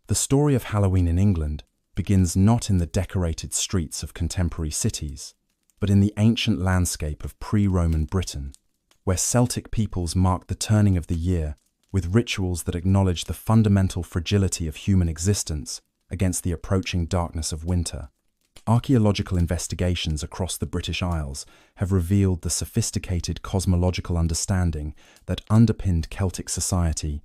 The story of Halloween in England begins not in the decorated streets of contemporary cities, but in the ancient landscape of pre-Roman Britain, where Celtic peoples marked the turning of the year with rituals that acknowledge the fundamental fragility of human existence against the approaching darkness of winter. Archaeological investigations across the British Isles have revealed the sophisticated cosmological understanding that underpinned Celtic society,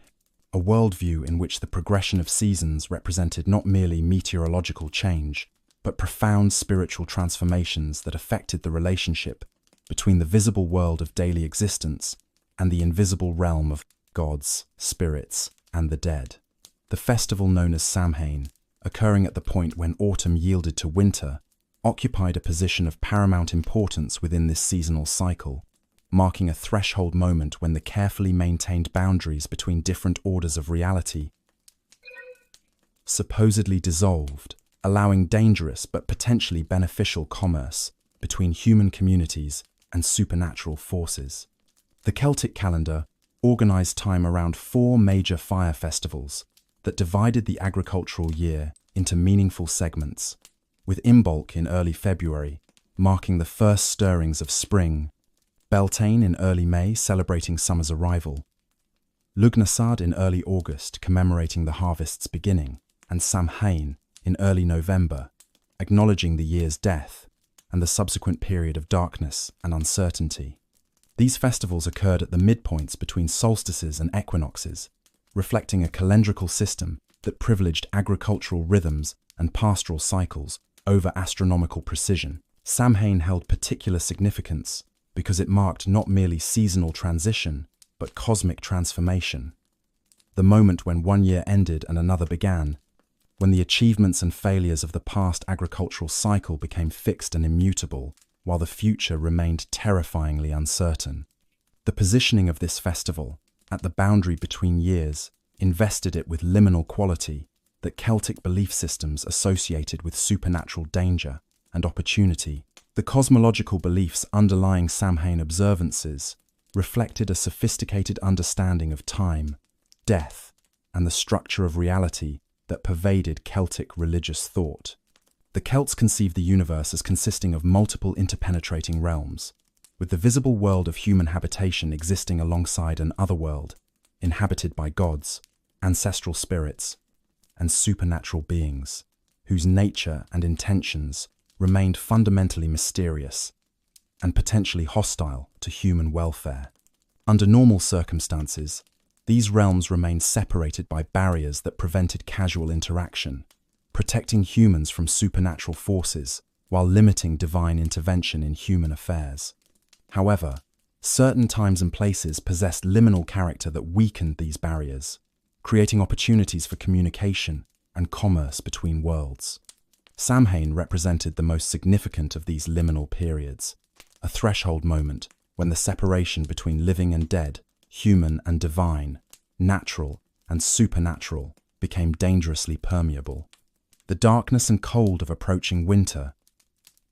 a worldview in which the progression of seasons represented not merely meteorological change, but profound spiritual transformations that affected the relationship between the visible world of daily existence and the invisible realm of gods, spirits, and the dead. The festival known as Samhain, occurring at the point when autumn yielded to winter, occupied a position of paramount importance within this seasonal cycle, marking a threshold moment when the carefully maintained boundaries between different orders of reality supposedly dissolved, allowing dangerous but potentially beneficial commerce between human communities and supernatural forces. The Celtic calendar organized time around 4 major fire festivals that divided the agricultural year into meaningful segments, with Imbolc in early February marking the first stirrings of spring, Beltane in early May celebrating summer's arrival, Lugnasad in early August commemorating the harvest's beginning, and Samhain in early November, acknowledging the year's death and the subsequent period of darkness and uncertainty. These festivals occurred at the midpoints between solstices and equinoxes, reflecting a calendrical system that privileged agricultural rhythms and pastoral cycles over astronomical precision. Samhain held particular significance because it marked not merely seasonal transition, but cosmic transformation. The moment when one year ended and another began, when the achievements and failures of the past agricultural cycle became fixed and immutable, while the future remained terrifyingly uncertain. The positioning of this festival, at the boundary between years, invested it with liminal quality that Celtic belief systems associated with supernatural danger and opportunity. The cosmological beliefs underlying Samhain observances reflected a sophisticated understanding of time, death, and the structure of reality that pervaded Celtic religious thought. The Celts conceived the universe as consisting of multiple interpenetrating realms, with the visible world of human habitation existing alongside an otherworld, inhabited by gods, ancestral spirits, and supernatural beings, whose nature and intentions remained fundamentally mysterious and potentially hostile to human welfare. Under normal circumstances, these realms remained separated by barriers that prevented casual interaction, protecting humans from supernatural forces while limiting divine intervention in human affairs. However, certain times and places possessed liminal character that weakened these barriers, creating opportunities for communication and commerce between worlds. Samhain represented the most significant of these liminal periods, a threshold moment when the separation between living and dead, human and divine, natural and supernatural, became dangerously permeable. The darkness and cold of approaching winter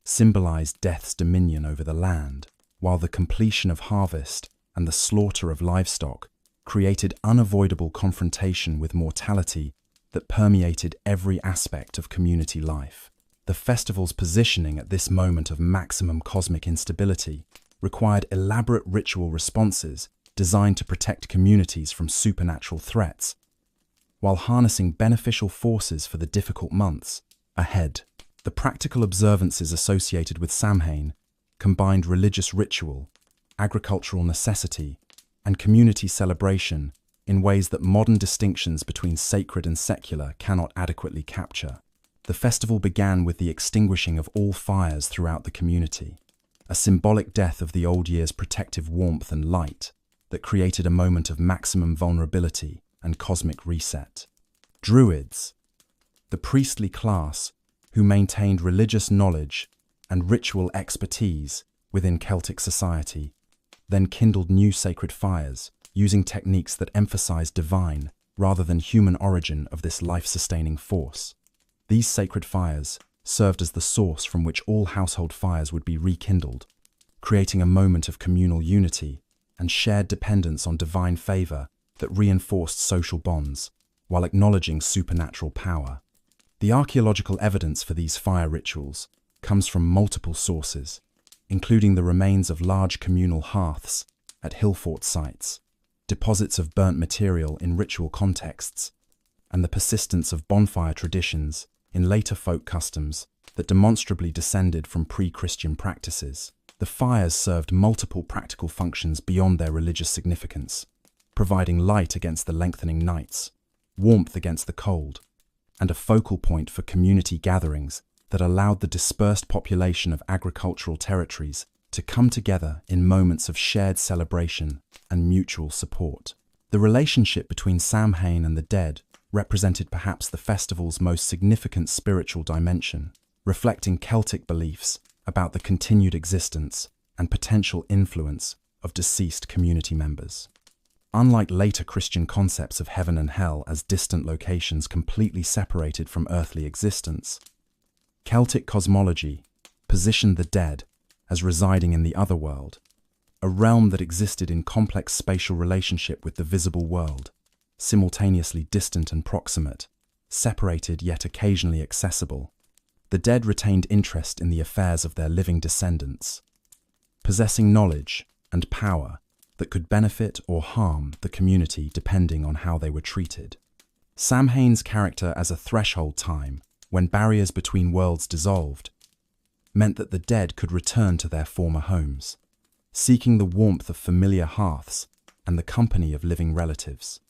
symbolized death's dominion over the land, while the completion of harvest and the slaughter of livestock created unavoidable confrontation with mortality that permeated every aspect of community life. The festival's positioning at this moment of maximum cosmic instability required elaborate ritual responses designed to protect communities from supernatural threats, while harnessing beneficial forces for the difficult months ahead. The practical observances associated with Samhain combined religious ritual, agricultural necessity, and community celebration in ways that modern distinctions between sacred and secular cannot adequately capture. The festival began with the extinguishing of all fires throughout the community, a symbolic death of the old year's protective warmth and light that created a moment of maximum vulnerability and cosmic reset. Druids, the priestly class who maintained religious knowledge and ritual expertise within Celtic society, then kindled new sacred fires, using techniques that emphasized divine rather than human origin of this life-sustaining force. These sacred fires served as the source from which all household fires would be rekindled, creating a moment of communal unity and shared dependence on divine favor that reinforced social bonds, while acknowledging supernatural power. The archaeological evidence for these fire rituals comes from multiple sources, including the remains of large communal hearths at hill fort sites, deposits of burnt material in ritual contexts, and the persistence of bonfire traditions in later folk customs that demonstrably descended from pre-Christian practices. The fires served multiple practical functions beyond their religious significance, providing light against the lengthening nights, warmth against the cold, and a focal point for community gatherings that allowed the dispersed population of agricultural territories to come together in moments of shared celebration and mutual support. The relationship between Samhain and the dead represented perhaps the festival's most significant spiritual dimension, reflecting Celtic beliefs about the continued existence and potential influence of deceased community members. Unlike later Christian concepts of heaven and hell as distant locations completely separated from earthly existence, Celtic cosmology positioned the dead as residing in the otherworld, a realm that existed in complex spatial relationship with the visible world, simultaneously distant and proximate, separated yet occasionally accessible. The dead retained interest in the affairs of their living descendants, possessing knowledge and power that could benefit or harm the community depending on how they were treated. Samhain's character as a threshold time, when barriers between worlds dissolved, meant that the dead could return to their former homes, seeking the warmth of familiar hearths and the company of living relatives.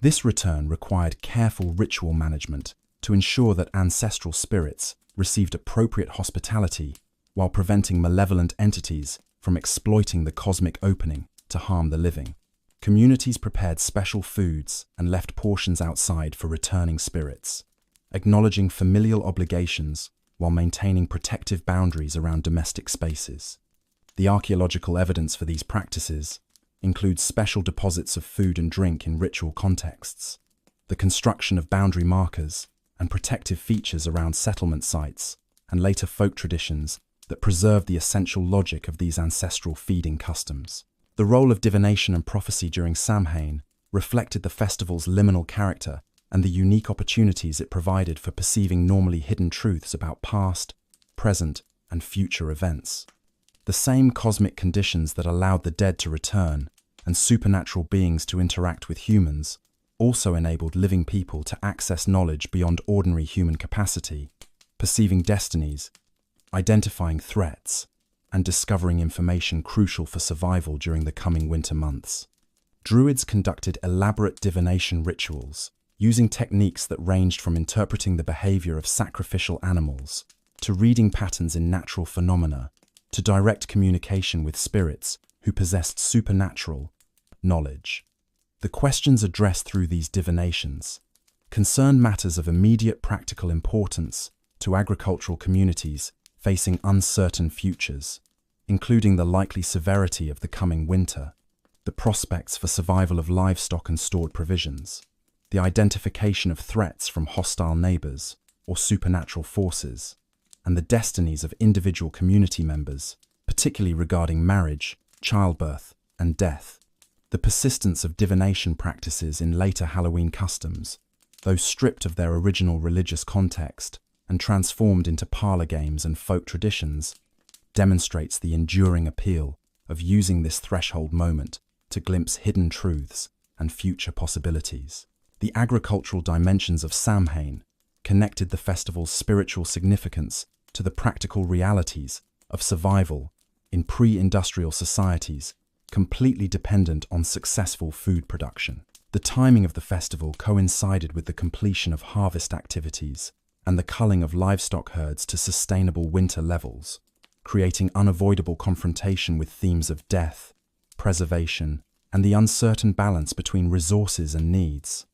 This return required careful ritual management to ensure that ancestral spirits received appropriate hospitality while preventing malevolent entities from exploiting the cosmic opening to harm the living. Communities prepared special foods and left portions outside for returning spirits, acknowledging familial obligations while maintaining protective boundaries around domestic spaces. The archaeological evidence for these practices includes special deposits of food and drink in ritual contexts, the construction of boundary markers and protective features around settlement sites, and later folk traditions that preserved the essential logic of these ancestral feeding customs. The role of divination and prophecy during Samhain reflected the festival's liminal character and the unique opportunities it provided for perceiving normally hidden truths about past, present, and future events. The same cosmic conditions that allowed the dead to return and supernatural beings to interact with humans also enabled living people to access knowledge beyond ordinary human capacity, perceiving destinies, identifying threats, and discovering information crucial for survival during the coming winter months. Druids conducted elaborate divination rituals, using techniques that ranged from interpreting the behavior of sacrificial animals to reading patterns in natural phenomena to direct communication with spirits who possessed supernatural knowledge. The questions addressed through these divinations concerned matters of immediate practical importance to agricultural communities facing uncertain futures, including the likely severity of the coming winter, the prospects for survival of livestock and stored provisions, the identification of threats from hostile neighbors or supernatural forces, and the destinies of individual community members, particularly regarding marriage, childbirth, and death. The persistence of divination practices in later Halloween customs, though stripped of their original religious context and transformed into parlor games and folk traditions, demonstrates the enduring appeal of using this threshold moment to glimpse hidden truths and future possibilities. The agricultural dimensions of Samhain connected the festival's spiritual significance to the practical realities of survival in pre-industrial societies completely dependent on successful food production. The timing of the festival coincided with the completion of harvest activities and the culling of livestock herds to sustainable winter levels, creating unavoidable confrontation with themes of death, preservation, and the uncertain balance between resources and needs.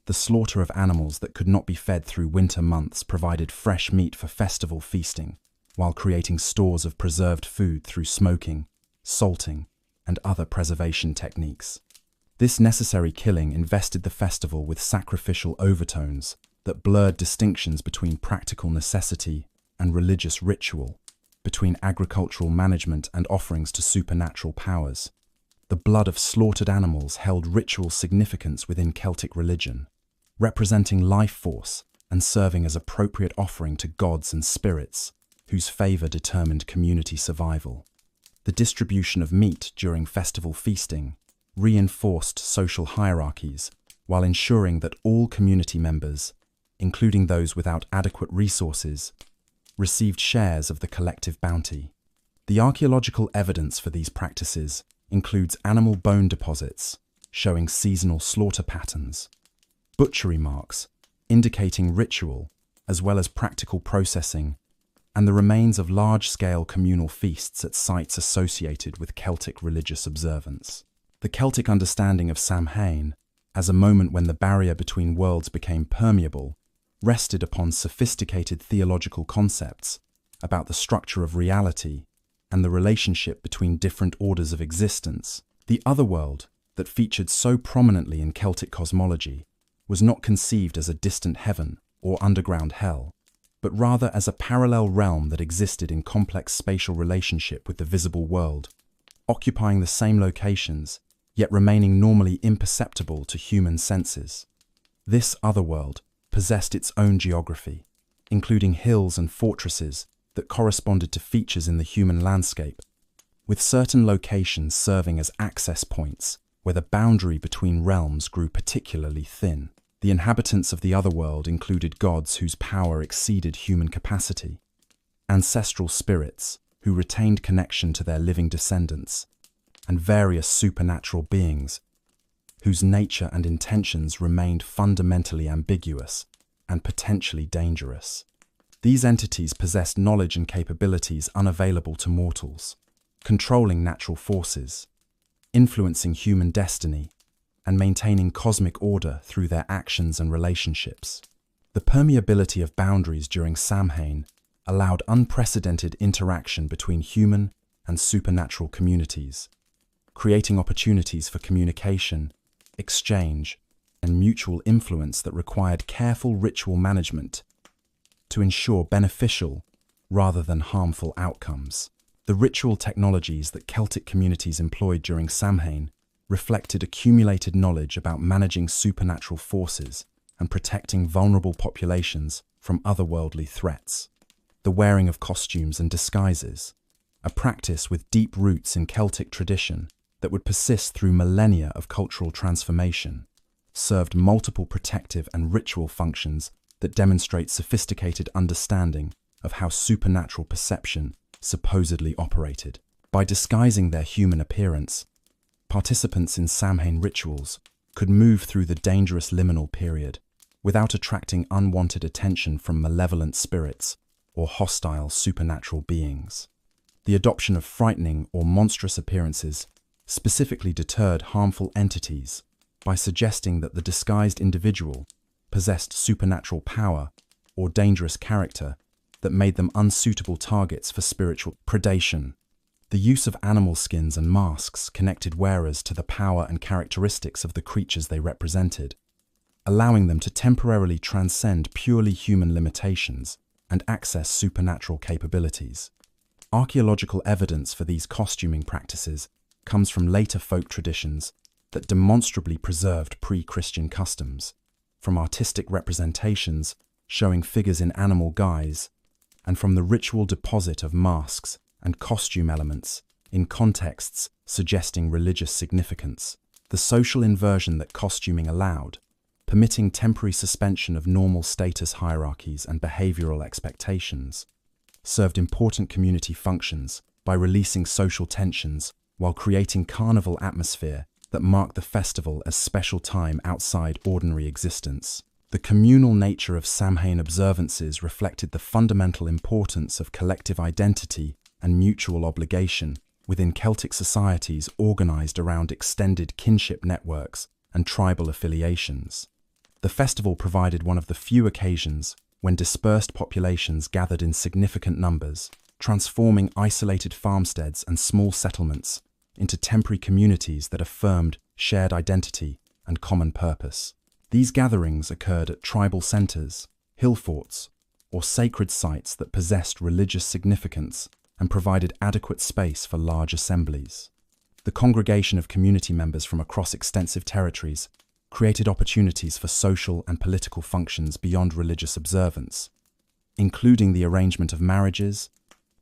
The slaughter of animals that could not be fed through winter months provided fresh meat for festival feasting, while creating stores of preserved food through smoking, salting, and other preservation techniques. This necessary killing invested the festival with sacrificial overtones that blurred distinctions between practical necessity and religious ritual, between agricultural management and offerings to supernatural powers. The blood of slaughtered animals held ritual significance within Celtic religion, representing life force and serving as appropriate offering to gods and spirits, whose favor determined community survival. The distribution of meat during festival feasting reinforced social hierarchies while ensuring that all community members, including those without adequate resources, received shares of the collective bounty. The archaeological evidence for these practices includes animal bone deposits showing seasonal slaughter patterns, butchery marks indicating ritual as well as practical processing, and the remains of large-scale communal feasts at sites associated with Celtic religious observance. The Celtic understanding of Samhain, as a moment when the barrier between worlds became permeable, rested upon sophisticated theological concepts about the structure of reality and the relationship between different orders of existence. The otherworld, that featured so prominently in Celtic cosmology, was not conceived as a distant heaven or underground hell, but rather as a parallel realm that existed in complex spatial relationship with the visible world, occupying the same locations, yet remaining normally imperceptible to human senses. This otherworld possessed its own geography, including hills and fortresses that corresponded to features in the human landscape, with certain locations serving as access points where the boundary between realms grew particularly thin. The inhabitants of the otherworld included gods whose power exceeded human capacity, ancestral spirits who retained connection to their living descendants, and various supernatural beings whose nature and intentions remained fundamentally ambiguous and potentially dangerous. These entities possessed knowledge and capabilities unavailable to mortals, controlling natural forces, influencing human destiny, and maintaining cosmic order through their actions and relationships. The permeability of boundaries during Samhain allowed unprecedented interaction between human and supernatural communities, creating opportunities for communication, exchange, and mutual influence that required careful ritual management to ensure beneficial rather than harmful outcomes. The ritual technologies that Celtic communities employed during Samhain reflected accumulated knowledge about managing supernatural forces and protecting vulnerable populations from otherworldly threats. The wearing of costumes and disguises, a practice with deep roots in Celtic tradition that would persist through millennia of cultural transformation, served multiple protective and ritual functions that demonstrate sophisticated understanding of how supernatural perception supposedly operated. By disguising their human appearance, participants in Samhain rituals could move through the dangerous liminal period without attracting unwanted attention from malevolent spirits or hostile supernatural beings. The adoption of frightening or monstrous appearances specifically deterred harmful entities by suggesting that the disguised individual possessed supernatural power or dangerous character that made them unsuitable targets for spiritual predation. The use of animal skins and masks connected wearers to the power and characteristics of the creatures they represented, allowing them to temporarily transcend purely human limitations and access supernatural capabilities. Archaeological evidence for these costuming practices comes from later folk traditions that demonstrably preserved pre-Christian customs, from artistic representations showing figures in animal guise, and from the ritual deposit of masks and costume elements in contexts suggesting religious significance. The social inversion that costuming allowed, permitting temporary suspension of normal status hierarchies and behavioral expectations, served important community functions by releasing social tensions while creating carnival atmosphere that marked the festival as special time outside ordinary existence. The communal nature of Samhain observances reflected the fundamental importance of collective identity and mutual obligation within Celtic societies organized around extended kinship networks and tribal affiliations. The festival provided one of the few occasions when dispersed populations gathered in significant numbers, transforming isolated farmsteads and small settlements into temporary communities that affirmed shared identity and common purpose. These gatherings occurred at tribal centers, hill forts, or sacred sites that possessed religious significance and provided adequate space for large assemblies. The congregation of community members from across extensive territories created opportunities for social and political functions beyond religious observance, including the arrangement of marriages,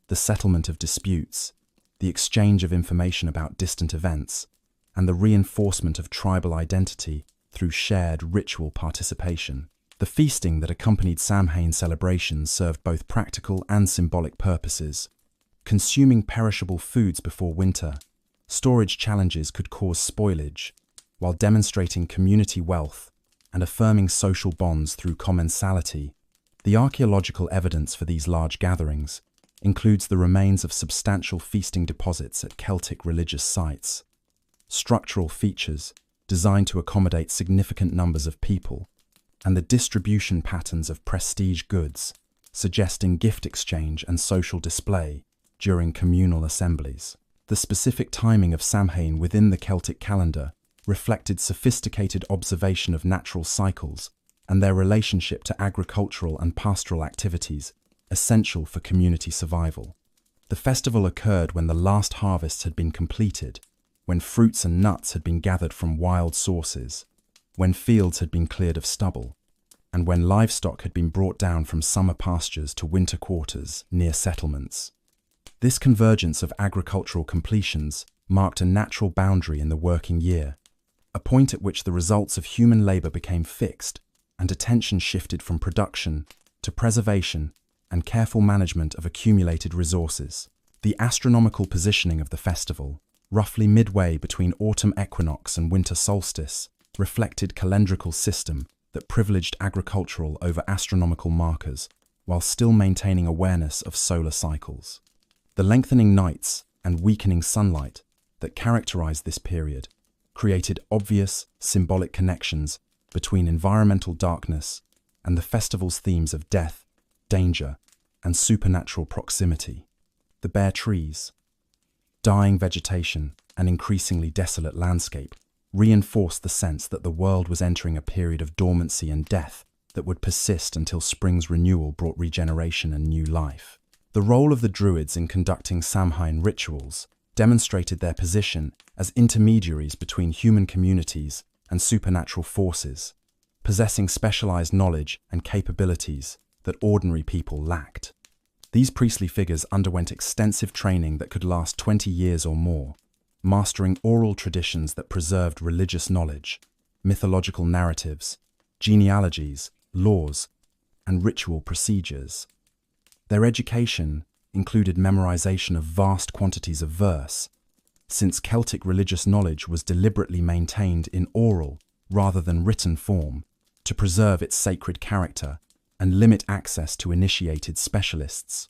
the settlement of disputes, the exchange of information about distant events, and the reinforcement of tribal identity through shared ritual participation. The feasting that accompanied Samhain celebrations served both practical and symbolic purposes. Consuming perishable foods before winter, storage challenges could cause spoilage, while demonstrating community wealth and affirming social bonds through commensality. The archaeological evidence for these large gatherings includes the remains of substantial feasting deposits at Celtic religious sites. Structural features designed to accommodate significant numbers of people, and the distribution patterns of prestige goods, suggesting gift exchange and social display during communal assemblies. The specific timing of Samhain within the Celtic calendar reflected sophisticated observation of natural cycles and their relationship to agricultural and pastoral activities essential for community survival. The festival occurred when the last harvest had been completed, when fruits and nuts had been gathered from wild sources, when fields had been cleared of stubble, and when livestock had been brought down from summer pastures to winter quarters near settlements. This convergence of agricultural completions marked a natural boundary in the working year, a point at which the results of human labour became fixed and attention shifted from production to preservation and careful management of accumulated resources. The astronomical positioning of the festival, roughly midway between autumn equinox and winter solstice, reflected calendrical system that privileged agricultural over astronomical markers while still maintaining awareness of solar cycles. The lengthening nights and weakening sunlight that characterized this period created obvious symbolic connections between environmental darkness and the festival's themes of death, danger, and supernatural proximity. The bare trees, dying vegetation, and increasingly desolate landscape reinforced the sense that the world was entering a period of dormancy and death that would persist until spring's renewal brought regeneration and new life. The role of the Druids in conducting Samhain rituals demonstrated their position as intermediaries between human communities and supernatural forces, possessing specialized knowledge and capabilities that ordinary people lacked. These priestly figures underwent extensive training that could last 20 years or more, mastering oral traditions that preserved religious knowledge, mythological narratives, genealogies, laws, and ritual procedures. Their education included memorization of vast quantities of verse, since Celtic religious knowledge was deliberately maintained in oral rather than written form to preserve its sacred character and limit access to initiated specialists.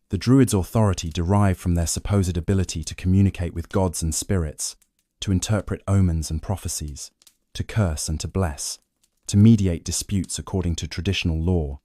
The Druids' authority derived from their supposed ability to communicate with gods and spirits, to interpret omens and prophecies, to curse and to bless, to mediate disputes according to traditional law,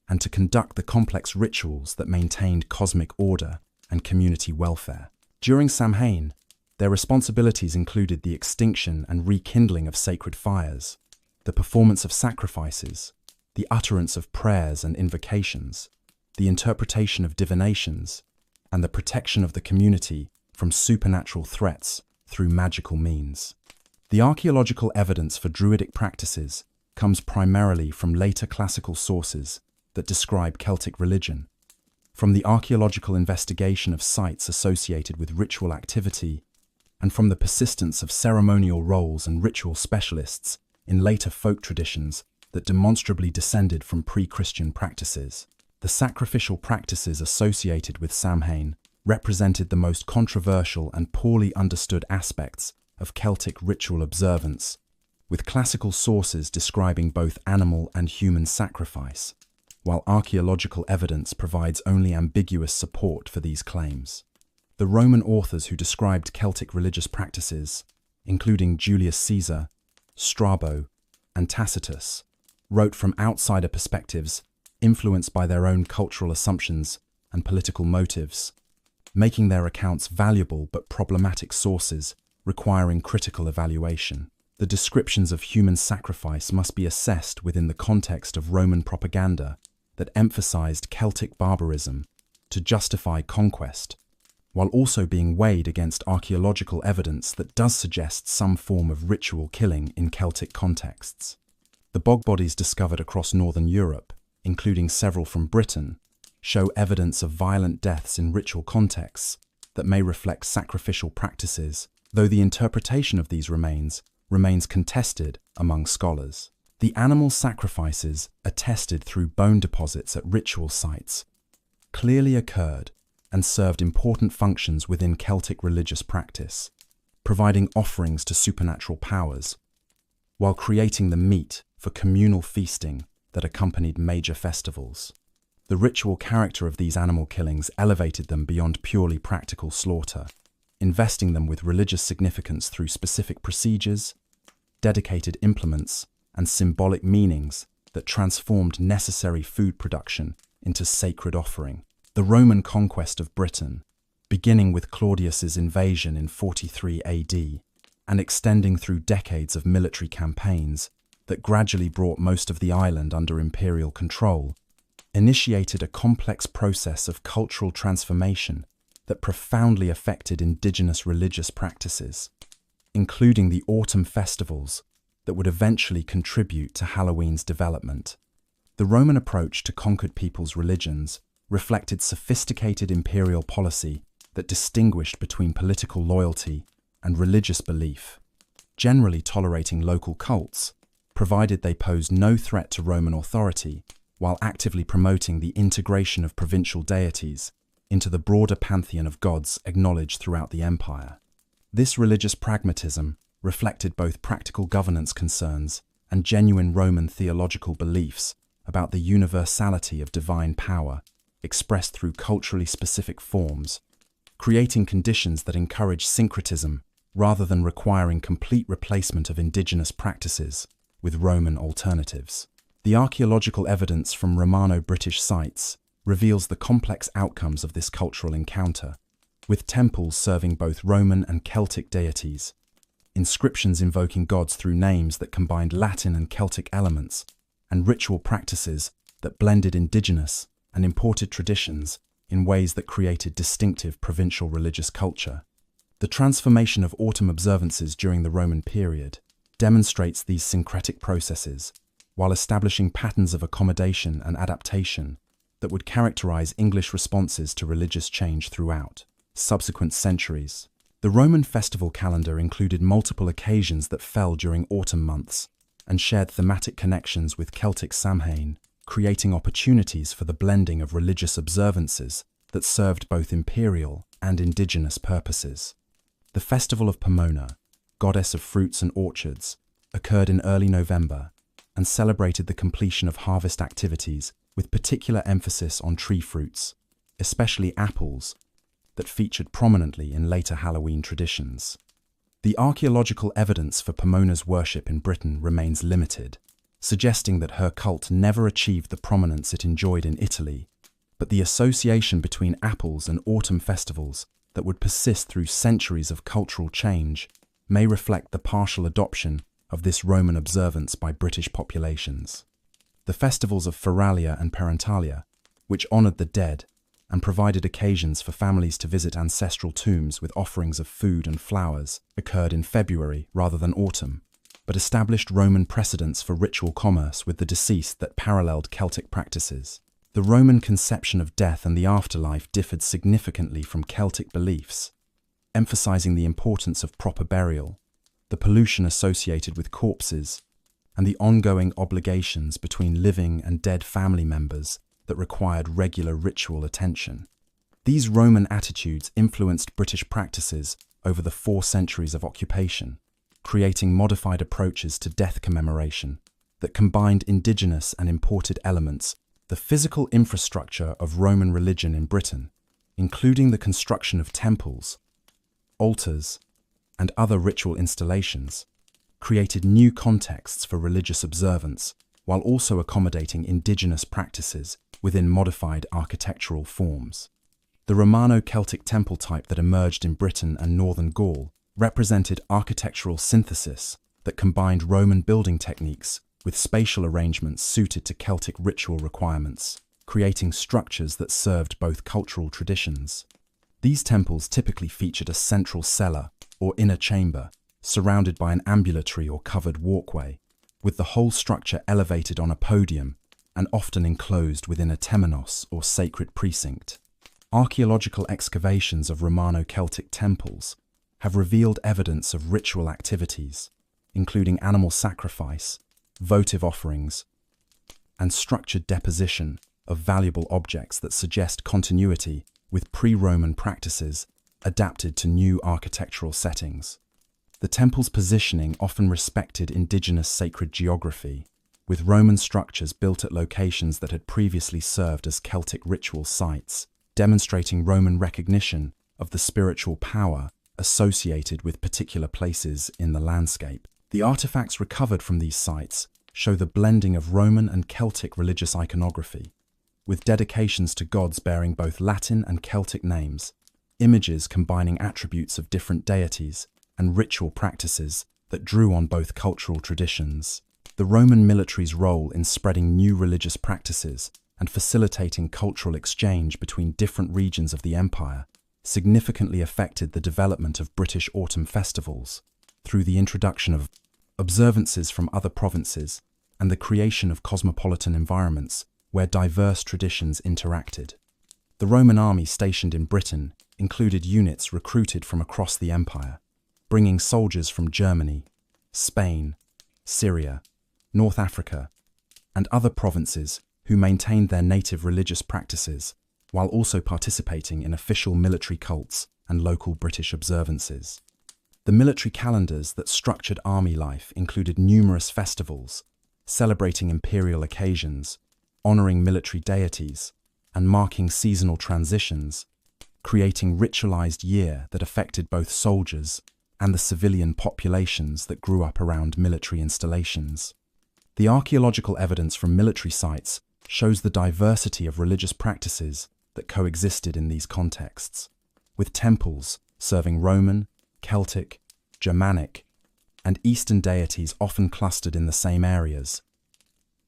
and to conduct the complex rituals that maintained cosmic order and community welfare. During Samhain, their responsibilities included the extinction and rekindling of sacred fires, the performance of sacrifices, the utterance of prayers and invocations, the interpretation of divinations, and the protection of the community from supernatural threats through magical means. The archaeological evidence for Druidic practices comes primarily from later classical sources that describe Celtic religion, from the archaeological investigation of sites associated with ritual activity, and from the persistence of ceremonial roles and ritual specialists in later folk traditions that demonstrably descended from pre-Christian practices. The sacrificial practices associated with Samhain represented the most controversial and poorly understood aspects of Celtic ritual observance, with classical sources describing both animal and human sacrifice, while archaeological evidence provides only ambiguous support for these claims. The Roman authors who described Celtic religious practices, including Julius Caesar, Strabo, and Tacitus, wrote from outsider perspectives influenced by their own cultural assumptions and political motives, making their accounts valuable but problematic sources requiring critical evaluation. The descriptions of human sacrifice must be assessed within the context of Roman propaganda that emphasized Celtic barbarism to justify conquest, while also being weighed against archaeological evidence that does suggest some form of ritual killing in Celtic contexts. The bog bodies discovered across northern Europe, including several from Britain, show evidence of violent deaths in ritual contexts that may reflect sacrificial practices, though the interpretation of these remains contested among scholars. The animal sacrifices attested through bone deposits at ritual sites clearly occurred and served important functions within Celtic religious practice, providing offerings to supernatural powers, while creating the meat for communal feasting that accompanied major festivals. The ritual character of these animal killings elevated them beyond purely practical slaughter, investing them with religious significance through specific procedures, dedicated implements, and symbolic meanings that transformed necessary food production into sacred offering. The Roman conquest of Britain, beginning with Claudius's invasion in 43 AD and extending through decades of military campaigns that gradually brought most of the island under imperial control, initiated a complex process of cultural transformation that profoundly affected indigenous religious practices, including the autumn festivals that would eventually contribute to Halloween's development. The Roman approach to conquered peoples' religions reflected sophisticated imperial policy that distinguished between political loyalty and religious belief, generally tolerating local cults, provided they posed no threat to Roman authority, while actively promoting the integration of provincial deities into the broader pantheon of gods acknowledged throughout the empire. This religious pragmatism reflected both practical governance concerns and genuine Roman theological beliefs about the universality of divine power expressed through culturally specific forms, creating conditions that encourage syncretism rather than requiring complete replacement of indigenous practices with Roman alternatives. The archaeological evidence from Romano-British sites reveals the complex outcomes of this cultural encounter, with temples serving both Roman and Celtic deities, inscriptions invoking gods through names that combined Latin and Celtic elements, and ritual practices that blended indigenous and imported traditions in ways that created distinctive provincial religious culture. The transformation of autumn observances during the Roman period demonstrates these syncretic processes, while establishing patterns of accommodation and adaptation that would characterize English responses to religious change throughout subsequent centuries. The Roman festival calendar included multiple occasions that fell during autumn months and shared thematic connections with Celtic Samhain, creating opportunities for the blending of religious observances that served both imperial and indigenous purposes. The Festival of Pomona, goddess of fruits and orchards, occurred in early November and celebrated the completion of harvest activities with particular emphasis on tree fruits, especially apples, that featured prominently in later Halloween traditions. The archaeological evidence for Pomona's worship in Britain remains limited, suggesting that her cult never achieved the prominence it enjoyed in Italy, but the association between apples and autumn festivals that would persist through centuries of cultural change may reflect the partial adoption of this Roman observance by British populations. The festivals of Feralia and Parentalia, which honoured the dead and provided occasions for families to visit ancestral tombs with offerings of food and flowers, occurred in February rather than autumn, but established Roman precedents for ritual commerce with the deceased that paralleled Celtic practices. The Roman conception of death and the afterlife differed significantly from Celtic beliefs, emphasizing the importance of proper burial, the pollution associated with corpses, and the ongoing obligations between living and dead family members that required regular ritual attention. These Roman attitudes influenced British practices over the 4 centuries of occupation, creating modified approaches to death commemoration that combined indigenous and imported elements. The physical infrastructure of Roman religion in Britain, including the construction of temples, altars, and other ritual installations, created new contexts for religious observance while also accommodating indigenous practices within modified architectural forms. The Romano-Celtic temple type that emerged in Britain and northern Gaul represented architectural synthesis that combined Roman building techniques with spatial arrangements suited to Celtic ritual requirements, creating structures that served both cultural traditions. These temples typically featured a central cellar or inner chamber, surrounded by an ambulatory or covered walkway, with the whole structure elevated on a podium and often enclosed within a temenos or sacred precinct. Archaeological excavations of Romano-Celtic temples have revealed evidence of ritual activities, including animal sacrifice, votive offerings, and structured deposition of valuable objects that suggest continuity with pre-Roman practices adapted to new architectural settings. The temple's positioning often respected indigenous sacred geography, with Roman structures built at locations that had previously served as Celtic ritual sites, demonstrating Roman recognition of the spiritual power associated with particular places in the landscape. The artifacts recovered from these sites show the blending of Roman and Celtic religious iconography, with dedications to gods bearing both Latin and Celtic names, images combining attributes of different deities, and ritual practices that drew on both cultural traditions. The Roman military's role in spreading new religious practices and facilitating cultural exchange between different regions of the empire significantly affected the development of British autumn festivals through the introduction of observances from other provinces and the creation of cosmopolitan environments where diverse traditions interacted. The Roman army stationed in Britain included units recruited from across the empire, bringing soldiers from Germany, Spain, Syria, North Africa, and other provinces who maintained their native religious practices while also participating in official military cults and local British observances. The military calendars that structured army life included numerous festivals, celebrating imperial occasions, honoring military deities, and marking seasonal transitions, creating ritualized year that affected both soldiers and the civilian populations that grew up around military installations. The archaeological evidence from military sites shows the diversity of religious practices that coexisted in these contexts, with temples serving Roman, Celtic, Germanic, and Eastern deities often clustered in the same areas,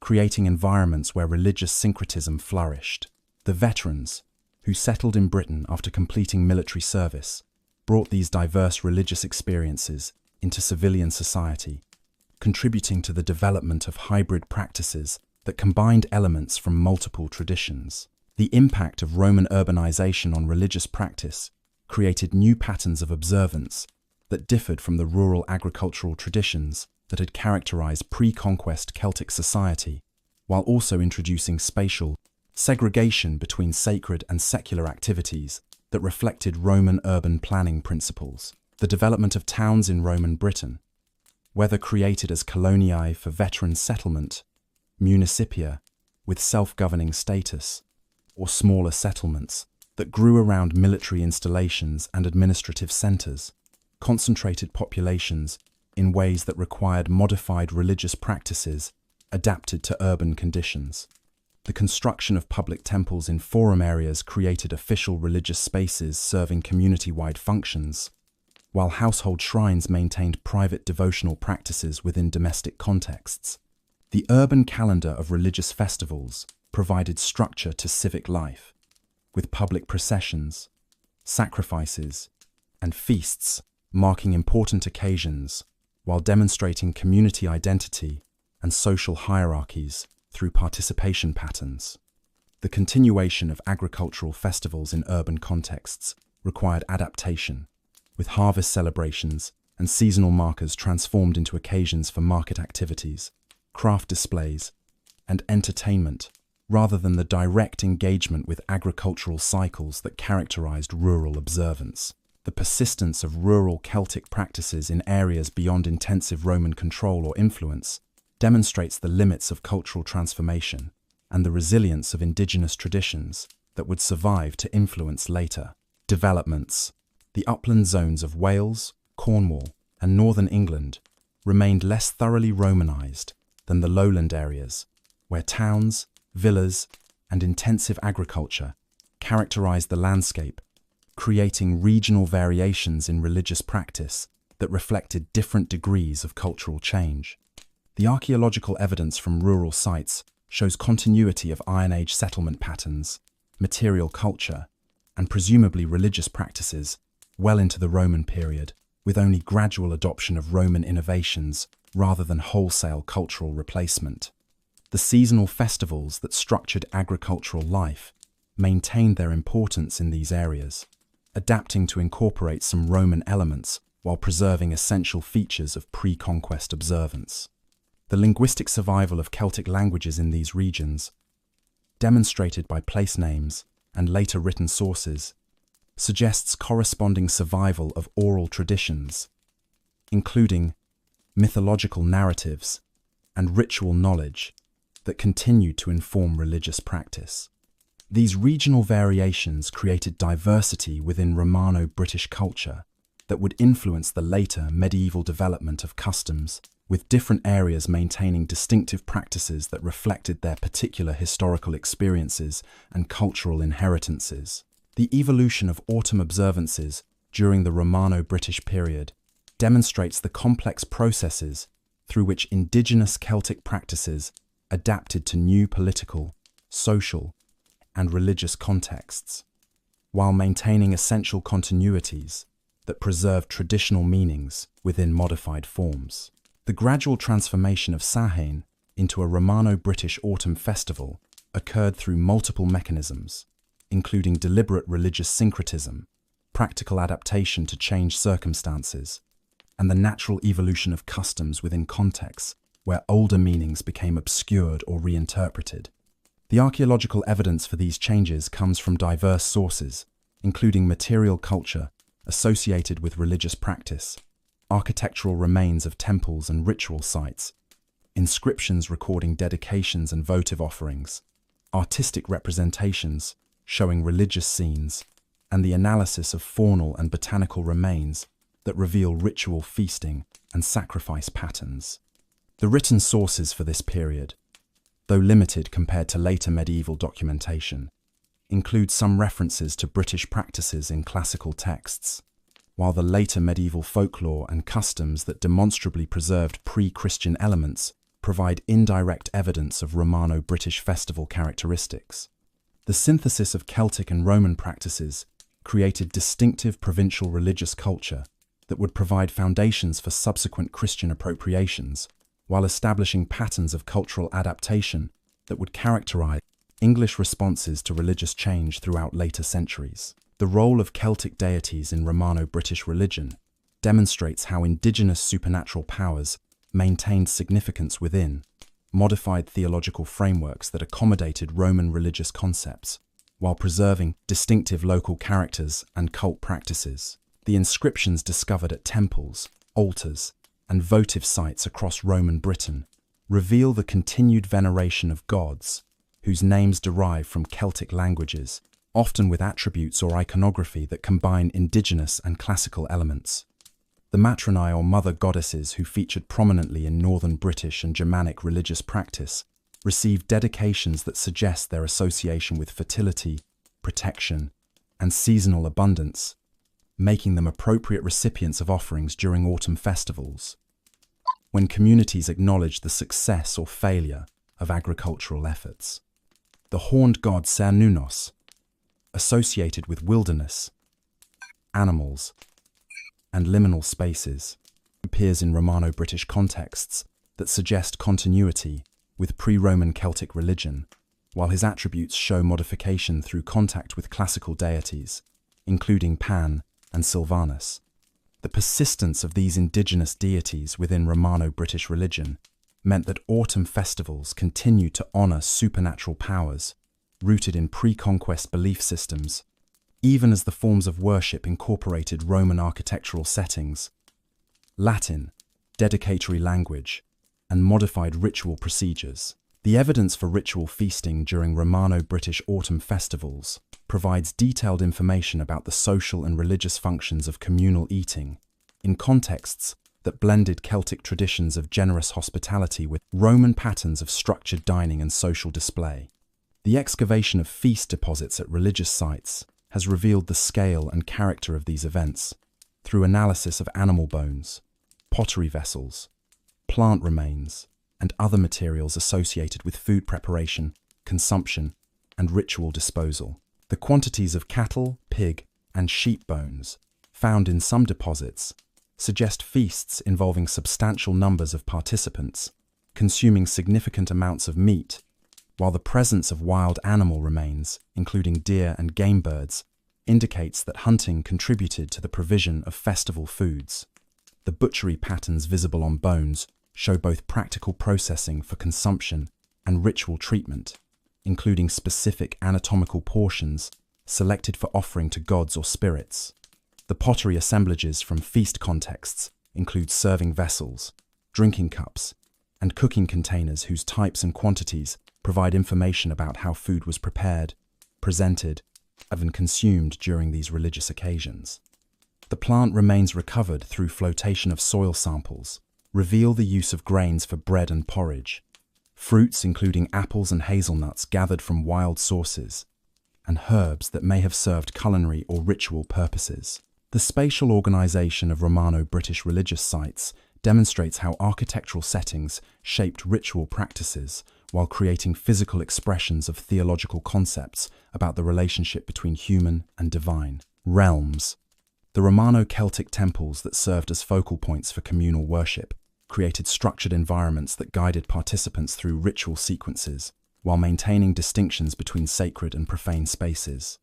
creating environments where religious syncretism flourished. The veterans, who settled in Britain after completing military service, brought these diverse religious experiences into civilian society, contributing to the development of hybrid practices that combined elements from multiple traditions. The impact of Roman urbanization on religious practice created new patterns of observance that differed from the rural agricultural traditions that had characterized pre-conquest Celtic society, while also introducing spatial segregation between sacred and secular activities that reflected Roman urban planning principles. The development of towns in Roman Britain, whether created as coloniae for veteran settlement, municipia with self-governing status, or smaller settlements that grew around military installations and administrative centers, concentrated populations in ways that required modified religious practices adapted to urban conditions. The construction of public temples in forum areas created official religious spaces serving community-wide functions, while household shrines maintained private devotional practices within domestic contexts. The urban calendar of religious festivals provided structure to civic life, with public processions, sacrifices, and feasts marking important occasions, while demonstrating community identity and social hierarchies through participation patterns. The continuation of agricultural festivals in urban contexts required adaptation, with harvest celebrations and seasonal markers transformed into occasions for market activities, craft displays, and entertainment, rather than the direct engagement with agricultural cycles that characterized rural observance. The persistence of rural Celtic practices in areas beyond intensive Roman control or influence demonstrates the limits of cultural transformation and the resilience of indigenous traditions that would survive to influence later developments. The upland zones of Wales, Cornwall, and northern England remained less thoroughly Romanized than the lowland areas, where towns, villas, and intensive agriculture characterized the landscape, creating regional variations in religious practice that reflected different degrees of cultural change. The archaeological evidence from rural sites shows continuity of Iron Age settlement patterns, material culture, and presumably religious practices well into the Roman period, with only gradual adoption of Roman innovations rather than wholesale cultural replacement. The seasonal festivals that structured agricultural life maintained their importance in these areas, adapting to incorporate some Roman elements while preserving essential features of pre-conquest observance. The linguistic survival of Celtic languages in these regions, demonstrated by place names and later written sources, suggests corresponding survival of oral traditions, including mythological narratives and ritual knowledge that continued to inform religious practice. These regional variations created diversity within Romano-British culture that would influence the later medieval development of customs, with different areas maintaining distinctive practices that reflected their particular historical experiences and cultural inheritances. The evolution of autumn observances during the Romano-British period demonstrates the complex processes through which indigenous Celtic practices adapted to new political, social, and religious contexts, while maintaining essential continuities that preserve traditional meanings within modified forms. The gradual transformation of Samhain into a Romano-British autumn festival occurred through multiple mechanisms, including deliberate religious syncretism, practical adaptation to changed circumstances, and the natural evolution of customs within contexts where older meanings became obscured or reinterpreted. The archaeological evidence for these changes comes from diverse sources, including material culture associated with religious practice, architectural remains of temples and ritual sites, inscriptions recording dedications and votive offerings, artistic representations showing religious scenes, and the analysis of faunal and botanical remains that reveal ritual feasting and sacrifice patterns. The written sources for this period, though limited compared to later medieval documentation, include some references to British practices in classical texts, while the later medieval folklore and customs that demonstrably preserved pre-Christian elements provide indirect evidence of Romano-British festival characteristics. The synthesis of Celtic and Roman practices created distinctive provincial religious culture that would provide foundations for subsequent Christian appropriations, while establishing patterns of cultural adaptation that would characterize English responses to religious change throughout later centuries. The role of Celtic deities in Romano-British religion demonstrates how indigenous supernatural powers maintained significance within modified theological frameworks that accommodated Roman religious concepts, while preserving distinctive local characters and cult practices. The inscriptions discovered at temples, altars, and votive sites across Roman Britain reveal the continued veneration of gods, whose names derive from Celtic languages, often with attributes or iconography that combine indigenous and classical elements. The matronae or mother goddesses who featured prominently in northern British and Germanic religious practice received dedications that suggest their association with fertility, protection, and seasonal abundance, making them appropriate recipients of offerings during autumn festivals, when communities acknowledged the success or failure of agricultural efforts. The horned god Cernunnos, associated with wilderness, animals, and liminal spaces, appears in Romano-British contexts that suggest continuity with pre-Roman Celtic religion, while his attributes show modification through contact with classical deities, including Pan and Silvanus. The persistence of these indigenous deities within Romano-British religion meant that autumn festivals continued to honour supernatural powers rooted in pre-conquest belief systems, even as the forms of worship incorporated Roman architectural settings, Latin, dedicatory language, and modified ritual procedures. The evidence for ritual feasting during Romano-British autumn festivals provides detailed information about the social and religious functions of communal eating, in contexts that blended Celtic traditions of generous hospitality with Roman patterns of structured dining and social display. The excavation of feast deposits at religious sites has revealed the scale and character of these events through analysis of animal bones, pottery vessels, plant remains, and other materials associated with food preparation, consumption, and ritual disposal. The quantities of cattle, pig, and sheep bones found in some deposits suggest feasts involving substantial numbers of participants, consuming significant amounts of meat, while the presence of wild animal remains, including deer and game birds, indicates that hunting contributed to the provision of festival foods. The butchery patterns visible on bones show both practical processing for consumption and ritual treatment, including specific anatomical portions selected for offering to gods or spirits. The pottery assemblages from feast contexts include serving vessels, drinking cups, and cooking containers whose types and quantities provide information about how food was prepared, presented, and consumed during these religious occasions. The plant remains recovered through flotation of soil samples, reveal the use of grains for bread and porridge, fruits including apples and hazelnuts gathered from wild sources, and herbs that may have served culinary or ritual purposes. The spatial organization of Romano-British religious sites demonstrates how architectural settings shaped ritual practices while creating physical expressions of theological concepts about the relationship between human and divine. Realms. The Romano-Celtic temples that served as focal points for communal worship created structured environments that guided participants through ritual sequences while maintaining distinctions between sacred and profane spaces.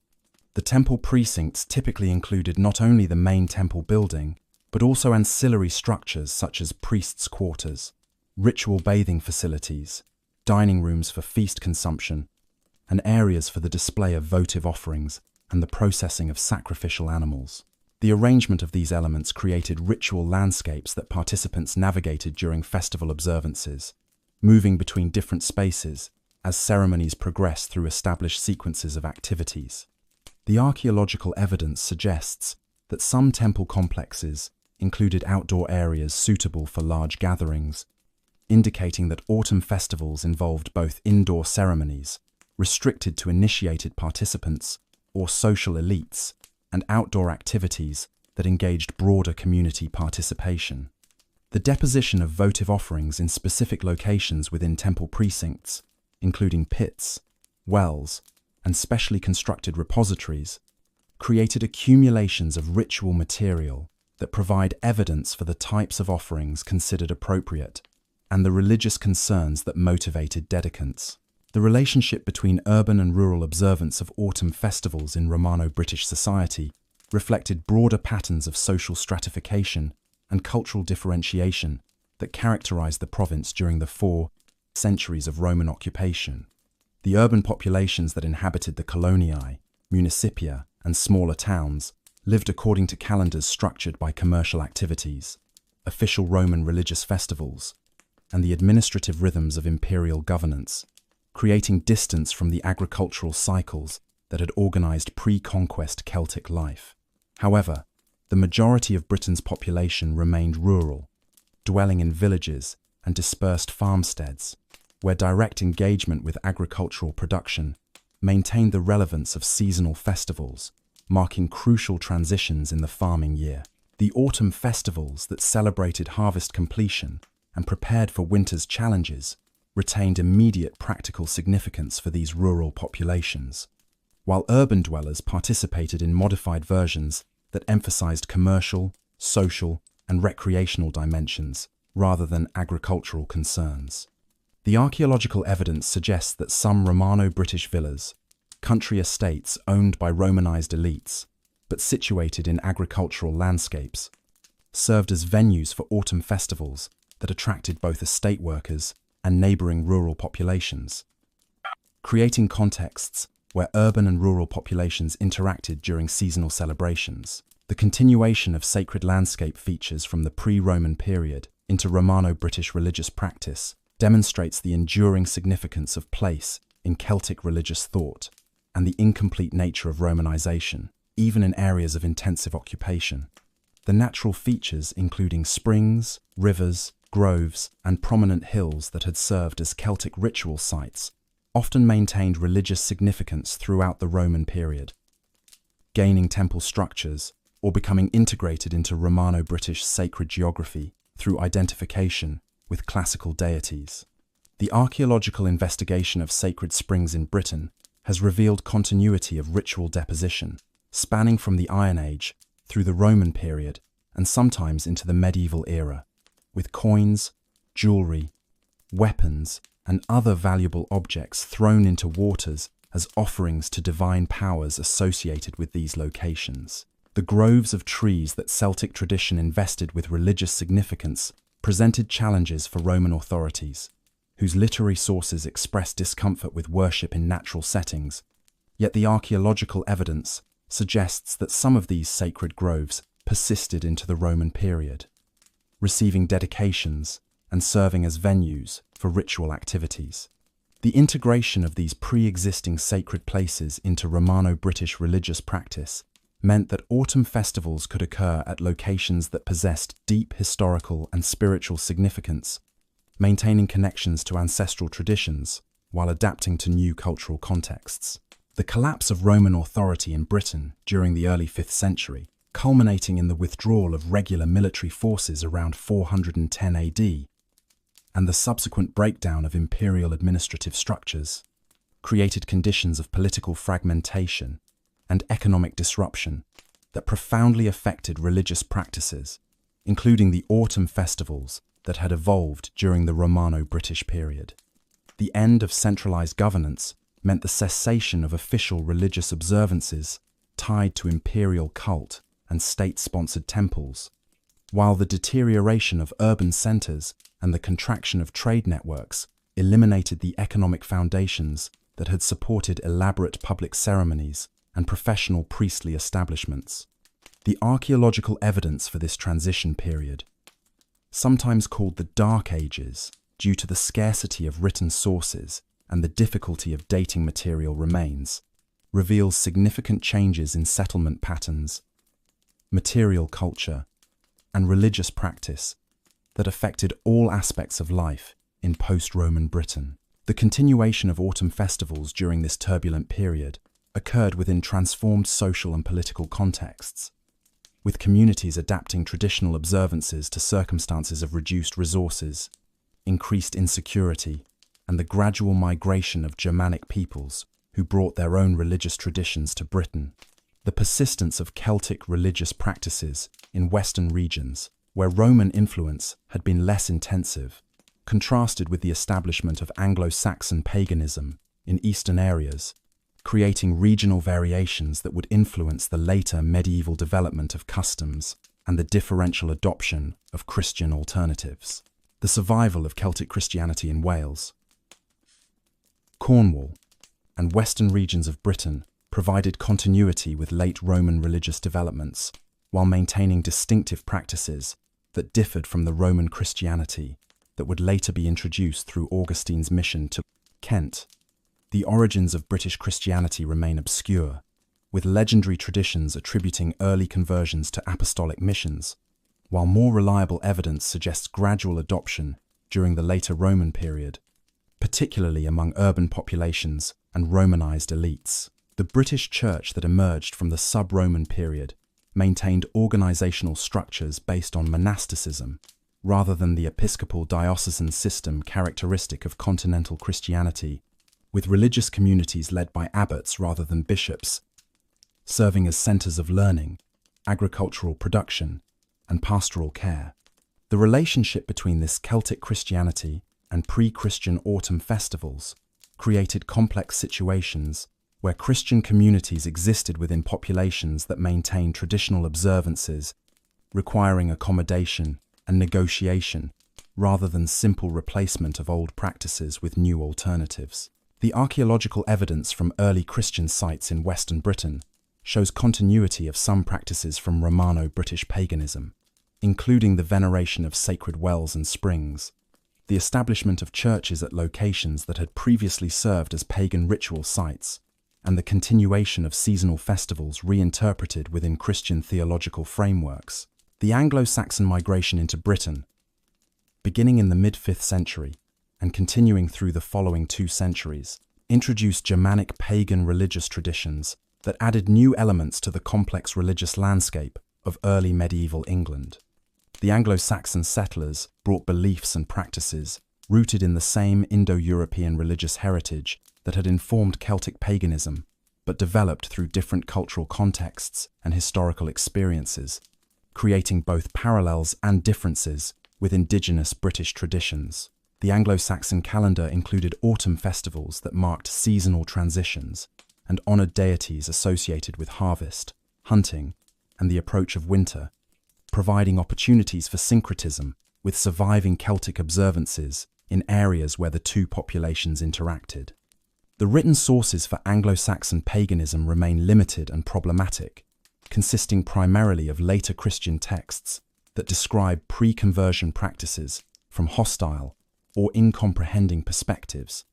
The temple precincts typically included not only the main temple building, but also ancillary structures such as priests' quarters, ritual bathing facilities, dining rooms for feast consumption, and areas for the display of votive offerings and the processing of sacrificial animals. The arrangement of these elements created ritual landscapes that participants navigated during festival observances, moving between different spaces as ceremonies progressed through established sequences of activities. The archaeological evidence suggests that some temple complexes included outdoor areas suitable for large gatherings, indicating that autumn festivals involved both indoor ceremonies, restricted to initiated participants or social elites, and outdoor activities that engaged broader community participation. The deposition of votive offerings in specific locations within temple precincts, including pits, wells, and specially constructed repositories, created accumulations of ritual material that provide evidence for the types of offerings considered appropriate and the religious concerns that motivated dedicants. The relationship between urban and rural observance of autumn festivals in Romano-British society reflected broader patterns of social stratification and cultural differentiation that characterized the province during the 4 centuries of Roman occupation. The urban populations that inhabited the coloniae, municipia, and smaller towns lived according to calendars structured by commercial activities, official Roman religious festivals, and the administrative rhythms of imperial governance, creating distance from the agricultural cycles that had organized pre-conquest Celtic life. However, the majority of Britain's population remained rural, dwelling in villages and dispersed farmsteads, where direct engagement with agricultural production maintained the relevance of seasonal festivals, marking crucial transitions in the farming year. The autumn festivals that celebrated harvest completion and prepared for winter's challenges retained immediate practical significance for these rural populations, while urban dwellers participated in modified versions that emphasized commercial, social, and recreational dimensions rather than agricultural concerns. The archaeological evidence suggests that some Romano-British villas, country estates owned by Romanized elites, but situated in agricultural landscapes, served as venues for autumn festivals that attracted both estate workers and neighboring rural populations, creating contexts where urban and rural populations interacted during seasonal celebrations. The continuation of sacred landscape features from the pre-Roman period into Romano-British religious practice demonstrates the enduring significance of place in Celtic religious thought and the incomplete nature of Romanization, even in areas of intensive occupation. The natural features, including springs, rivers, groves, and prominent hills that had served as Celtic ritual sites, often maintained religious significance throughout the Roman period, gaining temple structures or becoming integrated into Romano-British sacred geography through identification with classical deities. The archaeological investigation of sacred springs in Britain has revealed continuity of ritual deposition, spanning from the Iron Age through the Roman period and sometimes into the medieval era, with coins, jewelry, weapons, and other valuable objects thrown into waters as offerings to divine powers associated with these locations. The groves of trees that Celtic tradition invested with religious significance presented challenges for Roman authorities, whose literary sources express discomfort with worship in natural settings, yet the archaeological evidence suggests that some of these sacred groves persisted into the Roman period, receiving dedications and serving as venues for ritual activities. The integration of these pre-existing sacred places into Romano-British religious practice meant that autumn festivals could occur at locations that possessed deep historical and spiritual significance, maintaining connections to ancestral traditions while adapting to new cultural contexts. The collapse of Roman authority in Britain during the early 5th century, culminating in the withdrawal of regular military forces around 410 AD, and the subsequent breakdown of imperial administrative structures, created conditions of political fragmentation and economic disruption that profoundly affected religious practices, including the autumn festivals that had evolved during the Romano-British period. The end of centralized governance meant the cessation of official religious observances tied to imperial cult and state-sponsored temples, while the deterioration of urban centers and the contraction of trade networks eliminated the economic foundations that had supported elaborate public ceremonies and professional priestly establishments. The archaeological evidence for this transition period, sometimes called the Dark Ages due to the scarcity of written sources and the difficulty of dating material remains, reveals significant changes in settlement patterns, material culture, and religious practice that affected all aspects of life in post-Roman Britain. The continuation of autumn festivals during this turbulent period occurred within transformed social and political contexts, with communities adapting traditional observances to circumstances of reduced resources, increased insecurity, and the gradual migration of Germanic peoples who brought their own religious traditions to Britain. The persistence of Celtic religious practices in Western regions, where Roman influence had been less intensive, contrasted with the establishment of Anglo-Saxon paganism in Eastern areas, creating regional variations that would influence the later medieval development of customs and the differential adoption of Christian alternatives. The survival of Celtic Christianity in Wales, Cornwall, and western regions of Britain provided continuity with late Roman religious developments, while maintaining distinctive practices that differed from the Roman Christianity that would later be introduced through Augustine's mission to Kent. The origins of British Christianity remain obscure, with legendary traditions attributing early conversions to apostolic missions, while more reliable evidence suggests gradual adoption during the later Roman period, particularly among urban populations and Romanized elites. The British Church that emerged from the sub-Roman period maintained organizational structures based on monasticism, rather than the episcopal diocesan system characteristic of continental Christianity, with religious communities led by abbots rather than bishops, serving as centers of learning, agricultural production, and pastoral care. The relationship between this Celtic Christianity and pre-Christian autumn festivals created complex situations where Christian communities existed within populations that maintained traditional observances, requiring accommodation and negotiation rather than simple replacement of old practices with new alternatives. The archaeological evidence from early Christian sites in Western Britain shows continuity of some practices from Romano-British paganism, including the veneration of sacred wells and springs, the establishment of churches at locations that had previously served as pagan ritual sites, and the continuation of seasonal festivals reinterpreted within Christian theological frameworks. The Anglo-Saxon migration into Britain, beginning in the mid-5th century and continuing through the following 2 centuries, introduced Germanic pagan religious traditions that added new elements to the complex religious landscape of early medieval England. The Anglo-Saxon settlers brought beliefs and practices rooted in the same Indo-European religious heritage that had informed Celtic paganism, but developed through different cultural contexts and historical experiences, creating both parallels and differences with indigenous British traditions. The Anglo-Saxon calendar included autumn festivals that marked seasonal transitions and honoured deities associated with harvest, hunting, and the approach of winter, providing opportunities for syncretism with surviving Celtic observances in areas where the two populations interacted. The written sources for Anglo-Saxon paganism remain limited and problematic, consisting primarily of later Christian texts that describe pre-conversion practices from hostile or incomprehending perspectives,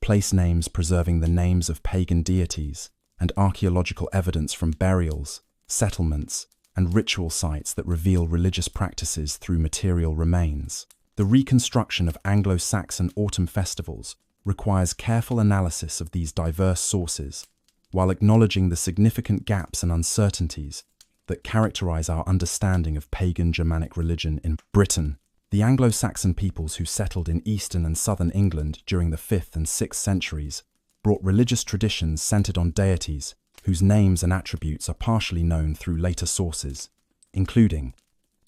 place names preserving the names of pagan deities, and archaeological evidence from burials, settlements, and ritual sites that reveal religious practices through material remains. The reconstruction of Anglo-Saxon autumn festivals requires careful analysis of these diverse sources, while acknowledging the significant gaps and uncertainties that characterize our understanding of pagan Germanic religion in Britain. The Anglo-Saxon peoples who settled in eastern and southern England during the 5th and 6th centuries brought religious traditions centered on deities whose names and attributes are partially known through later sources, including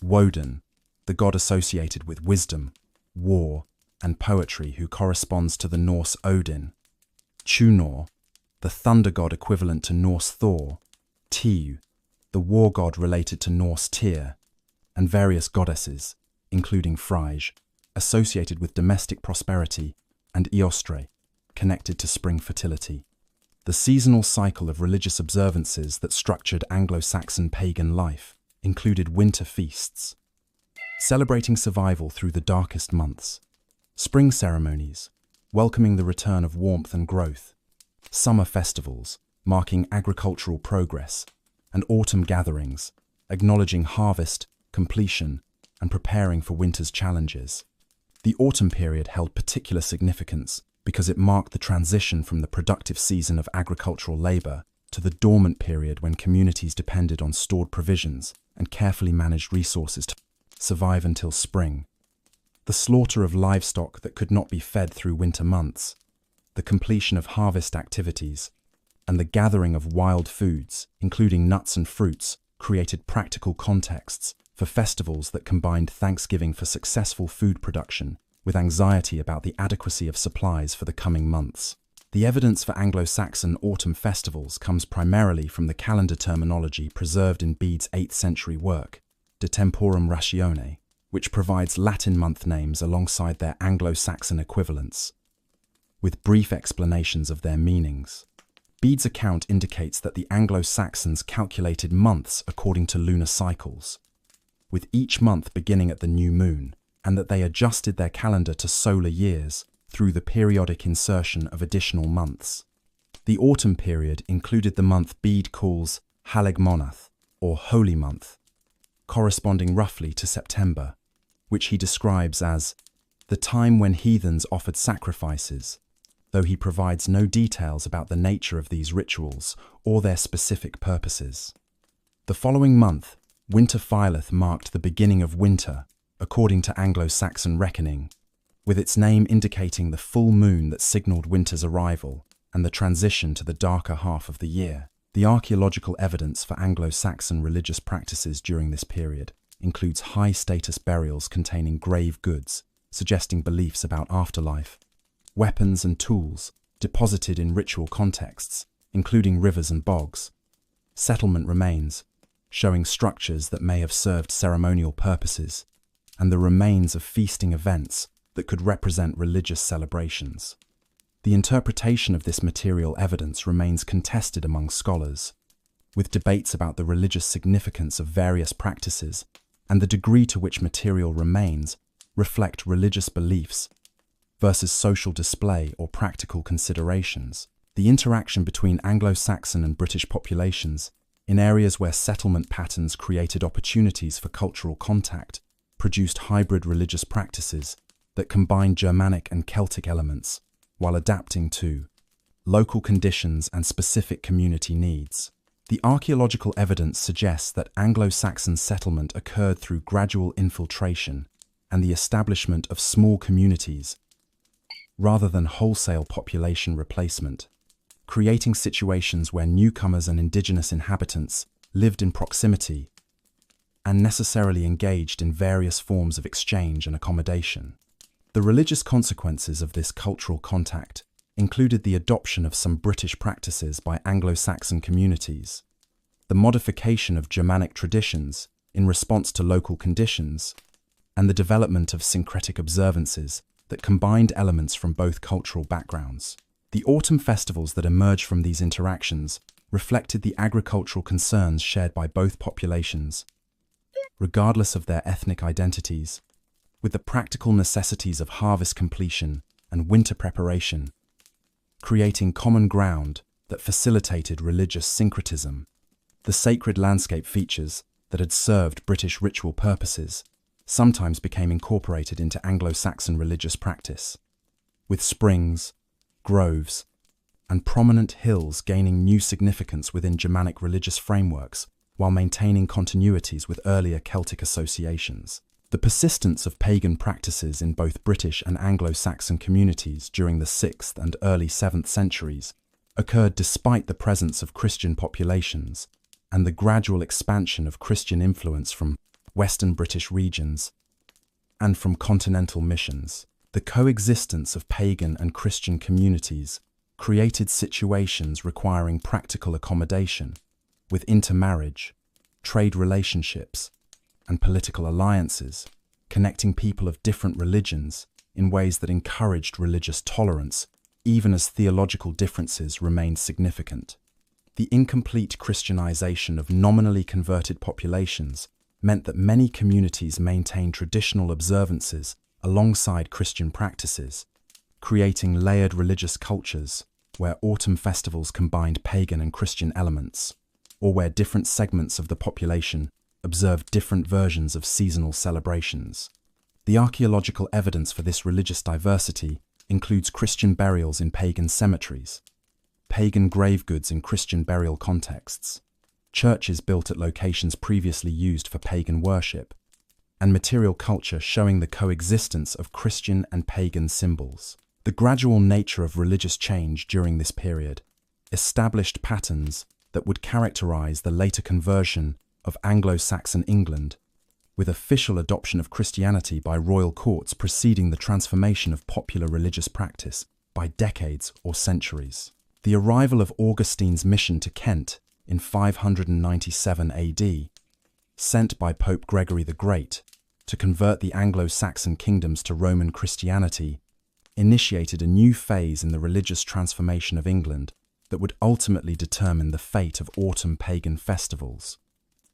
Woden, the god associated with wisdom, war, and poetry who corresponds to the Norse Odin; Tunor, the thunder god equivalent to Norse Thor; Tiu, the war god related to Norse Tyr; and various goddesses, including Frigg, associated with domestic prosperity, and Eostre, connected to spring fertility. The seasonal cycle of religious observances that structured Anglo-Saxon pagan life included winter feasts, celebrating survival through the darkest months; spring ceremonies, welcoming the return of warmth and growth; summer festivals, marking agricultural progress; and autumn gatherings, acknowledging harvest, completion, and preparing for winter's challenges. The autumn period held particular significance because it marked the transition from the productive season of agricultural labour to the dormant period when communities depended on stored provisions and carefully managed resources to survive until spring. The slaughter of livestock that could not be fed through winter months, the completion of harvest activities, and the gathering of wild foods, including nuts and fruits, created practical contexts for festivals that combined thanksgiving for successful food production with anxiety about the adequacy of supplies for the coming months. The evidence for Anglo-Saxon autumn festivals comes primarily from the calendar terminology preserved in Bede's 8th century work, De Temporum Ratione, which provides Latin month names alongside their Anglo-Saxon equivalents, with brief explanations of their meanings. Bede's account indicates that the Anglo-Saxons calculated months according to lunar cycles, with each month beginning at the new moon, and that they adjusted their calendar to solar years through the periodic insertion of additional months. The autumn period included the month Bede calls Halegmonath, or Holy Month, corresponding roughly to September, which he describes as the time when heathens offered sacrifices, though he provides no details about the nature of these rituals or their specific purposes. The following month, Winter Phileth, marked the beginning of winter, according to Anglo-Saxon reckoning, with its name indicating the full moon that signalled winter's arrival and the transition to the darker half of the year. The archaeological evidence for Anglo-Saxon religious practices during this period includes high-status burials containing grave goods, suggesting beliefs about afterlife, weapons and tools deposited in ritual contexts, including rivers and bogs, settlement remains, showing structures that may have served ceremonial purposes, and the remains of feasting events that could represent religious celebrations. The interpretation of this material evidence remains contested among scholars, with debates about the religious significance of various practices and the degree to which material remains reflect religious beliefs versus social display or practical considerations. The interaction between Anglo-Saxon and British populations in areas where settlement patterns created opportunities for cultural contact produced hybrid religious practices that combined Germanic and Celtic elements while adapting to local conditions and specific community needs. The archaeological evidence suggests that Anglo-Saxon settlement occurred through gradual infiltration and the establishment of small communities rather than wholesale population replacement, creating situations where newcomers and indigenous inhabitants lived in proximity and necessarily engaged in various forms of exchange and accommodation. The religious consequences of this cultural contact included the adoption of some British practices by Anglo-Saxon communities, the modification of Germanic traditions in response to local conditions, and the development of syncretic observances that combined elements from both cultural backgrounds. The autumn festivals that emerged from these interactions reflected the agricultural concerns shared by both populations, regardless of their ethnic identities, with the practical necessities of harvest completion and winter preparation, creating common ground that facilitated religious syncretism. The sacred landscape features that had served British ritual purposes sometimes became incorporated into Anglo-Saxon religious practice, with springs, groves, and prominent hills gaining new significance within Germanic religious frameworks while maintaining continuities with earlier Celtic associations. The persistence of pagan practices in both British and Anglo-Saxon communities during the 6th and early 7th centuries occurred despite the presence of Christian populations and the gradual expansion of Christian influence from Western British regions and from continental missions. The coexistence of pagan and Christian communities created situations requiring practical accommodation, with intermarriage, trade relationships, and political alliances, connecting people of different religions in ways that encouraged religious tolerance, even as theological differences remained significant. The incomplete Christianization of nominally converted populations meant that many communities maintained traditional observances alongside Christian practices, creating layered religious cultures where autumn festivals combined pagan and Christian elements, or where different segments of the population observed different versions of seasonal celebrations. The archaeological evidence for this religious diversity includes Christian burials in pagan cemeteries, pagan grave goods in Christian burial contexts, churches built at locations previously used for pagan worship, and material culture showing the coexistence of Christian and pagan symbols. The gradual nature of religious change during this period established patterns that would characterize the later conversion of Anglo-Saxon England, with official adoption of Christianity by royal courts preceding the transformation of popular religious practice by decades or centuries. The arrival of Augustine's mission to Kent in 597 AD, sent by Pope Gregory the Great to convert the Anglo-Saxon kingdoms to Roman Christianity, initiated a new phase in the religious transformation of England that would ultimately determine the fate of autumn pagan festivals,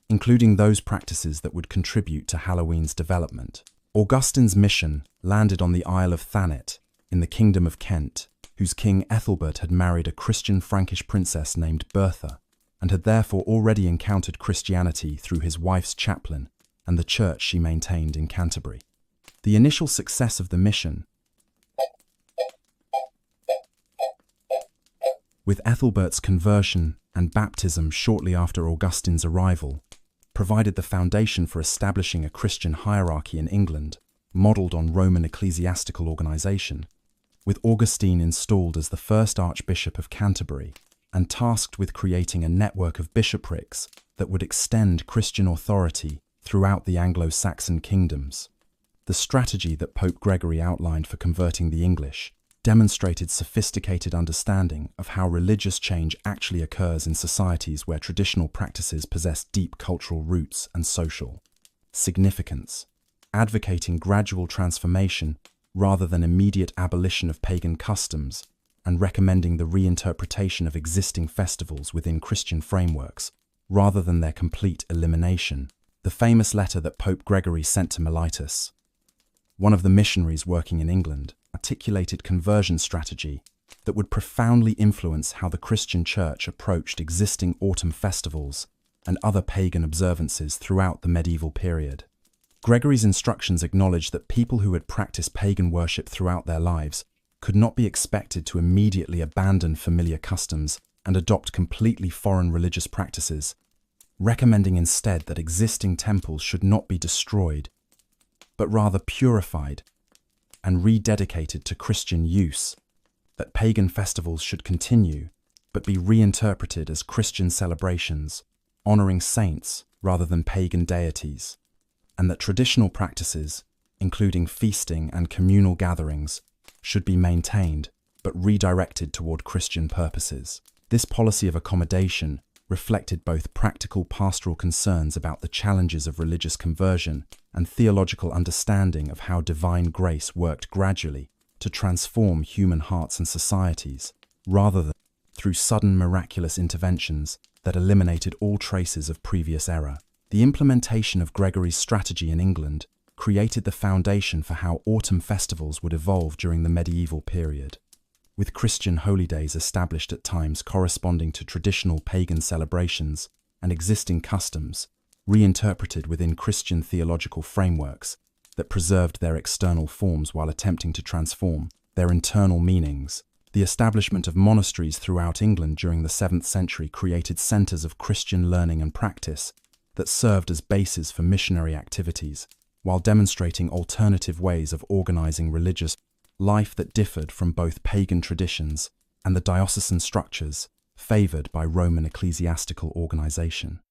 including those practices that would contribute to Halloween's development. Augustine's mission landed on the Isle of Thanet in the Kingdom of Kent, whose king Ethelbert had married a Christian Frankish princess named Bertha, and had therefore already encountered Christianity through his wife's chaplain and the church she maintained in Canterbury. The initial success of the mission, with Ethelbert's conversion and baptism shortly after Augustine's arrival, provided the foundation for establishing a Christian hierarchy in England, modelled on Roman ecclesiastical organisation, with Augustine installed as the first Archbishop of Canterbury and tasked with creating a network of bishoprics that would extend Christian authority throughout the Anglo-Saxon kingdoms. The strategy that Pope Gregory outlined for converting the English demonstrated sophisticated understanding of how religious change actually occurs in societies where traditional practices possess deep cultural roots and social significance, advocating gradual transformation rather than immediate abolition of pagan customs, and recommending the reinterpretation of existing festivals within Christian frameworks rather than their complete elimination. The famous letter that Pope Gregory sent to Mellitus, one of the missionaries working in England, articulated conversion strategy that would profoundly influence how the Christian church approached existing autumn festivals and other pagan observances throughout the medieval period. Gregory's instructions acknowledged that people who had practiced pagan worship throughout their lives could not be expected to immediately abandon familiar customs and adopt completely foreign religious practices, recommending instead that existing temples should not be destroyed, but rather purified, and rededicated to Christian use, that pagan festivals should continue, but be reinterpreted as Christian celebrations, honoring saints rather than pagan deities, and that traditional practices, including feasting and communal gatherings, should be maintained, but redirected toward Christian purposes. This policy of accommodation reflected both practical pastoral concerns about the challenges of religious conversion and theological understanding of how divine grace worked gradually to transform human hearts and societies, rather than through sudden miraculous interventions that eliminated all traces of previous error. The implementation of Gregory's strategy in England created the foundation for how autumn festivals would evolve during the medieval period, with Christian holy days established at times corresponding to traditional pagan celebrations and existing customs, reinterpreted within Christian theological frameworks that preserved their external forms while attempting to transform their internal meanings. The establishment of monasteries throughout England during the 7th century created centres of Christian learning and practice that served as bases for missionary activities, while demonstrating alternative ways of organising religious life that differed from both pagan traditions and the diocesan structures favoured by Roman ecclesiastical organisation.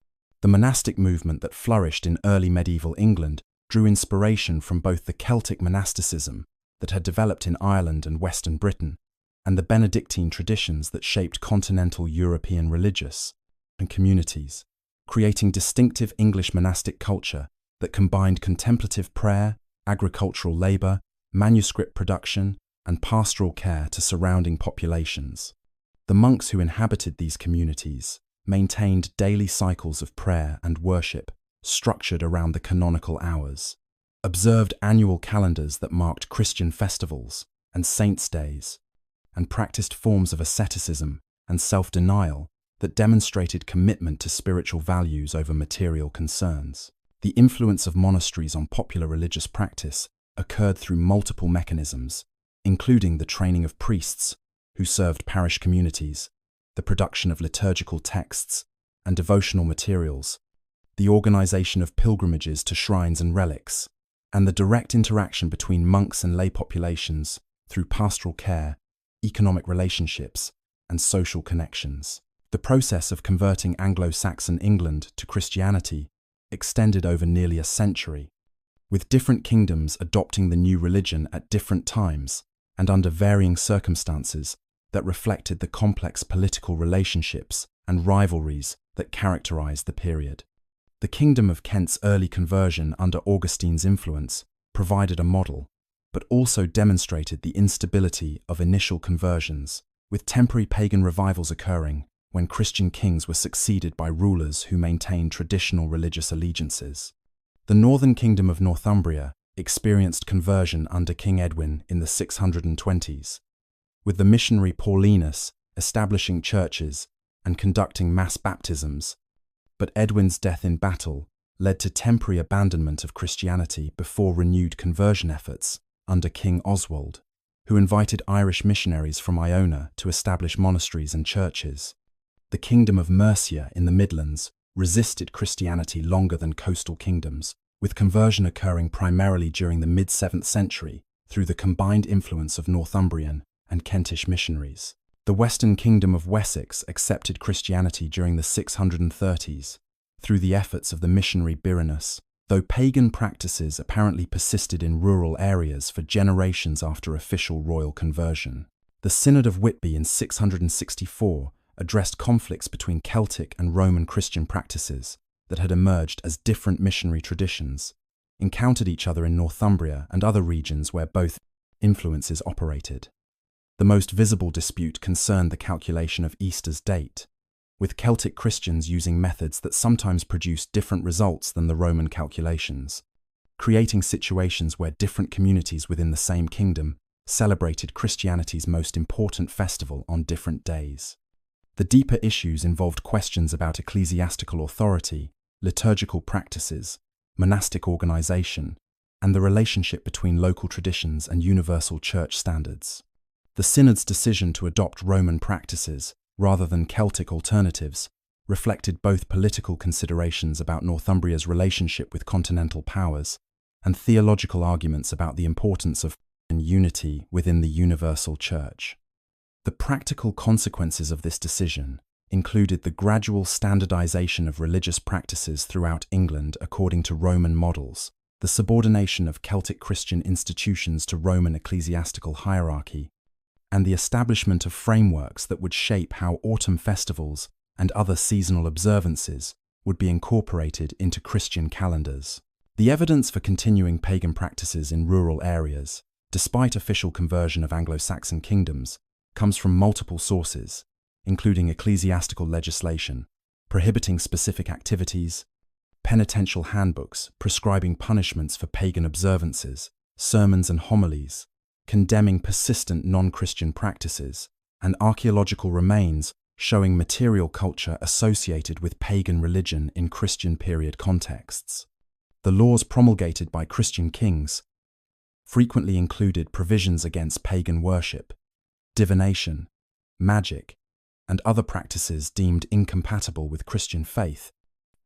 The monastic movement that flourished in early medieval England drew inspiration from both the Celtic monasticism that had developed in Ireland and Western Britain, and the Benedictine traditions that shaped continental European religious and communities, creating distinctive English monastic culture that combined contemplative prayer, agricultural labour, manuscript production, and pastoral care to surrounding populations. The monks who inhabited these communities maintained daily cycles of prayer and worship structured around the canonical hours, observed annual calendars that marked Christian festivals and saints' days, and practiced forms of asceticism and self-denial that demonstrated commitment to spiritual values over material concerns. The influence of monasteries on popular religious practice occurred through multiple mechanisms, including the training of priests who served parish communities, the production of liturgical texts and devotional materials, the organisation of pilgrimages to shrines and relics, and the direct interaction between monks and lay populations through pastoral care, economic relationships, and social connections. The process of converting Anglo-Saxon England to Christianity extended over nearly a century, with different kingdoms adopting the new religion at different times and under varying circumstances that reflected the complex political relationships and rivalries that characterized the period. The Kingdom of Kent's early conversion under Augustine's influence provided a model, but also demonstrated the instability of initial conversions, with temporary pagan revivals occurring when Christian kings were succeeded by rulers who maintained traditional religious allegiances. The northern kingdom of Northumbria experienced conversion under King Edwin in the 620s, with the missionary Paulinus establishing churches and conducting mass baptisms, but Edwin's death in battle led to temporary abandonment of Christianity before renewed conversion efforts under King Oswald, who invited Irish missionaries from Iona to establish monasteries and churches. The Kingdom of Mercia in the Midlands resisted Christianity longer than coastal kingdoms, with conversion occurring primarily during the mid-7th century through the combined influence of Northumbrian and Kentish missionaries. The Western Kingdom of Wessex accepted Christianity during the 630s through the efforts of the missionary Birinus, though pagan practices apparently persisted in rural areas for generations after official royal conversion. The Synod of Whitby in 664 addressed conflicts between Celtic and Roman Christian practices that had emerged as different missionary traditions, encountered each other in Northumbria and other regions where both influences operated. The most visible dispute concerned the calculation of Easter's date, with Celtic Christians using methods that sometimes produced different results than the Roman calculations, creating situations where different communities within the same kingdom celebrated Christianity's most important festival on different days. The deeper issues involved questions about ecclesiastical authority, liturgical practices, monastic organization, and the relationship between local traditions and universal church standards. The Synod's decision to adopt Roman practices rather than Celtic alternatives reflected both political considerations about Northumbria's relationship with continental powers and theological arguments about the importance of and unity within the universal church. The practical consequences of this decision included the gradual standardization of religious practices throughout England according to Roman models, the subordination of Celtic Christian institutions to Roman ecclesiastical hierarchy, and the establishment of frameworks that would shape how autumn festivals and other seasonal observances would be incorporated into Christian calendars. The evidence for continuing pagan practices in rural areas, despite official conversion of Anglo-Saxon kingdoms, comes from multiple sources, including ecclesiastical legislation prohibiting specific activities, penitential handbooks prescribing punishments for pagan observances, sermons and homilies condemning persistent non-Christian practices, and archaeological remains showing material culture associated with pagan religion in Christian period contexts. The laws promulgated by Christian kings frequently included provisions against pagan worship, divination, magic, and other practices deemed incompatible with Christian faith,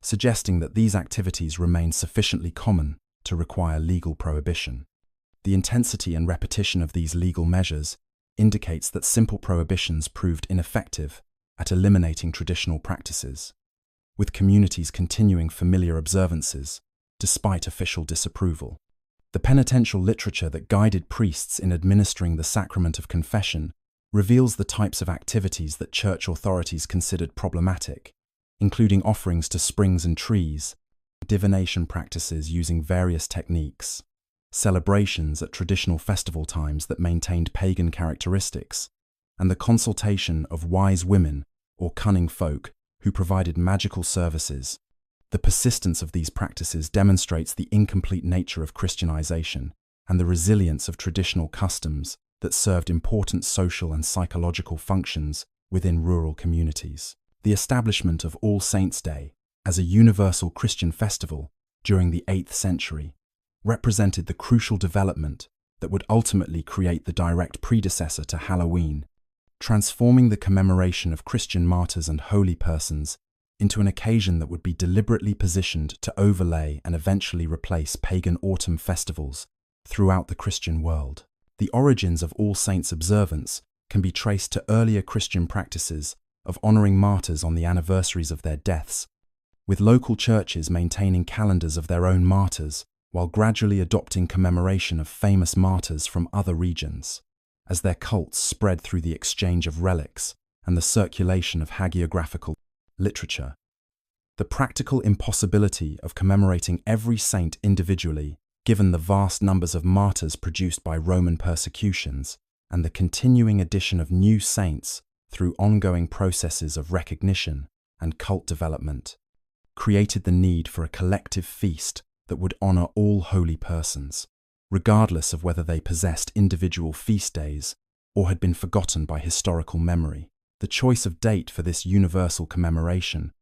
suggesting that these activities remain sufficiently common to require legal prohibition. The intensity and repetition of these legal measures indicates that simple prohibitions proved ineffective at eliminating traditional practices, with communities continuing familiar observances despite official disapproval. The penitential literature that guided priests in administering the sacrament of confession reveals the types of activities that church authorities considered problematic, including offerings to springs and trees, divination practices using various techniques, celebrations at traditional festival times that maintained pagan characteristics, and the consultation of wise women or cunning folk who provided magical services. The persistence of these practices demonstrates the incomplete nature of Christianization and the resilience of traditional customs that served important social and psychological functions within rural communities. The establishment of All Saints' Day as a universal Christian festival during the 8th century represented the crucial development that would ultimately create the direct predecessor to Halloween, transforming the commemoration of Christian martyrs and holy persons into an occasion that would be deliberately positioned to overlay and eventually replace pagan autumn festivals throughout the Christian world. The origins of All Saints' observance can be traced to earlier Christian practices of honoring martyrs on the anniversaries of their deaths, with local churches maintaining calendars of their own martyrs while gradually adopting commemoration of famous martyrs from other regions, as their cults spread through the exchange of relics and the circulation of hagiographical literature. The practical impossibility of commemorating every saint individually, given the vast numbers of martyrs produced by Roman persecutions, and the continuing addition of new saints through ongoing processes of recognition and cult development, created the need for a collective feast that would honor all holy persons, regardless of whether they possessed individual feast days or had been forgotten by historical memory. The choice of date for this universal commemoration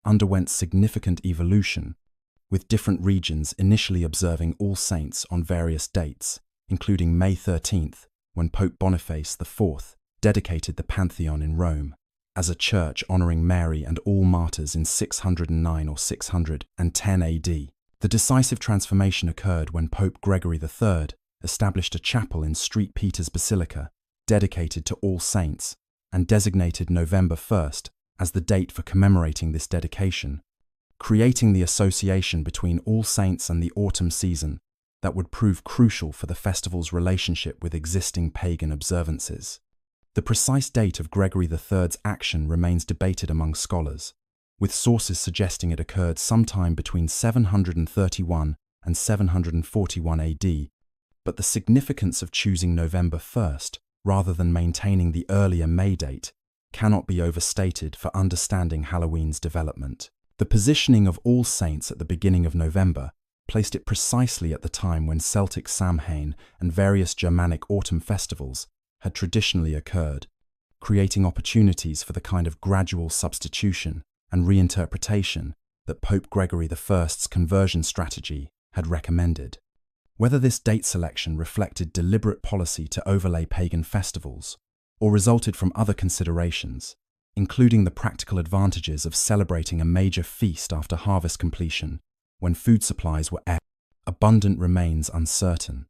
underwent significant evolution, with different regions initially observing All Saints on various dates, including May 13th, when Pope Boniface IV dedicated the Pantheon in Rome, as a church honoring Mary and all martyrs in 609 or 610 AD. The decisive transformation occurred when Pope Gregory III established a chapel in St. Peter's Basilica dedicated to All Saints and designated November 1st as the date for commemorating this dedication, creating the association between All Saints and the autumn season that would prove crucial for the festival's relationship with existing pagan observances. The precise date of Gregory III's action remains debated among scholars, with sources suggesting it occurred sometime between 731 and 741 AD, but the significance of choosing November 1st rather than maintaining the earlier May date cannot be overstated for understanding Halloween's development. The positioning of All Saints at the beginning of November placed it precisely at the time when Celtic Samhain and various Germanic autumn festivals had traditionally occurred, creating opportunities for the kind of gradual substitution and reinterpretation that Pope Gregory I's conversion strategy had recommended. Whether this date selection reflected deliberate policy to overlay pagan festivals or resulted from other considerations, including the practical advantages of celebrating a major feast after harvest completion when food supplies were abundant, remains uncertain.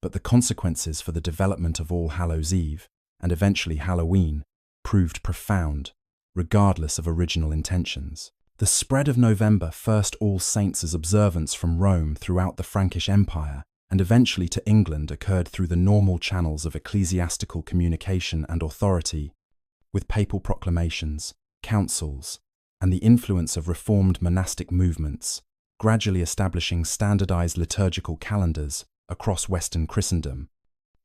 but the consequences for the development of All Hallows Eve, and eventually Halloween, proved profound, regardless of original intentions. The spread of November first All Saints' observance from Rome throughout the Frankish Empire and eventually to England occurred through the normal channels of ecclesiastical communication and authority, with papal proclamations, councils, and the influence of reformed monastic movements, gradually establishing standardized liturgical calendars across Western Christendom.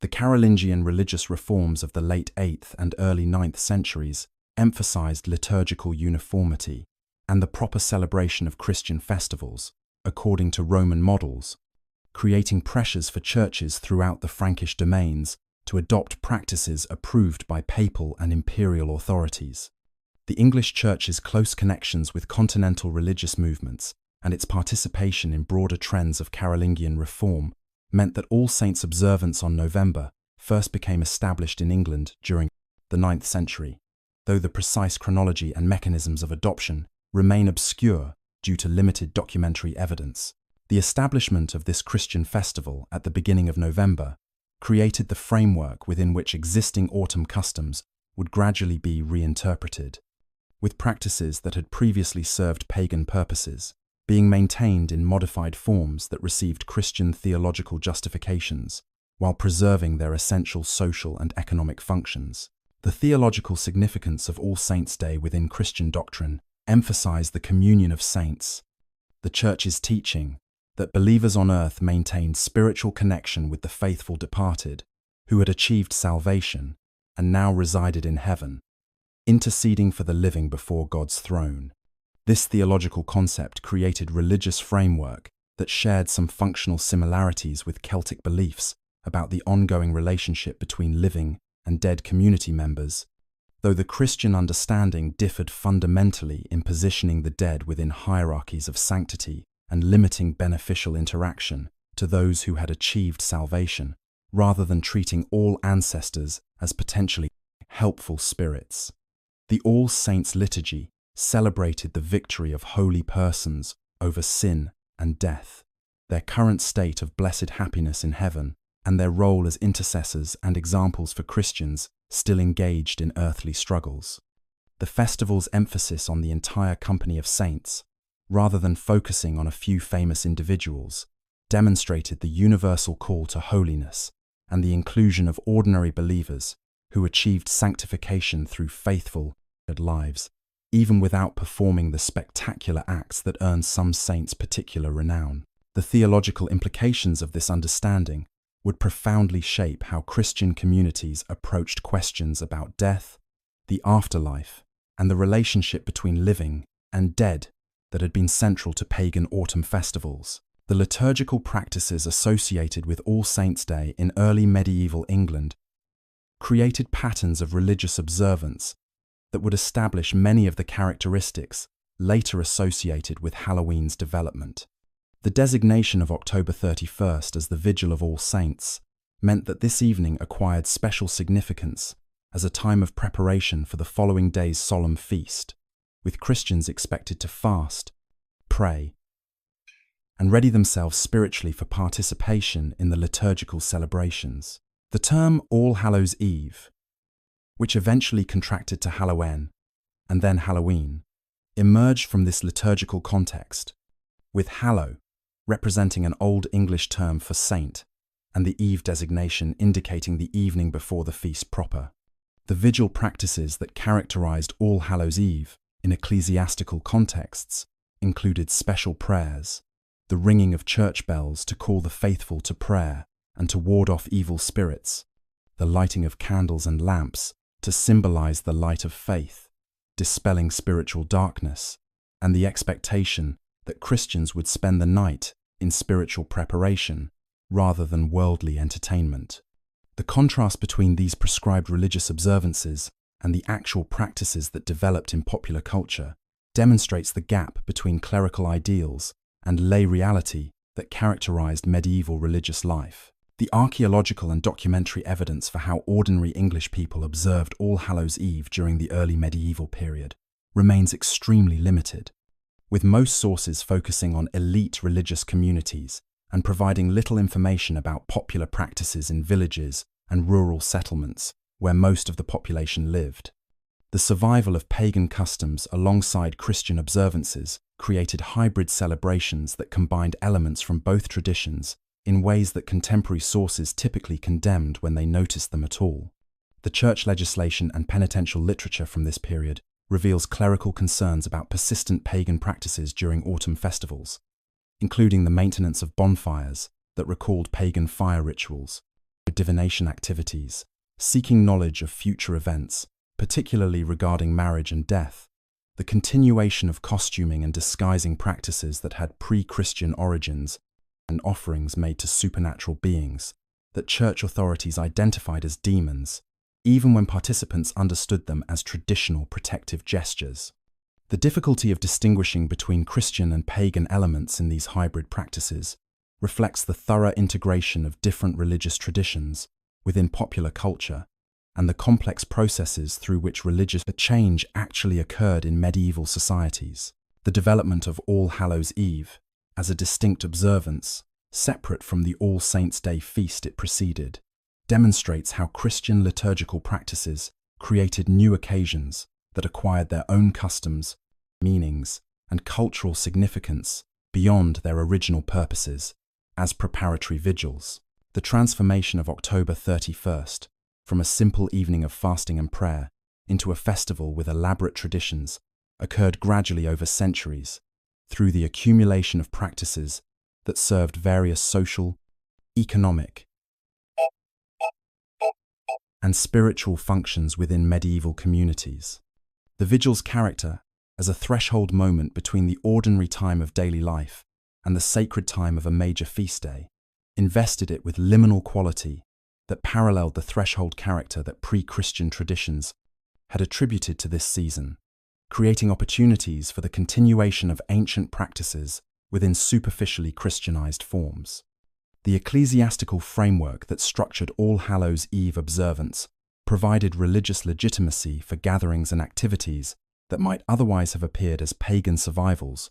The Carolingian religious reforms of the late 8th and early 9th centuries emphasized liturgical uniformity and the proper celebration of Christian festivals, according to Roman models, creating pressures for churches throughout the Frankish domains to adopt practices approved by papal and imperial authorities. The English Church's close connections with continental religious movements and its participation in broader trends of Carolingian reform meant that All Saints' observance on November first became established in England during the 9th century, though the precise chronology and mechanisms of adoption remain obscure due to limited documentary evidence. The establishment of this Christian festival at the beginning of November created the framework within which existing autumn customs would gradually be reinterpreted, with practices that had previously served pagan purposes being maintained in modified forms that received Christian theological justifications while preserving their essential social and economic functions. The theological significance of All Saints' Day within Christian doctrine emphasized the communion of saints, the Church's teaching that believers on earth maintained spiritual connection with the faithful departed who had achieved salvation and now resided in heaven, interceding for the living before God's throne. This theological concept created religious framework that shared some functional similarities with Celtic beliefs about the ongoing relationship between living and dead community members, though the Christian understanding differed fundamentally in positioning the dead within hierarchies of sanctity and limiting beneficial interaction to those who had achieved salvation, rather than treating all ancestors as potentially helpful spirits. The All Saints liturgy celebrated the victory of holy persons over sin and death, their current state of blessed happiness in heaven, and their role as intercessors and examples for Christians still engaged in earthly struggles. The festival's emphasis on the entire company of saints, rather than focusing on a few famous individuals, demonstrated the universal call to holiness and the inclusion of ordinary believers who achieved sanctification through faithful lives, even without performing the spectacular acts that earned some saints particular renown. The theological implications of this understanding would profoundly shape how Christian communities approached questions about death, the afterlife, and the relationship between living and dead that had been central to pagan autumn festivals. The liturgical practices associated with All Saints' Day in early medieval England created patterns of religious observance that would establish many of the characteristics later associated with Halloween's development. The designation of October 31st as the Vigil of All Saints meant that this evening acquired special significance as a time of preparation for the following day's solemn feast, with Christians expected to fast, pray, and ready themselves spiritually for participation in the liturgical celebrations. The term All Hallows Eve, which eventually contracted to Hallowen and then Halloween, emerged from this liturgical context, with hallow representing an Old English term for saint and the eve designation indicating the evening before the feast proper. The vigil practices that characterized All Hallows Eve in ecclesiastical contexts included special prayers, the ringing of church bells to call the faithful to prayer and to ward off evil spirits, the lighting of candles and lamps to symbolize the light of faith, dispelling spiritual darkness, and the expectation that Christians would spend the night in spiritual preparation rather than worldly entertainment. The contrast between these prescribed religious observances and the actual practices that developed in popular culture demonstrates the gap between clerical ideals and lay reality that characterized medieval religious life. The archaeological and documentary evidence for how ordinary English people observed All Hallows Eve during the early medieval period remains extremely limited, with most sources focusing on elite religious communities and providing little information about popular practices in villages and rural settlements where most of the population lived. The survival of pagan customs alongside Christian observances created hybrid celebrations that combined elements from both traditions in ways that contemporary sources typically condemned when they noticed them at all. The church legislation and penitential literature from this period reveals clerical concerns about persistent pagan practices during autumn festivals, including the maintenance of bonfires that recalled pagan fire rituals, divination activities, seeking knowledge of future events, particularly regarding marriage and death, the continuation of costuming and disguising practices that had pre-Christian origins, and offerings made to supernatural beings that church authorities identified as demons, even when participants understood them as traditional protective gestures. The difficulty of distinguishing between Christian and pagan elements in these hybrid practices reflects the thorough integration of different religious traditions within popular culture and the complex processes through which religious change actually occurred in medieval societies. The development of All Hallows Eve as a distinct observance, separate from the All Saints' Day feast it preceded, demonstrates how Christian liturgical practices created new occasions that acquired their own customs, meanings, and cultural significance beyond their original purposes as preparatory vigils. The transformation of October 31st from a simple evening of fasting and prayer into a festival with elaborate traditions occurred gradually over centuries through the accumulation of practices that served various social, economic, and spiritual functions within medieval communities. The vigil's character as a threshold moment between the ordinary time of daily life and the sacred time of a major feast day invested it with liminal quality that paralleled the threshold character that pre-Christian traditions had attributed to this season, creating opportunities for the continuation of ancient practices within superficially Christianized forms. The ecclesiastical framework that structured All Hallows Eve observance provided religious legitimacy for gatherings and activities that might otherwise have appeared as pagan survivals,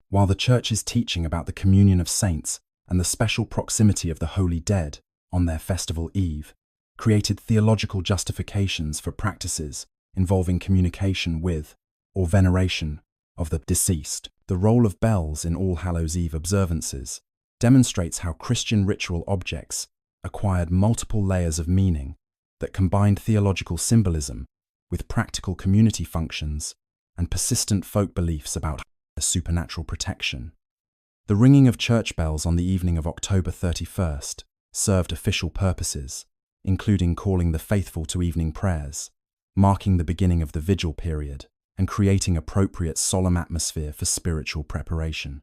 while the Church's teaching about the communion of saints and the special proximity of the holy dead on their festival eve created theological justifications for practices involving communication with or veneration of the deceased. The role of bells in All Hallows Eve observances demonstrates how Christian ritual objects acquired multiple layers of meaning that combined theological symbolism with practical community functions and persistent folk beliefs about a supernatural protection. The ringing of church bells on the evening of October 31st served official purposes, including calling the faithful to evening prayers, marking the beginning of the vigil period, and creating appropriate solemn atmosphere for spiritual preparation.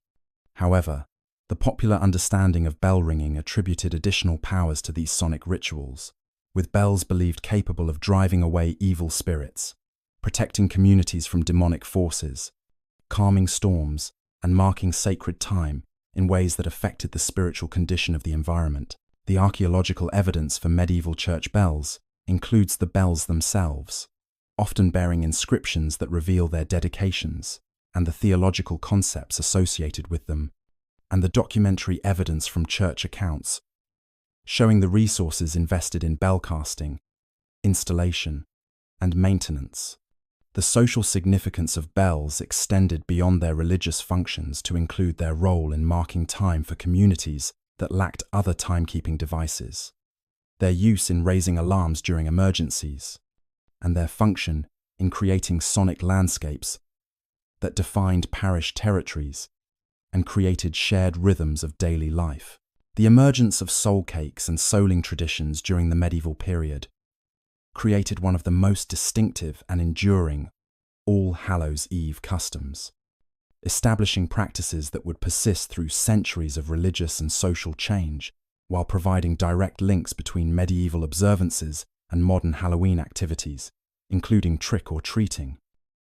However, the popular understanding of bell ringing attributed additional powers to these sonic rituals, with bells believed capable of driving away evil spirits, protecting communities from demonic forces, calming storms, and marking sacred time in ways that affected the spiritual condition of the environment. The archaeological evidence for medieval church bells includes the bells themselves, often bearing inscriptions that reveal their dedications and the theological concepts associated with them, and the documentary evidence from church accounts, showing the resources invested in bell casting, installation, and maintenance. The social significance of bells extended beyond their religious functions to include their role in marking time for communities that lacked other timekeeping devices, their use in raising alarms during emergencies, and their function in creating sonic landscapes that defined parish territories and created shared rhythms of daily life. The emergence of soul cakes and souling traditions during the medieval period created one of the most distinctive and enduring All Hallows Eve customs, establishing practices that would persist through centuries of religious and social change, while providing direct links between medieval observances and modern Halloween activities, including trick-or-treating.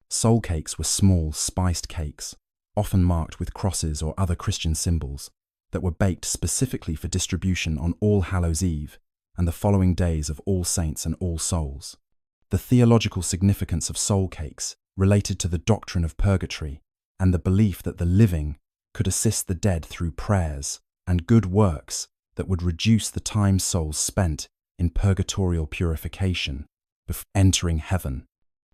Soul cakes were small, spiced cakes, often marked with crosses or other Christian symbols, that were baked specifically for distribution on All Hallows Eve and the following days of All Saints and All Souls. The theological significance of soul cakes related to the doctrine of purgatory and the belief that the living could assist the dead through prayers and good works that would reduce the time souls spent in purgatorial purification before entering heaven.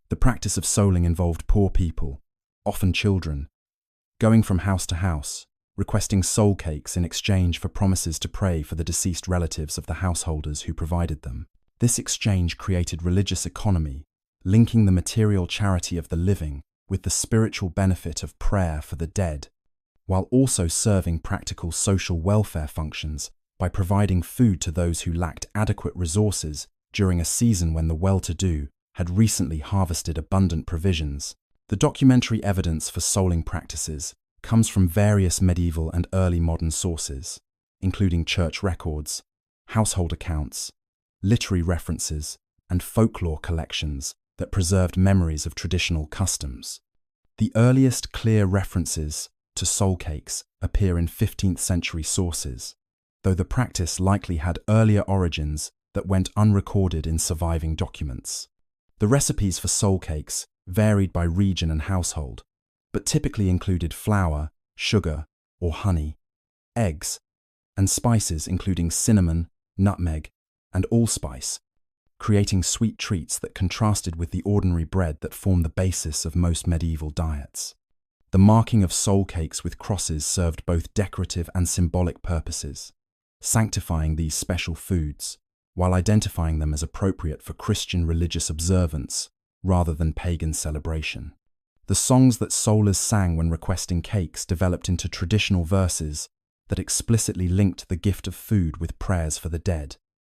The practice of souling involved poor people, often children, going from house to house, requesting soul cakes in exchange for promises to pray for the deceased relatives of the householders who provided them. This exchange created religious economy, linking the material charity of the living with the spiritual benefit of prayer for the dead, while also serving practical social welfare functions by providing food to those who lacked adequate resources during a season when the well-to-do had recently harvested abundant provisions. The documentary evidence for souling practices comes from various medieval and early modern sources, including church records, household accounts, literary references, and folklore collections that preserved memories of traditional customs. The earliest clear references to soul cakes appear in 15th century sources, though the practice likely had earlier origins that went unrecorded in surviving documents. The recipes for soul cakes varied by region and household, but typically included flour, sugar, or honey, eggs, and spices including cinnamon, nutmeg, and allspice, creating sweet treats that contrasted with the ordinary bread that formed the basis of most medieval diets. The marking of soul cakes with crosses served both decorative and symbolic purposes, sanctifying these special foods, while identifying them as appropriate for Christian religious observance rather than pagan celebration. The songs that soulers sang when requesting cakes developed into traditional verses that explicitly linked the gift of food with prayers for the dead,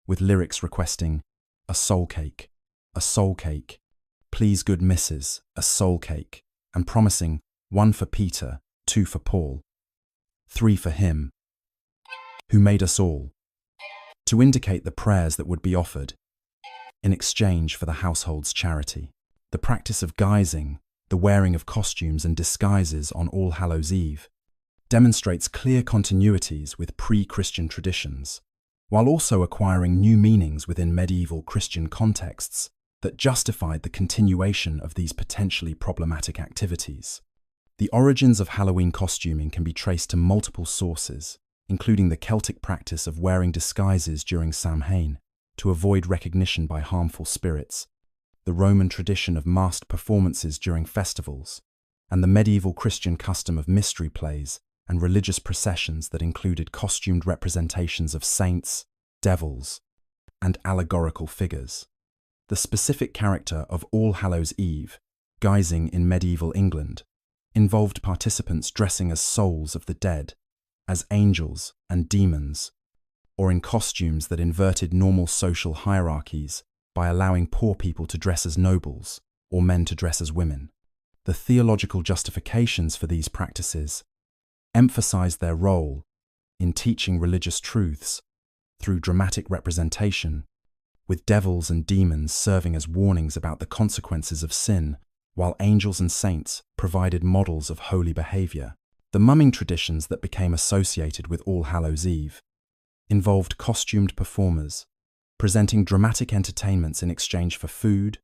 with lyrics requesting, "A soul cake, please good missus, a soul cake," and promising 1 for Peter, 2 for Paul, 3 for him, who made us all, to indicate the prayers that would be offered in exchange for the household's charity. The practice of guising, the wearing of costumes and disguises on All Hallows Eve, demonstrates clear continuities with pre-Christian traditions, while also acquiring new meanings within medieval Christian contexts that justified the continuation of these potentially problematic activities. The origins of Halloween costuming can be traced to multiple sources, including the Celtic practice of wearing disguises during Samhain to avoid recognition by harmful spirits, the Roman tradition of masked performances during festivals, and the medieval Christian custom of mystery plays and religious processions that included costumed representations of saints, devils, and allegorical figures. The specific character of All Hallows Eve, guising in medieval England, involved participants dressing as souls of the dead, as angels and demons, or in costumes that inverted normal social hierarchies by allowing poor people to dress as nobles or men to dress as women. The theological justifications for these practices emphasized their role in teaching religious truths through dramatic representation, with devils and demons serving as warnings about the consequences of sin, while angels and saints provided models of holy behavior. The mumming traditions that became associated with All Hallows Eve involved costumed performers, presenting dramatic entertainments in exchange for food,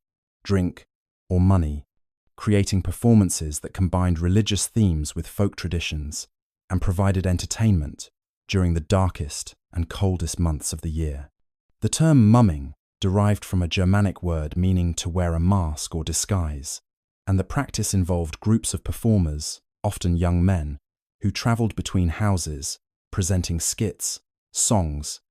drink, or money, creating performances that combined religious themes with folk traditions and provided entertainment during the darkest and coldest months of the year. The term mumming derived from a Germanic word meaning to wear a mask or disguise, and the practice involved groups of performers, often young men, who travelled between houses, presenting skits, songs,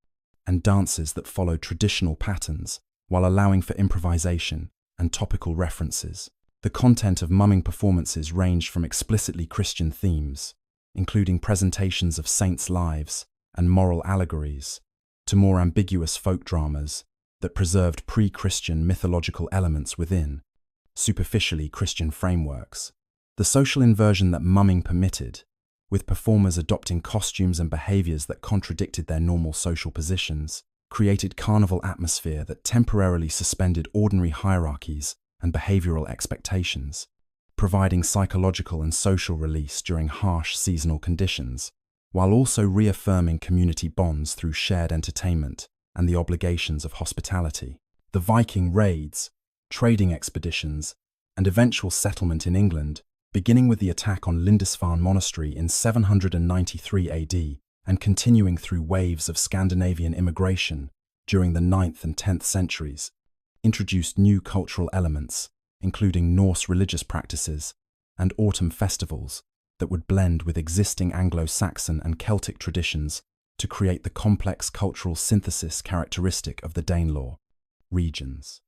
and dances that followed traditional patterns while allowing for improvisation and topical references. The content of mumming performances ranged from explicitly Christian themes, including presentations of saints' lives and moral allegories, to more ambiguous folk dramas that preserved pre-Christian mythological elements within superficially Christian frameworks. The social inversion that mumming permitted, with performers adopting costumes and behaviors that contradicted their normal social positions, created carnival atmosphere that temporarily suspended ordinary hierarchies and behavioral expectations, providing psychological and social release during harsh seasonal conditions, while also reaffirming community bonds through shared entertainment and the obligations of hospitality. The Viking raids, trading expeditions, and eventual settlement in England, beginning with the attack on Lindisfarne Monastery in 793 AD and continuing through waves of Scandinavian immigration during the 9th and 10th centuries, introduced new cultural elements, including Norse religious practices and autumn festivals that would blend with existing Anglo-Saxon and Celtic traditions to create the complex cultural synthesis characteristic of the Danelaw regions.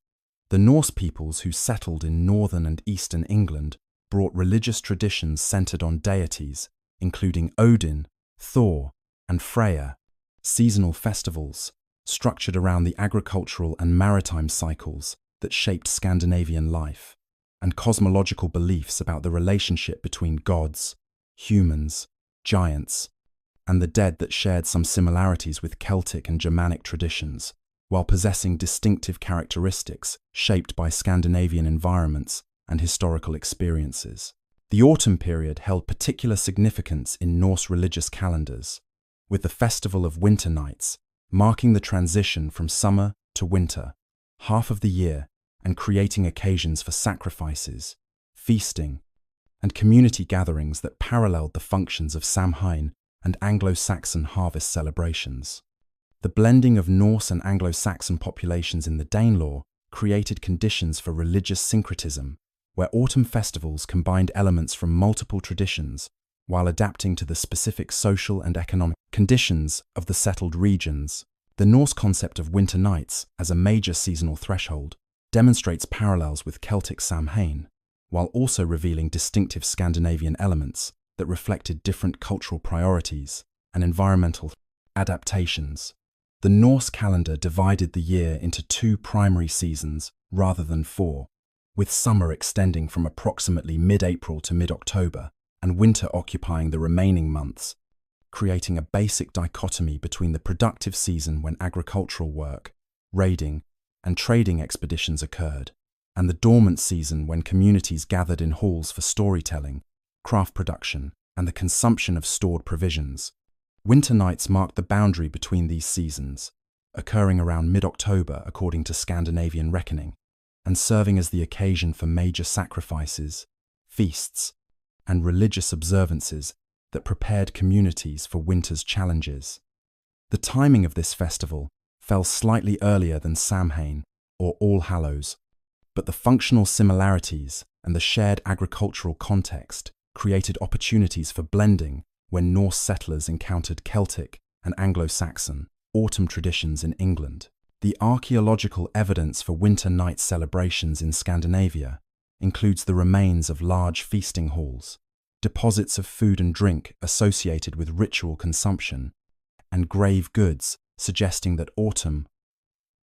The Norse peoples who settled in northern and eastern England brought religious traditions centered on deities, including Odin, Thor, and Freya, seasonal festivals structured around the agricultural and maritime cycles that shaped Scandinavian life, and cosmological beliefs about the relationship between gods, humans, giants, and the dead that shared some similarities with Celtic and Germanic traditions, while possessing distinctive characteristics shaped by Scandinavian environments and historical experiences. The autumn period held particular significance in Norse religious calendars, with the festival of winter nights marking the transition from summer to winter, half of the year, and creating occasions for sacrifices, feasting, and community gatherings that paralleled the functions of Samhain and Anglo-Saxon harvest celebrations. The blending of Norse and Anglo-Saxon populations in the Danelaw created conditions for religious syncretism, where autumn festivals combined elements from multiple traditions while adapting to the specific social and economic conditions of the settled regions. The Norse concept of winter nights as a major seasonal threshold demonstrates parallels with Celtic Samhain, while also revealing distinctive Scandinavian elements that reflected different cultural priorities and environmental adaptations. The Norse calendar divided the year into 2 primary seasons rather than 4, with summer extending from approximately mid-April to mid-October and winter occupying the remaining months, creating a basic dichotomy between the productive season when agricultural work, raiding, and trading expeditions occurred, and the dormant season when communities gathered in halls for storytelling, craft production, and the consumption of stored provisions. Winter nights marked the boundary between these seasons, occurring around mid-October according to Scandinavian reckoning, and serving as the occasion for major sacrifices, feasts, and religious observances that prepared communities for winter's challenges. The timing of this festival fell slightly earlier than Samhain or All Hallows, but the functional similarities and the shared agricultural context created opportunities for blending when Norse settlers encountered Celtic and Anglo-Saxon autumn traditions in England. The archaeological evidence for winter night celebrations in Scandinavia includes the remains of large feasting halls, deposits of food and drink associated with ritual consumption, and grave goods suggesting that autumn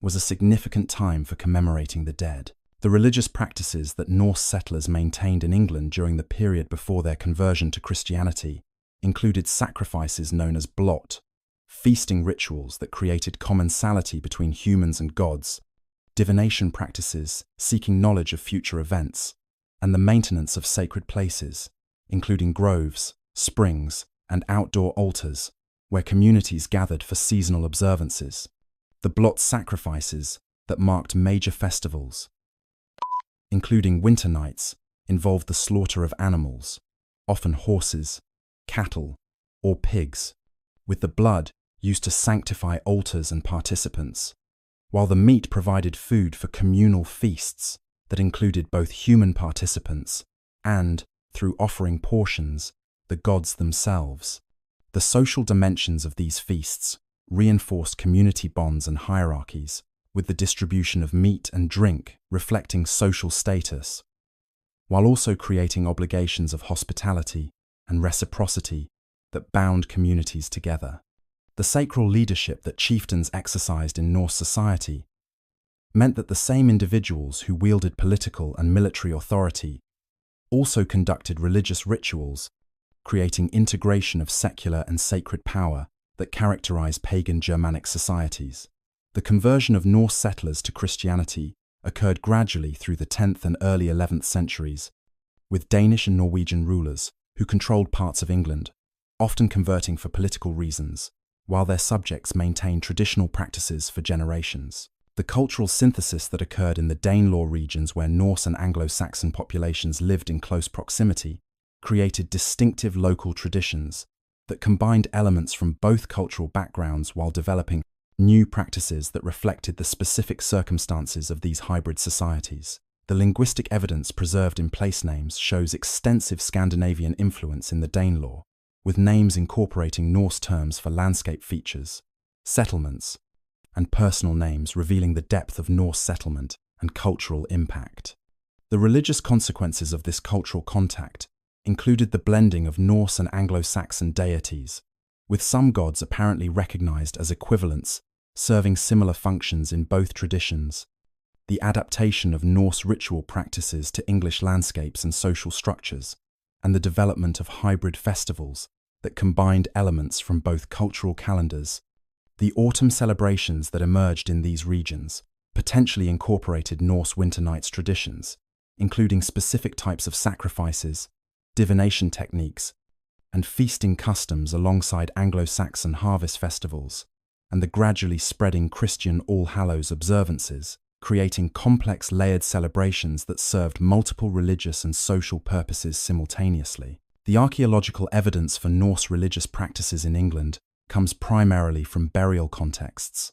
was a significant time for commemorating the dead. The religious practices that Norse settlers maintained in England during the period before their conversion to Christianity included sacrifices known as blot, feasting rituals that created commensality between humans and gods, divination practices seeking knowledge of future events, and the maintenance of sacred places, including groves, springs, and outdoor altars, where communities gathered for seasonal observances. The blot sacrifices that marked major festivals, including winter nights, involved the slaughter of animals, often horses, cattle, or pigs, with the blood used to sanctify altars and participants, while the meat provided food for communal feasts that included both human participants and, through offering portions, the gods themselves. The social dimensions of these feasts reinforced community bonds and hierarchies, with the distribution of meat and drink reflecting social status, while also creating obligations of hospitality and reciprocity that bound communities together. The sacral leadership that chieftains exercised in Norse society meant that the same individuals who wielded political and military authority also conducted religious rituals, creating integration of secular and sacred power that characterized pagan Germanic societies. The conversion of Norse settlers to Christianity occurred gradually through the 10th and early 11th centuries, with Danish and Norwegian rulers who controlled parts of England, often converting for political reasons, while their subjects maintained traditional practices for generations. The cultural synthesis that occurred in the Danelaw regions where Norse and Anglo-Saxon populations lived in close proximity created distinctive local traditions that combined elements from both cultural backgrounds while developing new practices that reflected the specific circumstances of these hybrid societies. The linguistic evidence preserved in place names shows extensive Scandinavian influence in the Danelaw, with names incorporating Norse terms for landscape features, settlements, and personal names revealing the depth of Norse settlement and cultural impact. The religious consequences of this cultural contact included the blending of Norse and Anglo-Saxon deities, with some gods apparently recognized as equivalents, serving similar functions in both traditions, the adaptation of Norse ritual practices to English landscapes and social structures, and the development of hybrid festivals that combined elements from both cultural calendars. The autumn celebrations that emerged in these regions potentially incorporated Norse winter nights traditions, including specific types of sacrifices, divination techniques, and feasting customs alongside Anglo-Saxon harvest festivals, and the gradually spreading Christian All Hallows observances, creating complex layered celebrations that served multiple religious and social purposes simultaneously. The archaeological evidence for Norse religious practices in England comes primarily from burial contexts,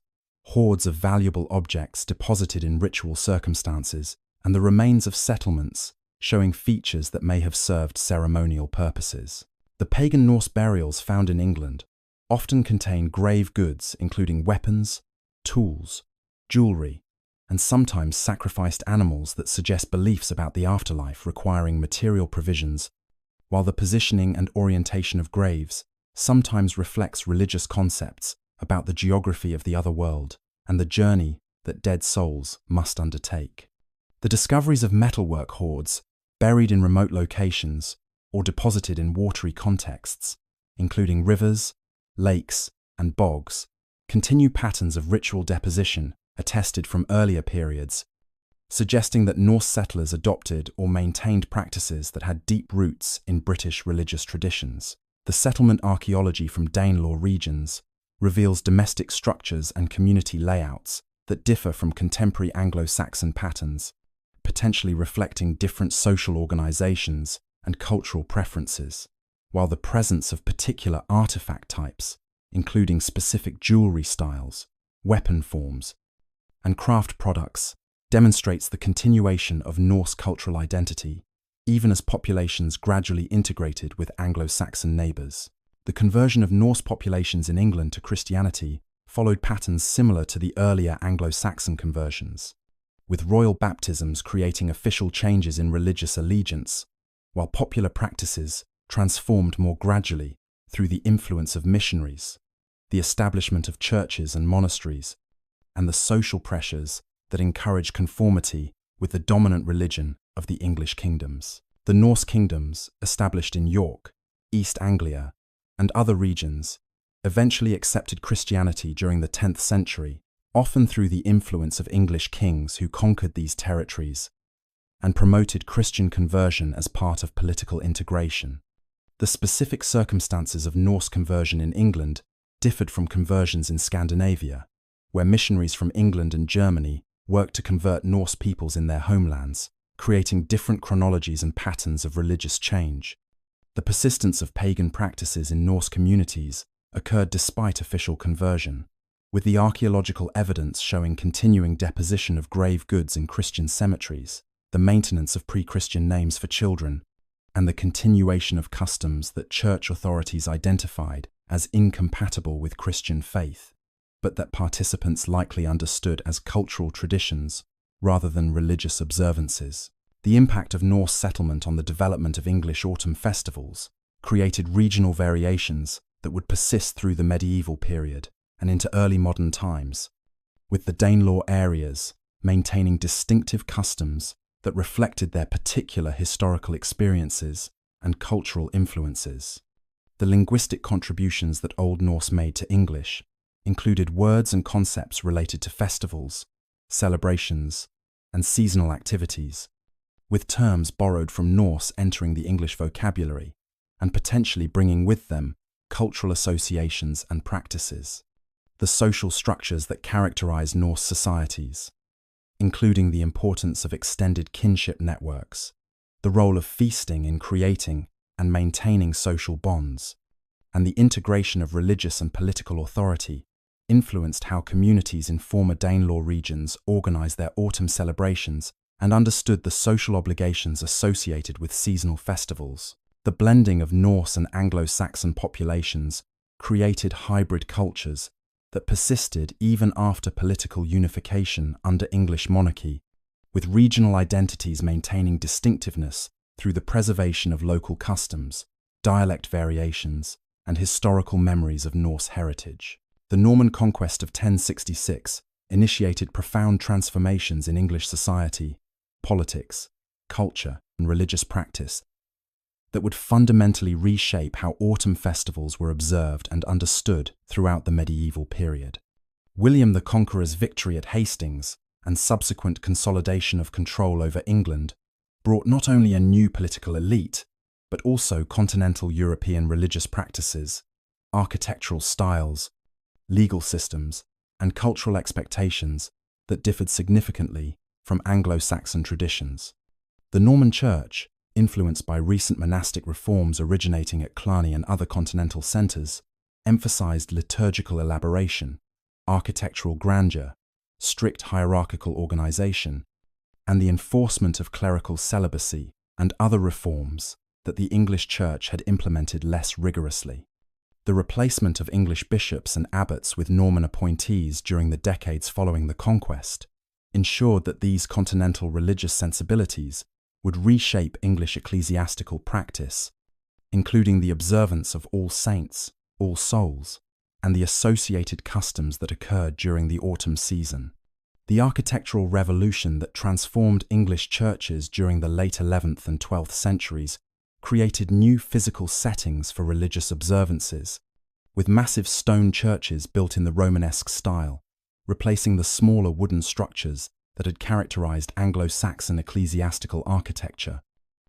hoards of valuable objects deposited in ritual circumstances, and the remains of settlements, showing features that may have served ceremonial purposes. The pagan Norse burials found in England often contain grave goods including weapons, tools, jewelry, and sometimes sacrificed animals that suggest beliefs about the afterlife requiring material provisions, while the positioning and orientation of graves sometimes reflects religious concepts about the geography of the other world and the journey that dead souls must undertake. The discoveries of metalwork hoards, buried in remote locations or deposited in watery contexts, including rivers, lakes, and bogs, continue patterns of ritual deposition attested from earlier periods, suggesting that Norse settlers adopted or maintained practices that had deep roots in British religious traditions. The settlement archaeology from Danelaw regions reveals domestic structures and community layouts that differ from contemporary Anglo-Saxon patterns, potentially reflecting different social organizations and cultural preferences, while the presence of particular artifact types, including specific jewelry styles, weapon forms, and craft products, demonstrates the continuation of Norse cultural identity, even as populations gradually integrated with Anglo-Saxon neighbours. The conversion of Norse populations in England to Christianity followed patterns similar to the earlier Anglo-Saxon conversions, with royal baptisms creating official changes in religious allegiance, while popular practices transformed more gradually through the influence of missionaries, the establishment of churches and monasteries, and the social pressures that encourage conformity with the dominant religion of the English kingdoms. The Norse kingdoms, established in York, East Anglia, and other regions, eventually accepted Christianity during the 10th century, often through the influence of English kings who conquered these territories and promoted Christian conversion as part of political integration. The specific circumstances of Norse conversion in England differed from conversions in Scandinavia, where missionaries from England and Germany worked to convert Norse peoples in their homelands, creating different chronologies and patterns of religious change. The persistence of pagan practices in Norse communities occurred despite official conversion, with the archaeological evidence showing continuing deposition of grave goods in Christian cemeteries, the maintenance of pre-Christian names for children, and the continuation of customs that church authorities identified as incompatible with Christian faith, but that participants likely understood as cultural traditions rather than religious observances. The impact of Norse settlement on the development of English autumn festivals created regional variations that would persist through the medieval period and into early modern times, with the Danelaw areas maintaining distinctive customs that reflected their particular historical experiences and cultural influences. The linguistic contributions that Old Norse made to English included words and concepts related to festivals, celebrations, and seasonal activities, with terms borrowed from Norse entering the English vocabulary and potentially bringing with them cultural associations and practices. The social structures that characterize Norse societies, including the importance of extended kinship networks, the role of feasting in creating and maintaining social bonds, and the integration of religious and political authority influenced how communities in former Danelaw regions organized their autumn celebrations and understood the social obligations associated with seasonal festivals. The blending of Norse and Anglo-Saxon populations created hybrid cultures that persisted even after political unification under English monarchy, with regional identities maintaining distinctiveness through the preservation of local customs, dialect variations, and historical memories of Norse heritage. The Norman conquest of 1066 initiated profound transformations in English society, politics, culture, and religious practice that would fundamentally reshape how autumn festivals were observed and understood throughout the medieval period. William the Conqueror's victory at Hastings and subsequent consolidation of control over England brought not only a new political elite, but also continental European religious practices, architectural styles, legal systems, and cultural expectations that differed significantly from Anglo-Saxon traditions. The Norman Church, influenced by recent monastic reforms originating at Cluny and other continental centres, emphasised liturgical elaboration, architectural grandeur, strict hierarchical organisation, and the enforcement of clerical celibacy and other reforms that the English Church had implemented less rigorously. The replacement of English bishops and abbots with Norman appointees during the decades following the conquest ensured that these continental religious sensibilities would reshape English ecclesiastical practice, including the observance of All Saints, All Souls, and the associated customs that occurred during the autumn season. The architectural revolution that transformed English churches during the late 11th and 12th centuries created new physical settings for religious observances, with massive stone churches built in the Romanesque style, replacing the smaller wooden structures that had characterized Anglo-Saxon ecclesiastical architecture,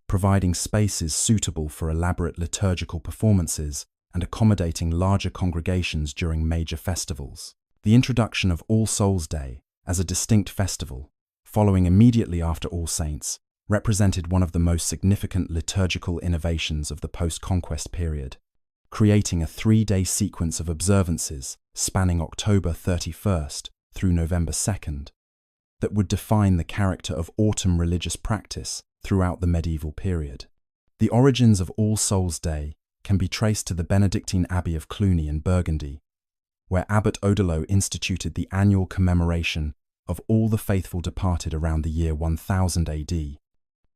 providing spaces suitable for elaborate liturgical performances and accommodating larger congregations during major festivals. The introduction of All Souls' Day as a distinct festival, following immediately after All Saints, represented one of the most significant liturgical innovations of the post-conquest period, creating a 3-day sequence of observances spanning October 31st through November 2nd that would define the character of autumn religious practice throughout the medieval period. The origins of All Souls' Day can be traced to the Benedictine Abbey of Cluny in Burgundy, where Abbot Odelot instituted the annual commemoration of all the faithful departed around the year 1000 AD,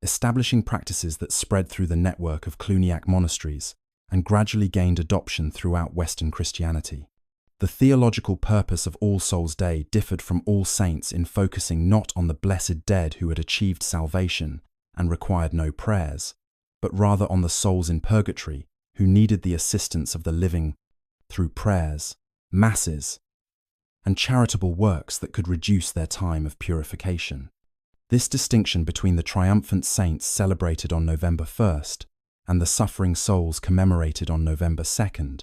establishing practices that spread through the network of Cluniac monasteries and gradually gained adoption throughout Western Christianity. The theological purpose of All Souls' Day differed from All Saints in focusing not on the blessed dead who had achieved salvation and required no prayers, but rather on the souls in purgatory who needed the assistance of the living through prayers, masses, and charitable works that could reduce their time of purification. This distinction between the triumphant saints celebrated on November 1st and the suffering souls commemorated on November 2nd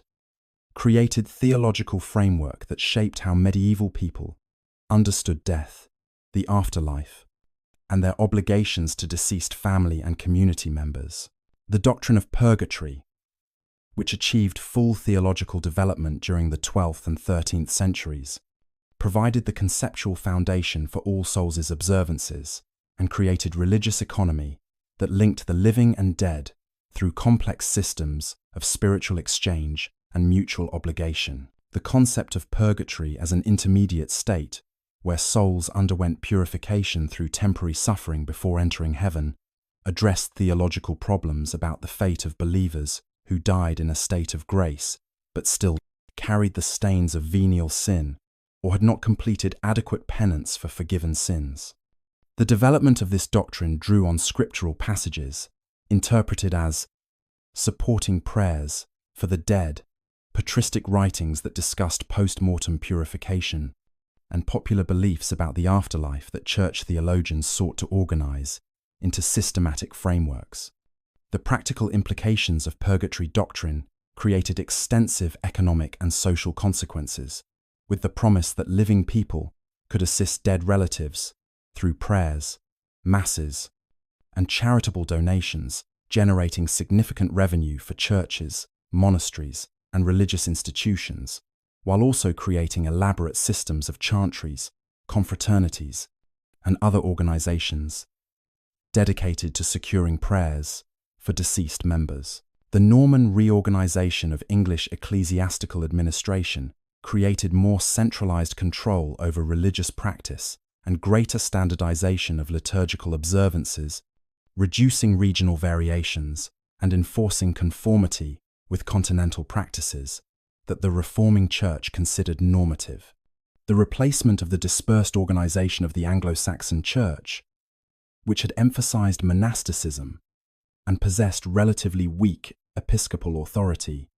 created theological framework that shaped how medieval people understood death, the afterlife, and their obligations to deceased family and community members. The doctrine of purgatory, which achieved full theological development during the 12th and 13th centuries, provided the conceptual foundation for All Souls' observances and created religious economy that linked the living and dead through complex systems of spiritual exchange and mutual obligation. The concept of purgatory as an intermediate state, where souls underwent purification through temporary suffering before entering heaven, addressed theological problems about the fate of believers who died in a state of grace, but still carried the stains of venial sin, or had not completed adequate penance for forgiven sins. The development of this doctrine drew on scriptural passages, interpreted as supporting prayers for the dead, patristic writings that discussed post-mortem purification, and popular beliefs about the afterlife that church theologians sought to organize into systematic frameworks. The practical implications of purgatory doctrine created extensive economic and social consequences, with the promise that living people could assist dead relatives through prayers, masses, and charitable donations, generating significant revenue for churches, monasteries, and religious institutions, while also creating elaborate systems of chantries, confraternities, and other organizations dedicated to securing prayers for deceased members. The Norman reorganization of English ecclesiastical administration created more centralized control over religious practice and greater standardization of liturgical observances, reducing regional variations and enforcing conformity with continental practices that the reforming church considered normative. The replacement of the dispersed organization of the Anglo-Saxon church, which had emphasized monasticism and possessed relatively weak episcopal authority,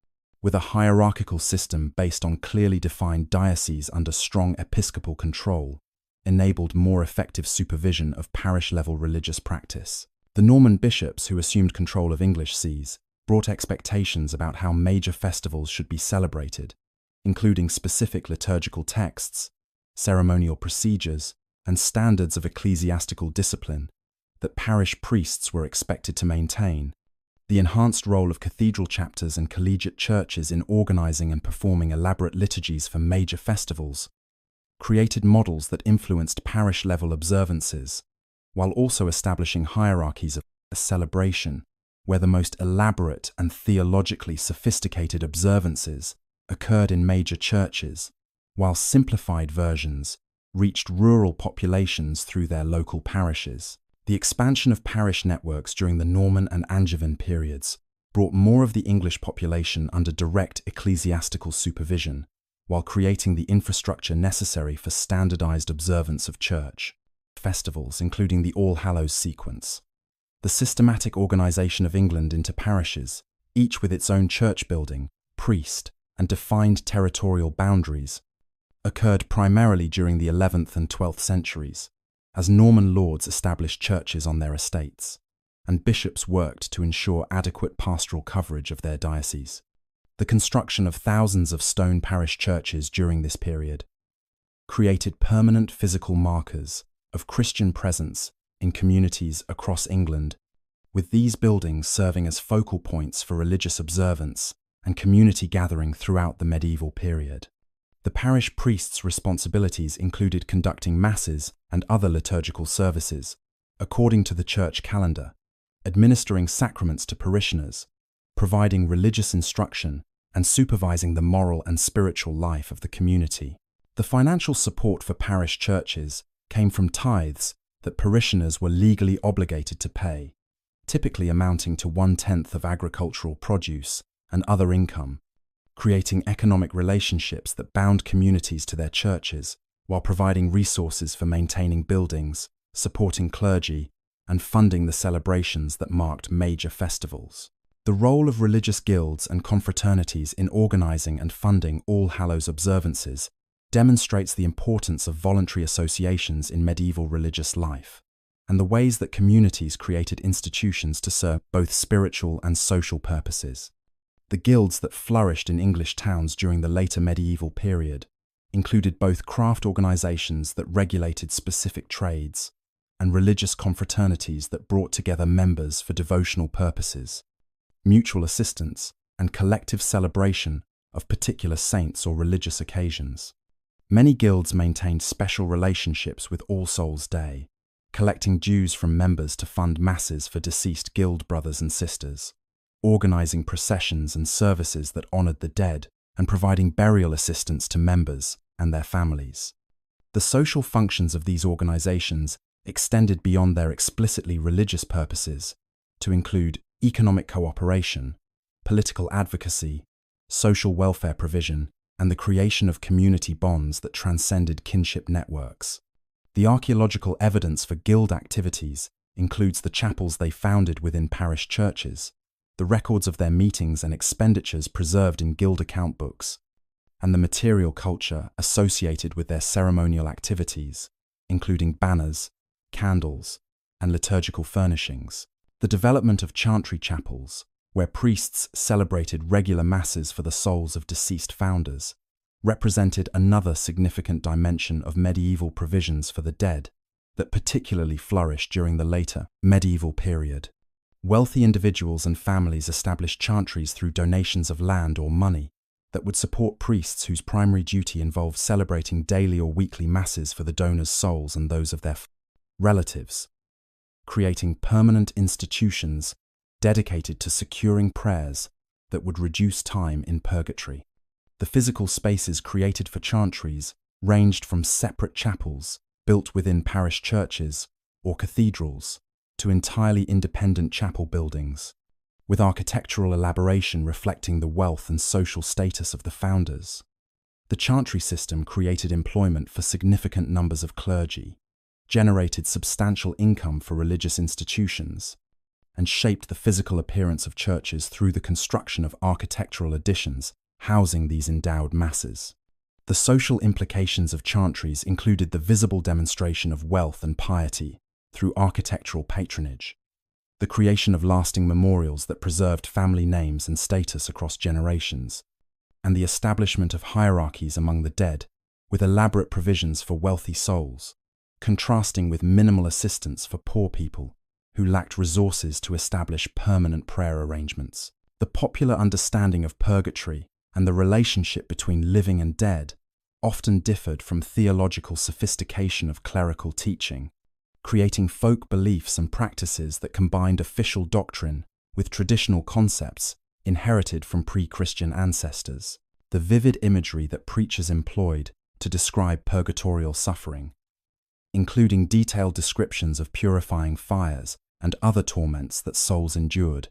with a hierarchical system based on clearly defined dioceses under strong episcopal control, enabled more effective supervision of parish-level religious practice. The Norman bishops who assumed control of English sees brought expectations about how major festivals should be celebrated, including specific liturgical texts, ceremonial procedures, and standards of ecclesiastical discipline that parish priests were expected to maintain. The enhanced role of cathedral chapters and collegiate churches in organizing and performing elaborate liturgies for major festivals created models that influenced parish-level observances, while also establishing hierarchies of celebration, where the most elaborate and theologically sophisticated observances occurred in major churches, while simplified versions reached rural populations through their local parishes. The expansion of parish networks during the Norman and Angevin periods brought more of the English population under direct ecclesiastical supervision, while creating the infrastructure necessary for standardized observance of church festivals, including the All Hallows sequence. The systematic organization of England into parishes, each with its own church building, priest, and defined territorial boundaries, occurred primarily during the 11th and 12th centuries, as Norman lords established churches on their estates, and bishops worked to ensure adequate pastoral coverage of their dioceses. The construction of thousands of stone parish churches during this period created permanent physical markers of Christian presence in communities across England, with these buildings serving as focal points for religious observance and community gathering throughout the medieval period. The parish priest's responsibilities included conducting masses and other liturgical services according to the church calendar, administering sacraments to parishioners, providing religious instruction, and supervising the moral and spiritual life of the community. The financial support for parish churches came from tithes that parishioners were legally obligated to pay, typically amounting to 1/10 of agricultural produce and other income, creating economic relationships that bound communities to their churches while providing resources for maintaining buildings, supporting clergy, and funding the celebrations that marked major festivals. The role of religious guilds and confraternities in organizing and funding All Hallows observances demonstrates the importance of voluntary associations in medieval religious life, and the ways that communities created institutions to serve both spiritual and social purposes. The guilds that flourished in English towns during the later medieval period included both craft organizations that regulated specific trades and religious confraternities that brought together members for devotional purposes, mutual assistance, and collective celebration of particular saints or religious occasions. Many guilds maintained special relationships with All Souls' Day, collecting dues from members to fund masses for deceased guild brothers and sisters, organizing processions and services that honored the dead, and providing burial assistance to members and their families. The social functions of these organizations extended beyond their explicitly religious purposes to include economic cooperation, political advocacy, social welfare provision, and the creation of community bonds that transcended kinship networks. The archaeological evidence for guild activities includes the chapels they founded within parish churches, the records of their meetings and expenditures preserved in guild account books, and the material culture associated with their ceremonial activities, including banners, candles, and liturgical furnishings. The development of chantry chapels, where priests celebrated regular masses for the souls of deceased founders, represented another significant dimension of medieval provisions for the dead that particularly flourished during the later medieval period. Wealthy individuals and families established chantries through donations of land or money, that would support priests whose primary duty involved celebrating daily or weekly masses for the donors' souls and those of their relatives, creating permanent institutions dedicated to securing prayers that would reduce time in purgatory. The physical spaces created for chantries ranged from separate chapels built within parish churches or cathedrals to entirely independent chapel buildings, with architectural elaboration reflecting the wealth and social status of the founders. The chantry system created employment for significant numbers of clergy, generated substantial income for religious institutions, and shaped the physical appearance of churches through the construction of architectural additions housing these endowed masses. The social implications of chantries included the visible demonstration of wealth and piety through architectural patronage, the creation of lasting memorials that preserved family names and status across generations, and the establishment of hierarchies among the dead with elaborate provisions for wealthy souls, contrasting with minimal assistance for poor people who lacked resources to establish permanent prayer arrangements. The popular understanding of purgatory and the relationship between living and dead often differed from theological sophistication of clerical teaching, creating folk beliefs and practices that combined official doctrine with traditional concepts inherited from pre-Christian ancestors. The vivid imagery that preachers employed to describe purgatorial suffering, including detailed descriptions of purifying fires and other torments that souls endured,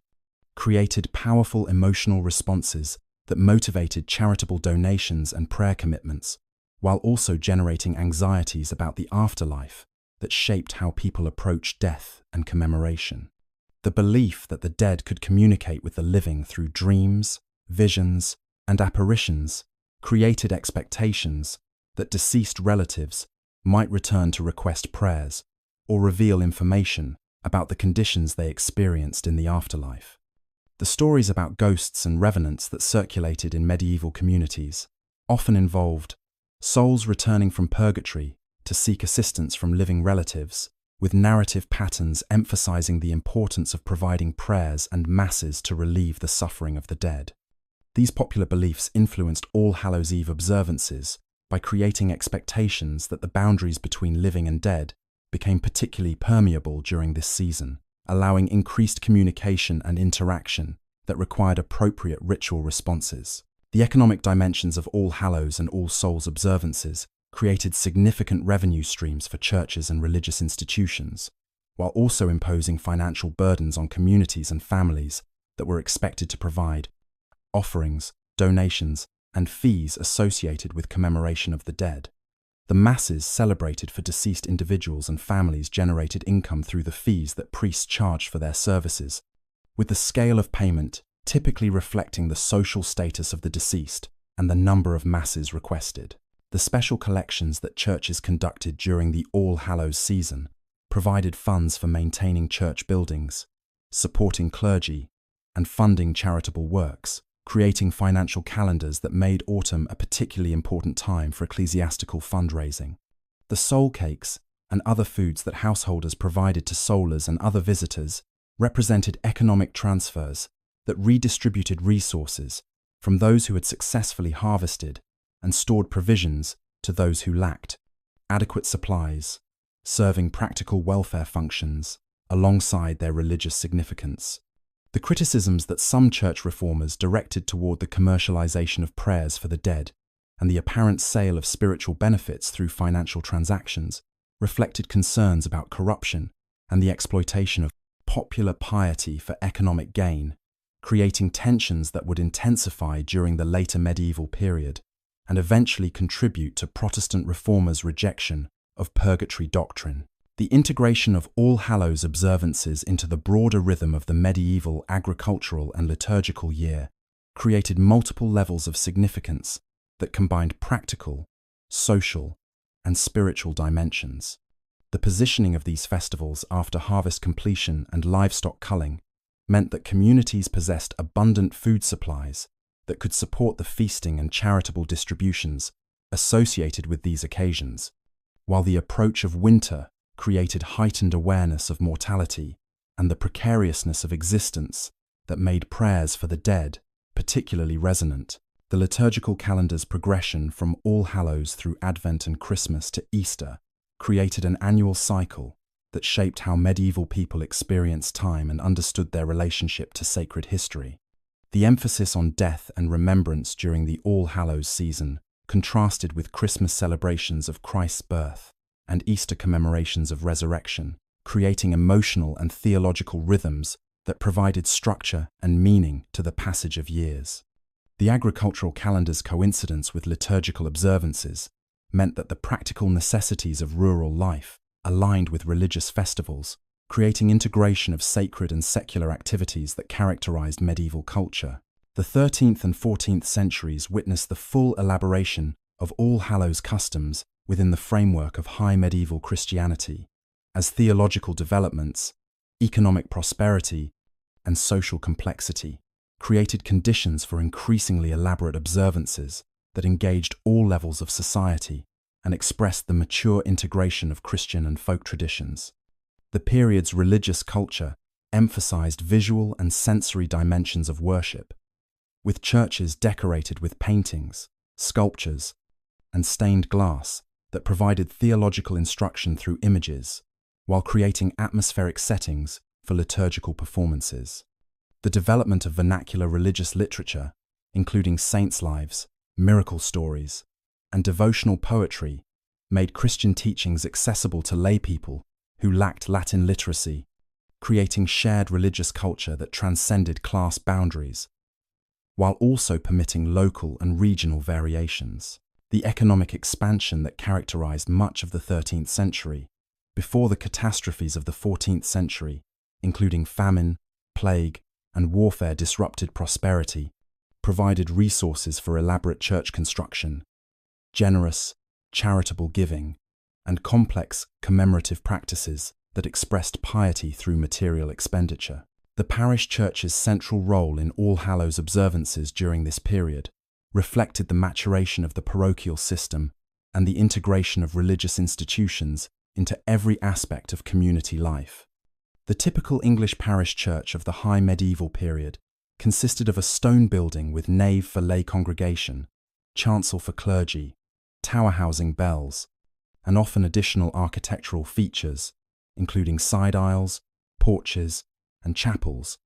created powerful emotional responses that motivated charitable donations and prayer commitments, while also generating anxieties about the afterlife that shaped how people approached death and commemoration. The belief that the dead could communicate with the living through dreams, visions, and apparitions created expectations that deceased relatives might return to request prayers or reveal information about the conditions they experienced in the afterlife. The stories about ghosts and revenants that circulated in medieval communities often involved souls returning from purgatory to seek assistance from living relatives, with narrative patterns emphasizing the importance of providing prayers and masses to relieve the suffering of the dead. These popular beliefs influenced All Hallows Eve observances by creating expectations that the boundaries between living and dead became particularly permeable during this season, allowing increased communication and interaction that required appropriate ritual responses. The economic dimensions of All Hallows and All Souls observances created significant revenue streams for churches and religious institutions, while also imposing financial burdens on communities and families that were expected to provide offerings, donations, and fees associated with commemoration of the dead. The masses celebrated for deceased individuals and families generated income through the fees that priests charged for their services, with the scale of payment typically reflecting the social status of the deceased and the number of masses requested. The special collections that churches conducted during the All Hallows season provided funds for maintaining church buildings, supporting clergy, and funding charitable works, creating financial calendars that made autumn a particularly important time for ecclesiastical fundraising. The soul cakes and other foods that householders provided to soulers and other visitors represented economic transfers that redistributed resources from those who had successfully harvested and stored provisions to those who lacked adequate supplies, serving practical welfare functions alongside their religious significance. The criticisms that some church reformers directed toward the commercialization of prayers for the dead and the apparent sale of spiritual benefits through financial transactions reflected concerns about corruption and the exploitation of popular piety for economic gain, creating tensions that would intensify during the later medieval period and eventually contribute to Protestant reformers' rejection of purgatory doctrine. The integration of All Hallows observances into the broader rhythm of the medieval agricultural and liturgical year created multiple levels of significance that combined practical, social, and spiritual dimensions. The positioning of these festivals after harvest completion and livestock culling meant that communities possessed abundant food supplies that could support the feasting and charitable distributions associated with these occasions, while the approach of winter created heightened awareness of mortality and the precariousness of existence that made prayers for the dead particularly resonant. The liturgical calendar's progression from All Hallows through Advent and Christmas to Easter created an annual cycle that shaped how medieval people experienced time and understood their relationship to sacred history. The emphasis on death and remembrance during the All Hallows season contrasted with Christmas celebrations of Christ's birth and Easter commemorations of resurrection, creating emotional and theological rhythms that provided structure and meaning to the passage of years. The agricultural calendar's coincidence with liturgical observances meant that the practical necessities of rural life aligned with religious festivals, creating integration of sacred and secular activities that characterized medieval culture. The 13th and 14th centuries witnessed the full elaboration of All Hallows customs within the framework of high medieval Christianity, as theological developments, economic prosperity, and social complexity created conditions for increasingly elaborate observances that engaged all levels of society and expressed the mature integration of Christian and folk traditions. The period's religious culture emphasized visual and sensory dimensions of worship, with churches decorated with paintings, sculptures, and stained glass that provided theological instruction through images, while creating atmospheric settings for liturgical performances. The development of vernacular religious literature, including saints' lives, miracle stories, and devotional poetry, made Christian teachings accessible to laypeople who lacked Latin literacy, creating shared religious culture that transcended class boundaries, while also permitting local and regional variations. The economic expansion that characterized much of the 13th century, before the catastrophes of the 14th century, including famine, plague, and warfare disrupted prosperity, provided resources for elaborate church construction, generous, charitable giving, and complex commemorative practices that expressed piety through material expenditure. The parish church's central role in All Hallows observances during this period reflected the maturation of the parochial system and the integration of religious institutions into every aspect of community life. The typical English parish church of the high medieval period consisted of a stone building with nave for lay congregation, chancel for clergy, tower housing bells, and often additional architectural features, including side aisles, porches, and chapels,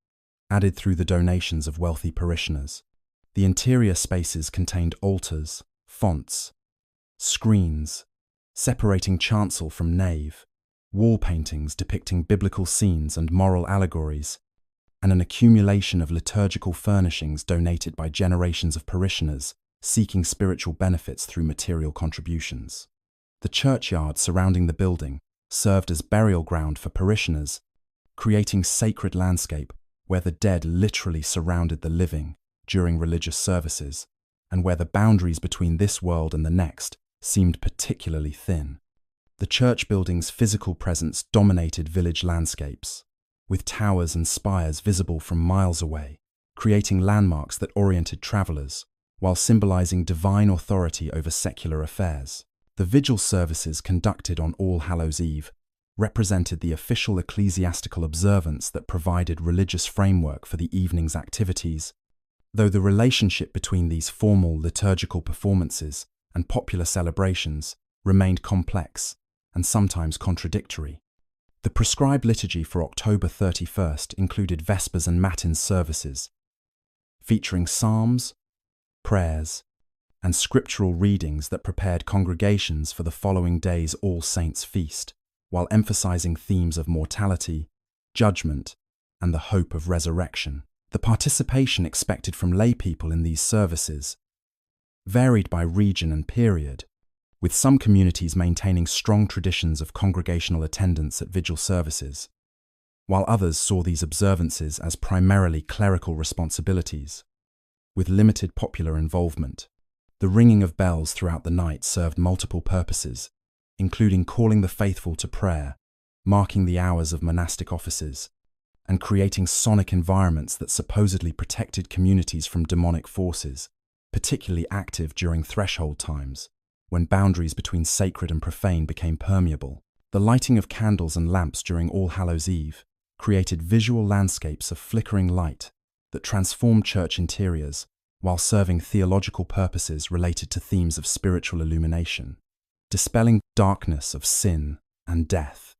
added through the donations of wealthy parishioners. The interior spaces contained altars, fonts, screens, separating chancel from nave, wall paintings depicting biblical scenes and moral allegories, and an accumulation of liturgical furnishings donated by generations of parishioners seeking spiritual benefits through material contributions. The churchyard surrounding the building served as burial ground for parishioners, creating sacred landscape where the dead literally surrounded the living during religious services, and where the boundaries between this world and the next seemed particularly thin. The church building's physical presence dominated village landscapes, with towers and spires visible from miles away, creating landmarks that oriented travelers, while symbolizing divine authority over secular affairs. The vigil services conducted on All Hallows Eve represented the official ecclesiastical observance that provided religious framework for the evening's activities, though the relationship between these formal liturgical performances and popular celebrations remained complex and sometimes contradictory. The prescribed liturgy for October 31st included Vespers and Matins services, featuring psalms, prayers, and scriptural readings that prepared congregations for the following day's All Saints' feast, while emphasizing themes of mortality, judgment, and the hope of resurrection. The participation expected from laypeople in these services varied by region and period, with some communities maintaining strong traditions of congregational attendance at vigil services, while others saw these observances as primarily clerical responsibilities, with limited popular involvement. The ringing of bells throughout the night served multiple purposes, including calling the faithful to prayer, marking the hours of monastic offices, and creating sonic environments that supposedly protected communities from demonic forces, particularly active during threshold times, when boundaries between sacred and profane became permeable. The lighting of candles and lamps during All Hallows Eve created visual landscapes of flickering light that transformed church interiors while serving theological purposes related to themes of spiritual illumination, dispelling darkness of sin and death.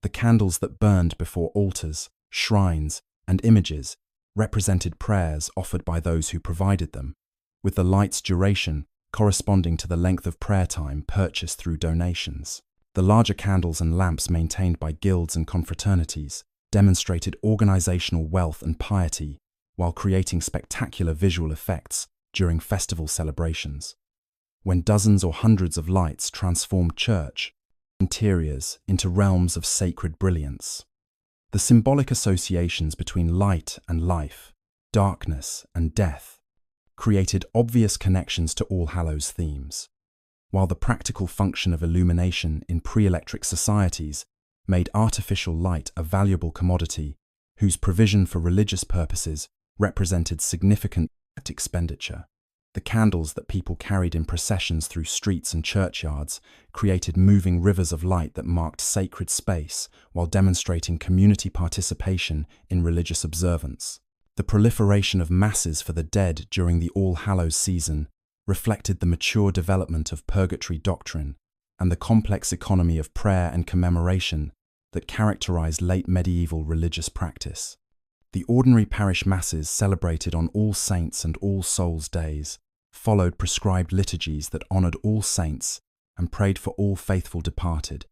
The candles that burned before altars, shrines, and images represented prayers offered by those who provided them, with the light's duration corresponding to the length of prayer time purchased through donations. The larger candles and lamps maintained by guilds and confraternities demonstrated organizational wealth and piety while creating spectacular visual effects during festival celebrations. When dozens or hundreds of lights transformed church interiors into realms of sacred brilliance. The symbolic associations between light and life, darkness and death, created obvious connections to All Hallows themes, while the practical function of illumination in pre-electric societies made artificial light a valuable commodity whose provision for religious purposes represented significant expenditure. The candles that people carried in processions through streets and churchyards created moving rivers of light that marked sacred space while demonstrating community participation in religious observance. The proliferation of masses for the dead during the All Hallows season reflected the mature development of purgatory doctrine and the complex economy of prayer and commemoration that characterized late medieval religious practice. The ordinary parish masses celebrated on All Saints and All Souls days followed prescribed liturgies that honored all saints and prayed for all faithful departed,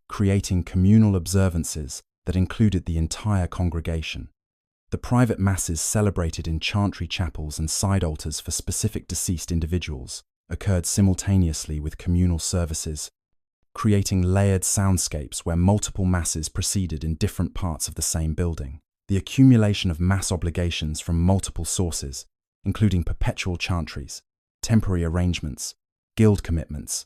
creating communal observances that included the entire congregation. The private masses celebrated in chantry chapels and side altars for specific deceased individuals occurred simultaneously with communal services, creating layered soundscapes where multiple masses proceeded in different parts of the same building. The accumulation of mass obligations from multiple sources, including perpetual chantries, temporary arrangements, guild commitments,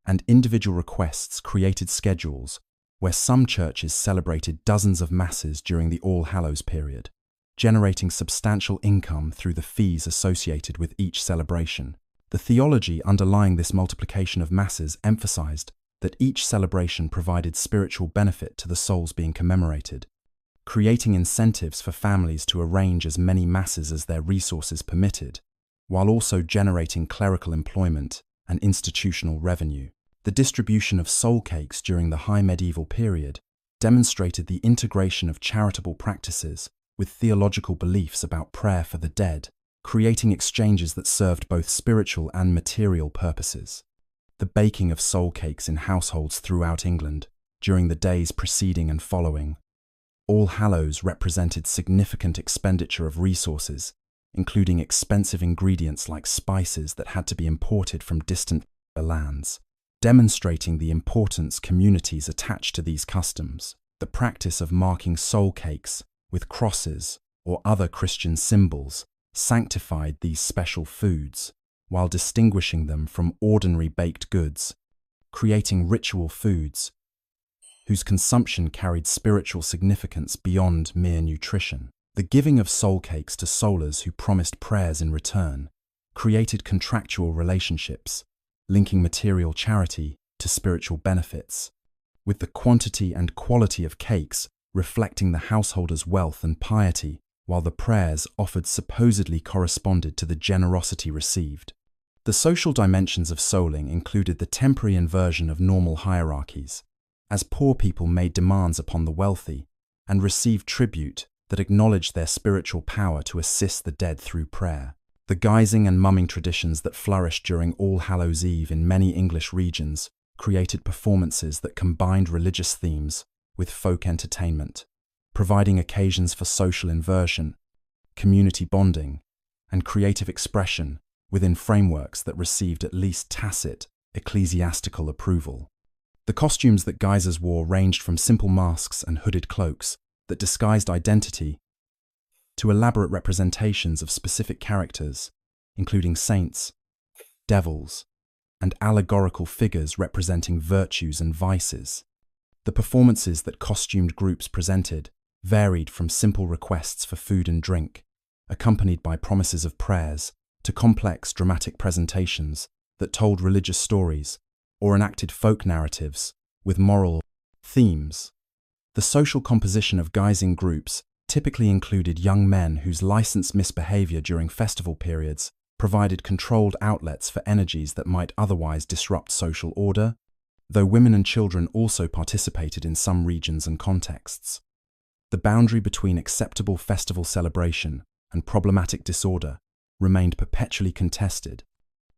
and individual requests created schedules where some churches celebrated dozens of masses during the All Hallows period, generating substantial income through the fees associated with each celebration. The theology underlying this multiplication of masses emphasized that each celebration provided spiritual benefit to the souls being commemorated, creating incentives for families to arrange as many masses as their resources permitted, while also generating clerical employment and institutional revenue. The distribution of soul cakes during the High Medieval period demonstrated the integration of charitable practices with theological beliefs about prayer for the dead, creating exchanges that served both spiritual and material purposes. The baking of soul cakes in households throughout England during the days preceding and following All Hallows represented significant expenditure of resources, including expensive ingredients like spices that had to be imported from distant lands, demonstrating the importance communities attach to these customs. The practice of marking soul cakes with crosses or other Christian symbols sanctified these special foods, while distinguishing them from ordinary baked goods, creating ritual foods whose consumption carried spiritual significance beyond mere nutrition. The giving of soul cakes to soulers who promised prayers in return created contractual relationships, linking material charity to spiritual benefits, with the quantity and quality of cakes reflecting the householder's wealth and piety, while the prayers offered supposedly corresponded to the generosity received. The social dimensions of souling included the temporary inversion of normal hierarchies, as poor people made demands upon the wealthy and received tribute that acknowledged their spiritual power to assist the dead through prayer. The guising and mumming traditions that flourished during All Hallows Eve in many English regions created performances that combined religious themes with folk entertainment, providing occasions for social inversion, community bonding, and creative expression within frameworks that received at least tacit ecclesiastical approval. The costumes that guisers wore ranged from simple masks and hooded cloaks that disguised identity to elaborate representations of specific characters, including saints, devils, and allegorical figures representing virtues and vices. The performances that costumed groups presented varied from simple requests for food and drink, accompanied by promises of prayers, to complex dramatic presentations that told religious stories or enacted folk narratives with moral themes. The social composition of guising groups typically included young men whose licensed misbehavior during festival periods provided controlled outlets for energies that might otherwise disrupt social order, though women and children also participated in some regions and contexts. The boundary between acceptable festival celebration and problematic disorder remained perpetually contested,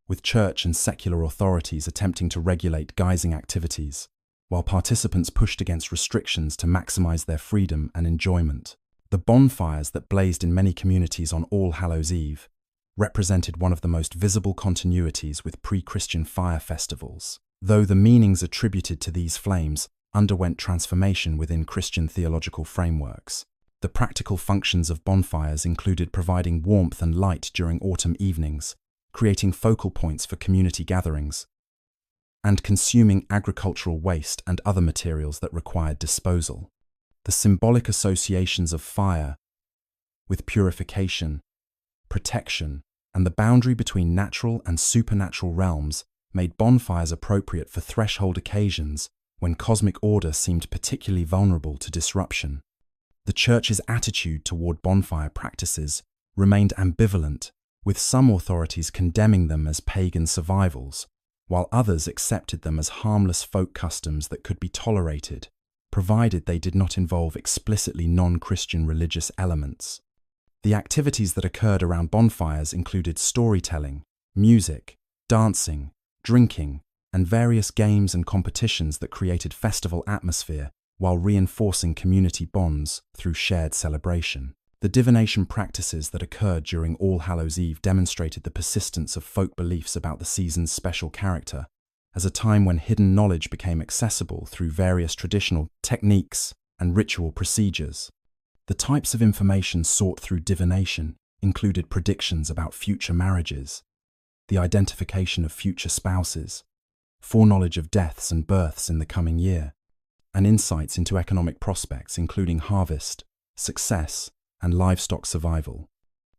with church and secular authorities attempting to regulate guising activities, while participants pushed against restrictions to maximize their freedom and enjoyment. The bonfires that blazed in many communities on All Hallows Eve represented one of the most visible continuities with pre-Christian fire festivals, though the meanings attributed to these flames underwent transformation within Christian theological frameworks. The practical functions of bonfires included providing warmth and light during autumn evenings, creating focal points for community gatherings, and consuming agricultural waste and other materials that required disposal. The symbolic associations of fire with purification, protection, and the boundary between natural and supernatural realms made bonfires appropriate for threshold occasions when cosmic order seemed particularly vulnerable to disruption. The Church's attitude toward bonfire practices remained ambivalent, with some authorities condemning them as pagan survivals, while others accepted them as harmless folk customs that could be tolerated, provided they did not involve explicitly non-Christian religious elements. The activities that occurred around bonfires included storytelling, music, dancing, drinking, and various games and competitions that created festival atmosphere while reinforcing community bonds through shared celebration. The divination practices that occurred during All Hallows Eve demonstrated the persistence of folk beliefs about the season's special character, as a time when hidden knowledge became accessible through various traditional techniques and ritual procedures. The types of information sought through divination included predictions about future marriages, the identification of future spouses, foreknowledge of deaths and births in the coming year, and insights into economic prospects including harvest, success, and livestock survival.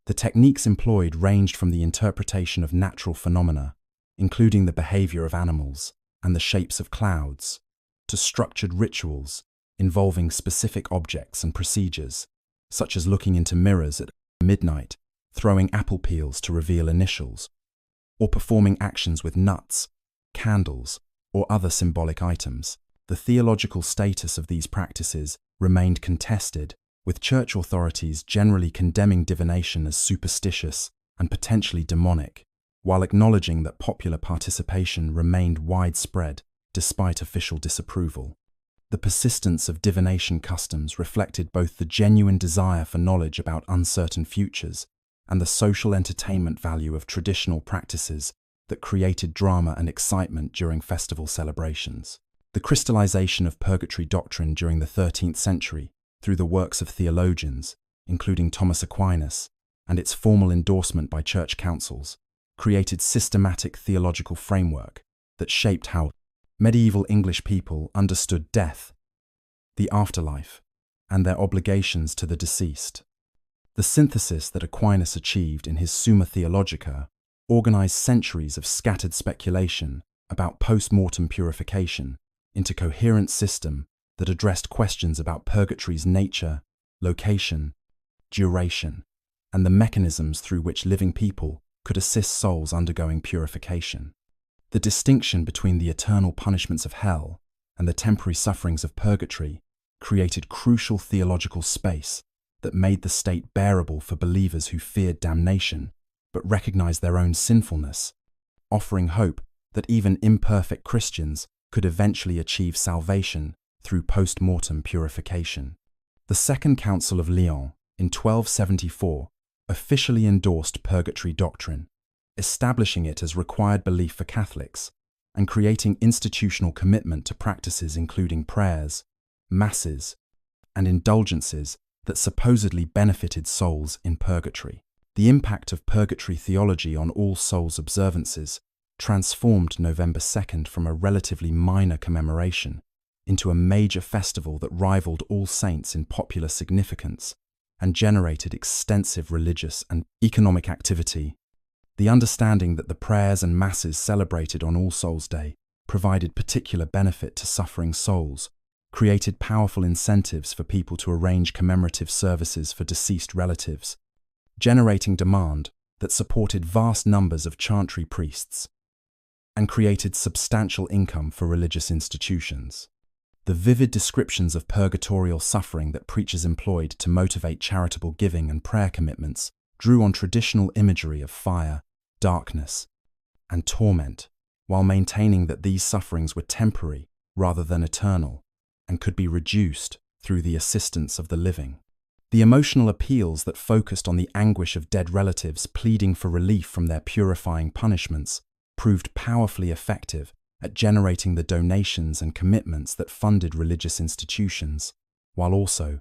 The techniques employed ranged from the interpretation of natural phenomena, including the behavior of animals and the shapes of clouds, to structured rituals involving specific objects and procedures, such as looking into mirrors at midnight, throwing apple peels to reveal initials, or performing actions with nuts, candles, or other symbolic items. The theological status of these practices remained contested, with church authorities generally condemning divination as superstitious and potentially demonic, while acknowledging that popular participation remained widespread despite official disapproval. The persistence of divination customs reflected both the genuine desire for knowledge about uncertain futures and the social entertainment value of traditional practices that created drama and excitement during festival celebrations. The crystallization of purgatory doctrine during the 13th century through the works of theologians, including Thomas Aquinas, and its formal endorsement by church councils, created systematic theological framework that shaped how medieval English people understood death, the afterlife, and their obligations to the deceased. The synthesis that Aquinas achieved in his Summa Theologica organized centuries of scattered speculation about post-mortem purification into a coherent system that addressed questions about purgatory's nature, location, duration, and the mechanisms through which living people could assist souls undergoing purification. The distinction between the eternal punishments of hell and the temporary sufferings of purgatory created crucial theological space that made the state bearable for believers who feared damnation but recognized their own sinfulness, offering hope that even imperfect Christians could eventually achieve salvation through post-mortem purification. The Second Council of Lyon in 1274 officially endorsed purgatory doctrine, establishing it as required belief for Catholics and creating institutional commitment to practices including prayers, masses, and indulgences that supposedly benefited souls in purgatory. The impact of purgatory theology on All Souls observances transformed November 2nd from a relatively minor commemoration into a major festival that rivaled All Saints in popular significance and generated extensive religious and economic activity. The understanding that the prayers and masses celebrated on All Souls' Day provided particular benefit to suffering souls created powerful incentives for people to arrange commemorative services for deceased relatives, generating demand that supported vast numbers of chantry priests and created substantial income for religious institutions. The vivid descriptions of purgatorial suffering that preachers employed to motivate charitable giving and prayer commitments drew on traditional imagery of fire, darkness, and torment, while maintaining that these sufferings were temporary rather than eternal and could be reduced through the assistance of the living. The emotional appeals that focused on the anguish of dead relatives pleading for relief from their purifying punishments proved powerfully effective at generating the donations and commitments that funded religious institutions, while also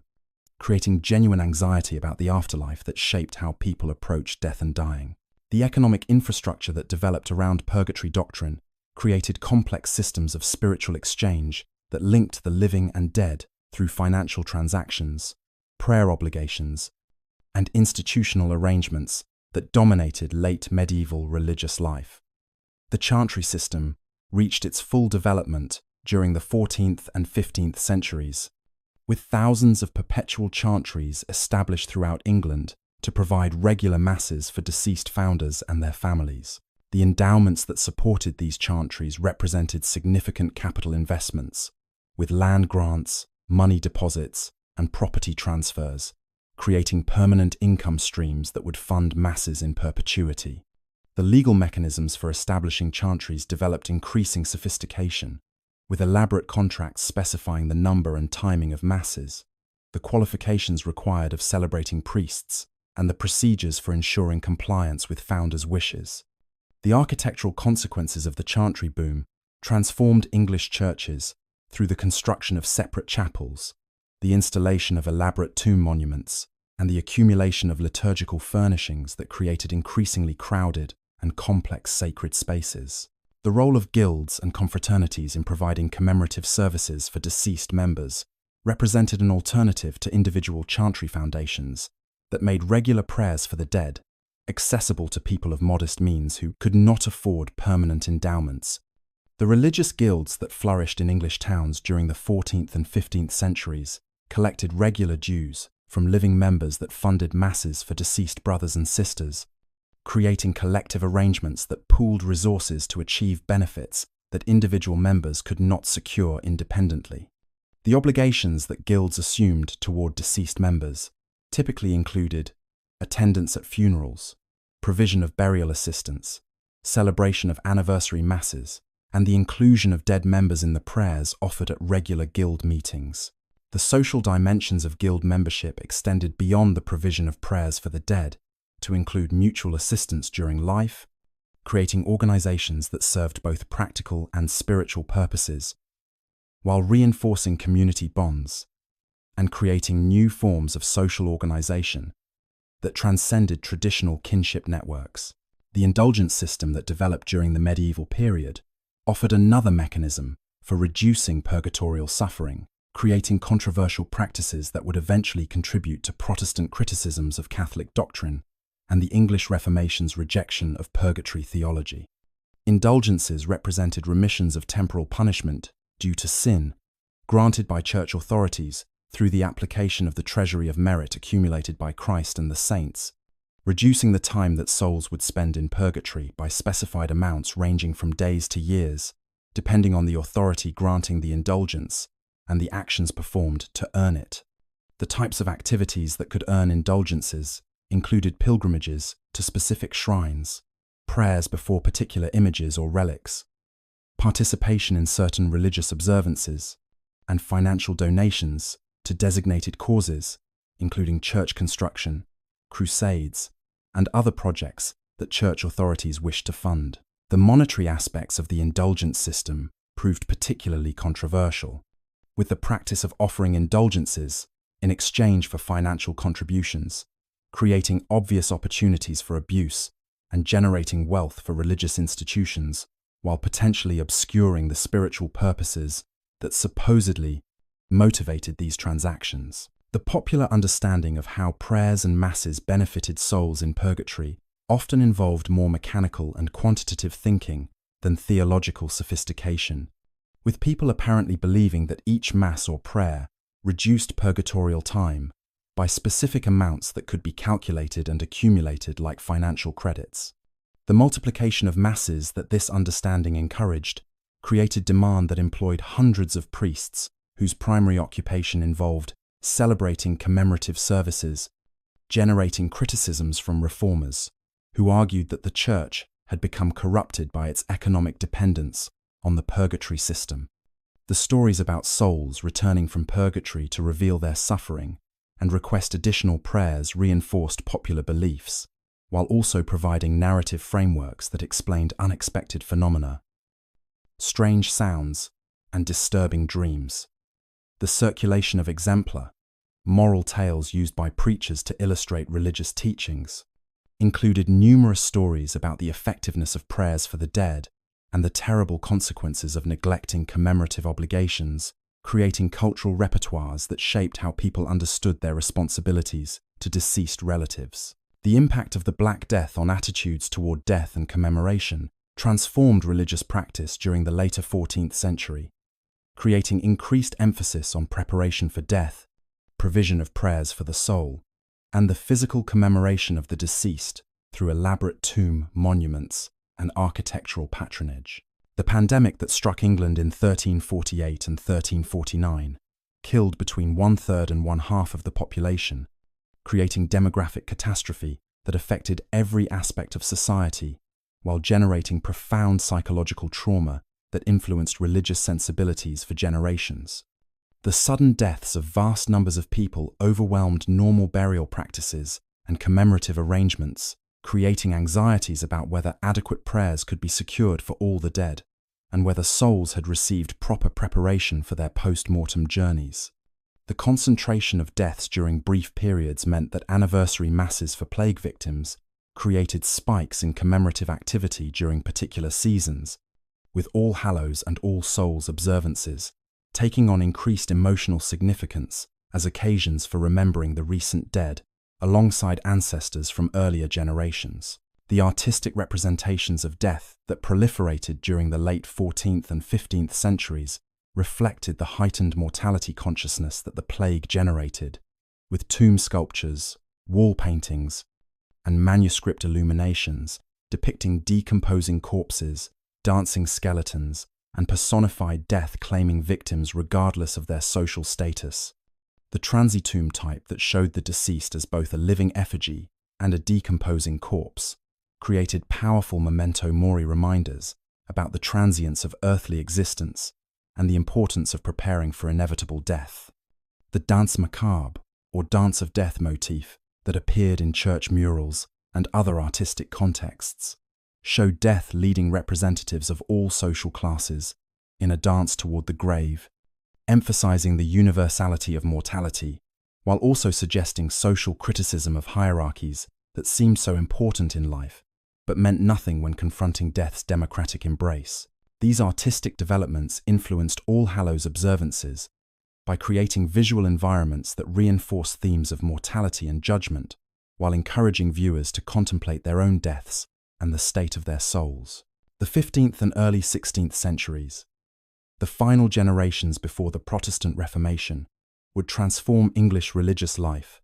creating genuine anxiety about the afterlife that shaped how people approached death and dying. The economic infrastructure that developed around purgatory doctrine created complex systems of spiritual exchange that linked the living and dead through financial transactions, prayer obligations, and institutional arrangements that dominated late medieval religious life. The chantry system reached its full development during the 14th and 15th centuries, with thousands of perpetual chantries established throughout England to provide regular masses for deceased founders and their families. The endowments that supported these chantries represented significant capital investments, with land grants, money deposits, and property transfers, creating permanent income streams that would fund masses in perpetuity. The legal mechanisms for establishing chantries developed increasing sophistication, with elaborate contracts specifying the number and timing of masses, the qualifications required of celebrating priests, and the procedures for ensuring compliance with founders' wishes. The architectural consequences of the chantry boom transformed English churches through the construction of separate chapels, the installation of elaborate tomb monuments, and the accumulation of liturgical furnishings that created increasingly crowded and complex sacred spaces. The role of guilds and confraternities in providing commemorative services for deceased members represented an alternative to individual chantry foundations that made regular prayers for the dead accessible to people of modest means who could not afford permanent endowments. The religious guilds that flourished in English towns during the 14th and 15th centuries collected regular dues from living members that funded masses for deceased brothers and sisters, creating collective arrangements that pooled resources to achieve benefits that individual members could not secure independently. The obligations that guilds assumed toward deceased members typically included attendance at funerals, provision of burial assistance, celebration of anniversary masses, and the inclusion of dead members in the prayers offered at regular guild meetings. The social dimensions of guild membership extended beyond the provision of prayers for the dead to include mutual assistance during life, creating organizations that served both practical and spiritual purposes, while reinforcing community bonds and creating new forms of social organization that transcended traditional kinship networks. The indulgence system that developed during the medieval period offered another mechanism for reducing purgatorial suffering, creating controversial practices that would eventually contribute to Protestant criticisms of Catholic doctrine and the English Reformation's rejection of purgatory theology. Indulgences represented remissions of temporal punishment due to sin, granted by church authorities through the application of the treasury of merit accumulated by Christ and the saints, reducing the time that souls would spend in purgatory by specified amounts ranging from days to years, depending on the authority granting the indulgence and the actions performed to earn it. The types of activities that could earn indulgences included pilgrimages to specific shrines, prayers before particular images or relics, participation in certain religious observances, and financial donations to designated causes, including church construction, crusades, and other projects that church authorities wished to fund. The monetary aspects of the indulgence system proved particularly controversial, with the practice of offering indulgences in exchange for financial contributions, creating obvious opportunities for abuse and generating wealth for religious institutions, while potentially obscuring the spiritual purposes that supposedly motivated these transactions. The popular understanding of how prayers and masses benefited souls in purgatory often involved more mechanical and quantitative thinking than theological sophistication, with people apparently believing that each mass or prayer reduced purgatorial time by specific amounts that could be calculated and accumulated like financial credits. The multiplication of masses that this understanding encouraged created demand that employed hundreds of priests whose primary occupation involved celebrating commemorative services, generating criticisms from reformers who argued that the Church had become corrupted by its economic dependence on the purgatory system. The stories about souls returning from purgatory to reveal their suffering and request additional prayers reinforced popular beliefs, while also providing narrative frameworks that explained unexpected phenomena, strange sounds, and disturbing dreams. The circulation of exemplar, moral tales used by preachers to illustrate religious teachings, included numerous stories about the effectiveness of prayers for the dead and the terrible consequences of neglecting commemorative obligations, creating cultural repertoires that shaped how people understood their responsibilities to deceased relatives. The impact of the Black Death on attitudes toward death and commemoration transformed religious practice during the later 14th century, creating increased emphasis on preparation for death, provision of prayers for the soul, and the physical commemoration of the deceased through elaborate tomb monuments and architectural patronage. The pandemic that struck England in 1348 and 1349 killed between 1/3 and 1/2 of the population, creating demographic catastrophe that affected every aspect of society while generating profound psychological trauma that influenced religious sensibilities for generations. The sudden deaths of vast numbers of people overwhelmed normal burial practices and commemorative arrangements, creating anxieties about whether adequate prayers could be secured for all the dead, and whether souls had received proper preparation for their post-mortem journeys. The concentration of deaths during brief periods meant that anniversary masses for plague victims created spikes in commemorative activity during particular seasons, with All Hallows and All Souls observances taking on increased emotional significance as occasions for remembering the recent dead alongside ancestors from earlier generations. The artistic representations of death that proliferated during the late 14th and 15th centuries reflected the heightened mortality consciousness that the plague generated, with tomb sculptures, wall paintings, and manuscript illuminations depicting decomposing corpses, dancing skeletons, and personified death claiming victims regardless of their social status. The transitomb type that showed the deceased as both a living effigy and a decomposing corpse created powerful memento mori reminders about the transience of earthly existence and the importance of preparing for inevitable death. The danse macabre, or dance of death motif that appeared in church murals and other artistic contexts, showed death leading representatives of all social classes in a dance toward the grave, emphasizing the universality of mortality, while also suggesting social criticism of hierarchies that seemed so important in life, but meant nothing when confronting death's democratic embrace. These artistic developments influenced All Hallows observances by creating visual environments that reinforce themes of mortality and judgment, while encouraging viewers to contemplate their own deaths and the state of their souls. The 15th and early 16th centuries, the final generations before the Protestant Reformation, would transform English religious life,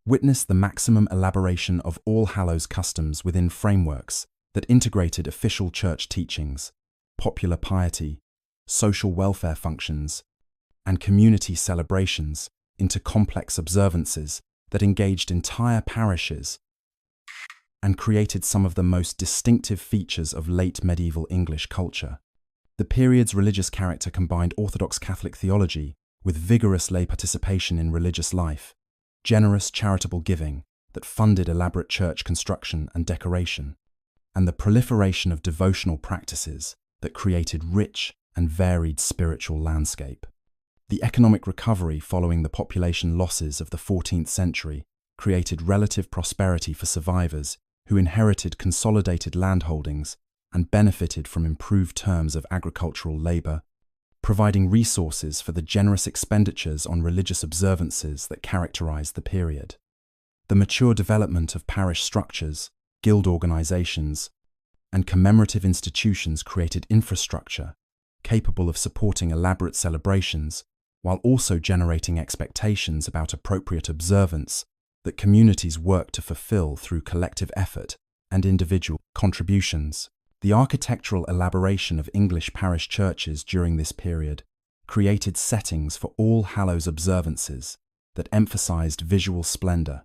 witness the maximum elaboration of All Hallows customs within frameworks that integrated official church teachings, popular piety, social welfare functions, and community celebrations into complex observances that engaged entire parishes and created some of the most distinctive features of late medieval English culture. The period's religious character combined Orthodox Catholic theology with vigorous lay participation in religious life, generous charitable giving that funded elaborate church construction and decoration, and the proliferation of devotional practices that created rich and varied spiritual landscape. The economic recovery following the population losses of the 14th century created relative prosperity for survivors who inherited consolidated landholdings and benefited from improved terms of agricultural labor, providing resources for the generous expenditures on religious observances that characterized the period. The mature development of parish structures, guild organizations, and commemorative institutions created infrastructure capable of supporting elaborate celebrations while also generating expectations about appropriate observance that communities work to fulfill through collective effort and individual contributions. The architectural elaboration of English parish churches during this period created settings for All Hallows observances that emphasized visual splendor,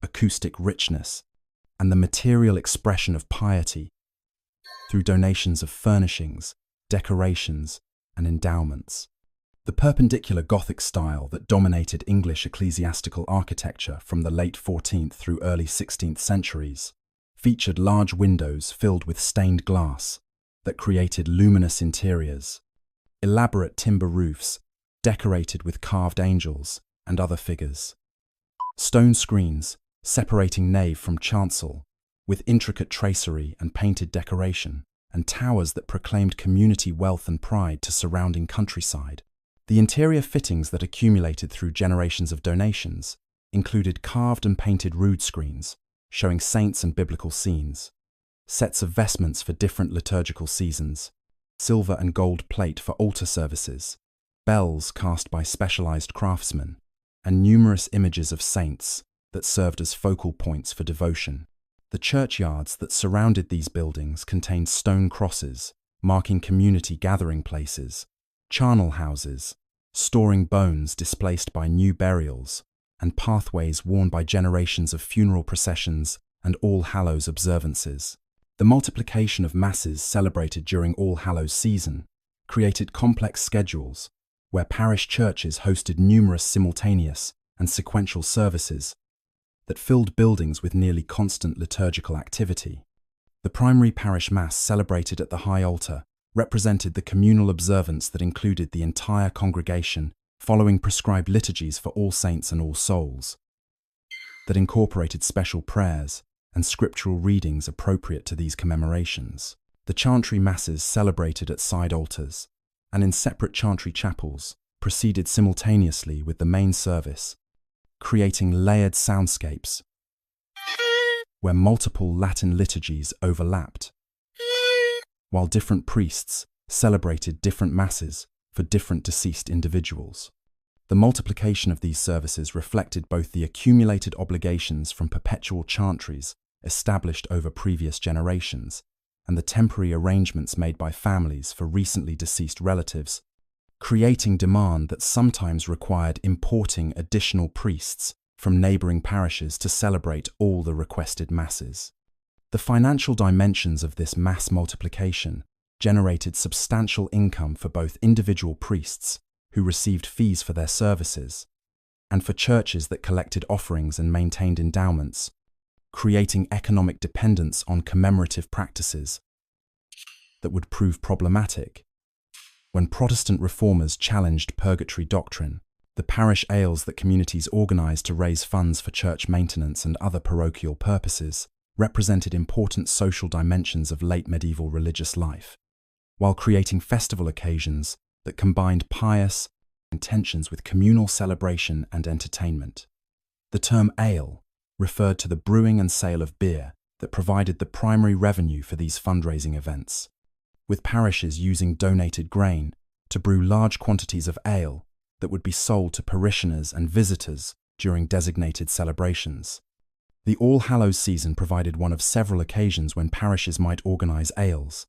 acoustic richness, and the material expression of piety through donations of furnishings, decorations, and endowments. The perpendicular Gothic style that dominated English ecclesiastical architecture from the late 14th through early 16th centuries featured large windows filled with stained glass that created luminous interiors, elaborate timber roofs decorated with carved angels and other figures, stone screens separating nave from chancel with intricate tracery and painted decoration, and towers that proclaimed community wealth and pride to surrounding countryside. The interior fittings that accumulated through generations of donations included carved and painted rood screens showing saints and biblical scenes, sets of vestments for different liturgical seasons, silver and gold plate for altar services, bells cast by specialized craftsmen, and numerous images of saints that served as focal points for devotion. The churchyards that surrounded these buildings contained stone crosses, marking community gathering places, charnel houses, storing bones displaced by new burials, and pathways worn by generations of funeral processions and All Hallows observances. The multiplication of masses celebrated during All Hallows season created complex schedules where parish churches hosted numerous simultaneous and sequential services that filled buildings with nearly constant liturgical activity. The primary parish mass celebrated at the high altar represented the communal observance that included the entire congregation following prescribed liturgies for All Saints and All Souls, that incorporated special prayers and scriptural readings appropriate to these commemorations. The chantry masses celebrated at side altars and in separate chantry chapels proceeded simultaneously with the main service, creating layered soundscapes where multiple Latin liturgies overlapped, while different priests celebrated different masses for different deceased individuals. The multiplication of these services reflected both the accumulated obligations from perpetual chantries established over previous generations and the temporary arrangements made by families for recently deceased relatives, creating demand that sometimes required importing additional priests from neighboring parishes to celebrate all the requested masses. The financial dimensions of this mass multiplication generated substantial income for both individual priests, who received fees for their services, and for churches that collected offerings and maintained endowments, creating economic dependence on commemorative practices that would prove problematic. When Protestant reformers challenged purgatory doctrine, the parish ales that communities organized to raise funds for church maintenance and other parochial purposes represented important social dimensions of late medieval religious life, while creating festival occasions that combined pious intentions with communal celebration and entertainment. The term ale referred to the brewing and sale of beer that provided the primary revenue for these fundraising events, with parishes using donated grain to brew large quantities of ale that would be sold to parishioners and visitors during designated celebrations. The All Hallows season provided one of several occasions when parishes might organize ales,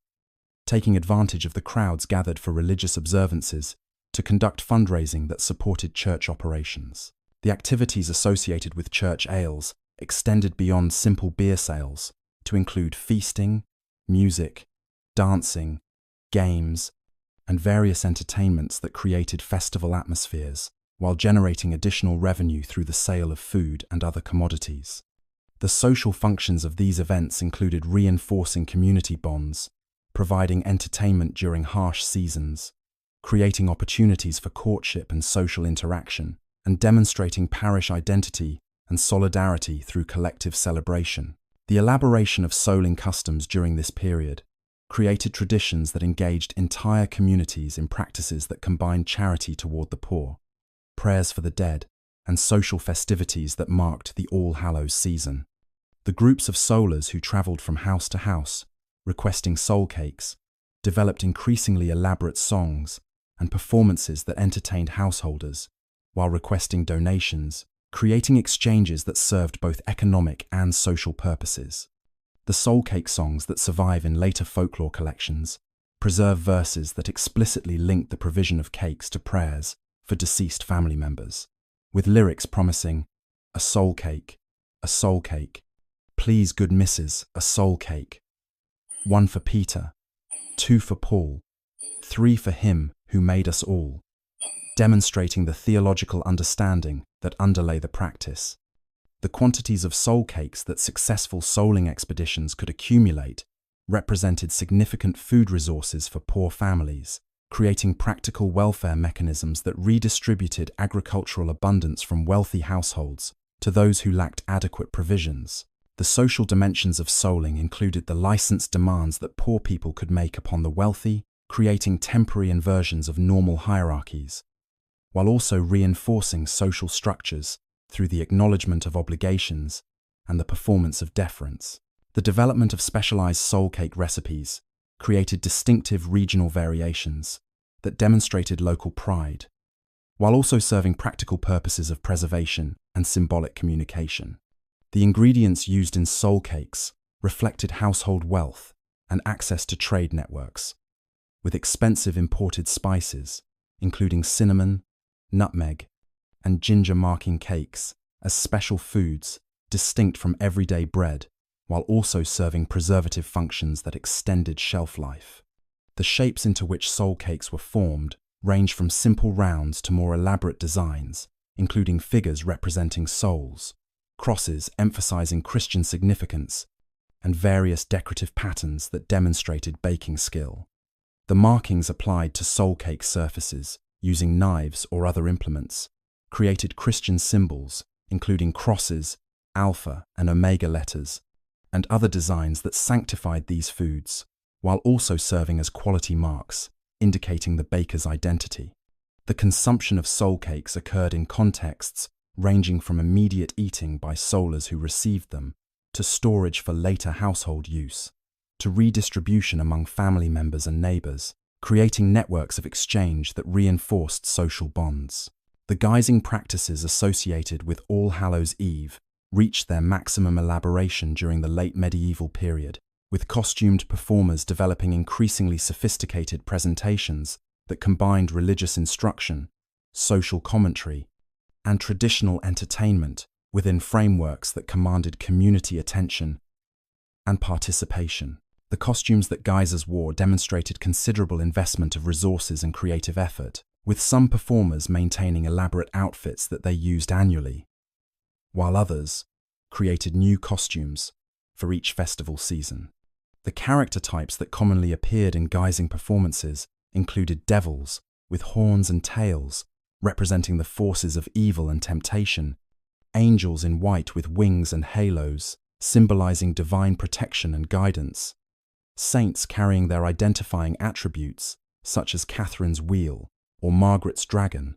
taking advantage of the crowds gathered for religious observances to conduct fundraising that supported church operations. The activities associated with church ales extended beyond simple beer sales to include feasting, music, dancing, games, and various entertainments that created festival atmospheres, while generating additional revenue through the sale of food and other commodities. The social functions of these events included reinforcing community bonds, providing entertainment during harsh seasons, creating opportunities for courtship and social interaction, and demonstrating parish identity and solidarity through collective celebration. The elaboration of souling customs during this period created traditions that engaged entire communities in practices that combined charity toward the poor, prayers for the dead, and social festivities that marked the All Hallows season. The groups of soulers who travelled from house to house, requesting soul cakes, developed increasingly elaborate songs and performances that entertained householders, while requesting donations, creating exchanges that served both economic and social purposes. The soul cake songs that survive in later folklore collections preserve verses that explicitly link the provision of cakes to prayers for deceased family members, with lyrics promising, a soul cake, please good missus, a soul cake, 1 for Peter, 2 for Paul, 3 for him who made us all, demonstrating the theological understanding that underlay the practice. The quantities of soul cakes that successful souling expeditions could accumulate represented significant food resources for poor families, creating practical welfare mechanisms that redistributed agricultural abundance from wealthy households to those who lacked adequate provisions. The social dimensions of souling included the licensed demands that poor people could make upon the wealthy, creating temporary inversions of normal hierarchies, while also reinforcing social structures through the acknowledgement of obligations and the performance of deference. The development of specialized soul cake recipes created distinctive regional variations that demonstrated local pride, while also serving practical purposes of preservation and symbolic communication. The ingredients used in soul cakes reflected household wealth and access to trade networks, with expensive imported spices, including cinnamon, nutmeg, and ginger marking cakes as special foods distinct from everyday bread, while also serving preservative functions that extended shelf life. The shapes into which soul cakes were formed range from simple rounds to more elaborate designs, including figures representing souls, crosses emphasizing Christian significance, and various decorative patterns that demonstrated baking skill. The markings applied to soul cake surfaces using knives or other implements created Christian symbols, including crosses, alpha and omega letters, and other designs that sanctified these foods, while also serving as quality marks, indicating the baker's identity. The consumption of soul cakes occurred in contexts ranging from immediate eating by soulers who received them, to storage for later household use, to redistribution among family members and neighbors, creating networks of exchange that reinforced social bonds. The guising practices associated with All Hallows Eve reached their maximum elaboration during the late medieval period, with costumed performers developing increasingly sophisticated presentations that combined religious instruction, social commentary, and traditional entertainment within frameworks that commanded community attention and participation. The costumes that guisers wore demonstrated considerable investment of resources and creative effort, with some performers maintaining elaborate outfits that they used annually, while others created new costumes for each festival season. The character types that commonly appeared in guising performances included devils with horns and tails, representing the forces of evil and temptation, angels in white with wings and halos, symbolizing divine protection and guidance, saints carrying their identifying attributes, such as Catherine's wheel or Margaret's dragon,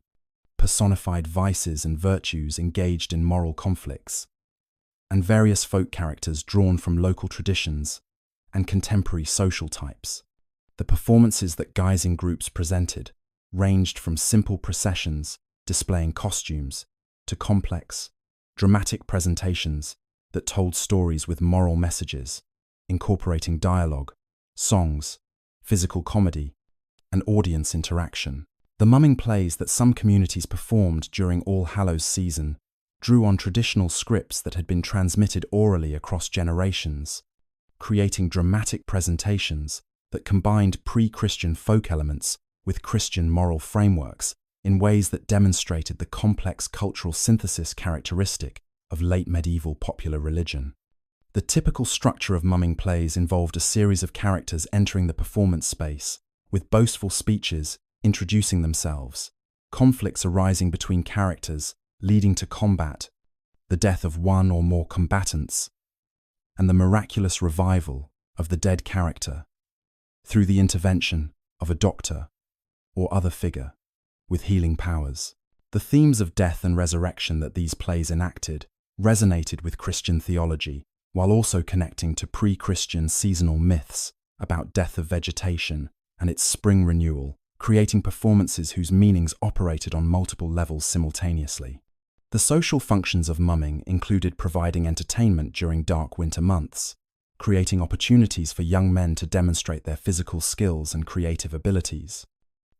personified vices and virtues engaged in moral conflicts, and various folk characters drawn from local traditions and contemporary social types. The performances that guising groups presented ranged from simple processions displaying costumes to complex, dramatic presentations that told stories with moral messages, incorporating dialogue, songs, physical comedy, and audience interaction. The mumming plays that some communities performed during All Hallows season drew on traditional scripts that had been transmitted orally across generations, creating dramatic presentations that combined pre-Christian folk elements with Christian moral frameworks in ways that demonstrated the complex cultural synthesis characteristic of late medieval popular religion. The typical structure of mumming plays involved a series of characters entering the performance space, with boastful speeches introducing themselves, conflicts arising between characters leading to combat, the death of one or more combatants, and the miraculous revival of the dead character through the intervention of a doctor or other figure with healing powers. The themes of death and resurrection that these plays enacted resonated with Christian theology, while also connecting to pre-Christian seasonal myths about death of vegetation and its spring renewal, creating performances whose meanings operated on multiple levels simultaneously. The social functions of mumming included providing entertainment during dark winter months, creating opportunities for young men to demonstrate their physical skills and creative abilities,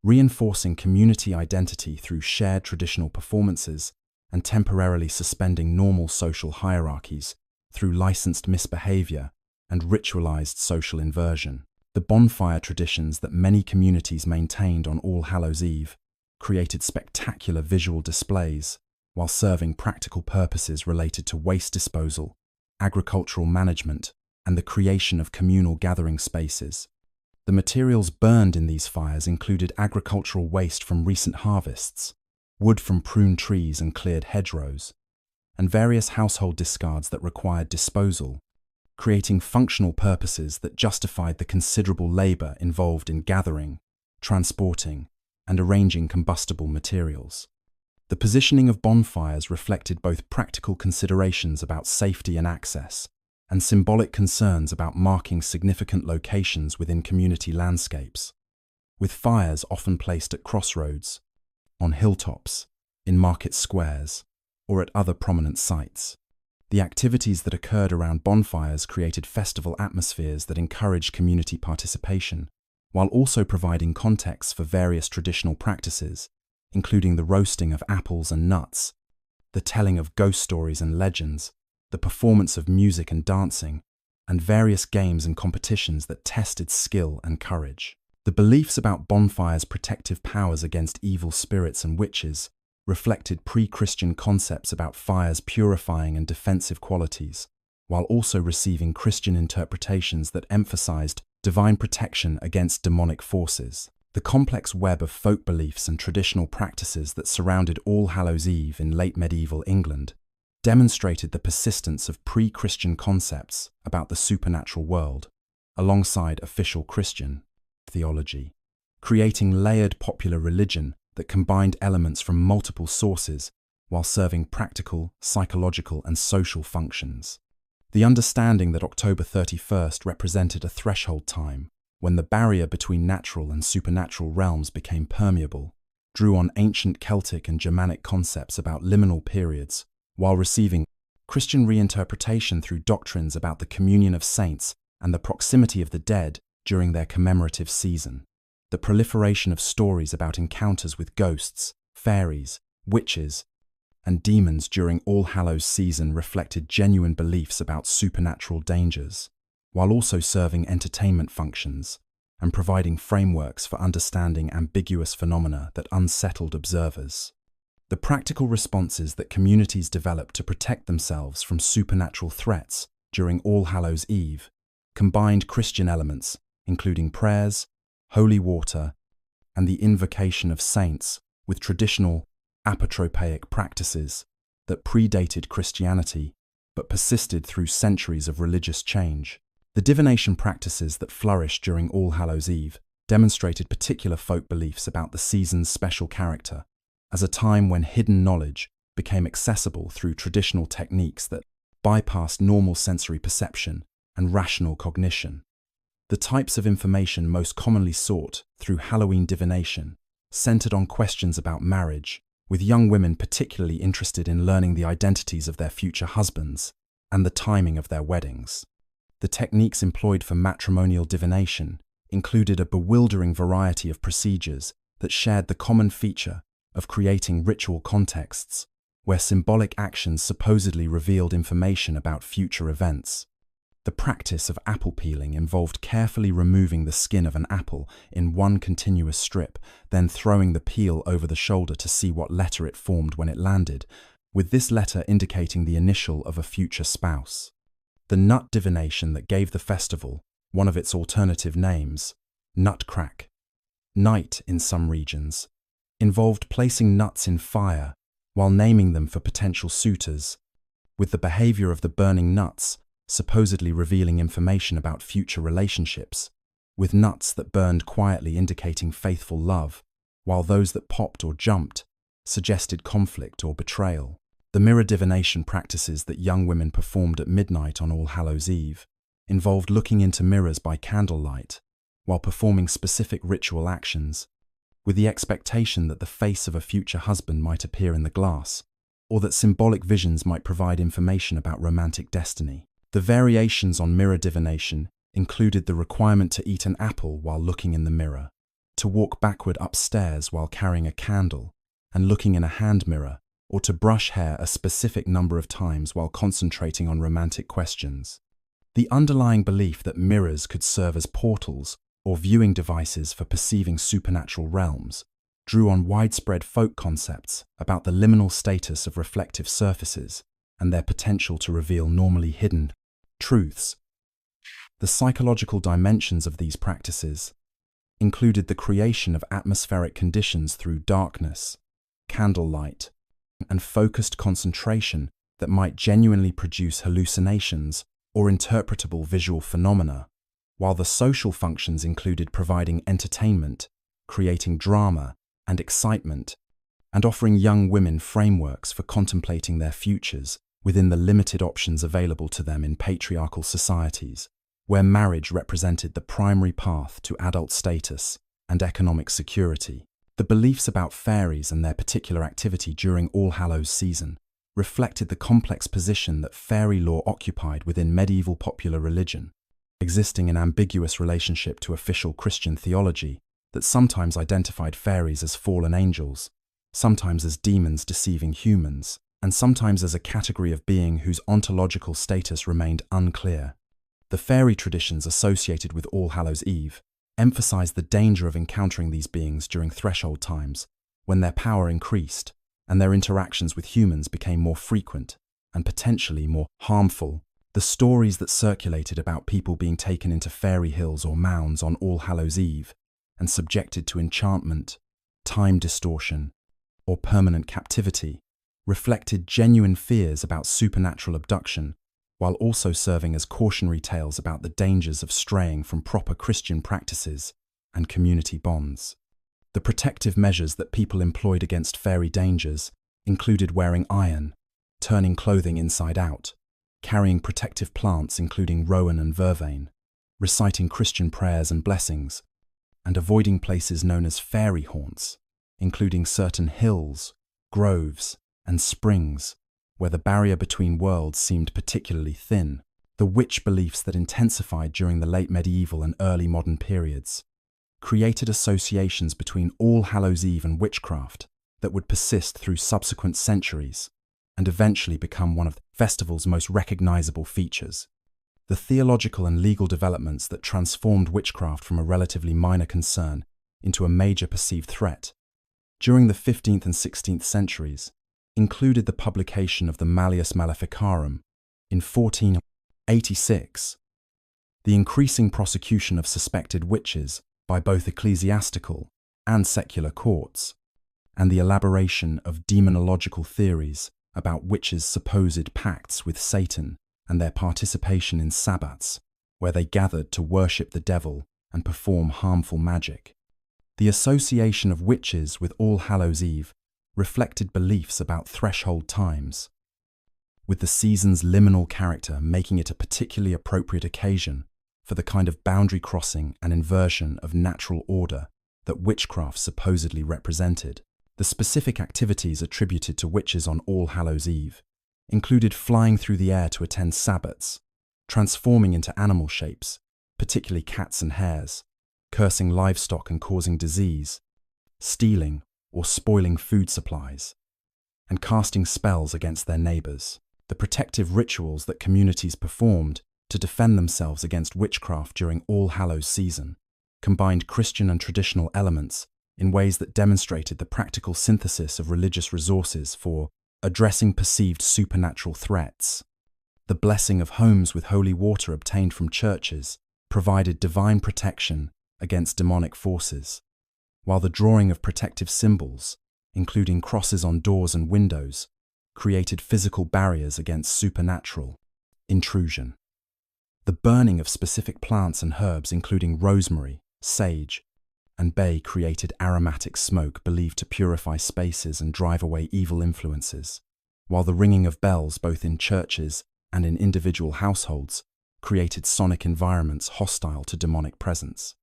reinforcing community identity through shared traditional performances, and temporarily suspending normal social hierarchies through licensed misbehavior and ritualized social inversion. The bonfire traditions that many communities maintained on All Hallows Eve created spectacular visual displays while serving practical purposes related to waste disposal, agricultural management, and the creation of communal gathering spaces. The materials burned in these fires included agricultural waste from recent harvests, wood from pruned trees and cleared hedgerows, and various household discards that required disposal, creating functional purposes that justified the considerable labor involved in gathering, transporting, and arranging combustible materials. The positioning of bonfires reflected both practical considerations about safety and access, and symbolic concerns about marking significant locations within community landscapes, with fires often placed at crossroads, on hilltops, in market squares, or at other prominent sites. The activities that occurred around bonfires created festival atmospheres that encouraged community participation, while also providing context for various traditional practices, including the roasting of apples and nuts, the telling of ghost stories and legends, the performance of music and dancing, and various games and competitions that tested skill and courage. The beliefs about bonfires' protective powers against evil spirits and witches reflected pre-Christian concepts about fire's purifying and defensive qualities, while also receiving Christian interpretations that emphasized divine protection against demonic forces. The complex web of folk beliefs and traditional practices that surrounded All Hallows Eve in late medieval England demonstrated the persistence of pre-Christian concepts about the supernatural world, alongside official Christian theology, creating layered popular religion that combined elements from multiple sources while serving practical, psychological, and social functions. The understanding that October 31st represented a threshold time when the barrier between natural and supernatural realms became permeable drew on ancient Celtic and Germanic concepts about liminal periods, while receiving Christian reinterpretation through doctrines about the communion of saints and the proximity of the dead during their commemorative season. The proliferation of stories about encounters with ghosts, fairies, witches, and demons during All Hallows season reflected genuine beliefs about supernatural dangers, while also serving entertainment functions and providing frameworks for understanding ambiguous phenomena that unsettled observers. The practical responses that communities developed to protect themselves from supernatural threats during All Hallows Eve combined Christian elements, including prayers, holy water, and the invocation of saints, with traditional apotropaic practices that predated Christianity but persisted through centuries of religious change. The divination practices that flourished during All Hallows Eve demonstrated particular folk beliefs about the season's special character, as a time when hidden knowledge became accessible through traditional techniques that bypassed normal sensory perception and rational cognition. The types of information most commonly sought through Halloween divination centered on questions about marriage, with young women particularly interested in learning the identities of their future husbands and the timing of their weddings. The techniques employed for matrimonial divination included a bewildering variety of procedures that shared the common feature of creating ritual contexts where symbolic actions supposedly revealed information about future events. The practice of apple peeling involved carefully removing the skin of an apple in one continuous strip, then throwing the peel over the shoulder to see what letter it formed when it landed, with this letter indicating the initial of a future spouse. The nut divination that gave the festival one of its alternative names, nutcrack, night in some regions, involved placing nuts in fire while naming them for potential suitors, with the behavior of the burning nuts supposedly revealing information about future relationships, with nuts that burned quietly indicating faithful love, while those that popped or jumped suggested conflict or betrayal. The mirror divination practices that young women performed at midnight on All Hallows Eve involved looking into mirrors by candlelight while performing specific ritual actions, with the expectation that the face of a future husband might appear in the glass, or that symbolic visions might provide information about romantic destiny. The variations on mirror divination included the requirement to eat an apple while looking in the mirror, to walk backward upstairs while carrying a candle and looking in a hand mirror, or to brush hair a specific number of times while concentrating on romantic questions. The underlying belief that mirrors could serve as portals or viewing devices for perceiving supernatural realms drew on widespread folk concepts about the liminal status of reflective surfaces and their potential to reveal normally hidden truths. The psychological dimensions of these practices included the creation of atmospheric conditions through darkness, candlelight, and focused concentration that might genuinely produce hallucinations or interpretable visual phenomena, while the social functions included providing entertainment, creating drama and excitement, and offering young women frameworks for contemplating their futures within the limited options available to them in patriarchal societies, where marriage represented the primary path to adult status and economic security. The beliefs about fairies and their particular activity during All Hallows season reflected the complex position that fairy lore occupied within medieval popular religion, existing an ambiguous relationship to official Christian theology that sometimes identified fairies as fallen angels, sometimes as demons deceiving humans, and sometimes as a category of being whose ontological status remained unclear. The fairy traditions associated with All Hallows Eve emphasized the danger of encountering these beings during threshold times, when their power increased and their interactions with humans became more frequent and potentially more harmful. The stories that circulated about people being taken into fairy hills or mounds on All Hallows Eve and subjected to enchantment, time distortion, or permanent captivity reflected genuine fears about supernatural abduction, while also serving as cautionary tales about the dangers of straying from proper Christian practices and community bonds. The protective measures that people employed against fairy dangers included wearing iron, turning clothing inside out, carrying protective plants including rowan and vervain, reciting Christian prayers and blessings, and avoiding places known as fairy haunts, including certain hills, groves, and springs, where the barrier between worlds seemed particularly thin. The witch beliefs that intensified during the late medieval and early modern periods created associations between All Hallows Eve and witchcraft that would persist through subsequent centuries and eventually become one of the festival's most recognizable features. The theological and legal developments that transformed witchcraft from a relatively minor concern into a major perceived threat during the 15th and 16th centuries included the publication of the Malleus Maleficarum in 1486, the increasing prosecution of suspected witches by both ecclesiastical and secular courts, and the elaboration of demonological theories about witches' supposed pacts with Satan and their participation in sabbats, where they gathered to worship the devil and perform harmful magic. The association of witches with All Hallows Eve reflected beliefs about threshold times, with the season's liminal character making it a particularly appropriate occasion for the kind of boundary crossing and inversion of natural order that witchcraft supposedly represented. The specific activities attributed to witches on All Hallows Eve included flying through the air to attend sabbats, transforming into animal shapes, particularly cats and hares, cursing livestock and causing disease, stealing or spoiling food supplies, and casting spells against their neighbors. The protective rituals that communities performed to defend themselves against witchcraft during All Hallows season combined Christian and traditional elements in ways that demonstrated the practical synthesis of religious resources for addressing perceived supernatural threats. The blessing of homes with holy water obtained from churches provided divine protection against demonic forces, while the drawing of protective symbols, including crosses on doors and windows, created physical barriers against supernatural intrusion. The burning of specific plants and herbs, including rosemary, sage, and bay, created aromatic smoke believed to purify spaces and drive away evil influences, while the ringing of bells, both in churches and in individual households, created sonic environments hostile to demonic presence.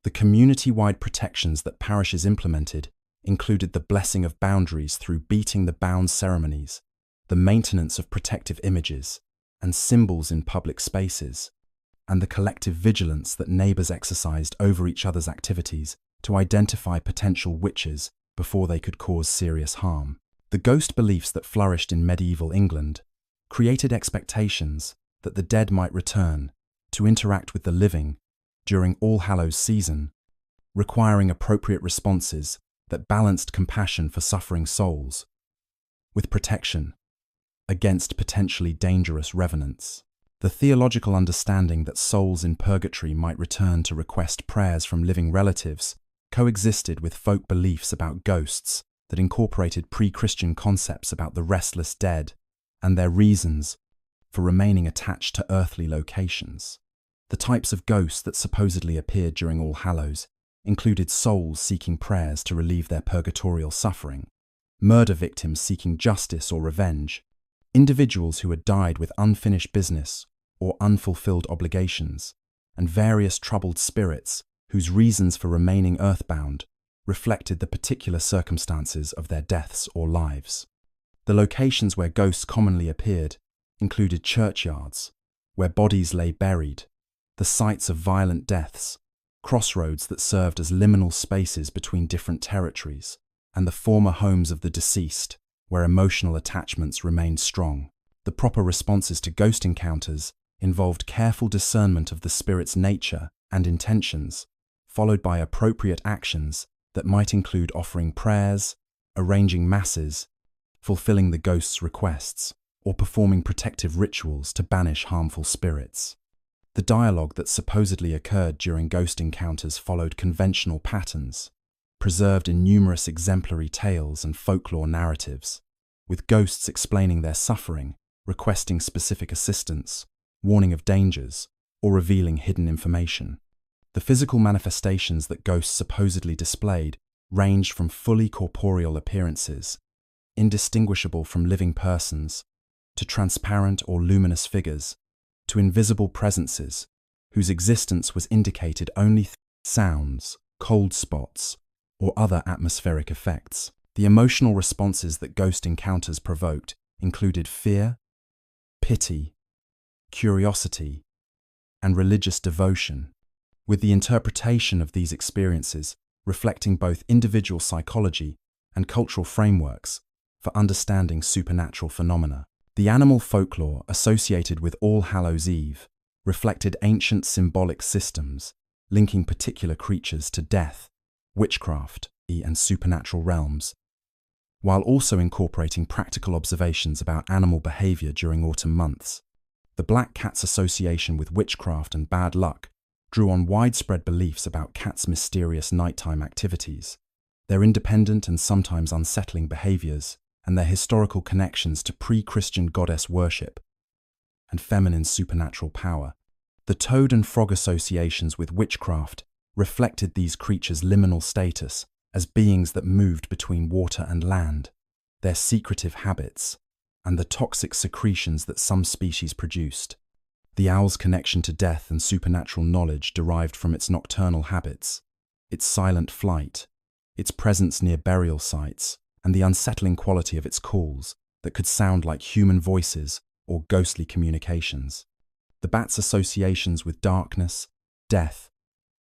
The community-wide protections that parishes implemented included the blessing of boundaries through beating the bounds ceremonies, the maintenance of protective images and symbols in public spaces, and the collective vigilance that neighbours exercised over each other's activities to identify potential witches before they could cause serious harm. The ghost beliefs that flourished in medieval England created expectations that the dead might return to interact with the living during All Hallows season, requiring appropriate responses that balanced compassion for suffering souls with protection against potentially dangerous revenants. The theological understanding that souls in purgatory might return to request prayers from living relatives coexisted with folk beliefs about ghosts that incorporated pre-Christian concepts about the restless dead and their reasons for remaining attached to earthly locations. The types of ghosts that supposedly appeared during All Hallows included souls seeking prayers to relieve their purgatorial suffering, murder victims seeking justice or revenge, individuals who had died with unfinished business or unfulfilled obligations, and various troubled spirits whose reasons for remaining earthbound reflected the particular circumstances of their deaths or lives. The locations where ghosts commonly appeared included churchyards, where bodies lay buried, the sites of violent deaths, crossroads that served as liminal spaces between different territories, and the former homes of the deceased, where emotional attachments remained strong. The proper responses to ghost encounters involved careful discernment of the spirit's nature and intentions, followed by appropriate actions that might include offering prayers, arranging masses, fulfilling the ghost's requests, or performing protective rituals to banish harmful spirits. The dialogue that supposedly occurred during ghost encounters followed conventional patterns, preserved in numerous exemplary tales and folklore narratives, with ghosts explaining their suffering, requesting specific assistance, warning of dangers, or revealing hidden information. The physical manifestations that ghosts supposedly displayed ranged from fully corporeal appearances, indistinguishable from living persons, to transparent or luminous figures, to invisible presences whose existence was indicated only through sounds, cold spots, or other atmospheric effects. The emotional responses that ghost encounters provoked included fear, pity, curiosity, and religious devotion, with the interpretation of these experiences reflecting both individual psychology and cultural frameworks for understanding supernatural phenomena. The animal folklore associated with All Hallows Eve reflected ancient symbolic systems linking particular creatures to death, witchcraft, and supernatural realms, while also incorporating practical observations about animal behavior during autumn months. The Black Cat's association with witchcraft and bad luck drew on widespread beliefs about cats' mysterious nighttime activities, their independent and sometimes unsettling behaviors, and their historical connections to pre-Christian goddess worship and feminine supernatural power. The toad and frog associations with witchcraft reflected these creatures' liminal status as beings that moved between water and land, their secretive habits, and the toxic secretions that some species produced. The owl's connection to death and supernatural knowledge derived from its nocturnal habits, its silent flight, its presence near burial sites, and the unsettling quality of its calls that could sound like human voices or ghostly communications. The bat's associations with darkness, death,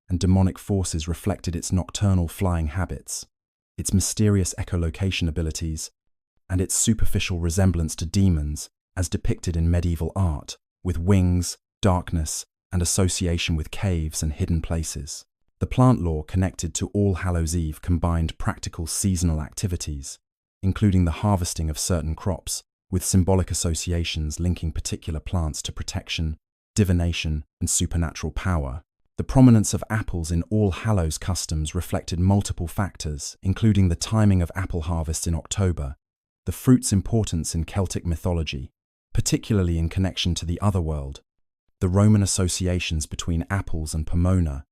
and demonic forces reflected its nocturnal flying habits, its mysterious echolocation abilities, and its superficial resemblance to demons as depicted in medieval art, with wings, darkness, and association with caves and hidden places. The plant lore connected to All Hallows Eve combined practical seasonal activities, including the harvesting of certain crops, with symbolic associations linking particular plants to protection, divination, and supernatural power. The prominence of apples in All Hallows customs reflected multiple factors, including the timing of apple harvest in October, the fruit's importance in Celtic mythology, particularly in connection to the otherworld, the Roman associations between apples and pomona,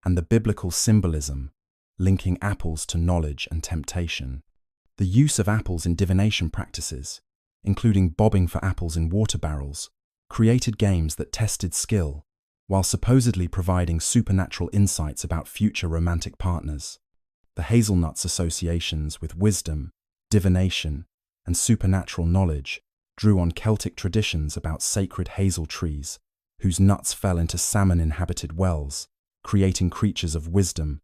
and the biblical symbolism linking apples to knowledge and temptation. The use of apples in divination practices, including bobbing for apples in water barrels, created games that tested skill while supposedly providing supernatural insights about future romantic partners. The hazelnuts' associations with wisdom, divination, and supernatural knowledge drew on Celtic traditions about sacred hazel trees, whose nuts fell into salmon-inhabited wells, creating creatures of wisdom,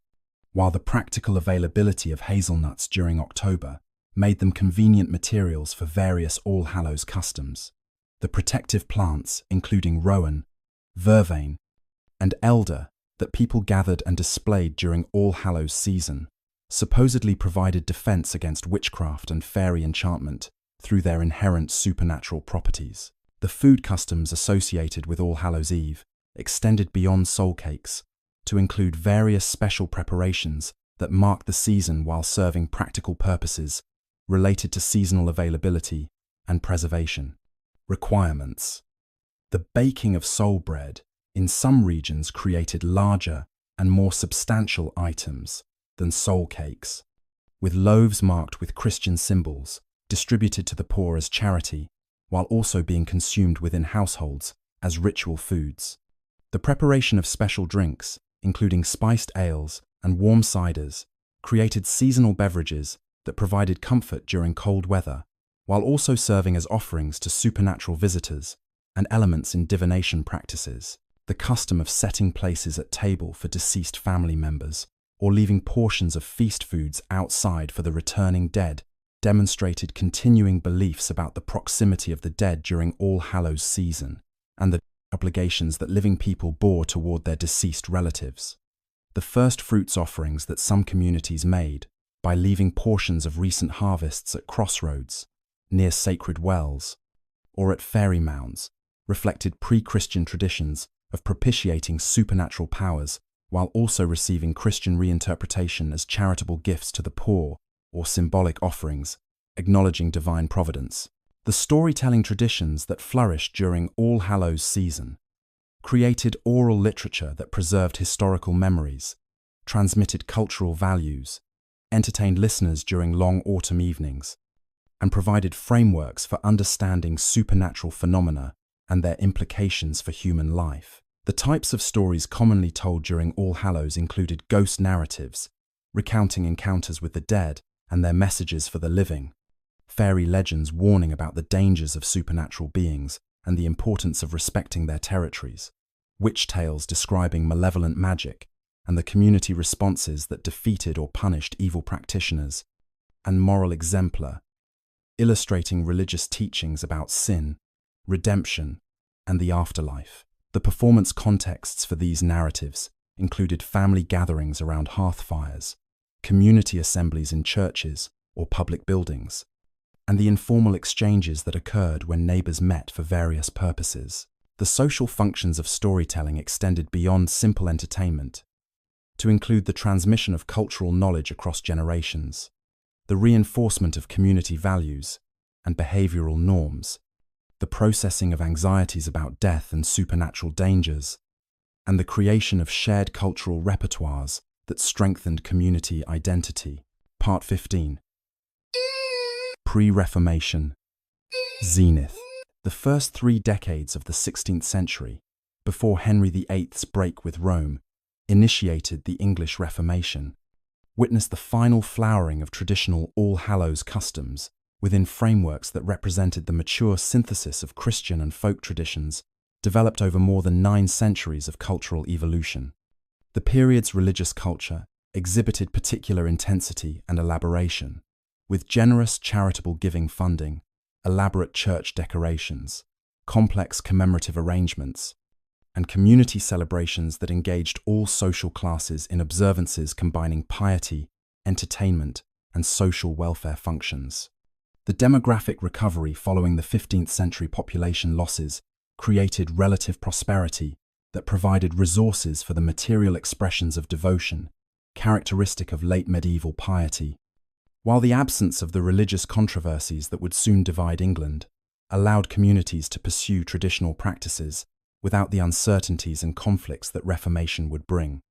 while the practical availability of hazelnuts during October made them convenient materials for various All Hallows customs. The protective plants, including rowan, vervain, and elder, that people gathered and displayed during All Hallows season, supposedly provided defense against witchcraft and fairy enchantment through their inherent supernatural properties. The food customs associated with All Hallows Eve extended beyond soul cakes to include various special preparations that mark the season while serving practical purposes related to seasonal availability and preservation. Requirements. The baking of soul bread in some regions created larger and more substantial items than soul cakes, with loaves marked with Christian symbols distributed to the poor as charity, while also being consumed within households as ritual foods. The preparation of special drinks, including spiced ales and warm ciders, created seasonal beverages that provided comfort during cold weather, while also serving as offerings to supernatural visitors and elements in divination practices. The custom of setting places at table for deceased family members or leaving portions of feast foods outside for the returning dead demonstrated continuing beliefs about the proximity of the dead during All Hallows season and the obligations that living people bore toward their deceased relatives. The first fruits offerings that some communities made by leaving portions of recent harvests at crossroads, near sacred wells, or at fairy mounds reflected pre-Christian traditions of propitiating supernatural powers while also receiving Christian reinterpretation as charitable gifts to the poor or symbolic offerings, acknowledging divine providence. The storytelling traditions that flourished during All Hallows season created oral literature that preserved historical memories, transmitted cultural values, entertained listeners during long autumn evenings, and provided frameworks for understanding supernatural phenomena and their implications for human life. The types of stories commonly told during All Hallows included ghost narratives, recounting encounters with the dead and their messages for the living, fairy legends warning about the dangers of supernatural beings and the importance of respecting their territories, witch tales describing malevolent magic and the community responses that defeated or punished evil practitioners, and moral exemplar, illustrating religious teachings about sin, redemption, and the afterlife. The performance contexts for these narratives included family gatherings around hearth fires, community assemblies in churches or public buildings, and the informal exchanges that occurred when neighbors met for various purposes. The social functions of storytelling extended beyond simple entertainment to include the transmission of cultural knowledge across generations, the reinforcement of community values and behavioral norms, the processing of anxieties about death and supernatural dangers, and the creation of shared cultural repertoires that strengthened community identity. Part 15. Pre-Reformation. Zenith. The first 3 decades of the 16th century, before Henry VIII's break with Rome, initiated the English Reformation, witnessed the final flowering of traditional All Hallows customs within frameworks that represented the mature synthesis of Christian and folk traditions developed over more than 9 centuries of cultural evolution. The period's religious culture exhibited particular intensity and elaboration, with generous charitable giving funding, elaborate church decorations, complex commemorative arrangements, and community celebrations that engaged all social classes in observances combining piety, entertainment, and social welfare functions. The demographic recovery following the 15th century population losses created relative prosperity that provided resources for the material expressions of devotion, characteristic of late medieval piety, while the absence of the religious controversies that would soon divide England allowed communities to pursue traditional practices without the uncertainties and conflicts that Reformation would bring.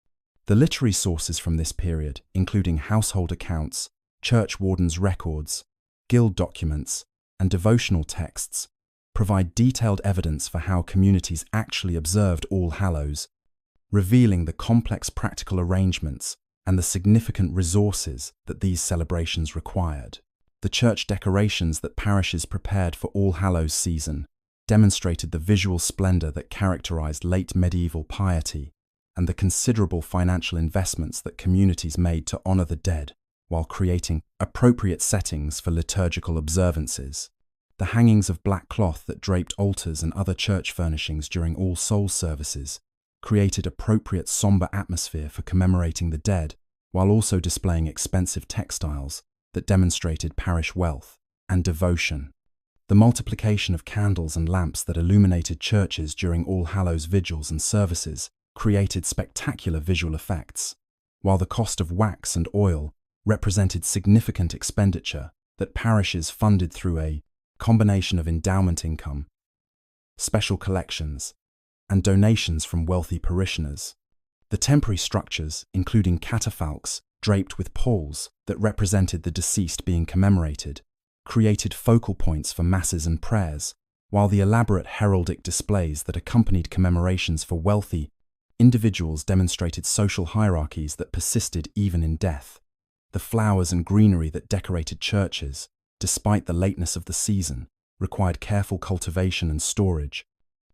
The literary sources from this period, including household accounts, church wardens' records, guild documents, and devotional texts, provide detailed evidence for how communities actually observed All Hallows, revealing the complex practical arrangements and the significant resources that these celebrations required. The church decorations that parishes prepared for All Hallows season demonstrated the visual splendor that characterized late medieval piety and the considerable financial investments that communities made to honor the dead while creating appropriate settings for liturgical observances. The hangings of black cloth that draped altars and other church furnishings during All Souls services created appropriate somber atmosphere for commemorating the dead, while also displaying expensive textiles that demonstrated parish wealth and devotion. The multiplication of candles and lamps that illuminated churches during All Hallows vigils and services created spectacular visual effects, while the cost of wax and oil represented significant expenditure that parishes funded through a combination of endowment income, special collections, and donations from wealthy parishioners. The temporary structures, including catafalques draped with palls that represented the deceased being commemorated, created focal points for masses and prayers, while the elaborate heraldic displays that accompanied commemorations for wealthy individuals demonstrated social hierarchies that persisted even in death. The flowers and greenery that decorated churches, despite the lateness of the season, required careful cultivation and storage,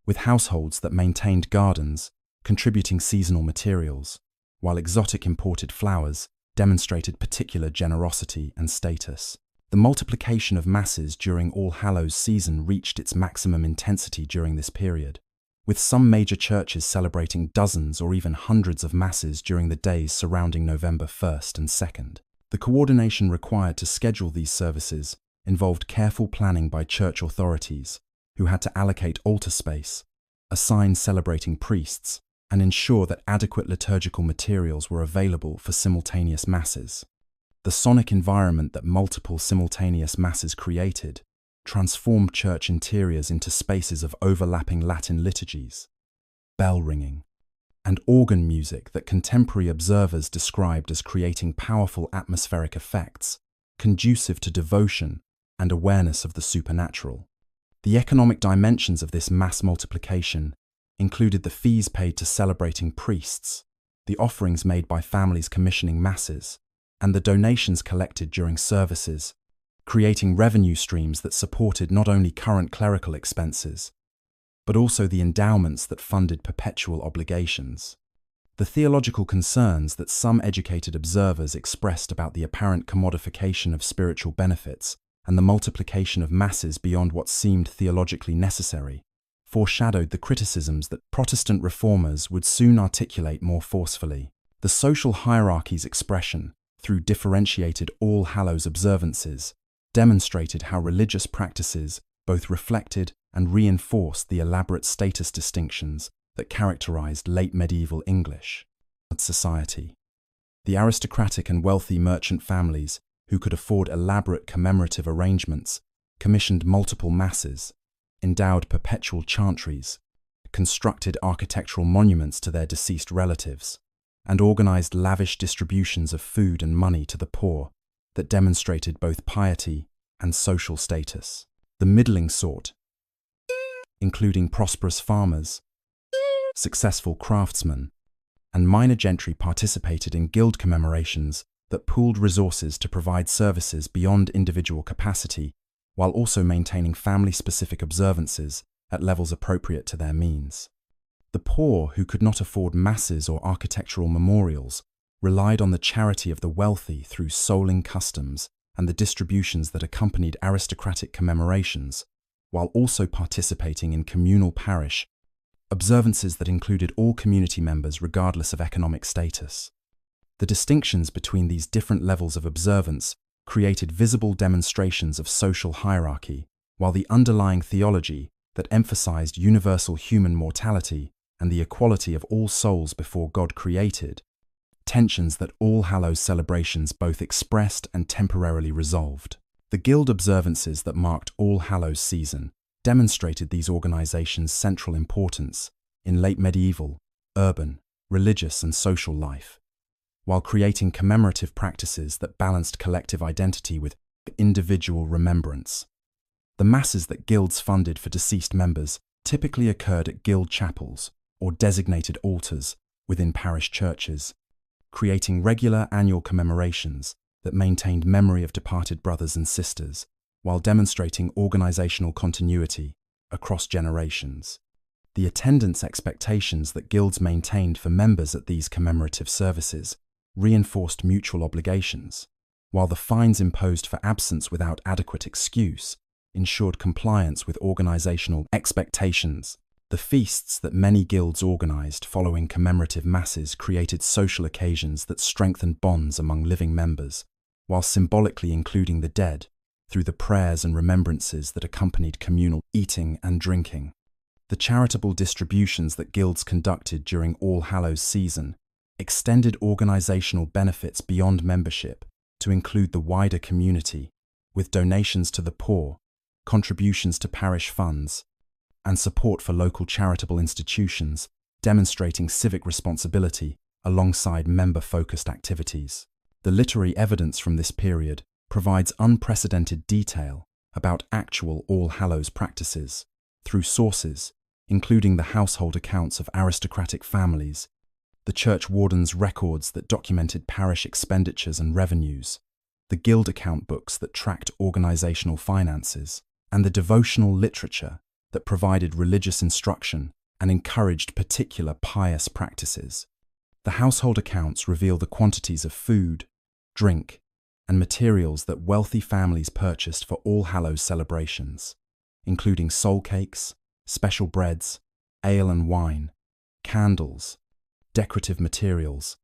with households that maintained gardens, contributing seasonal materials, while exotic imported flowers demonstrated particular generosity and status. The multiplication of masses during All Hallows season reached its maximum intensity during this period, with some major churches celebrating dozens or even hundreds of masses during the days surrounding November 1st and 2nd. The coordination required to schedule these services involved careful planning by church authorities, who had to allocate altar space, assign celebrating priests, and ensure that adequate liturgical materials were available for simultaneous masses. The sonic environment that multiple simultaneous masses created transformed church interiors into spaces of overlapping Latin liturgies, bell ringing, and organ music that contemporary observers described as creating powerful atmospheric effects, conducive to devotion and awareness of the supernatural. The economic dimensions of this mass multiplication included the fees paid to celebrating priests, the offerings made by families commissioning masses, and the donations collected during services, creating revenue streams that supported not only current clerical expenses, but also the endowments that funded perpetual obligations. The theological concerns that some educated observers expressed about the apparent commodification of spiritual benefits and the multiplication of masses beyond what seemed theologically necessary foreshadowed the criticisms that Protestant reformers would soon articulate more forcefully. The social hierarchy's expression, through differentiated All Hallows observances, demonstrated how religious practices both reflected and reinforced the elaborate status distinctions that characterized late medieval English society. The aristocratic and wealthy merchant families, who could afford elaborate commemorative arrangements, commissioned multiple masses, endowed perpetual chantries, constructed architectural monuments to their deceased relatives, and organized lavish distributions of food and money to the poor that demonstrated both piety and social status. The middling sort, including prosperous farmers, successful craftsmen, and minor gentry, participated in guild commemorations that pooled resources to provide services beyond individual capacity, while also maintaining family-specific observances at levels appropriate to their means. The poor, who could not afford masses or architectural memorials, relied on the charity of the wealthy through souling customs and the distributions that accompanied aristocratic commemorations, while also participating in communal parish observances that included all community members regardless of economic status. The distinctions between these different levels of observance created visible demonstrations of social hierarchy, while the underlying theology that emphasized universal human mortality and the equality of all souls before God created, tensions that All Hallows celebrations both expressed and temporarily resolved. The guild observances that marked All Hallows season demonstrated these organizations' central importance in late medieval, urban, religious and social life, while creating commemorative practices that balanced collective identity with individual remembrance. The masses that guilds funded for deceased members typically occurred at guild chapels or designated altars within parish churches, creating regular annual commemorations that maintained memory of departed brothers and sisters while demonstrating organizational continuity across generations. The attendance expectations that guilds maintained for members at these commemorative services reinforced mutual obligations, while the fines imposed for absence without adequate excuse ensured compliance with organizational expectations. The feasts that many guilds organized following commemorative masses created social occasions that strengthened bonds among living members, while symbolically including the dead through the prayers and remembrances that accompanied communal eating and drinking. The charitable distributions that guilds conducted during All Hallows season extended organizational benefits beyond membership to include the wider community, with donations to the poor, contributions to parish funds, and support for local charitable institutions, demonstrating civic responsibility alongside member-focused activities. The literary evidence from this period provides unprecedented detail about actual All Hallows practices through sources, including the household accounts of aristocratic families, the church wardens' records that documented parish expenditures and revenues, the guild account books that tracked organizational finances, and the devotional literature that provided religious instruction and encouraged particular pious practices. The household accounts reveal the quantities of food, drink, and materials that wealthy families purchased for All Hallows celebrations, including soul cakes, special breads, ale and wine, candles, decorative materials,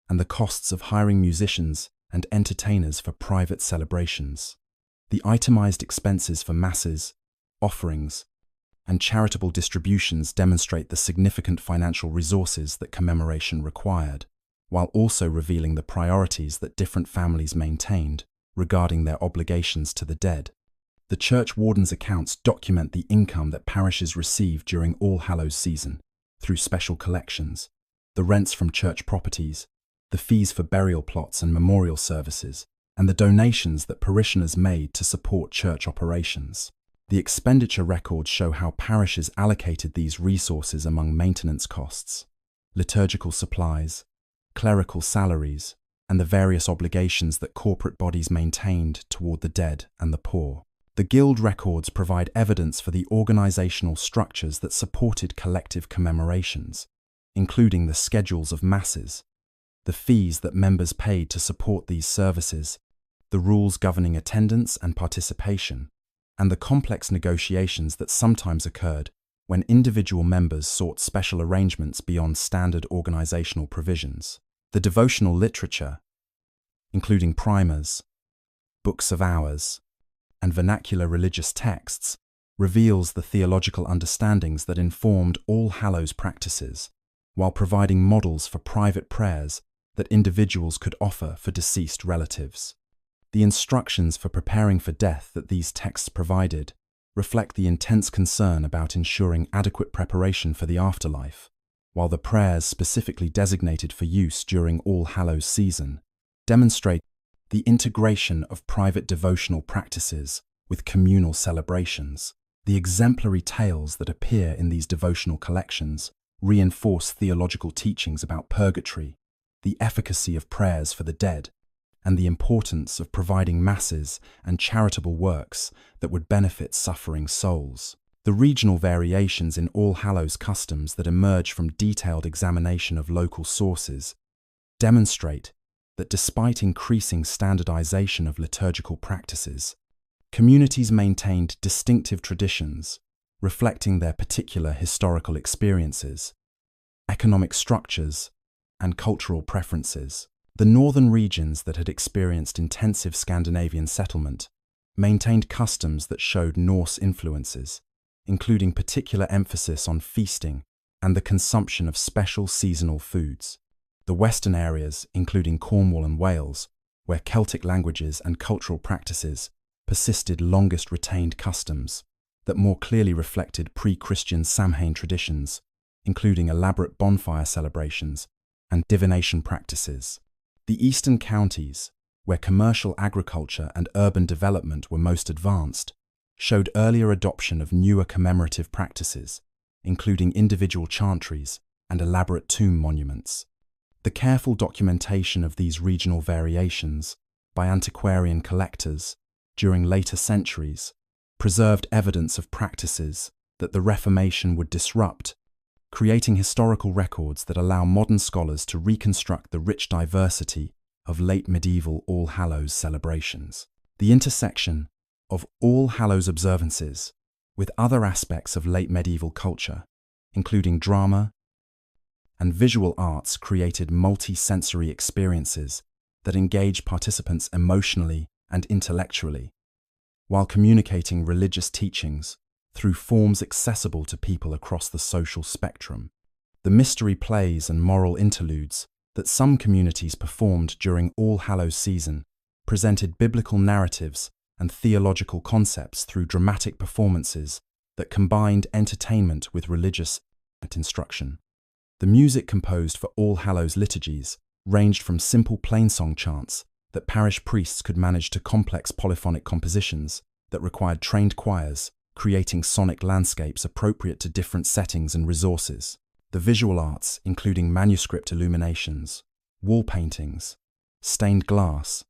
and the costs of hiring musicians and entertainers for private celebrations. The itemized expenses for masses, offerings, and charitable distributions demonstrate the significant financial resources that commemoration required, while also revealing the priorities that different families maintained regarding their obligations to the dead. The church wardens' accounts document the income that parishes received during All Hallows season through special collections, the rents from church properties, the fees for burial plots and memorial services, and the donations that parishioners made to support church operations. The expenditure records show how parishes allocated these resources among maintenance costs, liturgical supplies, clerical salaries, and the various obligations that corporate bodies maintained toward the dead and the poor. The guild records provide evidence for the organizational structures that supported collective commemorations, including the schedules of masses, the fees that members paid to support these services, the rules governing attendance and participation, and the complex negotiations that sometimes occurred when individual members sought special arrangements beyond standard organizational provisions. The devotional literature, including primers, books of hours, and vernacular religious texts, reveals the theological understandings that informed All Hallows practices, while providing models for private prayers that individuals could offer for deceased relatives. The instructions for preparing for death that these texts provided reflect the intense concern about ensuring adequate preparation for the afterlife, while the prayers specifically designated for use during All Hallows season demonstrate the integration of private devotional practices with communal celebrations. The exemplary tales that appear in these devotional collections reinforce theological teachings about purgatory, the efficacy of prayers for the dead, and the importance of providing masses and charitable works that would benefit suffering souls. The regional variations in All Hallows customs that emerge from detailed examination of local sources demonstrate that despite increasing standardization of liturgical practices, communities maintained distinctive traditions reflecting their particular historical experiences, economic structures, and cultural preferences. The northern regions that had experienced intensive Scandinavian settlement maintained customs that showed Norse influences, including particular emphasis on feasting and the consumption of special seasonal foods. The western areas, including Cornwall and Wales, where Celtic languages and cultural practices persisted, longest retained customs that more clearly reflected pre-Christian Samhain traditions, including elaborate bonfire celebrations and divination practices. The eastern counties, where commercial agriculture and urban development were most advanced, showed earlier adoption of newer commemorative practices, including individual chantries and elaborate tomb monuments. The careful documentation of these regional variations by antiquarian collectors during later centuries preserved evidence of practices that the Reformation would disrupt, creating historical records that allow modern scholars to reconstruct the rich diversity of late medieval All Hallows celebrations. The intersection of All Hallows observances with other aspects of late medieval culture, including drama and visual arts, created multi-sensory experiences that engage participants emotionally and intellectually, while communicating religious teachings through forms accessible to people across the social spectrum. The mystery plays and moral interludes that some communities performed during All Hallows season presented biblical narratives and theological concepts through dramatic performances that combined entertainment with religious instruction. The music composed for All Hallows liturgies ranged from simple plainsong chants that parish priests could manage to complex polyphonic compositions that required trained choirs, creating sonic landscapes appropriate to different settings and resources. The visual arts, including manuscript illuminations, wall paintings, stained glass,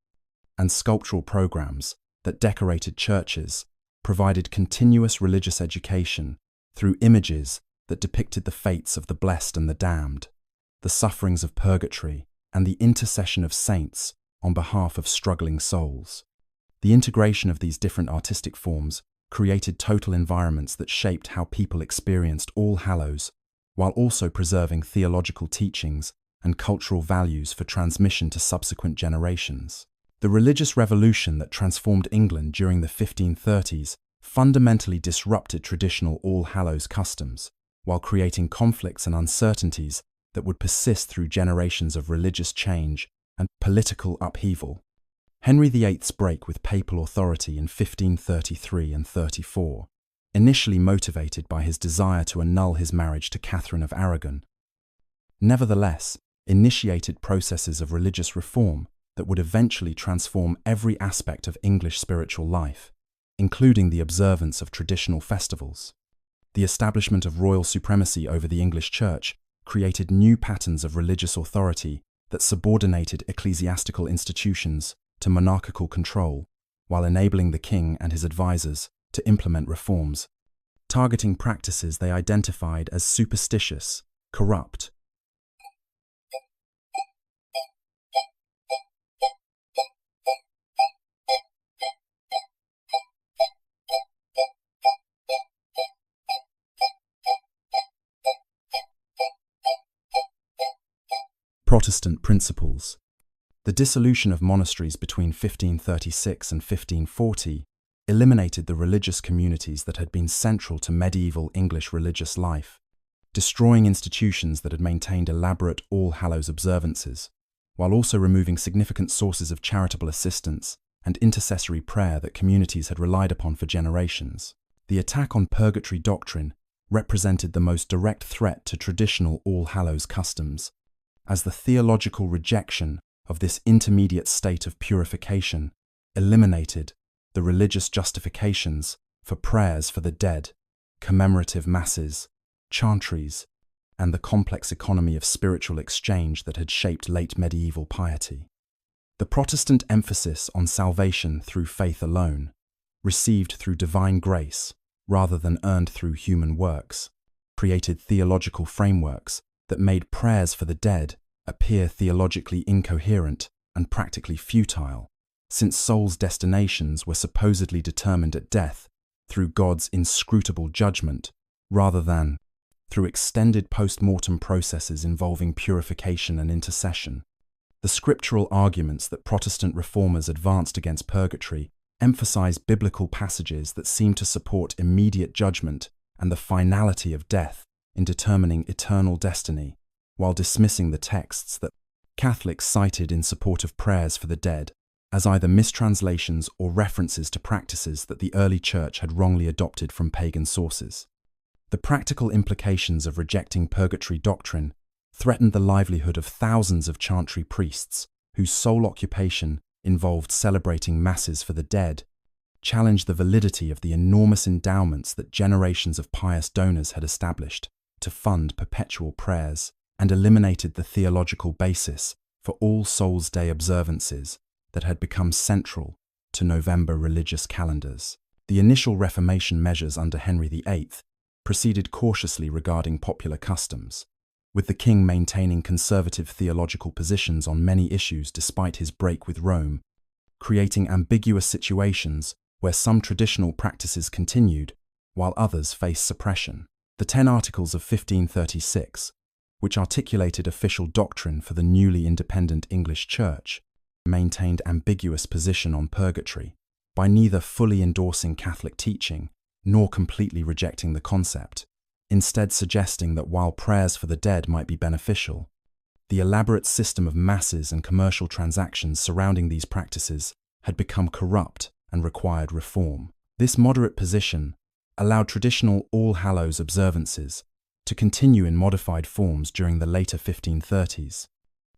and sculptural programs that decorated churches, provided continuous religious education through images that depicted the fates of the blessed and the damned, the sufferings of purgatory, and the intercession of saints on behalf of struggling souls. The integration of these different artistic forms created total environments that shaped how people experienced All Hallows, while also preserving theological teachings and cultural values for transmission to subsequent generations. The religious revolution that transformed England during the 1530s fundamentally disrupted traditional All Hallows customs, while creating conflicts and uncertainties that would persist through generations of religious change and political upheaval. Henry VIII's break with papal authority in 1533 and 34, initially motivated by his desire to annul his marriage to Catherine of Aragon, nevertheless initiated processes of religious reform that would eventually transform every aspect of English spiritual life, including the observance of traditional festivals. The establishment of royal supremacy over the English Church created new patterns of religious authority that subordinated ecclesiastical institutions to monarchical control, while enabling the king and his advisors to implement reforms, targeting practices they identified as superstitious, corrupt, Protestant principles. The dissolution of monasteries between 1536 and 1540 eliminated the religious communities that had been central to medieval English religious life, destroying institutions that had maintained elaborate All Hallows observances, while also removing significant sources of charitable assistance and intercessory prayer that communities had relied upon for generations. The attack on purgatory doctrine represented the most direct threat to traditional All Hallows customs, as the theological rejection of this intermediate state of purification eliminated the religious justifications for prayers for the dead, commemorative masses, chantries, and the complex economy of spiritual exchange that had shaped late medieval piety. The Protestant emphasis on salvation through faith alone, received through divine grace rather than earned through human works, created theological frameworks that made prayers for the dead appear theologically incoherent and practically futile, since souls' destinations were supposedly determined at death through God's inscrutable judgment, rather than through extended post-mortem processes involving purification and intercession. The scriptural arguments that Protestant reformers advanced against purgatory emphasized biblical passages that seemed to support immediate judgment and the finality of death in determining eternal destiny, while dismissing the texts that Catholics cited in support of prayers for the dead as either mistranslations or references to practices that the early church had wrongly adopted from pagan sources. The practical implications of rejecting purgatory doctrine threatened the livelihood of thousands of chantry priests whose sole occupation involved celebrating masses for the dead, challenged the validity of the enormous endowments that generations of pious donors had established to fund perpetual prayers, and eliminated the theological basis for All Souls' Day observances that had become central to November religious calendars. The initial Reformation measures under Henry VIII proceeded cautiously regarding popular customs, with the king maintaining conservative theological positions on many issues despite his break with Rome, creating ambiguous situations where some traditional practices continued while others faced suppression. The 10 Articles of 1536, which articulated official doctrine for the newly independent English Church, maintained ambiguous position on purgatory, by neither fully endorsing Catholic teaching nor completely rejecting the concept, instead suggesting that while prayers for the dead might be beneficial, the elaborate system of masses and commercial transactions surrounding these practices had become corrupt and required reform. This moderate position allowed traditional All Hallows observances to continue in modified forms during the later 1530s,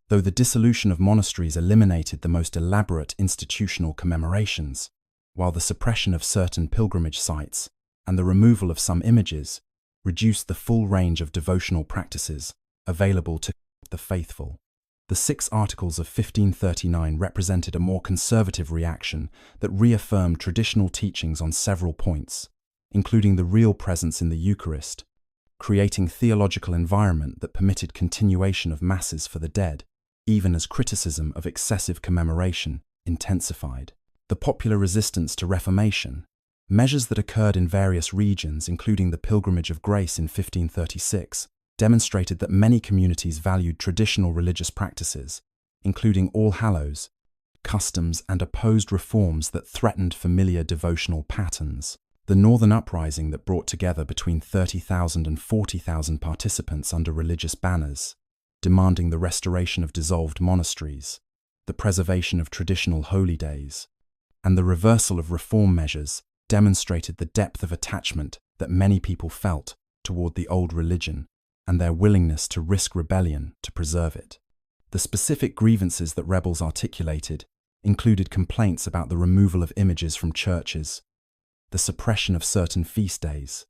though the dissolution of monasteries eliminated the most elaborate institutional commemorations, while the suppression of certain pilgrimage sites and the removal of some images reduced the full range of devotional practices available to the faithful. The 6 Articles of 1539 represented a more conservative reaction that reaffirmed traditional teachings on several points, including the real presence in the Eucharist, creating theological environment that permitted continuation of masses for the dead, even as criticism of excessive commemoration intensified. The popular resistance to Reformation, measures that occurred in various regions, including the Pilgrimage of Grace in 1536, demonstrated that many communities valued traditional religious practices, including All Hallows, customs, and opposed reforms that threatened familiar devotional patterns. The Northern Uprising that brought together between 30,000 and 40,000 participants under religious banners, demanding the restoration of dissolved monasteries, the preservation of traditional holy days, and the reversal of reform measures demonstrated the depth of attachment that many people felt toward the old religion and their willingness to risk rebellion to preserve it. The specific grievances that rebels articulated included complaints about the removal of images from churches, the suppression of certain feast days,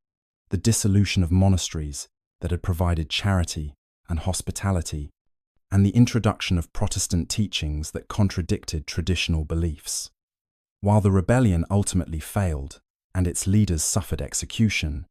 the dissolution of monasteries that had provided charity and hospitality, and the introduction of Protestant teachings that contradicted traditional beliefs. While the rebellion ultimately failed and its leaders suffered execution,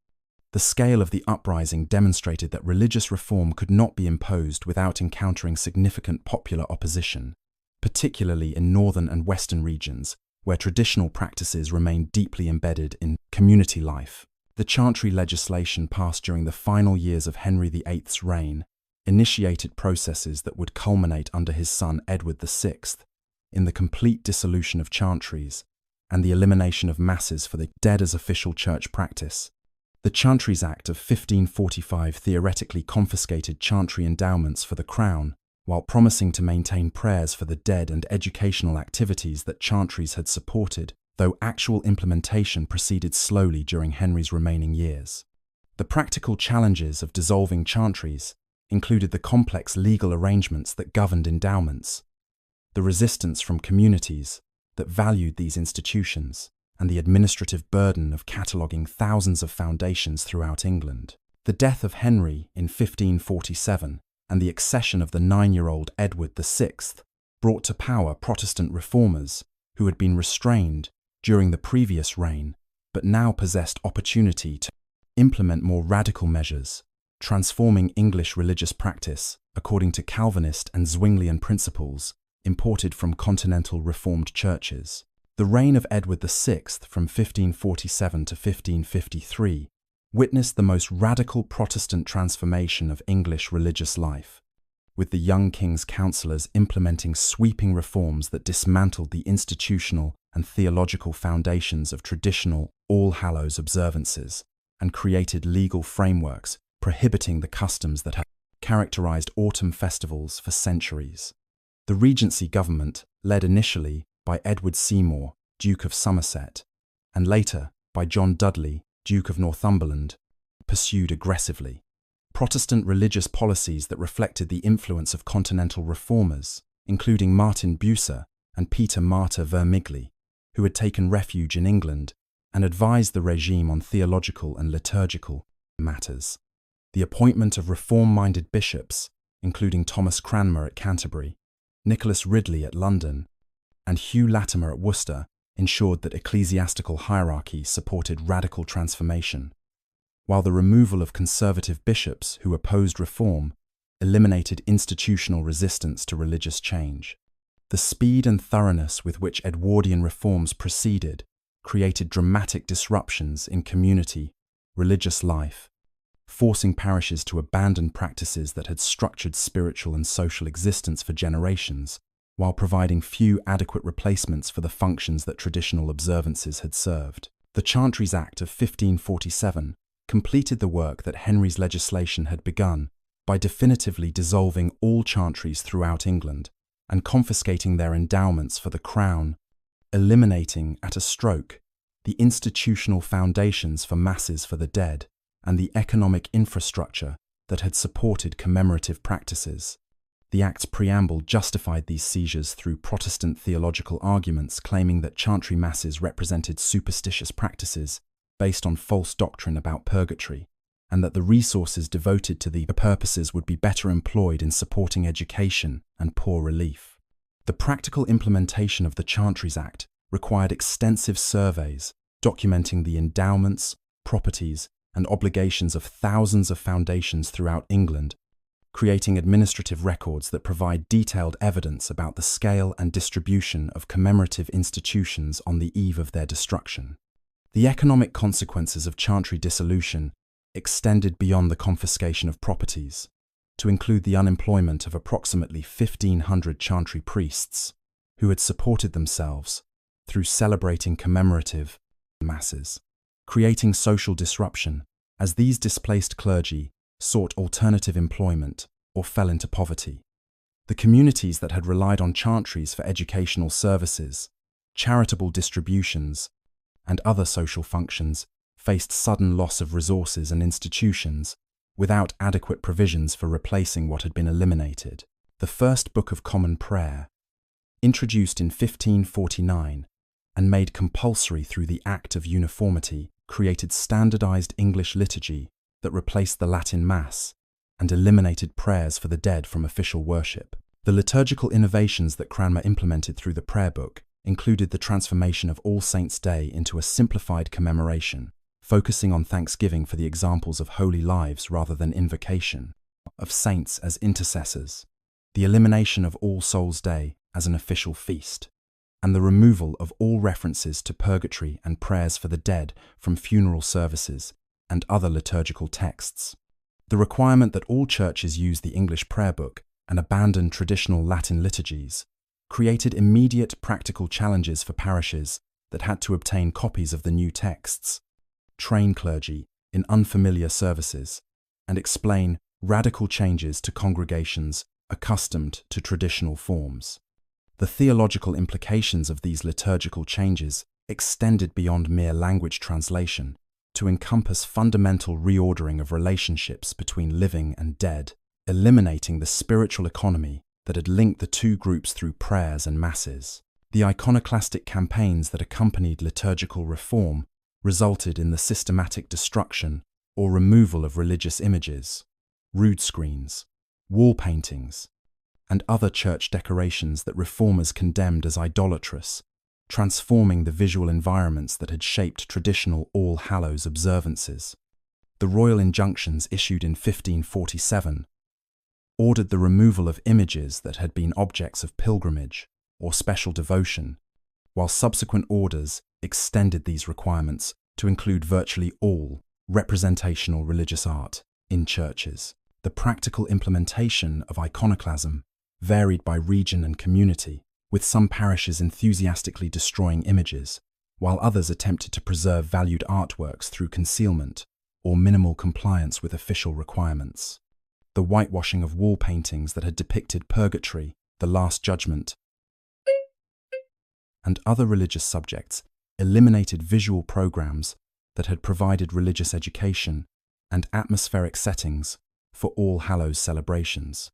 the scale of the uprising demonstrated that religious reform could not be imposed without encountering significant popular opposition, particularly in northern and western regions, where traditional practices remained deeply embedded in community life. The chantry legislation passed during the final years of Henry VIII's reign initiated processes that would culminate under his son Edward VI in the complete dissolution of chantries and the elimination of masses for the dead as official church practice. The Chantries Act of 1545 theoretically confiscated chantry endowments for the crown, while promising to maintain prayers for the dead and educational activities that chantries had supported, though actual implementation proceeded slowly during Henry's remaining years. The practical challenges of dissolving chantries included the complex legal arrangements that governed endowments, the resistance from communities that valued these institutions, and the administrative burden of cataloguing thousands of foundations throughout England. The death of Henry in 1547 and the accession of the 9-year-old Edward VI brought to power Protestant reformers who had been restrained during the previous reign but now possessed opportunity to implement more radical measures, transforming English religious practice according to Calvinist and Zwinglian principles imported from continental Reformed churches. The reign of Edward VI from 1547 to 1553 witnessed the most radical Protestant transformation of English religious life, with the young king's councillors implementing sweeping reforms that dismantled the institutional and theological foundations of traditional All Hallows observances and created legal frameworks prohibiting the customs that had characterized autumn festivals for centuries. The Regency government, led initially by Edward Seymour, Duke of Somerset, and later by John Dudley, Duke of Northumberland, pursued aggressively Protestant religious policies that reflected the influence of continental reformers, including Martin Bucer and Peter Martyr Vermigli, who had taken refuge in England and advised the regime on theological and liturgical matters. The appointment of reform-minded bishops, including Thomas Cranmer at Canterbury, Nicholas Ridley at London, and Hugh Latimer at Worcester, ensured that ecclesiastical hierarchy supported radical transformation, while the removal of conservative bishops who opposed reform eliminated institutional resistance to religious change. The speed and thoroughness with which Edwardian reforms proceeded created dramatic disruptions in community, religious life, forcing parishes to abandon practices that had structured spiritual and social existence for generations, while providing few adequate replacements for the functions that traditional observances had served. The Chantries Act of 1547 completed the work that Henry's legislation had begun by definitively dissolving all chantries throughout England and confiscating their endowments for the Crown, eliminating, at a stroke, the institutional foundations for masses for the dead and the economic infrastructure that had supported commemorative practices. The Act's preamble justified these seizures through Protestant theological arguments claiming that chantry masses represented superstitious practices based on false doctrine about purgatory, and that the resources devoted to the purposes would be better employed in supporting education and poor relief. The practical implementation of the Chantries Act required extensive surveys documenting the endowments, properties, and obligations of thousands of foundations throughout England, creating administrative records that provide detailed evidence about the scale and distribution of commemorative institutions on the eve of their destruction. The economic consequences of chantry dissolution extended beyond the confiscation of properties, to include the unemployment of approximately 1,500 chantry priests who had supported themselves through celebrating commemorative masses, creating social disruption as these displaced clergy sought alternative employment or fell into poverty. The communities that had relied on chantries for educational services, charitable distributions, and other social functions faced sudden loss of resources and institutions without adequate provisions for replacing what had been eliminated. The First Book of Common Prayer, introduced in 1549 and made compulsory through the Act of Uniformity, created standardized English liturgy that replaced the Latin Mass and eliminated prayers for the dead from official worship. The liturgical innovations that Cranmer implemented through the prayer book included the transformation of All Saints' Day into a simplified commemoration, focusing on thanksgiving for the examples of holy lives rather than invocation of saints as intercessors, the elimination of All Souls' Day as an official feast, and the removal of all references to purgatory and prayers for the dead from funeral services and other liturgical texts. The requirement that all churches use the English prayer book and abandon traditional Latin liturgies created immediate practical challenges for parishes that had to obtain copies of the new texts, train clergy in unfamiliar services, and explain radical changes to congregations accustomed to traditional forms. The theological implications of these liturgical changes extended beyond mere language translation to encompass fundamental reordering of relationships between living and dead, eliminating the spiritual economy that had linked the two groups through prayers and masses. The iconoclastic campaigns that accompanied liturgical reform resulted in the systematic destruction or removal of religious images, rood screens, wall paintings, and other church decorations that reformers condemned as idolatrous, transforming the visual environments that had shaped traditional All Hallows observances. The royal injunctions issued in 1547 ordered the removal of images that had been objects of pilgrimage or special devotion, while subsequent orders extended these requirements to include virtually all representational religious art in churches. The practical implementation of iconoclasm varied by region and community, with some parishes enthusiastically destroying images, while others attempted to preserve valued artworks through concealment or minimal compliance with official requirements. The whitewashing of wall paintings that had depicted purgatory, the Last Judgment, and other religious subjects eliminated visual programs that had provided religious education and atmospheric settings for All Hallows celebrations.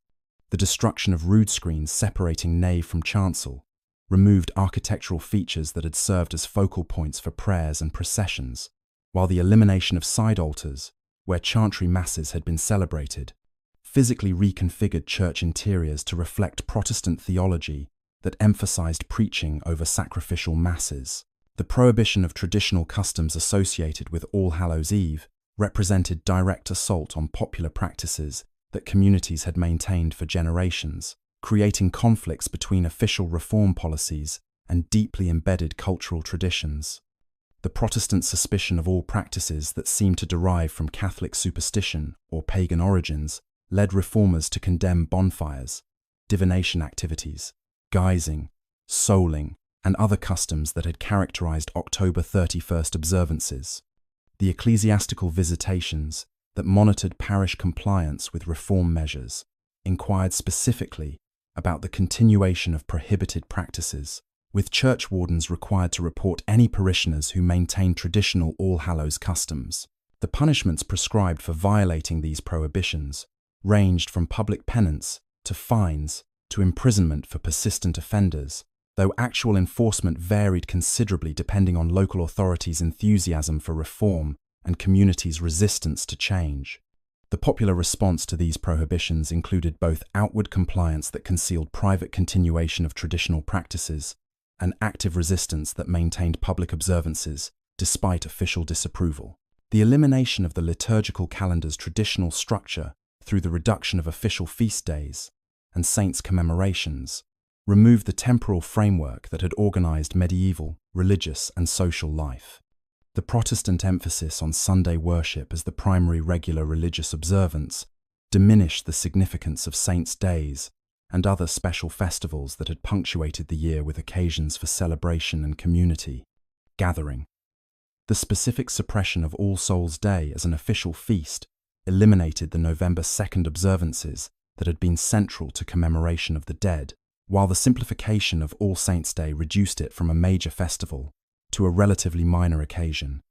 The destruction of rood screens separating nave from chancel removed architectural features that had served as focal points for prayers and processions, while the elimination of side altars, where chantry masses had been celebrated, physically reconfigured church interiors to reflect Protestant theology that emphasized preaching over sacrificial masses. The prohibition of traditional customs associated with All Hallows Eve represented direct assault on popular practices that communities had maintained for generations, creating conflicts between official reform policies and deeply embedded cultural traditions. The Protestant suspicion of all practices that seemed to derive from Catholic superstition or pagan origins led reformers to condemn bonfires, divination activities, guising, souling, and other customs that had characterized October 31st observances. The ecclesiastical visitations that monitored parish compliance with reform measures inquired specifically about the continuation of prohibited practices, with church wardens required to report any parishioners who maintained traditional All Hallows customs. The punishments prescribed for violating these prohibitions ranged from public penance to fines to imprisonment for persistent offenders, though actual enforcement varied considerably depending on local authorities' enthusiasm for reform and communities' resistance to change. The popular response to these prohibitions included both outward compliance that concealed private continuation of traditional practices and active resistance that maintained public observances despite official disapproval. The elimination of the liturgical calendar's traditional structure through the reduction of official feast days and saints' commemorations removed the temporal framework that had organized medieval, religious, and social life. The Protestant emphasis on Sunday worship as the primary regular religious observance diminished the significance of saints' days and other special festivals that had punctuated the year with occasions for celebration and community gathering. The specific suppression of All Souls' Day as an official feast eliminated the November 2nd observances that had been central to commemoration of the dead, while the simplification of All Saints' Day reduced it from a major festival to a relatively minor occasion.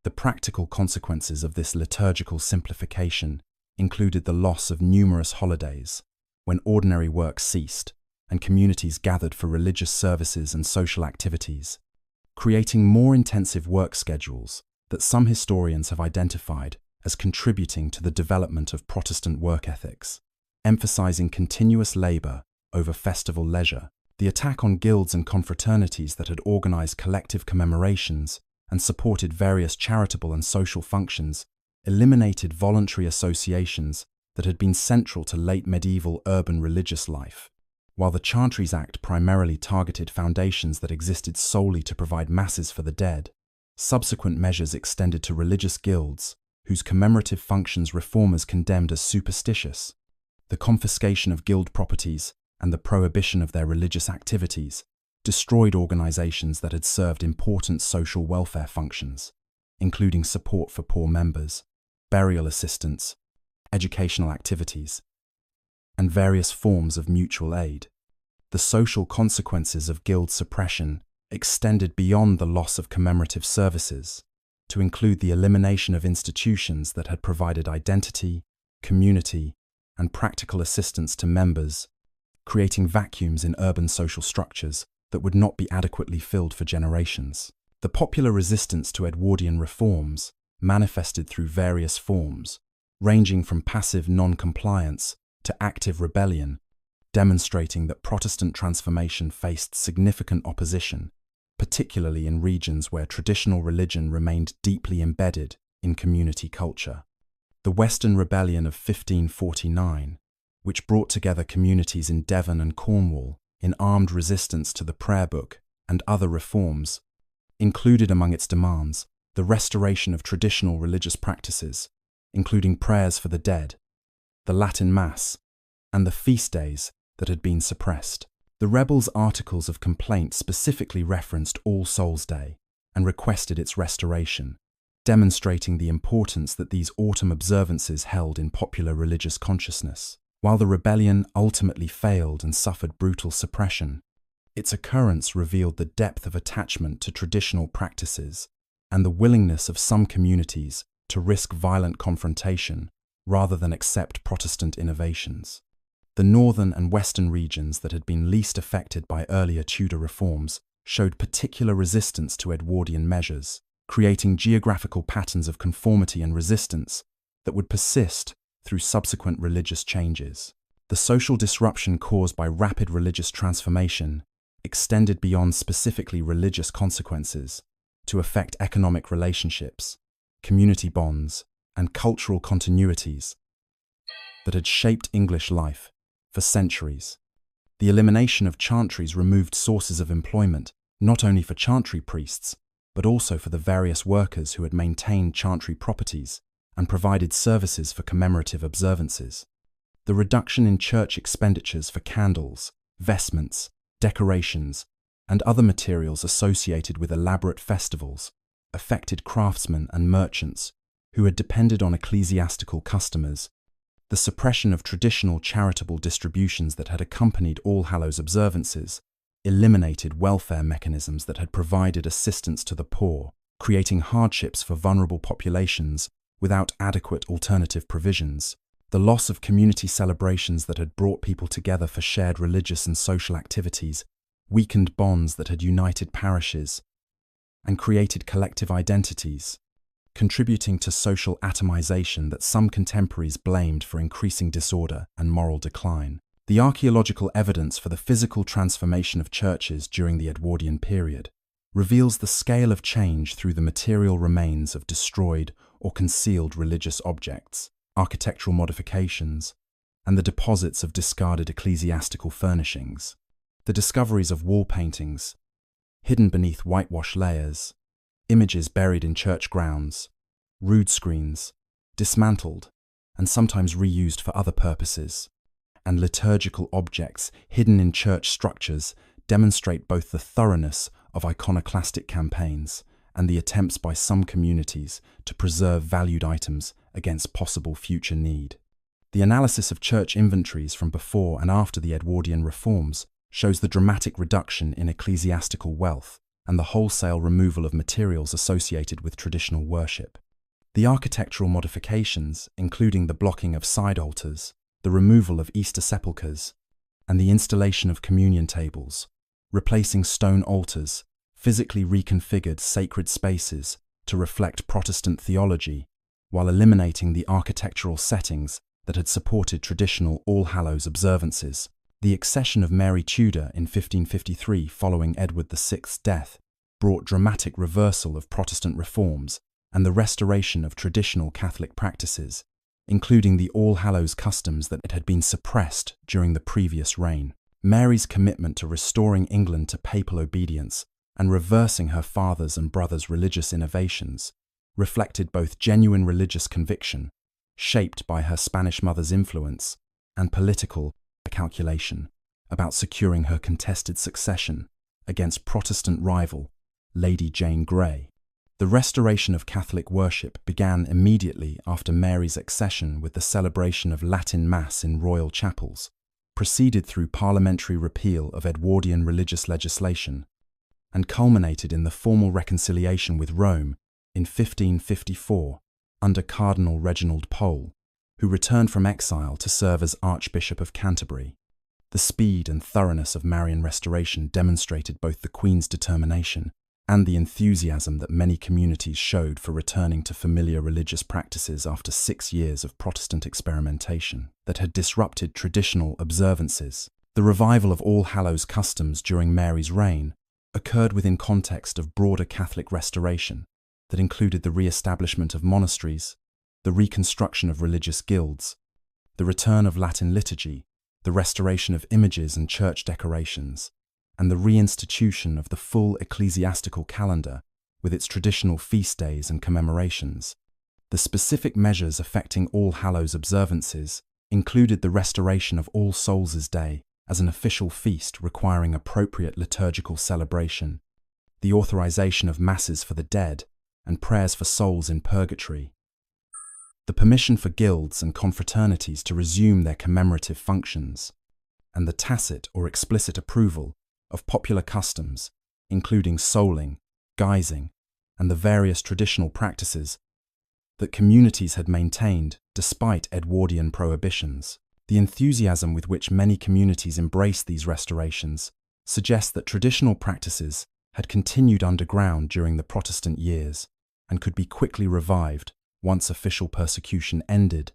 The practical consequences of this liturgical simplification included the loss of numerous holidays, when ordinary work ceased and communities gathered for religious services and social activities, creating more intensive work schedules that some historians have identified as contributing to the development of Protestant work ethics, emphasizing continuous labor over festival leisure. The attack on guilds and confraternities that had organized collective commemorations and supported various charitable and social functions eliminated voluntary associations that had been central to late medieval urban religious life. While the Chantries Act primarily targeted foundations that existed solely to provide masses for the dead, subsequent measures extended to religious guilds, whose commemorative functions reformers condemned as superstitious. The confiscation of guild properties and the prohibition of their religious activities destroyed organizations that had served important social welfare functions, including support for poor members, burial assistance, educational activities, and various forms of mutual aid. The social consequences of guild suppression extended beyond the loss of commemorative services to include the elimination of institutions that had provided identity, community, and practical assistance to members, creating vacuums in urban social structures that would not be adequately filled for generations. The popular resistance to Edwardian reforms manifested through various forms, ranging from passive non-compliance to active rebellion, demonstrating that Protestant transformation faced significant opposition, particularly in regions where traditional religion remained deeply embedded in community culture. The Western Rebellion of 1549, which brought together communities in Devon and Cornwall in armed resistance to the prayer book and other reforms, included among its demands the restoration of traditional religious practices, including prayers for the dead, the Latin Mass, and the feast days that had been suppressed. The rebels' articles of complaint specifically referenced All Souls' Day and requested its restoration, demonstrating the importance that these autumn observances held in popular religious consciousness. While the rebellion ultimately failed and suffered brutal suppression, its occurrence revealed the depth of attachment to traditional practices and the willingness of some communities to risk violent confrontation rather than accept Protestant innovations. The northern and western regions that had been least affected by earlier Tudor reforms showed particular resistance to Edwardian measures, creating geographical patterns of conformity and resistance that would persist through subsequent religious changes. The social disruption caused by rapid religious transformation extended beyond specifically religious consequences to affect economic relationships, community bonds, and cultural continuities that had shaped English life for centuries. The elimination of chantries removed sources of employment not only for chantry priests, but also for the various workers who had maintained chantry properties and provided services for commemorative observances. The reduction in church expenditures for candles, vestments, decorations, and other materials associated with elaborate festivals affected craftsmen and merchants who had depended on ecclesiastical customers. The suppression of traditional charitable distributions that had accompanied All Hallows observances eliminated welfare mechanisms that had provided assistance to the poor, creating hardships for vulnerable populations without adequate alternative provisions. The loss of community celebrations that had brought people together for shared religious and social activities weakened bonds that had united parishes and created collective identities, contributing to social atomization that some contemporaries blamed for increasing disorder and moral decline. The archaeological evidence for the physical transformation of churches during the Edwardian period reveals the scale of change through the material remains of destroyed or concealed religious objects, architectural modifications, and the deposits of discarded ecclesiastical furnishings. The discoveries of wall paintings, hidden beneath whitewash layers, images buried in church grounds, rood screens, dismantled and sometimes reused for other purposes, and liturgical objects hidden in church structures demonstrate both the thoroughness of iconoclastic campaigns and the attempts by some communities to preserve valued items against possible future need. The analysis of church inventories from before and after the Edwardian reforms shows the dramatic reduction in ecclesiastical wealth and the wholesale removal of materials associated with traditional worship. The architectural modifications, including the blocking of side altars, the removal of Easter sepulchres, and the installation of communion tables, replacing stone altars, physically reconfigured sacred spaces to reflect Protestant theology, while eliminating the architectural settings that had supported traditional All Hallows observances. The accession of Mary Tudor in 1553 following Edward VI's death brought dramatic reversal of Protestant reforms and the restoration of traditional Catholic practices, including the All Hallows customs that had been suppressed during the previous reign. Mary's commitment to restoring England to papal obedience and reversing her father's and brother's religious innovations reflected both genuine religious conviction, shaped by her Spanish mother's influence, and political calculation about securing her contested succession against Protestant rival Lady Jane Grey. The restoration of Catholic worship began immediately after Mary's accession with the celebration of Latin Mass in royal chapels, proceeded through parliamentary repeal of Edwardian religious legislation, and culminated in the formal reconciliation with Rome in 1554 under Cardinal Reginald Pole, who returned from exile to serve as Archbishop of Canterbury. The speed and thoroughness of Marian restoration demonstrated both the Queen's determination and the enthusiasm that many communities showed for returning to familiar religious practices after 6 years of Protestant experimentation that had disrupted traditional observances. The revival of All Hallows customs during Mary's reign occurred within context of broader Catholic restoration that included the re-establishment of monasteries, the reconstruction of religious guilds, the return of Latin liturgy, the restoration of images and church decorations, and the reinstitution of the full ecclesiastical calendar with its traditional feast days and commemorations. The specific measures affecting All Hallows observances included the restoration of All Souls' Day as an official feast requiring appropriate liturgical celebration, the authorization of masses for the dead and prayers for souls in purgatory, the permission for guilds and confraternities to resume their commemorative functions, and the tacit or explicit approval of popular customs, including souling, guising, and the various traditional practices that communities had maintained despite Edwardian prohibitions. The enthusiasm with which many communities embraced these restorations suggests that traditional practices had continued underground during the Protestant years and could be quickly revived once official persecution ended,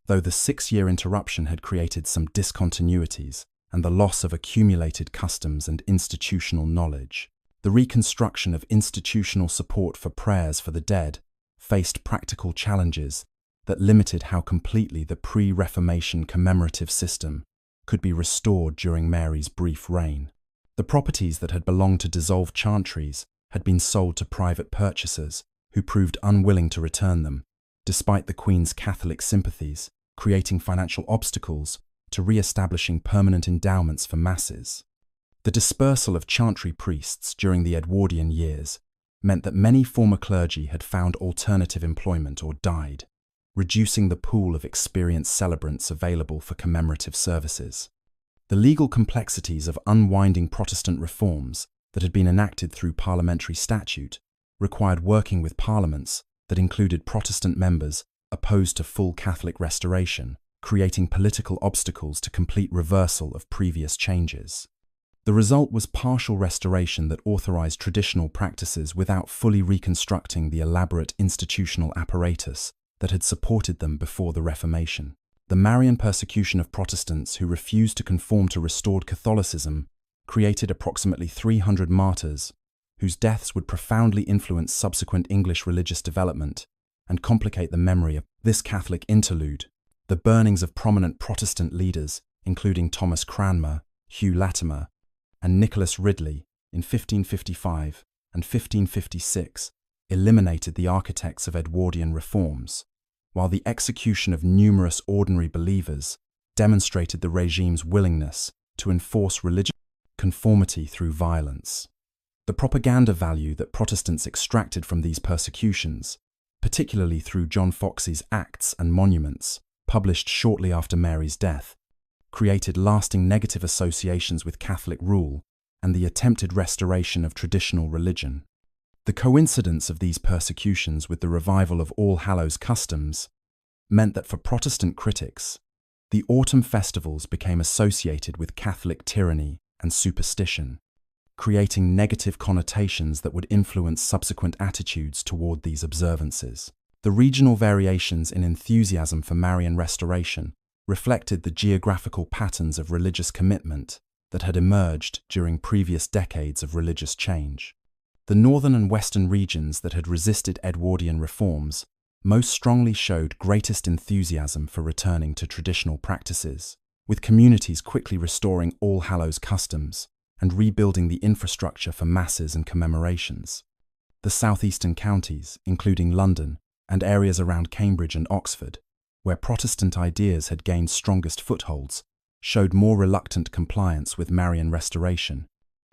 though the 6-year interruption had created some discontinuities and the loss of accumulated customs and institutional knowledge. The reconstruction of institutional support for prayers for the dead faced practical challenges that limited how completely the pre-Reformation commemorative system could be restored during Mary's brief reign. The properties that had belonged to dissolved chantries had been sold to private purchasers who proved unwilling to return them, despite the Queen's Catholic sympathies, creating financial obstacles to re-establishing permanent endowments for masses. The dispersal of chantry priests during the Edwardian years meant that many former clergy had found alternative employment or died, reducing the pool of experienced celebrants available for commemorative services. The legal complexities of unwinding Protestant reforms that had been enacted through parliamentary statute required working with parliaments that included Protestant members opposed to full Catholic restoration, creating political obstacles to complete reversal of previous changes. The result was partial restoration that authorized traditional practices without fully reconstructing the elaborate institutional apparatus that had supported them before the Reformation. The Marian persecution of Protestants who refused to conform to restored Catholicism created approximately 300 martyrs, whose deaths would profoundly influence subsequent English religious development and complicate the memory of this Catholic interlude. The burnings of prominent Protestant leaders, including Thomas Cranmer, Hugh Latimer, and Nicholas Ridley in 1555 and 1556, eliminated the architects of Edwardian reforms, while the execution of numerous ordinary believers demonstrated the regime's willingness to enforce religious conformity through violence. The propaganda value that Protestants extracted from these persecutions, particularly through John Foxe's Acts and Monuments, published shortly after Mary's death, created lasting negative associations with Catholic rule and the attempted restoration of traditional religion. The coincidence of these persecutions with the revival of All Hallows customs meant that for Protestant critics, the autumn festivals became associated with Catholic tyranny and superstition, creating negative connotations that would influence subsequent attitudes toward these observances. The regional variations in enthusiasm for Marian restoration reflected the geographical patterns of religious commitment that had emerged during previous decades of religious change. The northern and western regions that had resisted Edwardian reforms most strongly showed greatest enthusiasm for returning to traditional practices, with communities quickly restoring All Hallows customs and rebuilding the infrastructure for masses and commemorations. The southeastern counties, including London and areas around Cambridge and Oxford, where Protestant ideas had gained strongest footholds, showed more reluctant compliance with Marian restoration,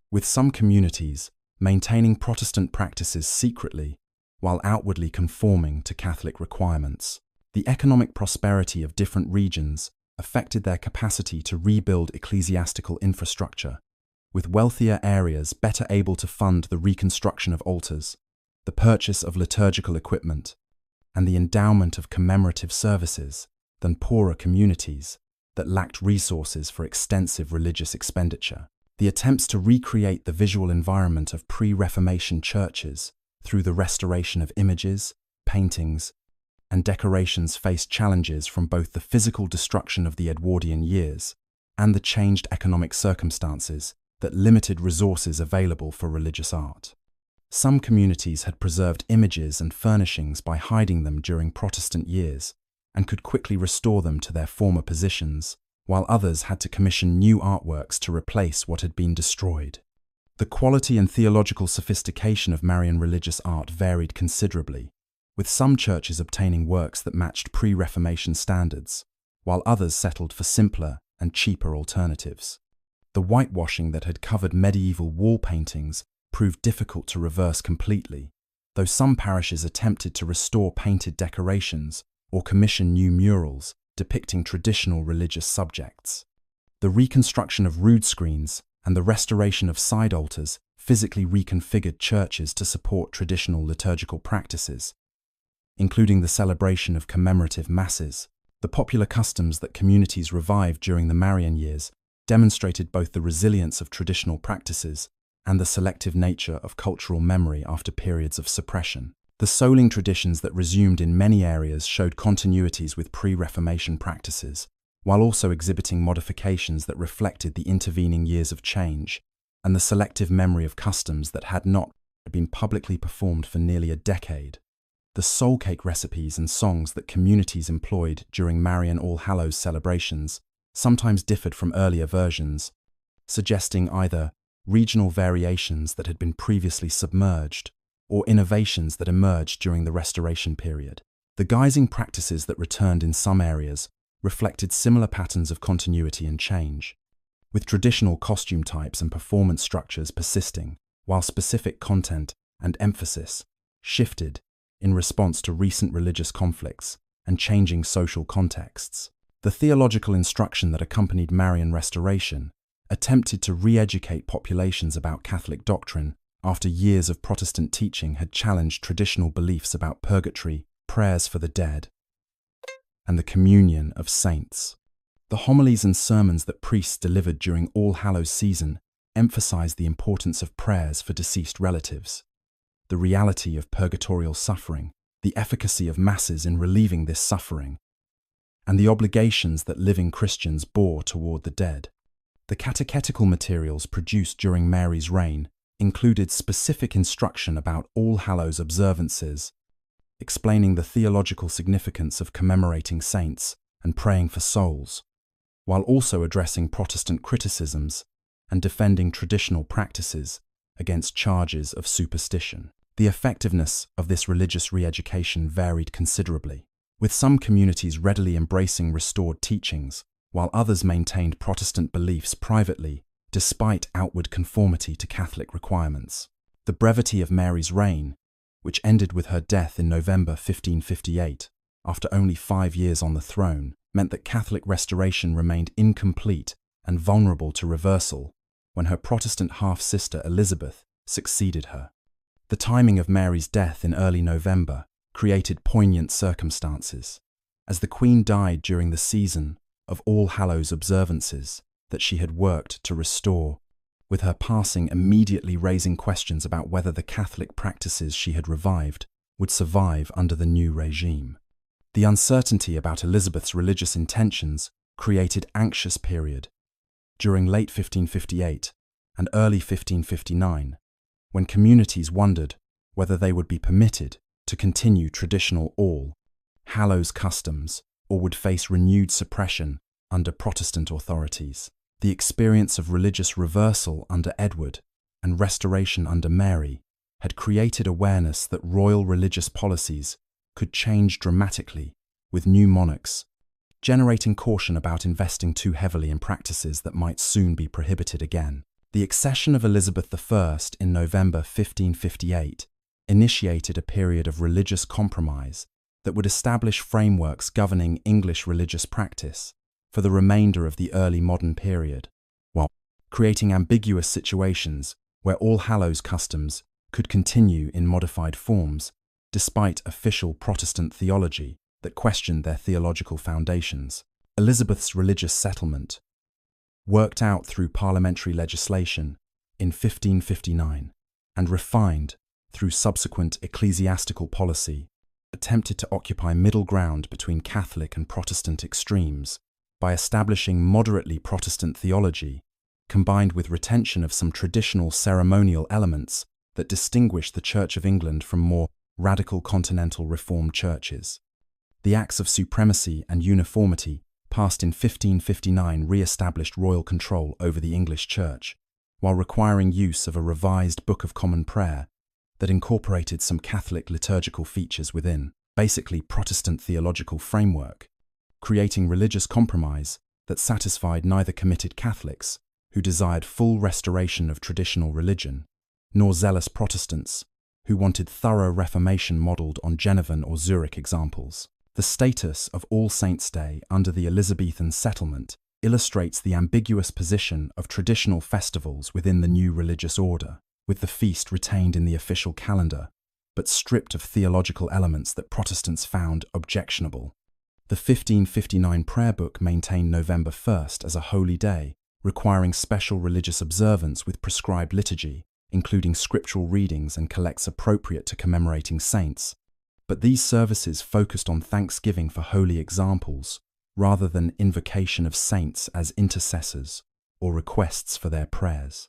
with some communities maintaining Protestant practices secretly while outwardly conforming to Catholic requirements. The economic prosperity of different regions affected their capacity to rebuild ecclesiastical infrastructure, with wealthier areas better able to fund the reconstruction of altars, the purchase of liturgical equipment, and the endowment of commemorative services than poorer communities that lacked resources for extensive religious expenditure. The attempts to recreate the visual environment of pre-Reformation churches through the restoration of images, paintings, and decorations faced challenges from both the physical destruction of the Edwardian years and the changed economic circumstances that limited resources available for religious art. Some communities had preserved images and furnishings by hiding them during Protestant years and could quickly restore them to their former positions, while others had to commission new artworks to replace what had been destroyed. The quality and theological sophistication of Marian religious art varied considerably, with some churches obtaining works that matched pre-Reformation standards, while others settled for simpler and cheaper alternatives. The whitewashing that had covered medieval wall paintings proved difficult to reverse completely, though some parishes attempted to restore painted decorations or commission new murals depicting traditional religious subjects. The reconstruction of rood screens and the restoration of side altars physically reconfigured churches to support traditional liturgical practices, including the celebration of commemorative masses, The popular customs that communities revived during the Marian years demonstrated both the resilience of traditional practices and the selective nature of cultural memory after periods of suppression. The souling traditions that resumed in many areas showed continuities with pre-Reformation practices, while also exhibiting modifications that reflected the intervening years of change and the selective memory of customs that had not been publicly performed for nearly a decade. The soul cake recipes and songs that communities employed during Marian All Hallows celebrations sometimes differed from earlier versions, suggesting either regional variations that had been previously submerged or innovations that emerged during the Restoration period. The guising practices that returned in some areas reflected similar patterns of continuity and change, with traditional costume types and performance structures persisting, while specific content and emphasis shifted in response to recent religious conflicts and changing social contexts. The theological instruction that accompanied Marian Restoration attempted to re-educate populations about Catholic doctrine after years of Protestant teaching had challenged traditional beliefs about purgatory, prayers for the dead, and the communion of saints. The homilies and sermons that priests delivered during All Hallows season emphasized the importance of prayers for deceased relatives, the reality of purgatorial suffering, the efficacy of masses in relieving this suffering, and the obligations that living Christians bore toward the dead. The catechetical materials produced during Mary's reign included specific instruction about All Hallows observances, explaining the theological significance of commemorating saints and praying for souls, while also addressing Protestant criticisms and defending traditional practices against charges of superstition. The effectiveness of this religious re-education varied considerably, with some communities readily embracing restored teachings, while others maintained Protestant beliefs privately despite outward conformity to Catholic requirements. The brevity of Mary's reign, which ended with her death in November 1558, after only 5 years on the throne, meant that Catholic restoration remained incomplete and vulnerable to reversal when her Protestant half-sister Elizabeth succeeded her. The timing of Mary's death in early November created poignant circumstances, as the Queen died during the season of All Hallows observances that she had worked to restore, with her passing immediately raising questions about whether the Catholic practices she had revived would survive under the new regime. The uncertainty about Elizabeth's religious intentions created anxious period during late 1558 and early 1559, when communities wondered whether they would be permitted to continue traditional All Hallows customs or would face renewed suppression under Protestant authorities. The experience of religious reversal under Edward and restoration under Mary had created awareness that royal religious policies could change dramatically with new monarchs, generating caution about investing too heavily in practices that might soon be prohibited again. The accession of Elizabeth I in November 1558 initiated a period of religious compromise that would establish frameworks governing English religious practice for the remainder of the early modern period, while creating ambiguous situations where All Hallows customs could continue in modified forms despite official Protestant theology that questioned their theological foundations. Elizabeth's religious settlement, worked out through parliamentary legislation in 1559 and refined through subsequent ecclesiastical policy, attempted to occupy middle ground between Catholic and Protestant extremes by establishing moderately Protestant theology, combined with retention of some traditional ceremonial elements that distinguish the Church of England from more radical continental Reformed churches. The Acts of Supremacy and Uniformity passed in 1559 re-established royal control over the English Church, while requiring use of a revised Book of Common Prayer that incorporated some Catholic liturgical features within, basically Protestant theological framework, creating religious compromise that satisfied neither committed Catholics, who desired full restoration of traditional religion, nor zealous Protestants, who wanted thorough reformation modelled on Genevan or Zurich examples. The status of All Saints' Day under the Elizabethan settlement illustrates the ambiguous position of traditional festivals within the new religious order, with the feast retained in the official calendar, but stripped of theological elements that Protestants found objectionable. The 1559 prayer book maintained November 1st as a holy day, requiring special religious observance with prescribed liturgy, including scriptural readings and collects appropriate to commemorating saints. But these services focused on thanksgiving for holy examples, rather than invocation of saints as intercessors or requests for their prayers.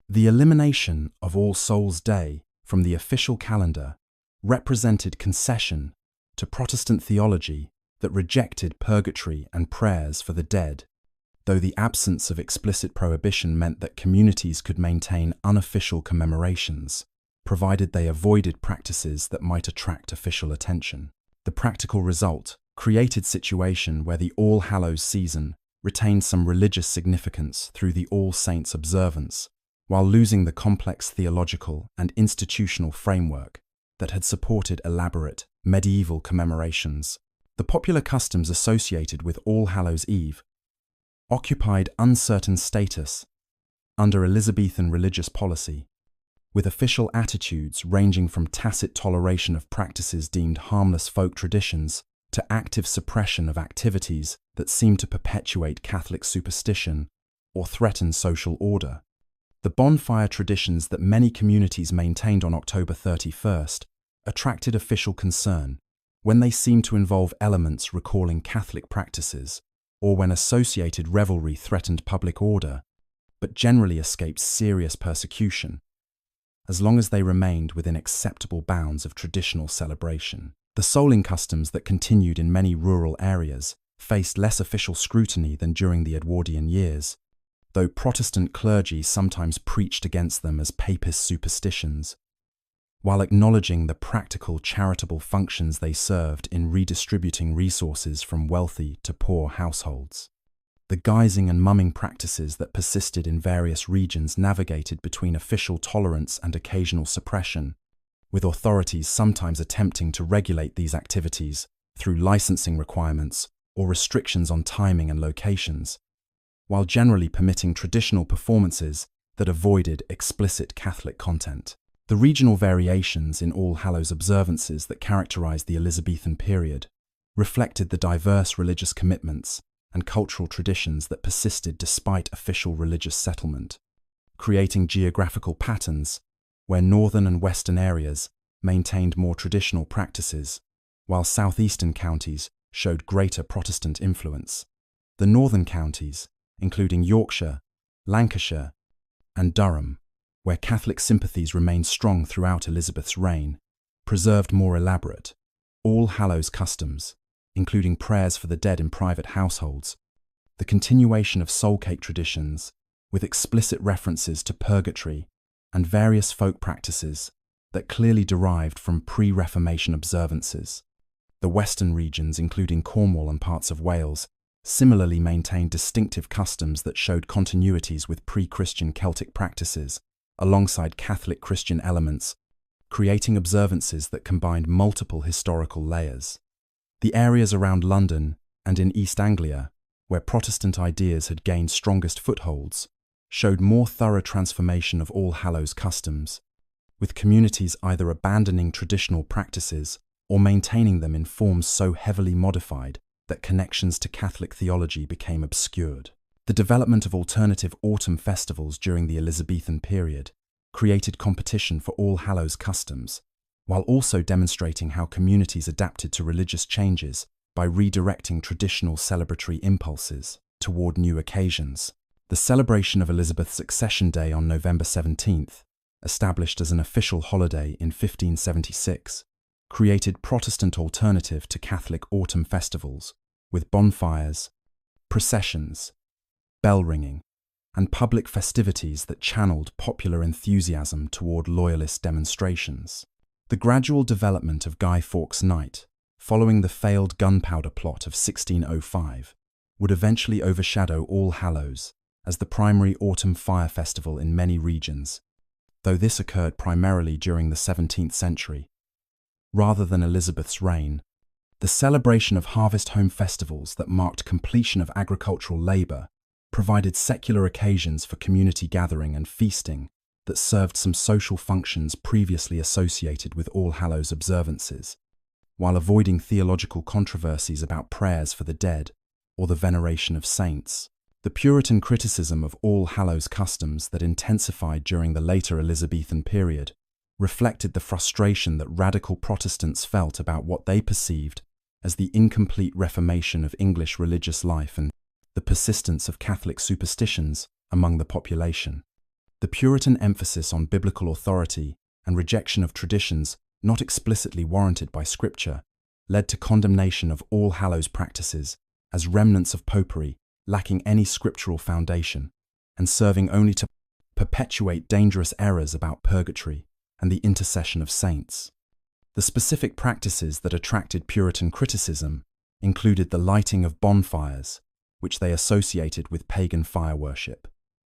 The elimination of All Souls' Day from the official calendar represented concession to Protestant theology that rejected purgatory and prayers for the dead, though the absence of explicit prohibition meant that communities could maintain unofficial commemorations, provided they avoided practices that might attract official attention. The practical result created situation where the All Hallows season retained some religious significance through the All Saints observance, while losing the complex theological and institutional framework that had supported elaborate medieval commemorations. The popular customs associated with All Hallows Eve occupied uncertain status under Elizabethan religious policy, with official attitudes ranging from tacit toleration of practices deemed harmless folk traditions to active suppression of activities that seemed to perpetuate Catholic superstition or threaten social order. The bonfire traditions that many communities maintained on October 31st attracted official concern when they seemed to involve elements recalling Catholic practices, or when associated revelry threatened public order, but generally escaped serious persecution, as long as they remained within acceptable bounds of traditional celebration. The souling customs that continued in many rural areas faced less official scrutiny than during the Edwardian years, though Protestant clergy sometimes preached against them as papist superstitions, while acknowledging the practical charitable functions they served in redistributing resources from wealthy to poor households. The guising and mumming practices that persisted in various regions navigated between official tolerance and occasional suppression, with authorities sometimes attempting to regulate these activities through licensing requirements or restrictions on timing and locations, while generally permitting traditional performances that avoided explicit Catholic content. The regional variations in All Hallows observances that characterized the Elizabethan period reflected the diverse religious commitments and cultural traditions that persisted despite official religious settlement, creating geographical patterns where northern and western areas maintained more traditional practices, while southeastern counties showed greater Protestant influence. The northern counties, including Yorkshire, Lancashire, and Durham, where Catholic sympathies remained strong throughout Elizabeth's reign, preserved more elaborate All Hallows customs, including prayers for the dead in private households, the continuation of soul cake traditions, with explicit references to purgatory and various folk practices that clearly derived from pre-Reformation observances. The western regions, including Cornwall and parts of Wales, similarly maintained distinctive customs that showed continuities with pre-Christian Celtic practices, alongside Catholic Christian elements, creating observances that combined multiple historical layers. The areas around London and in East Anglia, where Protestant ideas had gained strongest footholds, showed more thorough transformation of All Hallows customs, with communities either abandoning traditional practices or maintaining them in forms so heavily modified that connections to Catholic theology became obscured. The development of alternative autumn festivals during the Elizabethan period created competition for All Hallows customs, while also demonstrating how communities adapted to religious changes by redirecting traditional celebratory impulses toward new occasions. The celebration of Elizabeth's Accession Day on November 17th, established as an official holiday in 1576, created Protestant alternative to Catholic autumn festivals, with bonfires, processions, bell ringing, and public festivities that channeled popular enthusiasm toward loyalist demonstrations. The gradual development of Guy Fawkes Night, following the failed gunpowder plot of 1605, would eventually overshadow All Hallows as the primary autumn fire festival in many regions, though this occurred primarily during the 17th century. Rather than Elizabeth's reign, the celebration of harvest home festivals that marked completion of agricultural labour provided secular occasions for community gathering and feasting that served some social functions previously associated with All Hallows observances. while avoiding theological controversies about prayers for the dead or the veneration of saints. The Puritan criticism of All Hallows customs that intensified during the later Elizabethan period reflected the frustration that radical Protestants felt about what they perceived as the incomplete reformation of English religious life and the persistence of Catholic superstitions among the population. The Puritan emphasis on biblical authority and rejection of traditions not explicitly warranted by Scripture led to condemnation of All Hallows practices as remnants of popery lacking any scriptural foundation and serving only to perpetuate dangerous errors about purgatory and the intercession of saints. The specific practices that attracted Puritan criticism included the lighting of bonfires, which they associated with pagan fire worship,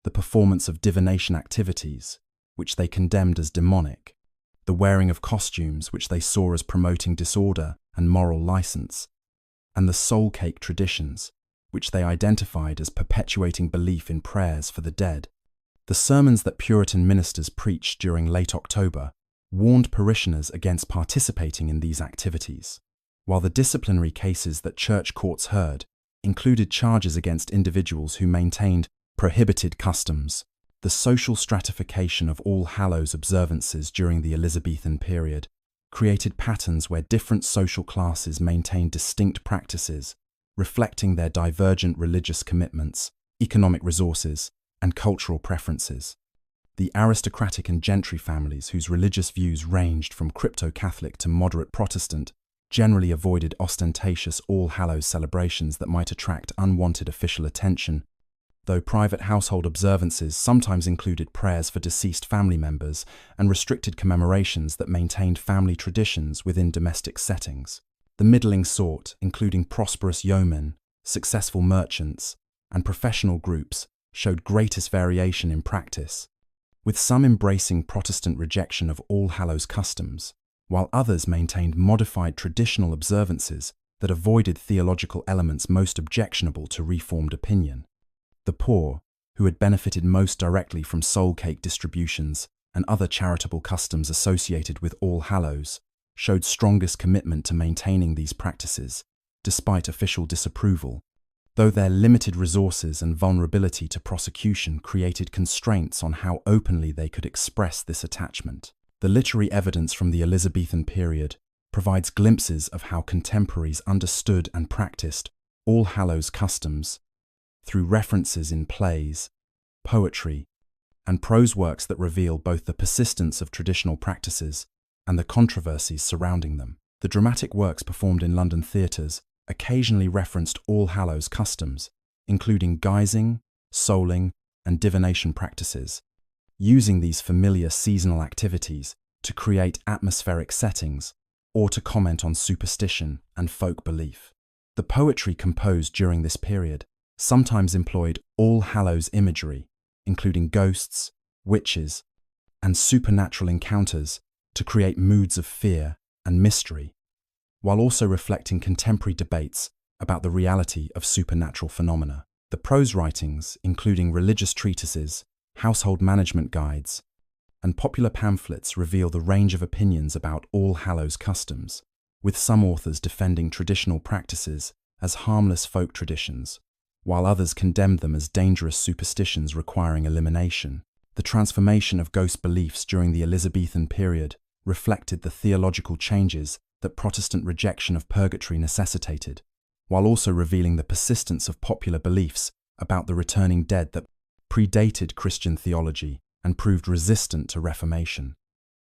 the performance of divination activities, which they condemned as demonic, the wearing of costumes, which they saw as promoting disorder and moral license, and the soul cake traditions, which they identified as perpetuating belief in prayers for the dead. The sermons that Puritan ministers preached during late October warned parishioners against participating in these activities, while the disciplinary cases that church courts heard included charges against individuals who maintained prohibited customs. The social stratification of All Hallows observances during the Elizabethan period created patterns where different social classes maintained distinct practices, reflecting their divergent religious commitments, economic resources, and cultural preferences. The aristocratic and gentry families, whose religious views ranged from crypto-Catholic to moderate Protestant, generally avoided ostentatious All Hallows celebrations that might attract unwanted official attention, though private household observances sometimes included prayers for deceased family members and restricted commemorations that maintained family traditions within domestic settings. The middling sort, including prosperous yeomen, successful merchants, and professional groups, showed greatest variation in practice, with some embracing Protestant rejection of All Hallows customs, while others maintained modified traditional observances that avoided theological elements most objectionable to Reformed opinion. The poor, who had benefited most directly from soul cake distributions and other charitable customs associated with All Hallows, showed strongest commitment to maintaining these practices, despite official disapproval, though their limited resources and vulnerability to prosecution created constraints on how openly they could express this attachment. The literary evidence from the Elizabethan period provides glimpses of how contemporaries understood and practiced All Hallows customs through references in plays, poetry, and prose works that reveal both the persistence of traditional practices and the controversies surrounding them. The dramatic works performed in London theatres occasionally referenced All Hallows customs, including guising, souling, and divination practices, using these familiar seasonal activities to create atmospheric settings or to comment on superstition and folk belief. The poetry composed during this period sometimes employed All Hallows imagery, including ghosts, witches, and supernatural encounters to create moods of fear and mystery, while also reflecting contemporary debates about the reality of supernatural phenomena. The prose writings, including religious treatises, household management guides, and popular pamphlets, reveal the range of opinions about All Hallows customs, with some authors defending traditional practices as harmless folk traditions, while others condemned them as dangerous superstitions requiring elimination. The transformation of ghost beliefs during the Elizabethan period reflected the theological changes that Protestant rejection of purgatory necessitated, while also revealing the persistence of popular beliefs about the returning dead that predated Christian theology and proved resistant to Reformation.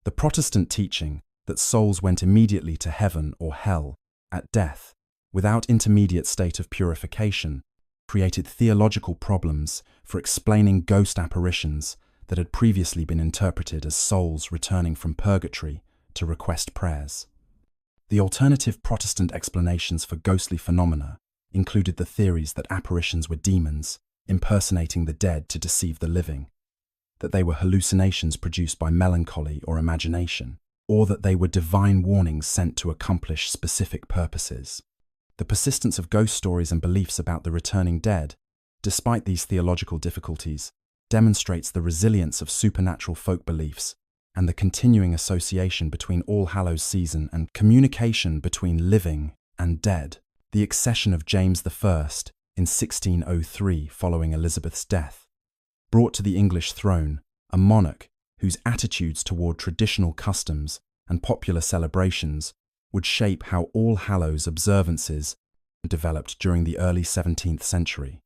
The Protestant teaching that souls went immediately to heaven or hell at death, without intermediate state of purification, created theological problems for explaining ghost apparitions that had previously been interpreted as souls returning from purgatory to request prayers. The alternative Protestant explanations for ghostly phenomena included the theories that apparitions were demons impersonating the dead to deceive the living, that they were hallucinations produced by melancholy or imagination, or that they were divine warnings sent to accomplish specific purposes. The persistence of ghost stories and beliefs about the returning dead, despite these theological difficulties, demonstrates the resilience of supernatural folk beliefs and the continuing association between All Hallows season and communication between living and dead. The accession of James I in 1603 following Elizabeth's death brought to the English throne a monarch whose attitudes toward traditional customs and popular celebrations would shape how All Hallows observances developed during the early 17th century.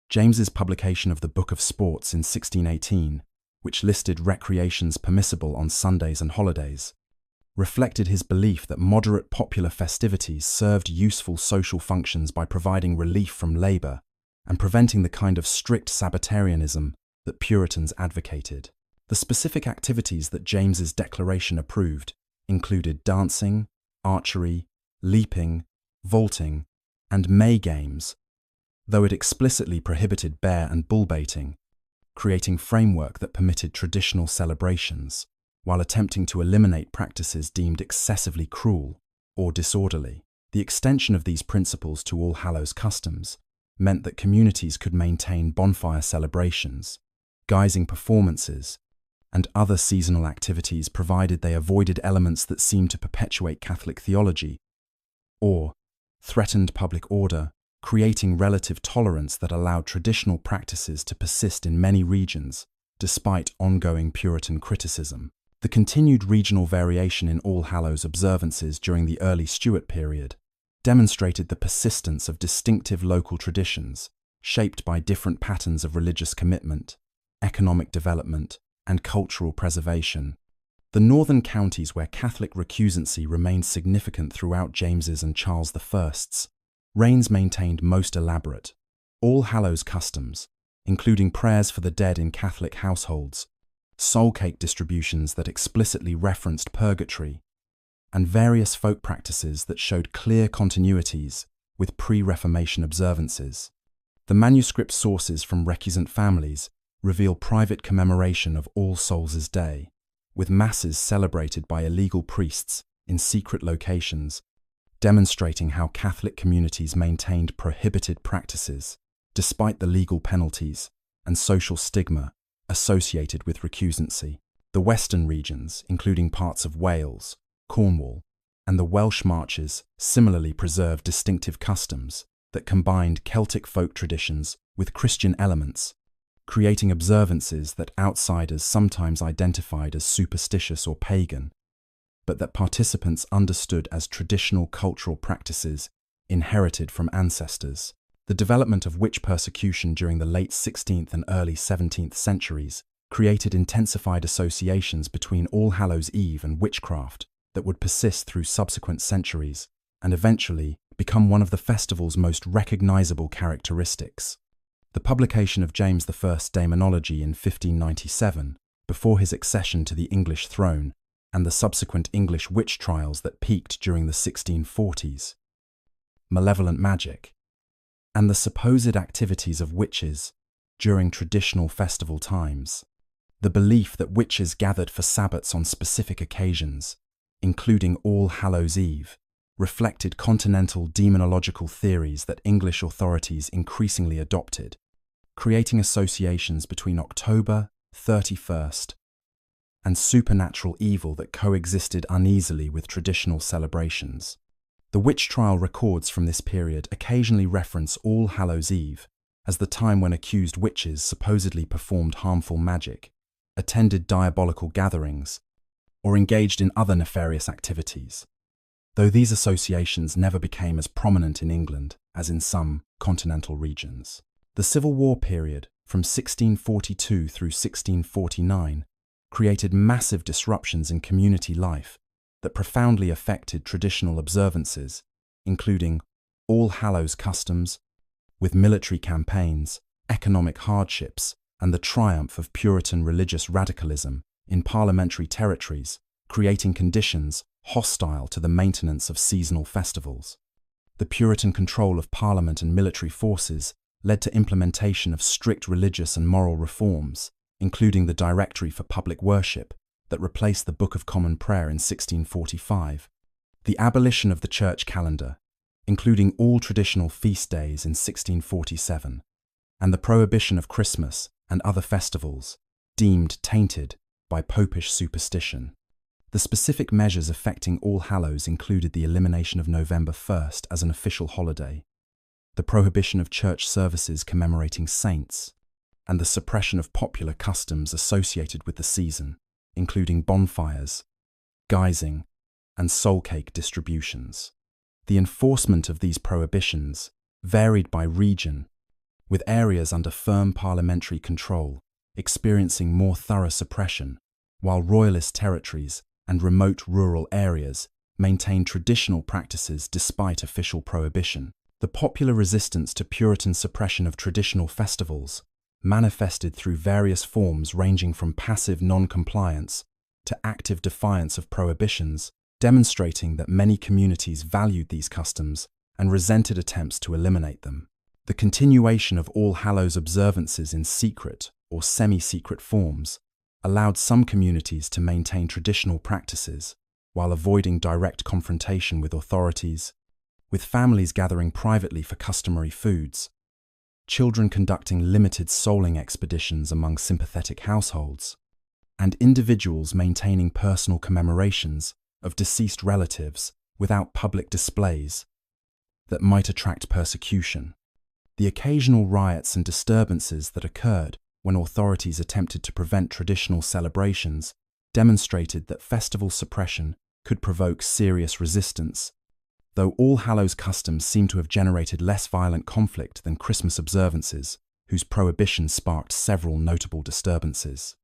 James's publication of the Book of Sports in 1618, which listed recreations permissible on Sundays and holidays, reflected his belief that moderate popular festivities served useful social functions by providing relief from labour and preventing the kind of strict Sabbatarianism that Puritans advocated. The specific activities that James's declaration approved included dancing, archery, leaping, vaulting, and May games, though it explicitly prohibited bear and bull baiting, creating framework that permitted traditional celebrations, while attempting to eliminate practices deemed excessively cruel or disorderly. The extension of these principles to All Hallows customs meant that communities could maintain bonfire celebrations, guising performances, and other seasonal activities provided they avoided elements that seemed to perpetuate Catholic theology or threatened public order, creating relative tolerance that allowed traditional practices to persist in many regions, despite ongoing Puritan criticism. The continued regional variation in All Hallows observances during the early Stuart period demonstrated the persistence of distinctive local traditions, shaped by different patterns of religious commitment, economic development, and cultural preservation. The northern counties where Catholic recusancy remained significant throughout James's and Charles I's reigns maintained most elaborate All Hallows customs, including prayers for the dead in Catholic households, soul cake distributions that explicitly referenced purgatory, and various folk practices that showed clear continuities with pre-Reformation observances. The manuscript sources from recusant families reveal private commemoration of All Souls' Day, with masses celebrated by illegal priests in secret locations, demonstrating how Catholic communities maintained prohibited practices despite the legal penalties and social stigma associated with recusancy. The western regions, including parts of Wales, Cornwall, and the Welsh Marches, similarly preserved distinctive customs that combined Celtic folk traditions with Christian elements, creating observances that outsiders sometimes identified as superstitious or pagan, but that participants understood as traditional cultural practices inherited from ancestors. The development of witch persecution during the late 16th and early 17th centuries created intensified associations between All Hallows Eve and witchcraft that would persist through subsequent centuries and eventually become one of the festival's most recognizable characteristics. The publication of James I's Daemonology in 1597, before his accession to the English throne, and the subsequent English witch trials that peaked during the 1640s, malevolent magic, and the supposed activities of witches during traditional festival times. The belief that witches gathered for Sabbats on specific occasions, including All Hallows Eve, reflected continental demonological theories that English authorities increasingly adopted, creating associations between October 31st and supernatural evil that coexisted uneasily with traditional celebrations. The witch trial records from this period occasionally reference All Hallows Eve as the time when accused witches supposedly performed harmful magic, attended diabolical gatherings, or engaged in other nefarious activities, though these associations never became as prominent in England as in some continental regions. The Civil War period, from 1642 through 1649, created massive disruptions in community life that profoundly affected traditional observances, including All Hallows customs, with military campaigns, economic hardships, and the triumph of Puritan religious radicalism in parliamentary territories, creating conditions hostile to the maintenance of seasonal festivals. The Puritan control of Parliament and military forces led to implementation of strict religious and moral reforms, including the Directory for Public Worship that replaced the Book of Common Prayer in 1645, the abolition of the church calendar, including all traditional feast days in 1647, and the prohibition of Christmas and other festivals, deemed tainted by popish superstition. The specific measures affecting All Hallows included the elimination of November 1st as an official holiday, the prohibition of church services commemorating saints, and the suppression of popular customs associated with the season, including bonfires, guising, and soul cake distributions. The enforcement of these prohibitions varied by region, with areas under firm parliamentary control experiencing more thorough suppression, while royalist territories and remote rural areas maintained traditional practices despite official prohibition. The popular resistance to Puritan suppression of traditional festivals manifested through various forms ranging from passive non-compliance to active defiance of prohibitions, demonstrating that many communities valued these customs and resented attempts to eliminate them. The continuation of All Hallows observances in secret or semi-secret forms allowed some communities to maintain traditional practices while avoiding direct confrontation with authorities, with families gathering privately for customary foods, children conducting limited souling expeditions among sympathetic households, and individuals maintaining personal commemorations of deceased relatives without public displays that might attract persecution. The occasional riots and disturbances that occurred when authorities attempted to prevent traditional celebrations demonstrated that festival suppression could provoke serious resistance, though All Hallows customs seem to have generated less violent conflict than Christmas observances, whose prohibition sparked several notable disturbances.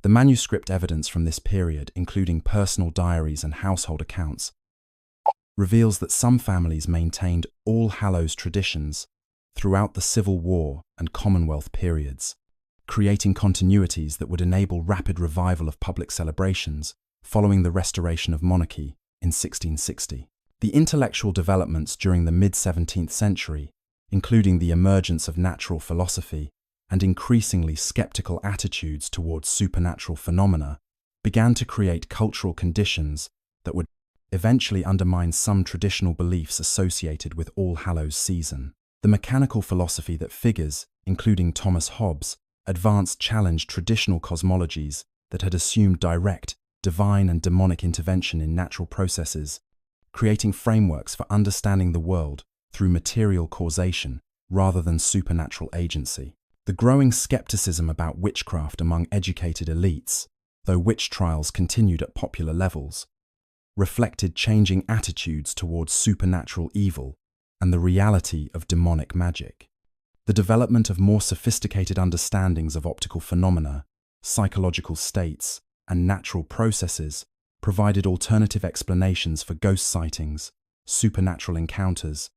The manuscript evidence from this period, including personal diaries and household accounts, reveals that some families maintained All Hallows traditions throughout the Civil War and Commonwealth periods, creating continuities that would enable rapid revival of public celebrations following the restoration of monarchy in 1660. The intellectual developments during the mid-17th century, including the emergence of natural philosophy and increasingly skeptical attitudes towards supernatural phenomena, began to create cultural conditions that would eventually undermine some traditional beliefs associated with All Hallows season. The mechanical philosophy that figures, including Thomas Hobbes, advanced challenged traditional cosmologies that had assumed direct, divine and demonic intervention in natural processes, creating frameworks for understanding the world through material causation rather than supernatural agency. The growing skepticism about witchcraft among educated elites, though witch trials continued at popular levels, reflected changing attitudes towards supernatural evil and the reality of demonic magic. The development of more sophisticated understandings of optical phenomena, psychological states, and natural processes provided alternative explanations for ghost sightings, supernatural encounters,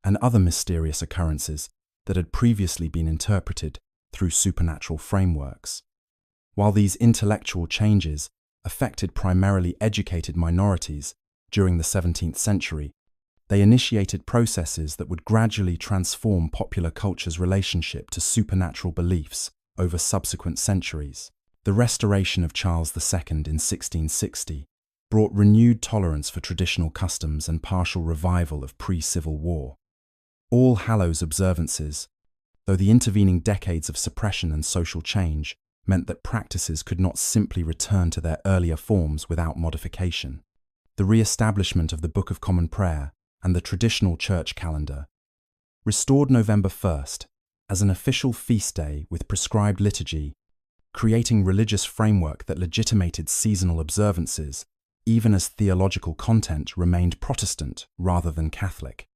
and other mysterious occurrences that had previously been interpreted through supernatural frameworks. While these intellectual changes affected primarily educated minorities during the 17th century, they initiated processes that would gradually transform popular culture's relationship to supernatural beliefs over subsequent centuries. The restoration of Charles II in 1660 brought renewed tolerance for traditional customs and partial revival of pre-Civil War All Hallows observances, though the intervening decades of suppression and social change meant that practices could not simply return to their earlier forms without modification. The re-establishment of the Book of Common Prayer and the traditional church calendar restored November 1st as an official feast day with prescribed liturgy, creating religious framework that legitimated seasonal observances, even as theological content remained Protestant rather than Catholic.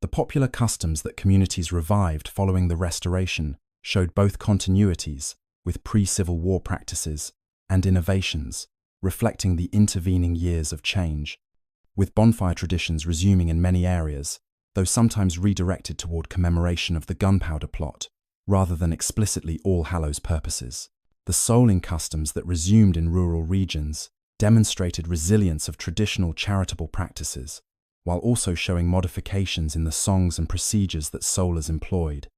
The popular customs that communities revived following the Restoration showed both continuities with pre-Civil War practices and innovations, reflecting the intervening years of change, with bonfire traditions resuming in many areas, though sometimes redirected toward commemoration of the gunpowder plot, rather than explicitly All Hallows purposes. The souling customs that resumed in rural regions demonstrated resilience of traditional charitable practices, while also showing modifications in the songs and procedures that soulers employed,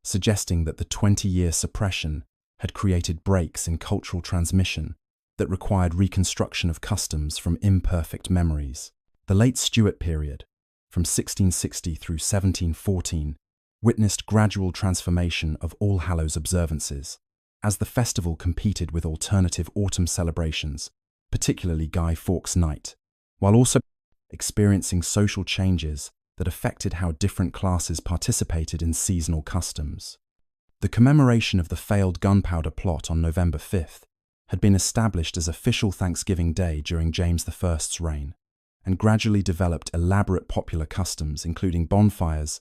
suggesting that the 20-year suppression had created breaks in cultural transmission that required reconstruction of customs from imperfect memories. The late Stuart period, from 1660 through 1714, witnessed gradual transformation of All Hallows observances, as the festival competed with alternative autumn celebrations, particularly Guy Fawkes Night, while also experiencing social changes that affected how different classes participated in seasonal customs. The commemoration of the failed gunpowder plot on November 5th had been established as official Thanksgiving Day during James I's reign, and gradually developed elaborate popular customs including bonfires,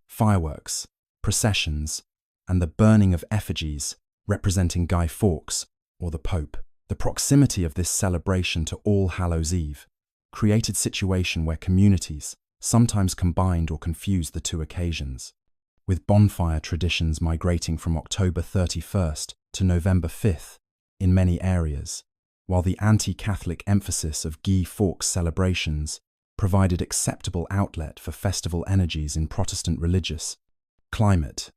fireworks, processions, and the burning of effigies representing Guy Fawkes or the Pope. The proximity of this celebration to All Hallows Eve created a situation where communities sometimes combined or confused the two occasions, with bonfire traditions migrating from October 31st to November 5th in many areas, while the anti-Catholic emphasis of Guy Fawkes celebrations provided acceptable outlet for festival energies in Protestant religious climate.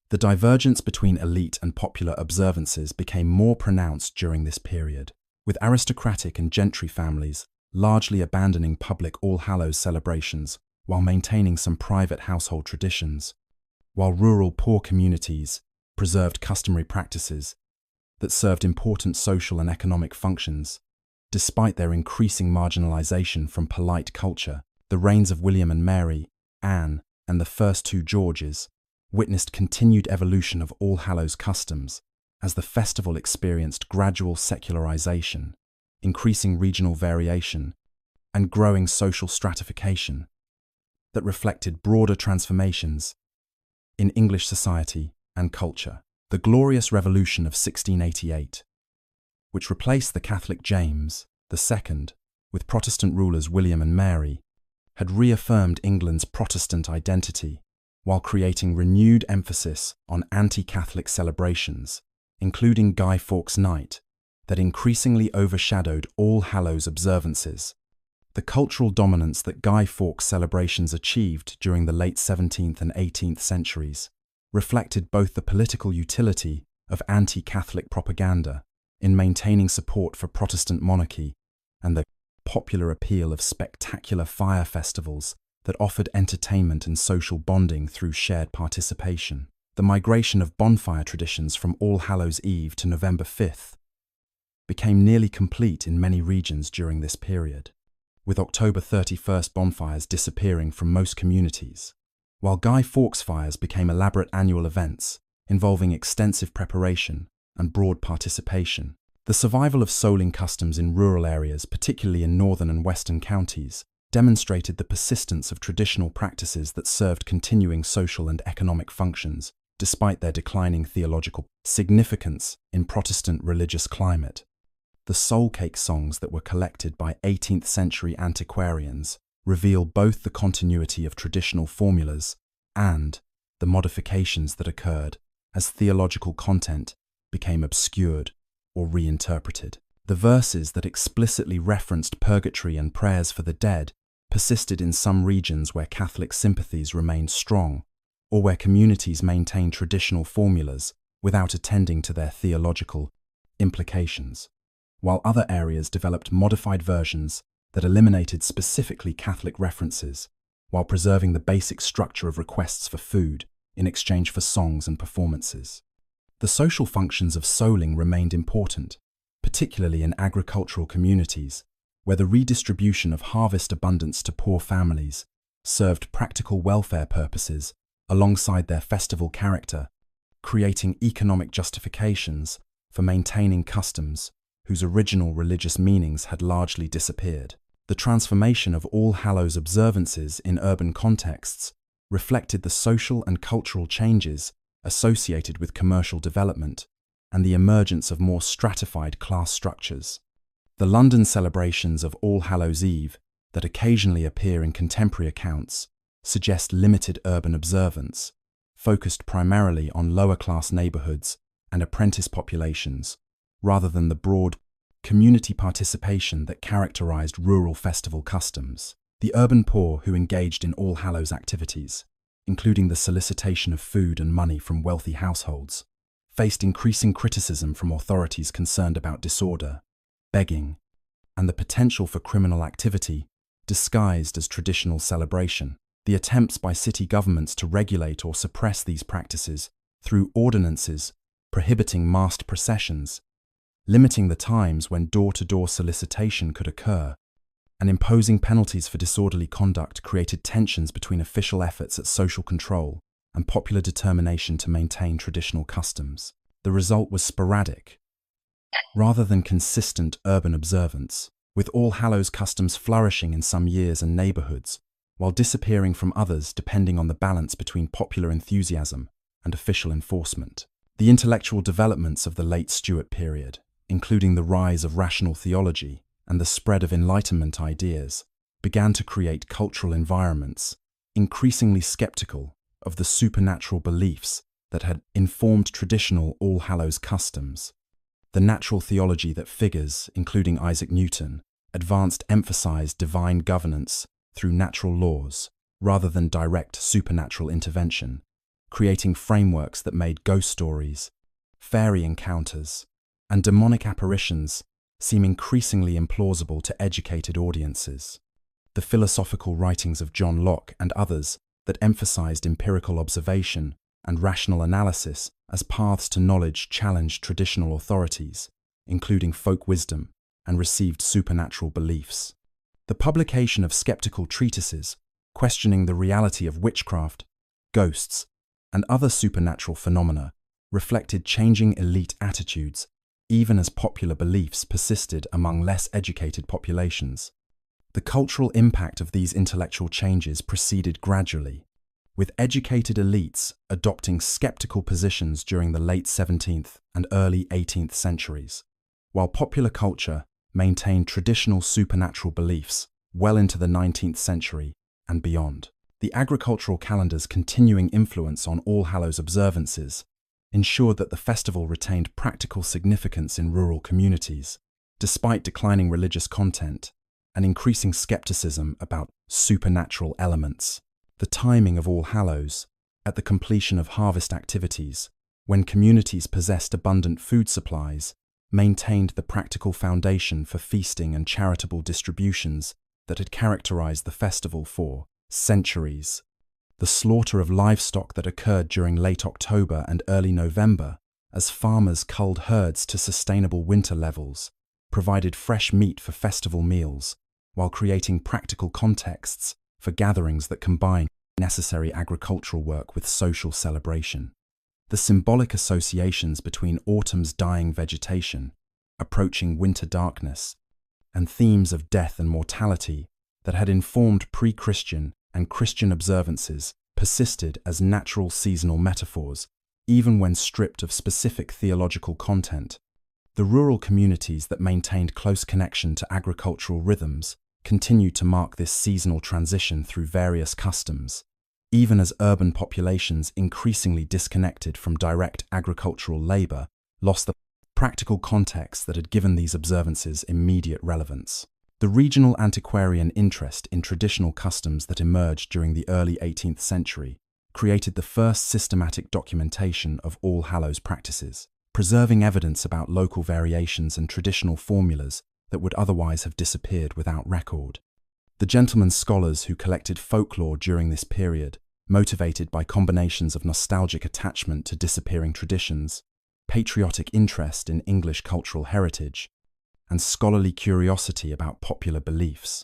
The divergence between elite and popular observances became more pronounced during this period, with aristocratic and gentry families largely abandoning public All Hallows celebrations while maintaining some private household traditions, while rural poor communities preserved customary practices that served important social and economic functions. Despite their increasing marginalization from polite culture, the reigns of William and Mary, Anne, and the first two Georges witnessed continued evolution of All Hallows customs as the festival experienced gradual secularization, increasing regional variation, and growing social stratification that reflected broader transformations in English society and culture. The Glorious Revolution of 1688, which replaced the Catholic James II with Protestant rulers William and Mary, had reaffirmed England's Protestant identity while creating renewed emphasis on anti-Catholic celebrations, including Guy Fawkes Night, that increasingly overshadowed All Hallows observances. The cultural dominance that Guy Fawkes celebrations achieved during the late 17th and 18th centuries reflected both the political utility of anti-Catholic propaganda in maintaining support for Protestant monarchy and the popular appeal of spectacular fire festivals that offered entertainment and social bonding through shared participation. The migration of bonfire traditions from All Hallows Eve to November 5th became nearly complete in many regions during this period, with October 31st bonfires disappearing from most communities, while Guy Fawkes fires became elaborate annual events involving extensive preparation and broad participation. The survival of souling customs in rural areas, particularly in northern and western counties, demonstrated the persistence of traditional practices that served continuing social and economic functions, despite their declining theological significance in Protestant religious climate. The soul cake songs that were collected by 18th century antiquarians reveal both the continuity of traditional formulas and the modifications that occurred as theological content became obscured or reinterpreted. The verses that explicitly referenced purgatory and prayers for the dead persisted in some regions where Catholic sympathies remained strong, or where communities maintained traditional formulas without attending to their theological implications, while other areas developed modified versions that eliminated specifically Catholic references while preserving the basic structure of requests for food in exchange for songs and performances. The social functions of souling remained important, particularly in agricultural communities, where the redistribution of harvest abundance to poor families served practical welfare purposes alongside their festival character, creating economic justifications for maintaining customs whose original religious meanings had largely disappeared. The transformation of All Hallows observances in urban contexts reflected the social and cultural changes associated with commercial development and the emergence of more stratified class structures. The London celebrations of All Hallows Eve that occasionally appear in contemporary accounts suggest limited urban observance, focused primarily on lower-class neighbourhoods and apprentice populations, rather than the broad community participation that characterised rural festival customs. The urban poor who engaged in All Hallows activities, including the solicitation of food and money from wealthy households, faced increasing criticism from authorities concerned about disorder, begging, and the potential for criminal activity disguised as traditional celebration. The attempts by city governments to regulate or suppress these practices through ordinances prohibiting masked processions, limiting the times when door-to-door solicitation could occur, and imposing penalties for disorderly conduct created tensions between official efforts at social control and popular determination to maintain traditional customs. The result was sporadic, rather than consistent urban observance, with All Hallows customs flourishing in some years and neighbourhoods, while disappearing from others depending on the balance between popular enthusiasm and official enforcement. The intellectual developments of the late Stuart period, including the rise of rational theology and the spread of Enlightenment ideas, began to create cultural environments increasingly skeptical of the supernatural beliefs that had informed traditional All Hallows customs. The natural theology that figures, including Isaac Newton, advanced emphasized divine governance through natural laws rather than direct supernatural intervention, creating frameworks that made ghost stories, fairy encounters, and demonic apparitions seem increasingly implausible to educated audiences. The philosophical writings of John Locke and others that emphasized empirical observation and rational analysis as paths to knowledge challenged traditional authorities, including folk wisdom, and received supernatural beliefs. The publication of skeptical treatises questioning the reality of witchcraft, ghosts, and other supernatural phenomena reflected changing elite attitudes, even as popular beliefs persisted among less educated populations. The cultural impact of these intellectual changes proceeded gradually, with educated elites adopting skeptical positions during the late 17th and early 18th centuries, while popular culture maintained traditional supernatural beliefs well into the 19th century and beyond. The agricultural calendar's continuing influence on All Hallows observances ensured that the festival retained practical significance in rural communities, despite declining religious content and increasing skepticism about supernatural elements. The timing of All Hallows, at the completion of harvest activities, when communities possessed abundant food supplies, maintained the practical foundation for feasting and charitable distributions that had characterized the festival for centuries. The slaughter of livestock that occurred during late October and early November, as farmers culled herds to sustainable winter levels, provided fresh meat for festival meals, while creating practical contexts for gatherings that combine necessary agricultural work with social celebration. The symbolic associations between autumn's dying vegetation, approaching winter darkness, and themes of death and mortality that had informed pre-Christian and Christian observances persisted as natural seasonal metaphors, even when stripped of specific theological content. The rural communities that maintained close connection to agricultural rhythms continued to mark this seasonal transition through various customs, even as urban populations increasingly disconnected from direct agricultural labor lost the practical context that had given these observances immediate relevance. The regional antiquarian interest in traditional customs that emerged during the early 18th century created the first systematic documentation of All Hallows practices, preserving evidence about local variations and traditional formulas that would otherwise have disappeared without record. The gentleman scholars who collected folklore during this period, motivated by combinations of nostalgic attachment to disappearing traditions, patriotic interest in English cultural heritage, and scholarly curiosity about popular beliefs,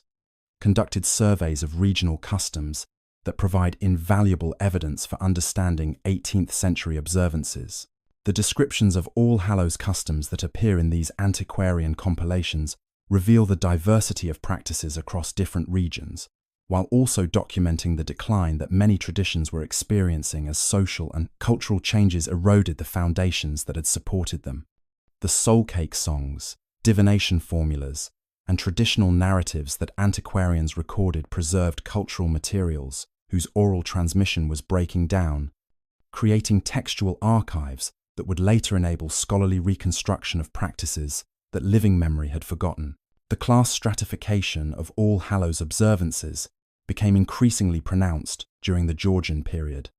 conducted surveys of regional customs that provide invaluable evidence for understanding 18th century observances. The descriptions of All Hallows customs that appear in these antiquarian compilations reveal the diversity of practices across different regions, while also documenting the decline that many traditions were experiencing as social and cultural changes eroded the foundations that had supported them. The soul cake songs, divination formulas, and traditional narratives that antiquarians recorded preserved cultural materials whose oral transmission was breaking down, creating textual archives that would later enable scholarly reconstruction of practices that living memory had forgotten. The class stratification of All Hallows observances became increasingly pronounced during the Georgian period,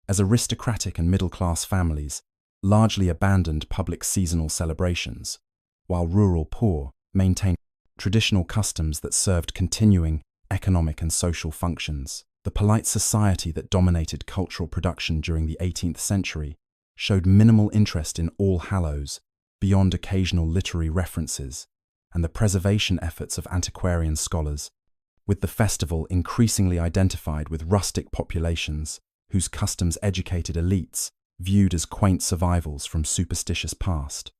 as aristocratic and middle-class families largely abandoned public seasonal celebrations, while rural poor maintained traditional customs that served continuing economic and social functions. The polite society that dominated cultural production during the 18th century showed minimal interest in All Hallows, beyond occasional literary references, and the preservation efforts of antiquarian scholars, with the festival increasingly identified with rustic populations whose customs educated elites viewed as quaint survivals from superstitious past.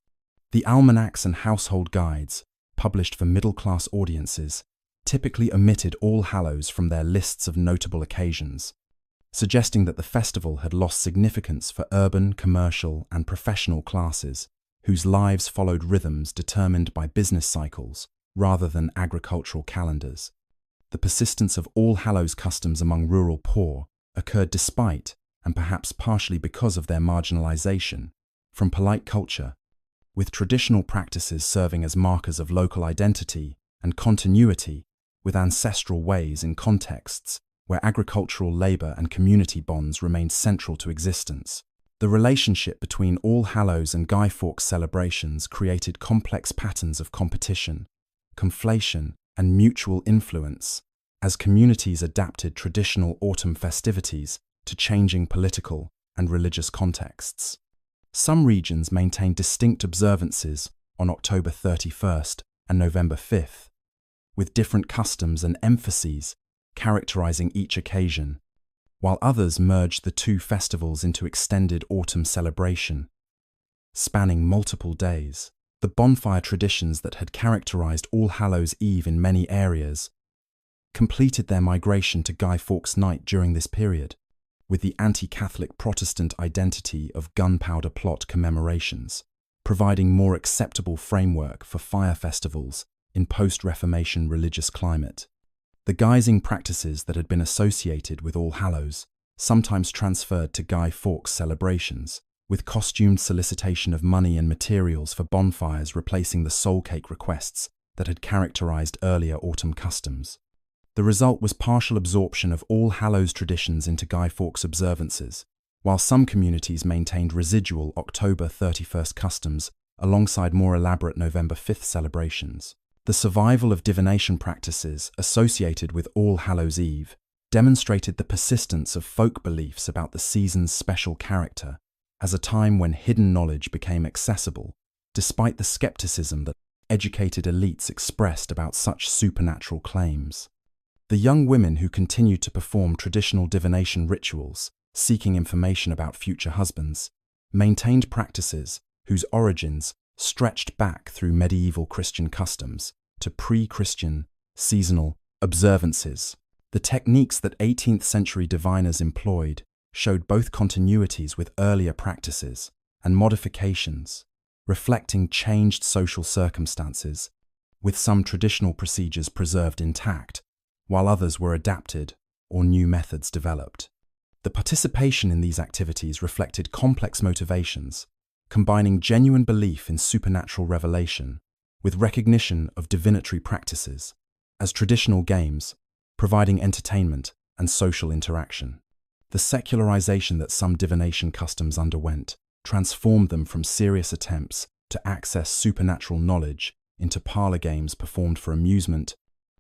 The almanacs and household guides, published for middle-class audiences, typically omitted All Hallows from their lists of notable occasions, suggesting that the festival had lost significance for urban, commercial, and professional classes whose lives followed rhythms determined by business cycles rather than agricultural calendars. The persistence of All Hallows customs among rural poor occurred despite, and perhaps partially because of their marginalization, from polite culture, with traditional practices serving as markers of local identity and continuity with ancestral ways in contexts where agricultural labor and community bonds remained central to existence. The relationship between All Hallows and Guy Fawkes celebrations created complex patterns of competition, conflation, and mutual influence as communities adapted traditional autumn festivities to changing political and religious contexts. Some regions maintained distinct observances on October 31st and November 5th, with different customs and emphases characterizing each occasion, while others merged the two festivals into extended autumn celebration, spanning multiple days. The bonfire traditions that had characterized All Hallows Eve in many areas completed their migration to Guy Fawkes Night during this period, with the anti-Catholic Protestant identity of gunpowder plot commemorations, providing more acceptable framework for fire festivals in post-Reformation religious climate. The guising practices that had been associated with All Hallows sometimes transferred to Guy Fawkes celebrations, with costumed solicitation of money and materials for bonfires replacing the soul cake requests that had characterized earlier autumn customs. The result was partial absorption of All Hallows traditions into Guy Fawkes observances, while some communities maintained residual October 31st customs alongside more elaborate November 5th celebrations. The survival of divination practices associated with All Hallows Eve demonstrated the persistence of folk beliefs about the season's special character as a time when hidden knowledge became accessible, despite the skepticism that educated elites expressed about such supernatural claims. The young women who continued to perform traditional divination rituals, seeking information about future husbands, maintained practices whose origins stretched back through medieval Christian customs to pre-Christian, seasonal observances. The techniques that 18th century diviners employed showed both continuities with earlier practices and modifications, reflecting changed social circumstances, with some traditional procedures preserved intact, while others were adapted or new methods developed. The participation in these activities reflected complex motivations, combining genuine belief in supernatural revelation with recognition of divinatory practices as traditional games, providing entertainment and social interaction. The secularization that some divination customs underwent transformed them from serious attempts to access supernatural knowledge into parlor games performed for amusement,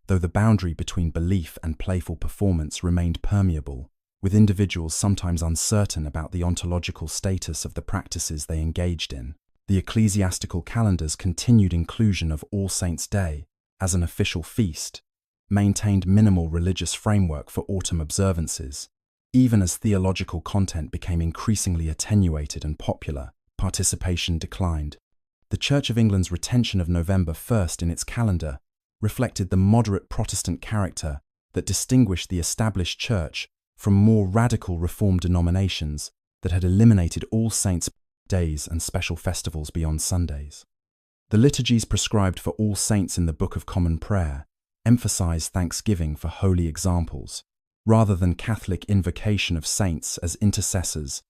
though the boundary between belief and playful performance remained permeable, with individuals sometimes uncertain about the ontological status of the practices they engaged in. The ecclesiastical calendar's continued inclusion of All Saints' Day as an official feast maintained minimal religious framework for autumn observances. Even as theological content became increasingly attenuated and popular, participation declined. The Church of England's retention of November 1st in its calendar reflected the moderate Protestant character that distinguished the established church from more radical Reformed denominations that had eliminated All Saints' days and special festivals beyond Sundays. The liturgies prescribed for All Saints in the Book of Common Prayer emphasized thanksgiving for holy examples, rather than Catholic invocation of saints as intercessors,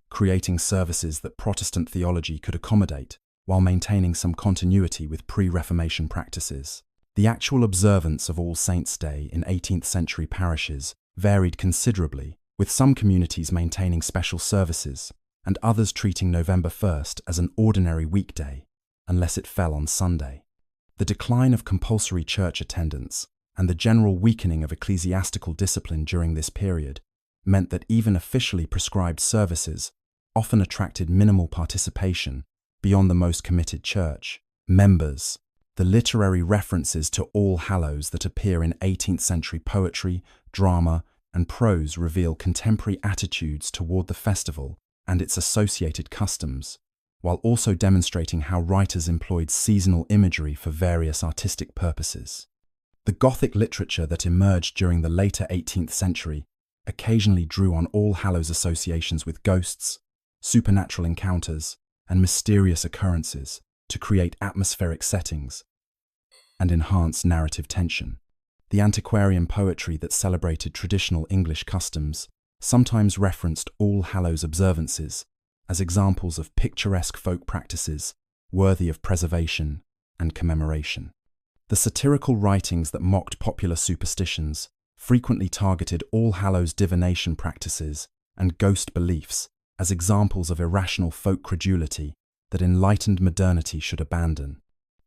creating services that Protestant theology could accommodate while maintaining some continuity with pre-Reformation practices. The actual observance of All Saints' Day in 18th century parishes varied considerably, with some communities maintaining special services and others treating November 1st as an ordinary weekday, unless it fell on Sunday. The decline of compulsory church attendance and the general weakening of ecclesiastical discipline during this period meant that even officially prescribed services often attracted minimal participation beyond the most committed church members. The literary references to All Hallows that appear in 18th century poetry, drama, and prose reveal contemporary attitudes toward the festival and its associated customs, while also demonstrating how writers employed seasonal imagery for various artistic purposes. The Gothic literature that emerged during the later 18th century occasionally drew on All Hallows associations with ghosts, supernatural encounters, and mysterious occurrences to create atmospheric settings and enhance narrative tension. The antiquarian poetry that celebrated traditional English customs sometimes referenced All Hallows observances as examples of picturesque folk practices worthy of preservation and commemoration. The satirical writings that mocked popular superstitions frequently targeted All Hallows divination practices and ghost beliefs as examples of irrational folk credulity that enlightened modernity should abandon.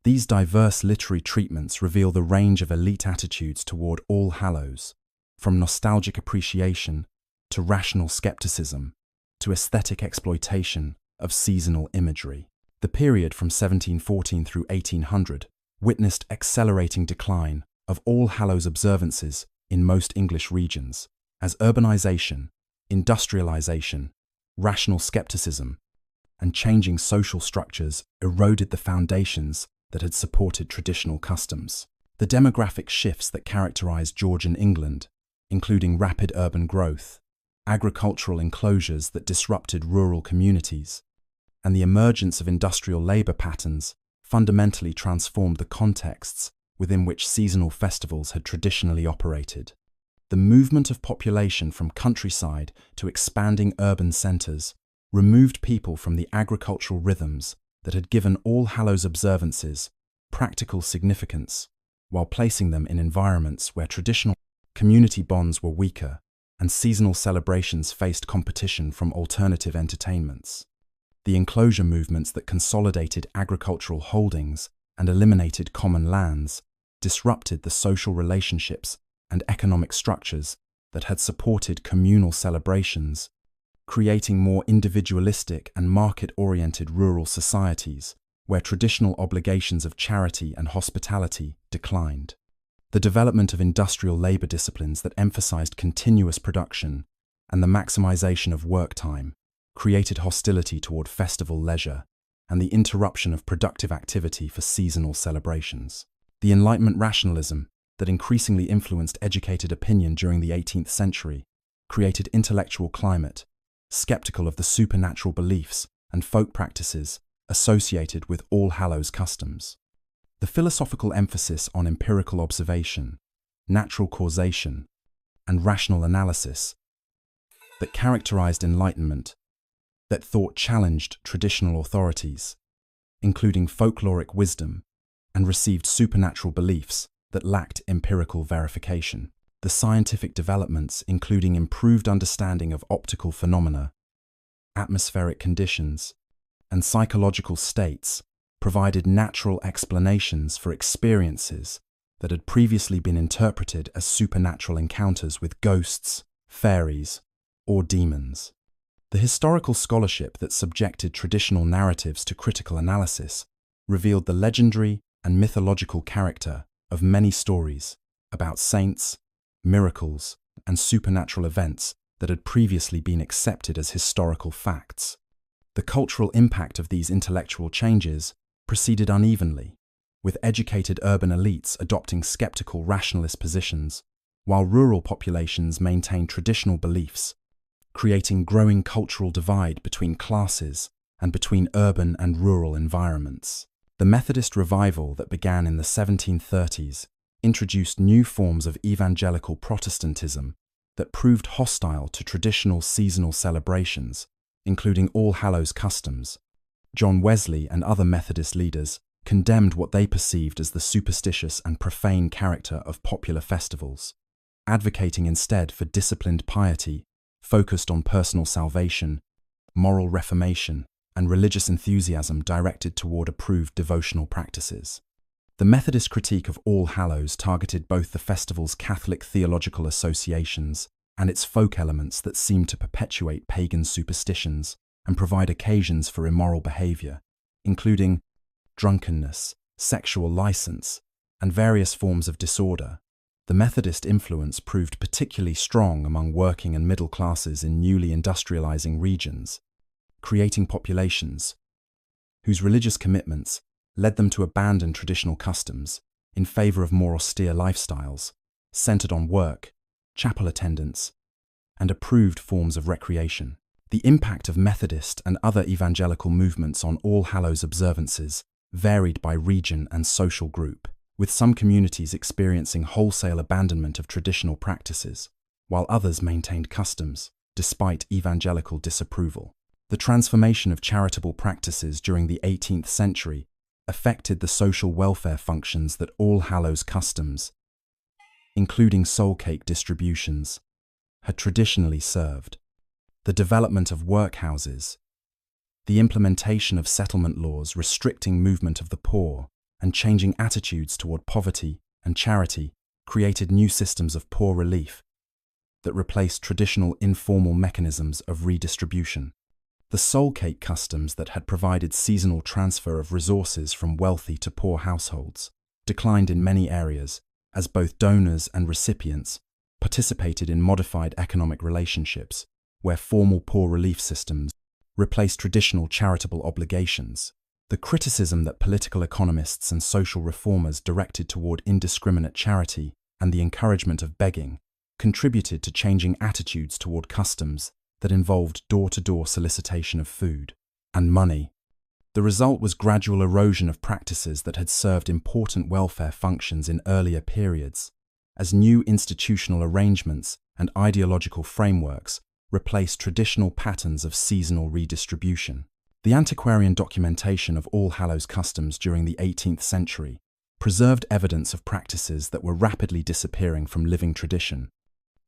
These diverse literary treatments reveal the range of elite attitudes toward All Hallows, from nostalgic appreciation to rational skepticism to aesthetic exploitation of seasonal imagery. The period from 1714 through 1800 witnessed accelerating decline of All Hallows observances in most English regions, as urbanization, industrialization, rational skepticism, and changing social structures eroded the foundations that had supported traditional customs. The demographic shifts that characterized Georgian England, including rapid urban growth, agricultural enclosures that disrupted rural communities, and the emergence of industrial labor patterns, fundamentally transformed the contexts within which seasonal festivals had traditionally operated. The movement of population from countryside to expanding urban centers removed people from the agricultural rhythms that had given All Hallows observances practical significance, while placing them in environments where traditional community bonds were weaker and seasonal celebrations faced competition from alternative entertainments. The enclosure movements that consolidated agricultural holdings and eliminated common lands disrupted the social relationships and economic structures that had supported communal celebrations, creating more individualistic and market-oriented rural societies where traditional obligations of charity and hospitality declined. The development of industrial labor disciplines that emphasized continuous production and the maximization of work time created hostility toward festival leisure and the interruption of productive activity for seasonal celebrations. The Enlightenment rationalism that increasingly influenced educated opinion during the 18th century created intellectual climate skeptical of the supernatural beliefs and folk practices associated with All Hallows customs. The philosophical emphasis on empirical observation, natural causation, and rational analysis that characterized Enlightenment, that thought challenged traditional authorities, including folkloric wisdom, and received supernatural beliefs that lacked empirical verification. The scientific developments, including improved understanding of optical phenomena, atmospheric conditions, and psychological states, provided natural explanations for experiences that had previously been interpreted as supernatural encounters with ghosts, fairies, or demons. The historical scholarship that subjected traditional narratives to critical analysis revealed the legendary and mythological character of many stories about saints, miracles, and supernatural events that had previously been accepted as historical facts. The cultural impact of these intellectual changes proceeded unevenly, with educated urban elites adopting skeptical rationalist positions, while rural populations maintained traditional beliefs, creating growing cultural divide between classes and between urban and rural environments. The Methodist revival that began in the 1730s introduced new forms of evangelical Protestantism that proved hostile to traditional seasonal celebrations, including All Hallows customs. John Wesley and other Methodist leaders condemned what they perceived as the superstitious and profane character of popular festivals, advocating instead for disciplined piety focused on personal salvation, moral reformation, and religious enthusiasm directed toward approved devotional practices. The Methodist critique of All Hallows targeted both the festival's Catholic theological associations and its folk elements that seemed to perpetuate pagan superstitions and provide occasions for immoral behavior, including drunkenness, sexual license, and various forms of disorder. The Methodist influence proved particularly strong among working and middle classes in newly industrializing regions, creating populations whose religious commitments led them to abandon traditional customs in favor of more austere lifestyles, centered on work, chapel attendance, and approved forms of recreation. The impact of Methodist and other evangelical movements on All Hallows observances varied by region and social group, with some communities experiencing wholesale abandonment of traditional practices, while others maintained customs, despite evangelical disapproval. The transformation of charitable practices during the 18th century affected the social welfare functions that All Hallows customs, including soul cake distributions, had traditionally served. The development of workhouses, the implementation of settlement laws restricting movement of the poor, and changing attitudes toward poverty and charity created new systems of poor relief that replaced traditional informal mechanisms of redistribution. The soul cake customs that had provided seasonal transfer of resources from wealthy to poor households declined in many areas as both donors and recipients participated in modified economic relationships where formal poor relief systems replaced traditional charitable obligations. The criticism that political economists and social reformers directed toward indiscriminate charity and the encouragement of begging contributed to changing attitudes toward customs that involved door-to-door solicitation of food and money. The result was gradual erosion of practices that had served important welfare functions in earlier periods, as new institutional arrangements and ideological frameworks replaced traditional patterns of seasonal redistribution. The antiquarian documentation of All Hallows customs during the 18th century preserved evidence of practices that were rapidly disappearing from living tradition,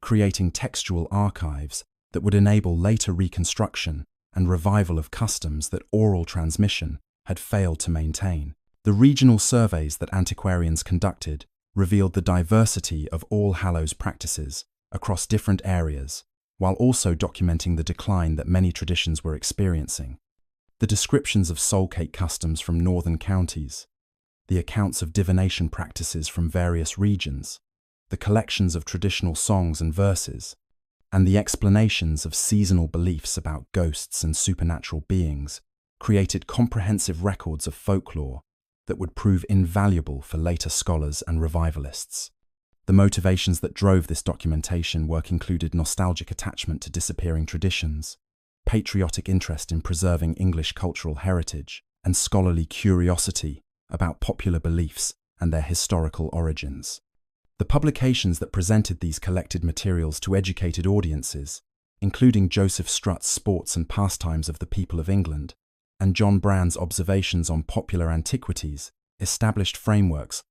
creating textual archives that would enable later reconstruction and revival of customs that oral transmission had failed to maintain. The regional surveys that antiquarians conducted revealed the diversity of All Hallows practices across different areas, while also documenting the decline that many traditions were experiencing. The descriptions of soul cake customs from northern counties, the accounts of divination practices from various regions, the collections of traditional songs and verses, and the explanations of seasonal beliefs about ghosts and supernatural beings created comprehensive records of folklore that would prove invaluable for later scholars and revivalists. The motivations that drove this documentation work included nostalgic attachment to disappearing traditions, patriotic interest in preserving English cultural heritage, and scholarly curiosity about popular beliefs and their historical origins. The publications that presented these collected materials to educated audiences, including Joseph Strutt's Sports and Pastimes of the People of England and John Brand's Observations on Popular Antiquities, established frameworks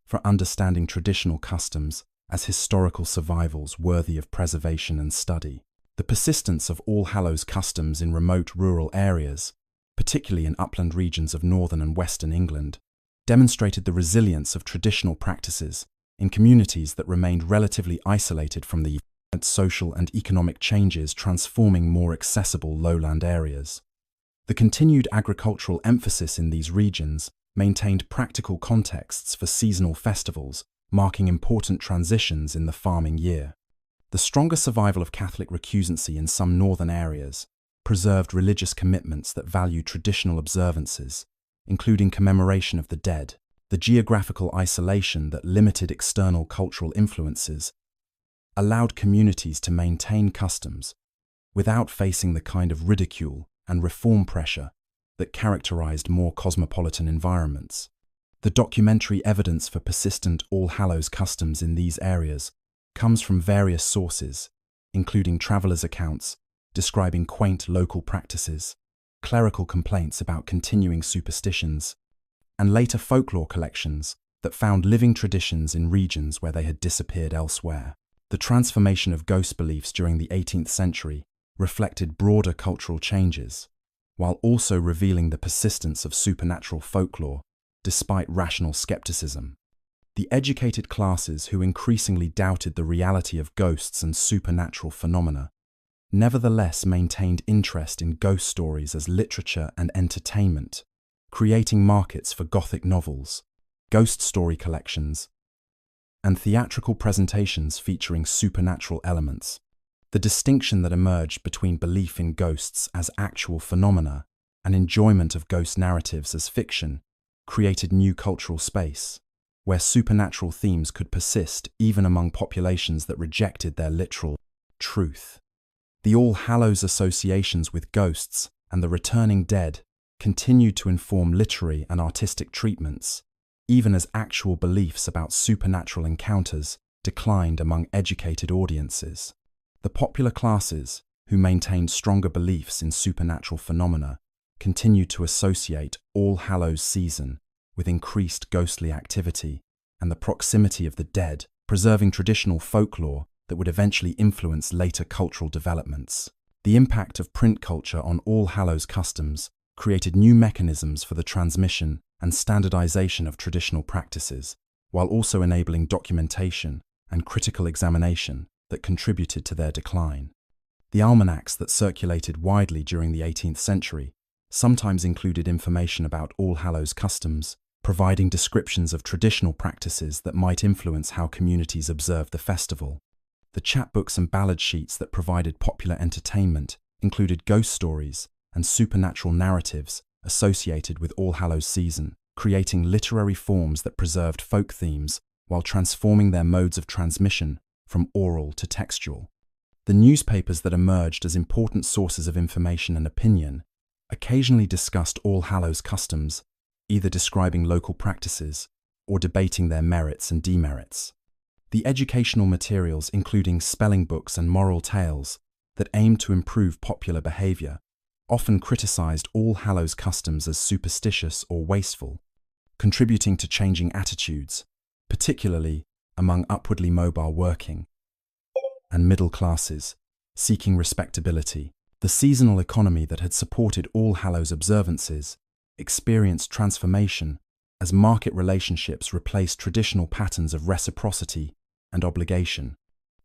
for understanding traditional customs as historical survivals worthy of preservation and study. The persistence of All Hallows customs in remote rural areas, particularly in upland regions of northern and western England, demonstrated the resilience of traditional practices in communities that remained relatively isolated from the social and economic changes transforming more accessible lowland areas. The continued agricultural emphasis in these regions maintained practical contexts for seasonal festivals, marking important transitions in the farming year. The stronger survival of Catholic recusancy in some northern areas preserved religious commitments that valued traditional observances, including commemoration of the dead. The geographical isolation that limited external cultural influences allowed communities to maintain customs without facing the kind of ridicule and reform pressure that characterized more cosmopolitan environments. The documentary evidence for persistent All Hallows customs in these areas comes from various sources, including travelers' accounts describing quaint local practices, clerical complaints about continuing superstitions, and later folklore collections that found living traditions in regions where they had disappeared elsewhere. The transformation of ghost beliefs during the 18th century reflected broader cultural changes, while also revealing the persistence of supernatural folklore despite rational skepticism. The educated classes who increasingly doubted the reality of ghosts and supernatural phenomena nevertheless maintained interest in ghost stories as literature and entertainment, creating markets for Gothic novels, ghost story collections, and theatrical presentations featuring supernatural elements. The distinction that emerged between belief in ghosts as actual phenomena and enjoyment of ghost narratives as fiction created new cultural space, where supernatural themes could persist even among populations that rejected their literal truth. The All Hallows associations with ghosts and the returning dead continued to inform literary and artistic treatments, even as actual beliefs about supernatural encounters declined among educated audiences. The popular classes, who maintained stronger beliefs in supernatural phenomena, continued to associate All Hallows season with increased ghostly activity and the proximity of the dead, preserving traditional folklore that would eventually influence later cultural developments. The impact of print culture on All Hallows customs created new mechanisms for the transmission and standardization of traditional practices, while also enabling documentation and critical examination that contributed to their decline. The almanacs that circulated widely during the 18th century sometimes included information about All Hallows customs, providing descriptions of traditional practices that might influence how communities observed the festival. The chapbooks and ballad sheets that provided popular entertainment included ghost stories and supernatural narratives associated with All Hallows season, creating literary forms that preserved folk themes while transforming their modes of transmission from oral to textual. The newspapers that emerged as important sources of information and opinion occasionally discussed All Hallows customs, either describing local practices or debating their merits and demerits. The educational materials, including spelling books and moral tales that aimed to improve popular behavior, often criticized All Hallows customs as superstitious or wasteful, contributing to changing attitudes, particularly among upwardly mobile working and middle classes seeking respectability. The seasonal economy that had supported All Hallows observances experienced transformation as market relationships replaced traditional patterns of reciprocity and obligation.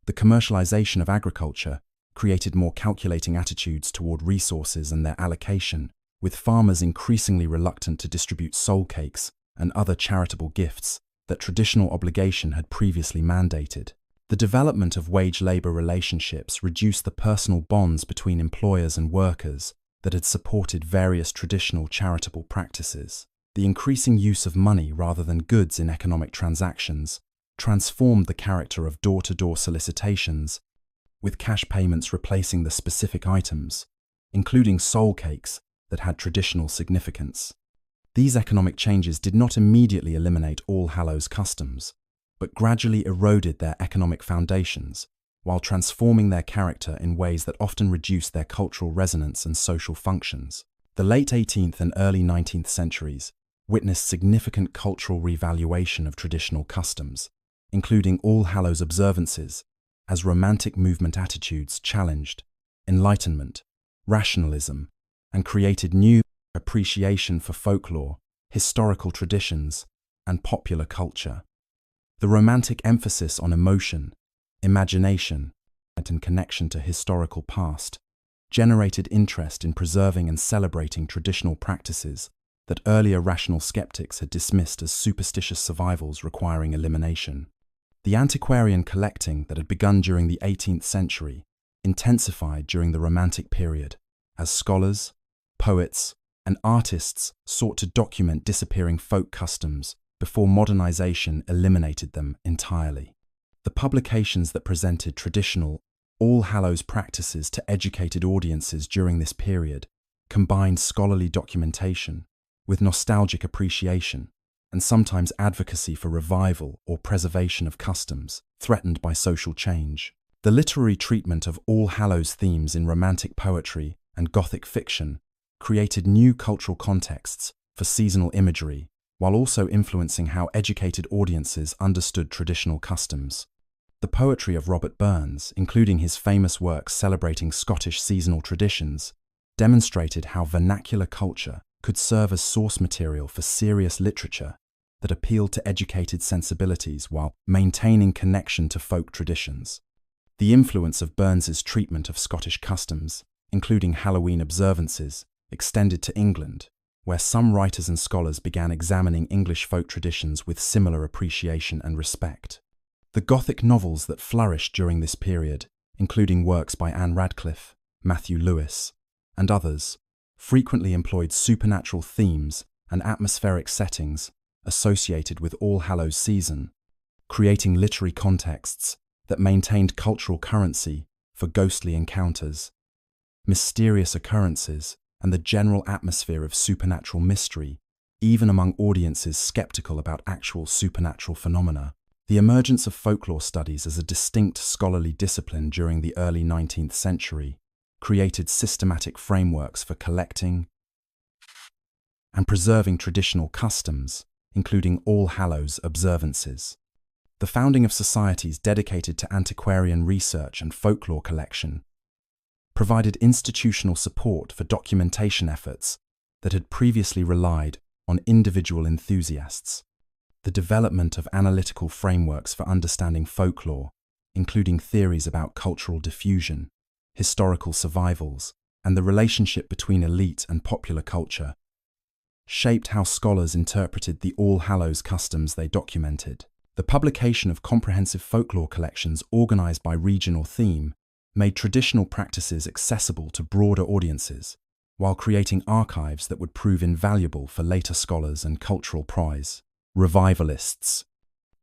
The commercialization of agriculture created more calculating attitudes toward resources and their allocation, with farmers increasingly reluctant to distribute soul cakes and other charitable gifts that traditional obligation had previously mandated. The development of wage-labor relationships reduced the personal bonds between employers and workers that had supported various traditional charitable practices. The increasing use of money rather than goods in economic transactions transformed the character of door-to-door solicitations, with cash payments replacing the specific items, including soul cakes, that had traditional significance. These economic changes did not immediately eliminate All Hallows customs, but gradually eroded their economic foundations, while transforming their character in ways that often reduced their cultural resonance and social functions. The late 18th and early 19th centuries witnessed significant cultural revaluation of traditional customs, including All Hallows observances, as Romantic movement attitudes challenged Enlightenment, rationalism, and created new appreciation for folklore, historical traditions, and popular culture. The Romantic emphasis on emotion, imagination, and connection to historical past generated interest in preserving and celebrating traditional practices that earlier rational skeptics had dismissed as superstitious survivals requiring elimination. The antiquarian collecting that had begun during the 18th century intensified during the Romantic period, as scholars, poets, and artists sought to document disappearing folk customs before modernization eliminated them entirely. The publications that presented traditional All Hallows practices to educated audiences during this period combined scholarly documentation with nostalgic appreciation and sometimes advocacy for revival or preservation of customs threatened by social change. The literary treatment of All Hallows themes in Romantic poetry and Gothic fiction created new cultural contexts for seasonal imagery, while also influencing how educated audiences understood traditional customs. The poetry of Robert Burns, including his famous works celebrating Scottish seasonal traditions, demonstrated how vernacular culture could serve as source material for serious literature that appealed to educated sensibilities while maintaining connection to folk traditions. The influence of Burns's treatment of Scottish customs, including Halloween observances, extended to England, where some writers and scholars began examining English folk traditions with similar appreciation and respect. The Gothic novels that flourished during this period, including works by Anne Radcliffe, Matthew Lewis, and others, frequently employed supernatural themes and atmospheric settings associated with All Hallows season, creating literary contexts that maintained cultural currency for ghostly encounters, mysterious occurrences, and the general atmosphere of supernatural mystery, even among audiences skeptical about actual supernatural phenomena. The emergence of folklore studies as a distinct scholarly discipline during the early 19th century created systematic frameworks for collecting and preserving traditional customs, including All Hallows observances. The founding of societies dedicated to antiquarian research and folklore collection provided institutional support for documentation efforts that had previously relied on individual enthusiasts. The development of analytical frameworks for understanding folklore, including theories about cultural diffusion, historical survivals, and the relationship between elite and popular culture, shaped how scholars interpreted the All Hallows customs they documented. The publication of comprehensive folklore collections organized by region or theme made traditional practices accessible to broader audiences, while creating archives that would prove invaluable for later scholars and cultural prize. Revivalists.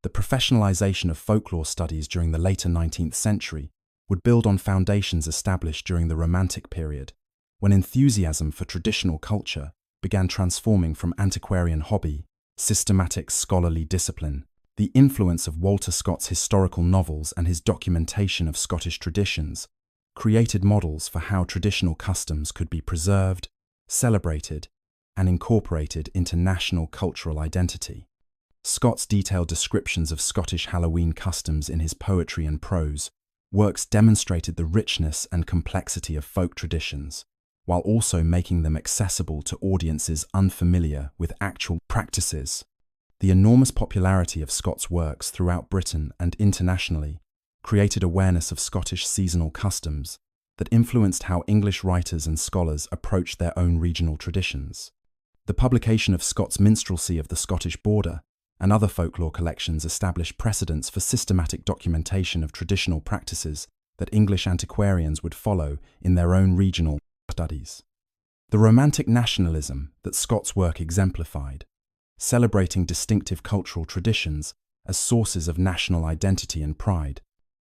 The professionalization of folklore studies during the later 19th century would build on foundations established during the Romantic period, when enthusiasm for traditional culture began transforming from antiquarian hobby, systematic scholarly discipline. The influence of Walter Scott's historical novels and his documentation of Scottish traditions created models for how traditional customs could be preserved, celebrated, and incorporated into national cultural identity. Scott's detailed descriptions of Scottish Halloween customs in his poetry and prose works demonstrated the richness and complexity of folk traditions, while also making them accessible to audiences unfamiliar with actual practices. The enormous popularity of Scott's works throughout Britain and internationally created awareness of Scottish seasonal customs that influenced how English writers and scholars approached their own regional traditions. The publication of Scott's Minstrelsy of the Scottish Border and other folklore collections established precedents for systematic documentation of traditional practices that English antiquarians would follow in their own regional studies. The Romantic nationalism that Scott's work exemplified, celebrating distinctive cultural traditions as sources of national identity and pride,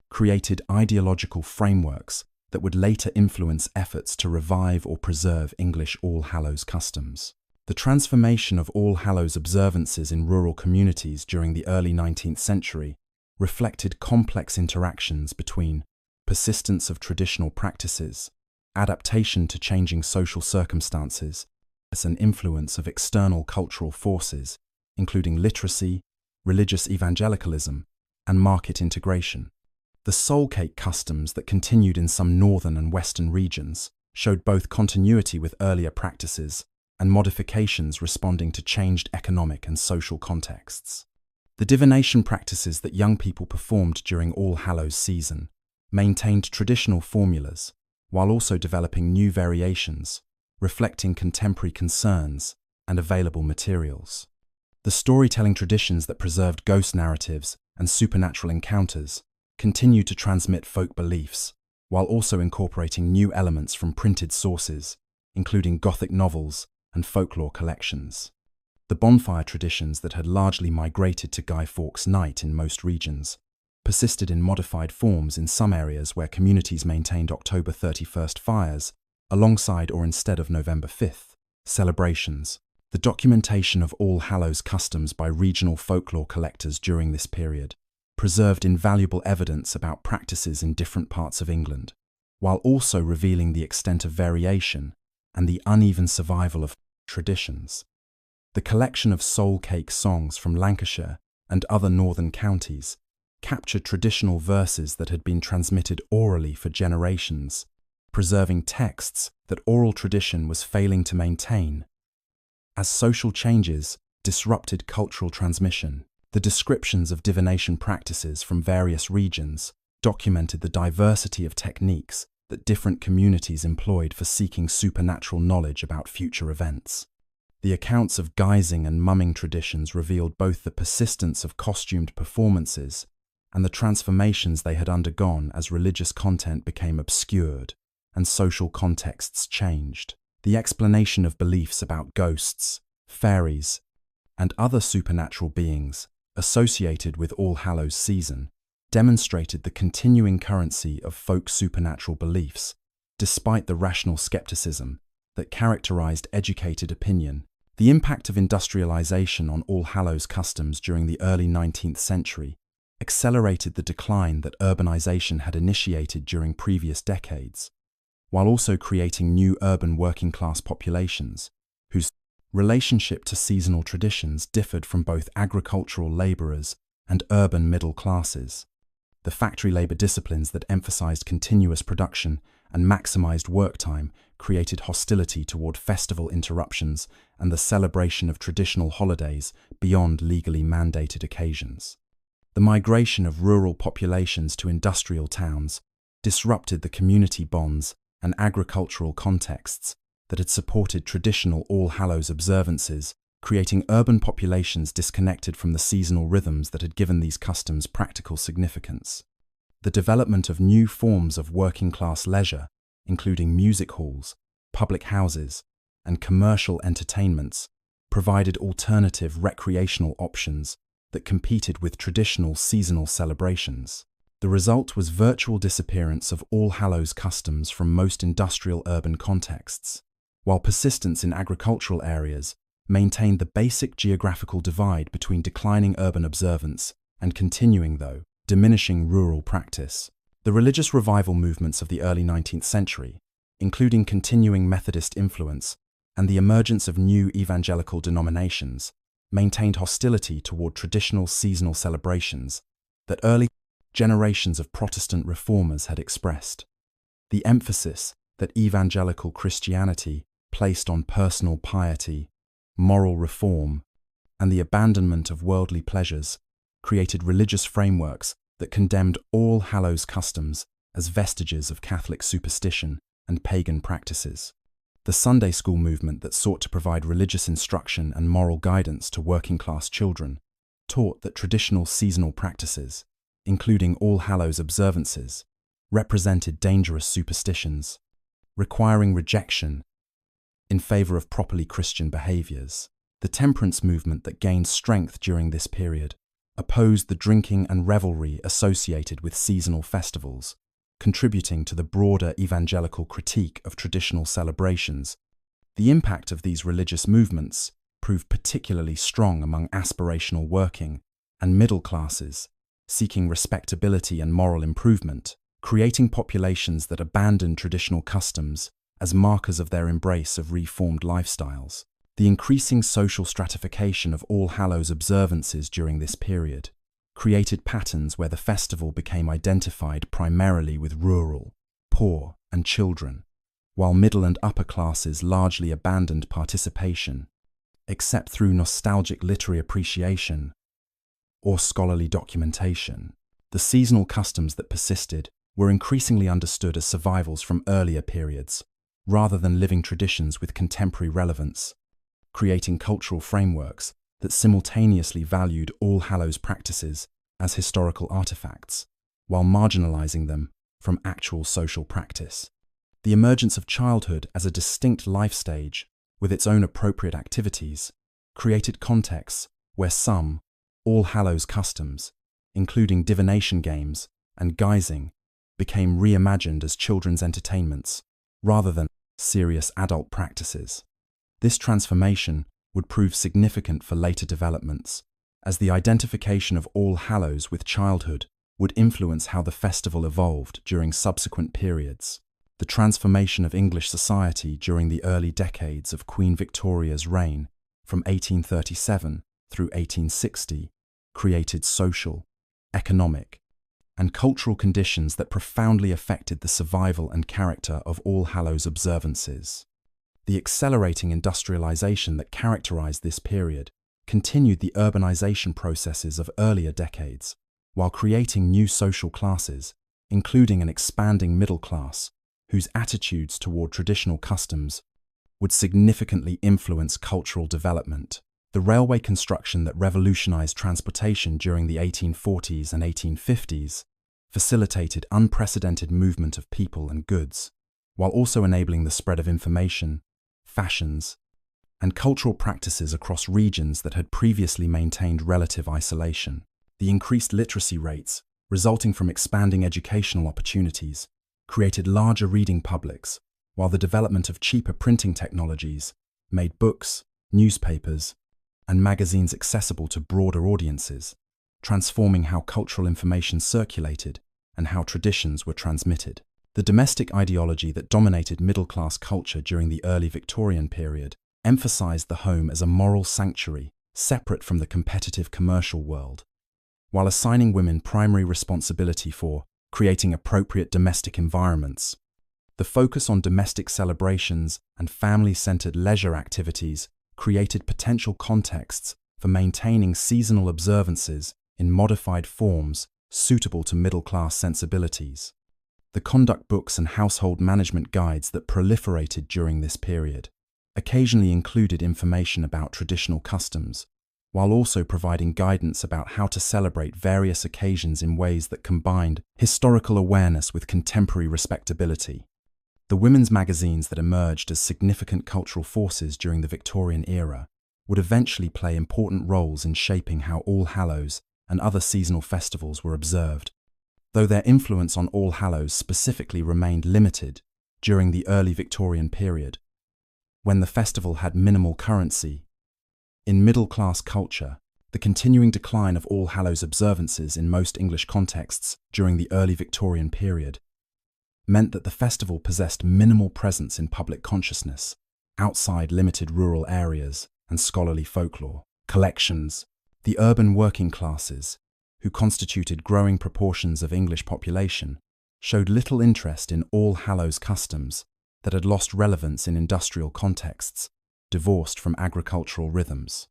created ideological frameworks that would later influence efforts to revive or preserve English All Hallows customs. The transformation of All Hallows observances in rural communities during the early 19th century reflected complex interactions between persistence of traditional practices, adaptation to changing social circumstances, as an influence of external cultural forces, including literacy, religious evangelicalism, and market integration. The soul cake customs that continued in some northern and western regions showed both continuity with earlier practices and modifications responding to changed economic and social contexts. The divination practices that young people performed during All Hallows season maintained traditional formulas while also developing new variations, reflecting contemporary concerns and available materials. The storytelling traditions that preserved ghost narratives and supernatural encounters continued to transmit folk beliefs, while also incorporating new elements from printed sources, including Gothic novels and folklore collections. The bonfire traditions that had largely migrated to Guy Fawkes Night in most regions persisted in modified forms in some areas where communities maintained October 31st fires alongside or instead of November 5th celebrations. The documentation of All Hallows customs by regional folklore collectors during this period preserved invaluable evidence about practices in different parts of England, while also revealing the extent of variation and the uneven survival of traditions. The collection of soul cake songs from Lancashire and other northern counties captured traditional verses that had been transmitted orally for generations, preserving texts that oral tradition was failing to maintain. As social changes disrupted cultural transmission, the descriptions of divination practices from various regions documented the diversity of techniques that different communities employed for seeking supernatural knowledge about future events. The accounts of guising and mumming traditions revealed both the persistence of costumed performances and the transformations they had undergone as religious content became obscured and social contexts changed. The explanation of beliefs about ghosts, fairies, and other supernatural beings associated with All Hallows season demonstrated the continuing currency of folk supernatural beliefs, despite the rational skepticism that characterized educated opinion. The impact of industrialization on All Hallows customs during the early 19th century accelerated the decline that urbanization had initiated during previous decades, while also creating new urban working-class populations whose relationship to seasonal traditions differed from both agricultural laborers and urban middle classes. The factory labor disciplines that emphasized continuous production and maximized work time created hostility toward festival interruptions and the celebration of traditional holidays beyond legally mandated occasions. The migration of rural populations to industrial towns disrupted the community bonds and agricultural contexts that had supported traditional All Hallows observances, creating urban populations disconnected from the seasonal rhythms that had given these customs practical significance. The development of new forms of working-class leisure, including music halls, public houses, and commercial entertainments, provided alternative recreational options that competed with traditional seasonal celebrations. The result was virtual disappearance of All Hallows customs from most industrial urban contexts, while persistence in agricultural areas maintained the basic geographical divide between declining urban observance and continuing, though diminishing, rural practice. The religious revival movements of the early 19th century, including continuing Methodist influence and the emergence of new evangelical denominations, maintained hostility toward traditional seasonal celebrations that early generations of Protestant reformers had expressed. The emphasis that evangelical Christianity placed on personal piety, moral reform, and the abandonment of worldly pleasures created religious frameworks that condemned All Hallows customs as vestiges of Catholic superstition and pagan practices. The Sunday school movement that sought to provide religious instruction and moral guidance to working-class children taught that traditional seasonal practices, including All Hallows observances, represented dangerous superstitions, requiring rejection in favor of properly Christian behaviors. The temperance movement that gained strength during this period opposed the drinking and revelry associated with seasonal festivals, contributing to the broader evangelical critique of traditional celebrations. The impact of these religious movements proved particularly strong among aspirational working and middle classes, seeking respectability and moral improvement, creating populations that abandoned traditional customs as markers of their embrace of reformed lifestyles. The increasing social stratification of All Hallows observances during this period created patterns where the festival became identified primarily with rural, poor, and children, while middle and upper classes largely abandoned participation, except through nostalgic literary appreciation or scholarly documentation. The seasonal customs that persisted were increasingly understood as survivals from earlier periods, rather than living traditions with contemporary relevance, creating cultural frameworks that simultaneously valued All Hallows practices as historical artifacts, while marginalizing them from actual social practice. The emergence of childhood as a distinct life stage, with its own appropriate activities, created contexts where some All Hallows customs, including divination games and guising, became reimagined as children's entertainments, rather than serious adult practices. This transformation would prove significant for later developments, as the identification of All Hallows with childhood would influence how the festival evolved during subsequent periods. The transformation of English society during the early decades of Queen Victoria's reign, from 1837 through 1860, created social, economic, and cultural conditions that profoundly affected the survival and character of All Hallows observances. The accelerating industrialization that characterized this period continued the urbanization processes of earlier decades, while creating new social classes including an expanding middle class whose attitudes toward traditional customs would significantly influence cultural development. The railway construction that revolutionized transportation during the 1840s and 1850s facilitated unprecedented movement of people and goods, while also enabling the spread of information, fashions, and cultural practices across regions that had previously maintained relative isolation. The increased literacy rates, resulting from expanding educational opportunities, created larger reading publics, while the development of cheaper printing technologies made books, newspapers, and magazines accessible to broader audiences, transforming how cultural information circulated and how traditions were transmitted. The domestic ideology that dominated middle-class culture during the early Victorian period emphasized the home as a moral sanctuary separate from the competitive commercial world, while assigning women primary responsibility for creating appropriate domestic environments. The focus on domestic celebrations and family-centered leisure activities created potential contexts for maintaining seasonal observances in modified forms suitable to middle-class sensibilities. The conduct books and household management guides that proliferated during this period occasionally included information about traditional customs, while also providing guidance about how to celebrate various occasions in ways that combined historical awareness with contemporary respectability. The women's magazines that emerged as significant cultural forces during the Victorian era would eventually play important roles in shaping how All Hallows and other seasonal festivals were observed, though their influence on All Hallows specifically remained limited during the early Victorian period, when the festival had minimal currency. In middle-class culture, the continuing decline of All Hallows observances in most English contexts during the early Victorian period meant that the festival possessed minimal presence in public consciousness, outside limited rural areas and scholarly folklore collections. The urban working classes, who constituted growing proportions of English population, showed little interest in All Hallows customs that had lost relevance in industrial contexts, divorced from agricultural rhythms.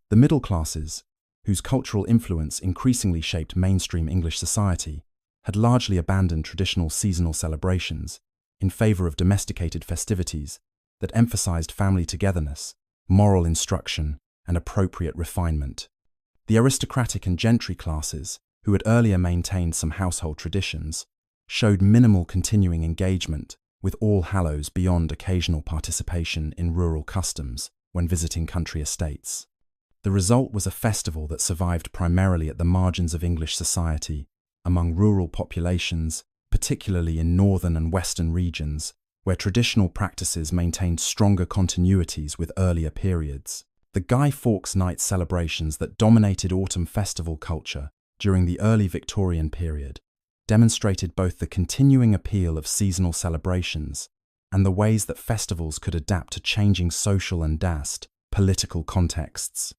The middle classes, whose cultural influence increasingly shaped mainstream English society, had largely abandoned traditional seasonal celebrations in favor of domesticated festivities that emphasized family togetherness, moral instruction, and appropriate refinement. The aristocratic and gentry classes, who had earlier maintained some household traditions, showed minimal continuing engagement with All Hallows beyond occasional participation in rural customs when visiting country estates. The result was a festival that survived primarily at the margins of English society, among rural populations, particularly in northern and western regions, where traditional practices maintained stronger continuities with earlier periods. The Guy Fawkes Night celebrations that dominated autumn festival culture during the early Victorian period demonstrated both the continuing appeal of seasonal celebrations and the ways that festivals could adapt to changing social and political contexts.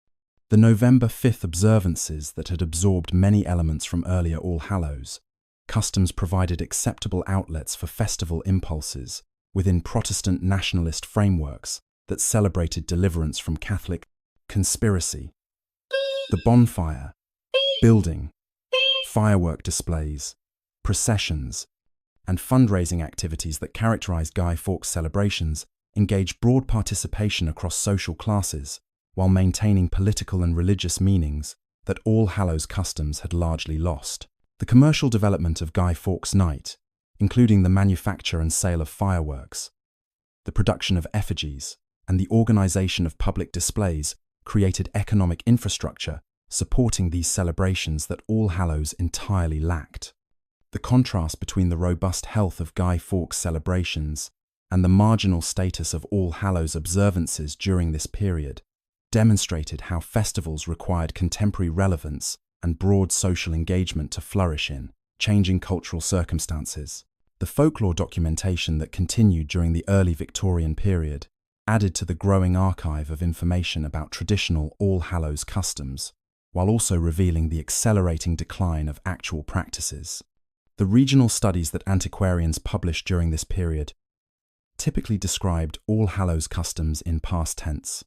The November 5th observances that had absorbed many elements from earlier All Hallows customs provided acceptable outlets for festival impulses within Protestant nationalist frameworks that celebrated deliverance from Catholic conspiracy. The bonfire, building, firework displays, processions, and fundraising activities that characterized Guy Fawkes celebrations engaged broad participation across social classes while maintaining political and religious meanings that All Hallows customs had largely lost. The commercial development of Guy Fawkes Night, including the manufacture and sale of fireworks, the production of effigies, and the organization of public displays, created economic infrastructure supporting these celebrations that All Hallows entirely lacked. The contrast between the robust health of Guy Fawkes celebrations and the marginal status of All Hallows observances during this period demonstrated how festivals required contemporary relevance and broad social engagement to flourish in changing cultural circumstances. The folklore documentation that continued during the early Victorian period added to the growing archive of information about traditional All Hallows customs, while also revealing the accelerating decline of actual practices. The regional studies that antiquarians published during this period typically described All Hallows customs in past tense,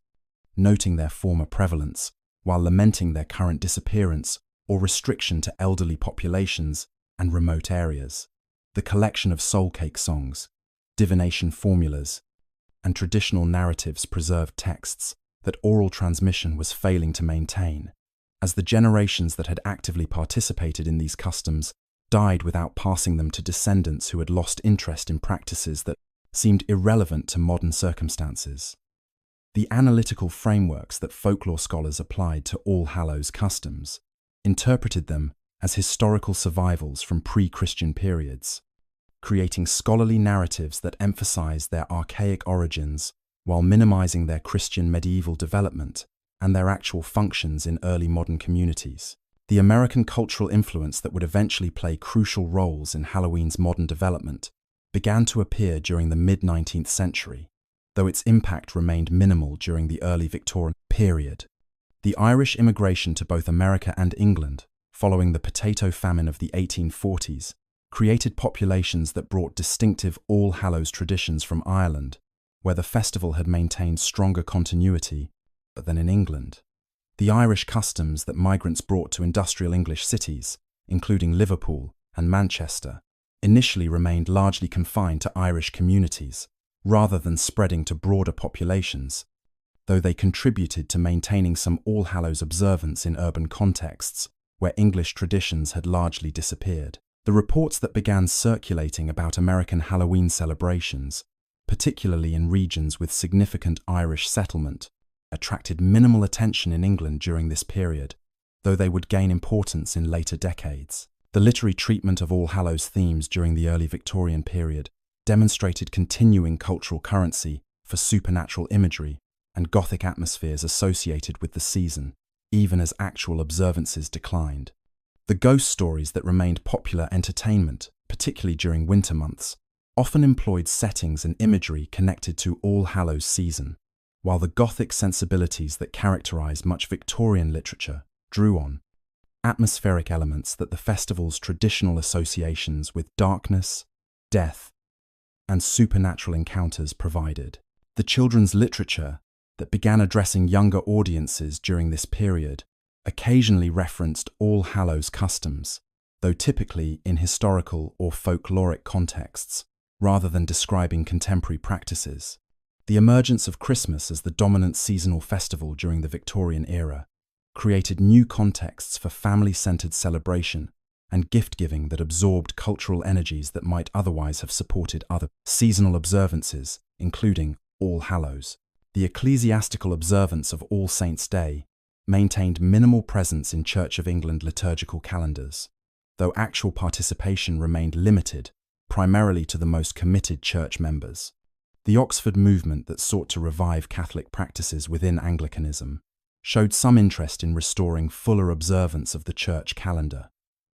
noting their former prevalence while lamenting their current disappearance or restriction to elderly populations and remote areas. The collection of soul cake songs, divination formulas, and traditional narratives preserved texts that oral transmission was failing to maintain, as the generations that had actively participated in these customs died without passing them to descendants who had lost interest in practices that seemed irrelevant to modern circumstances. The analytical frameworks that folklore scholars applied to All Hallows customs interpreted them as historical survivals from pre-Christian periods, creating scholarly narratives that emphasized their archaic origins while minimizing their Christian medieval development and their actual functions in early modern communities. The American cultural influence that would eventually play crucial roles in Halloween's modern development began to appear during the mid-19th century, though its impact remained minimal during the early Victorian period. The Irish immigration to both America and England, following the potato famine of the 1840s, created populations that brought distinctive All Hallows traditions from Ireland, where the festival had maintained stronger continuity than in England. The Irish customs that migrants brought to industrial English cities, including Liverpool and Manchester, initially remained largely confined to Irish communities, rather than spreading to broader populations, though they contributed to maintaining some All Hallows observance in urban contexts where English traditions had largely disappeared. The reports that began circulating about American Halloween celebrations, particularly in regions with significant Irish settlement, attracted minimal attention in England during this period, though they would gain importance in later decades. The literary treatment of All Hallows themes during the early Victorian period demonstrated continuing cultural currency for supernatural imagery and Gothic atmospheres associated with the season, even as actual observances declined. The ghost stories that remained popular entertainment, particularly during winter months, often employed settings and imagery connected to All Hallows season, while the Gothic sensibilities that characterized much Victorian literature drew on atmospheric elements that the festival's traditional associations with darkness, death, and supernatural encounters provided. The children's literature that began addressing younger audiences during this period occasionally referenced All Hallows customs, though typically in historical or folkloric contexts, rather than describing contemporary practices. The emergence of Christmas as the dominant seasonal festival during the Victorian era created new contexts for family-centered celebration and gift-giving that absorbed cultural energies that might otherwise have supported other seasonal observances, including All Hallows. The ecclesiastical observance of All Saints' Day maintained minimal presence in Church of England liturgical calendars, though actual participation remained limited, primarily to the most committed church members. The Oxford movement that sought to revive Catholic practices within Anglicanism showed some interest in restoring fuller observance of the church calendar,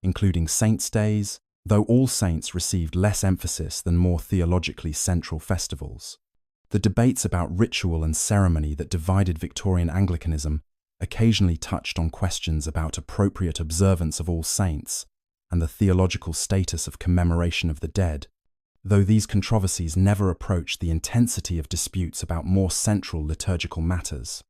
including saints' days, though All Saints received less emphasis than more theologically central festivals. The debates about ritual and ceremony that divided Victorian Anglicanism occasionally touched on questions about appropriate observance of All Saints and the theological status of commemoration of the dead, though these controversies never approached the intensity of disputes about more central liturgical matters.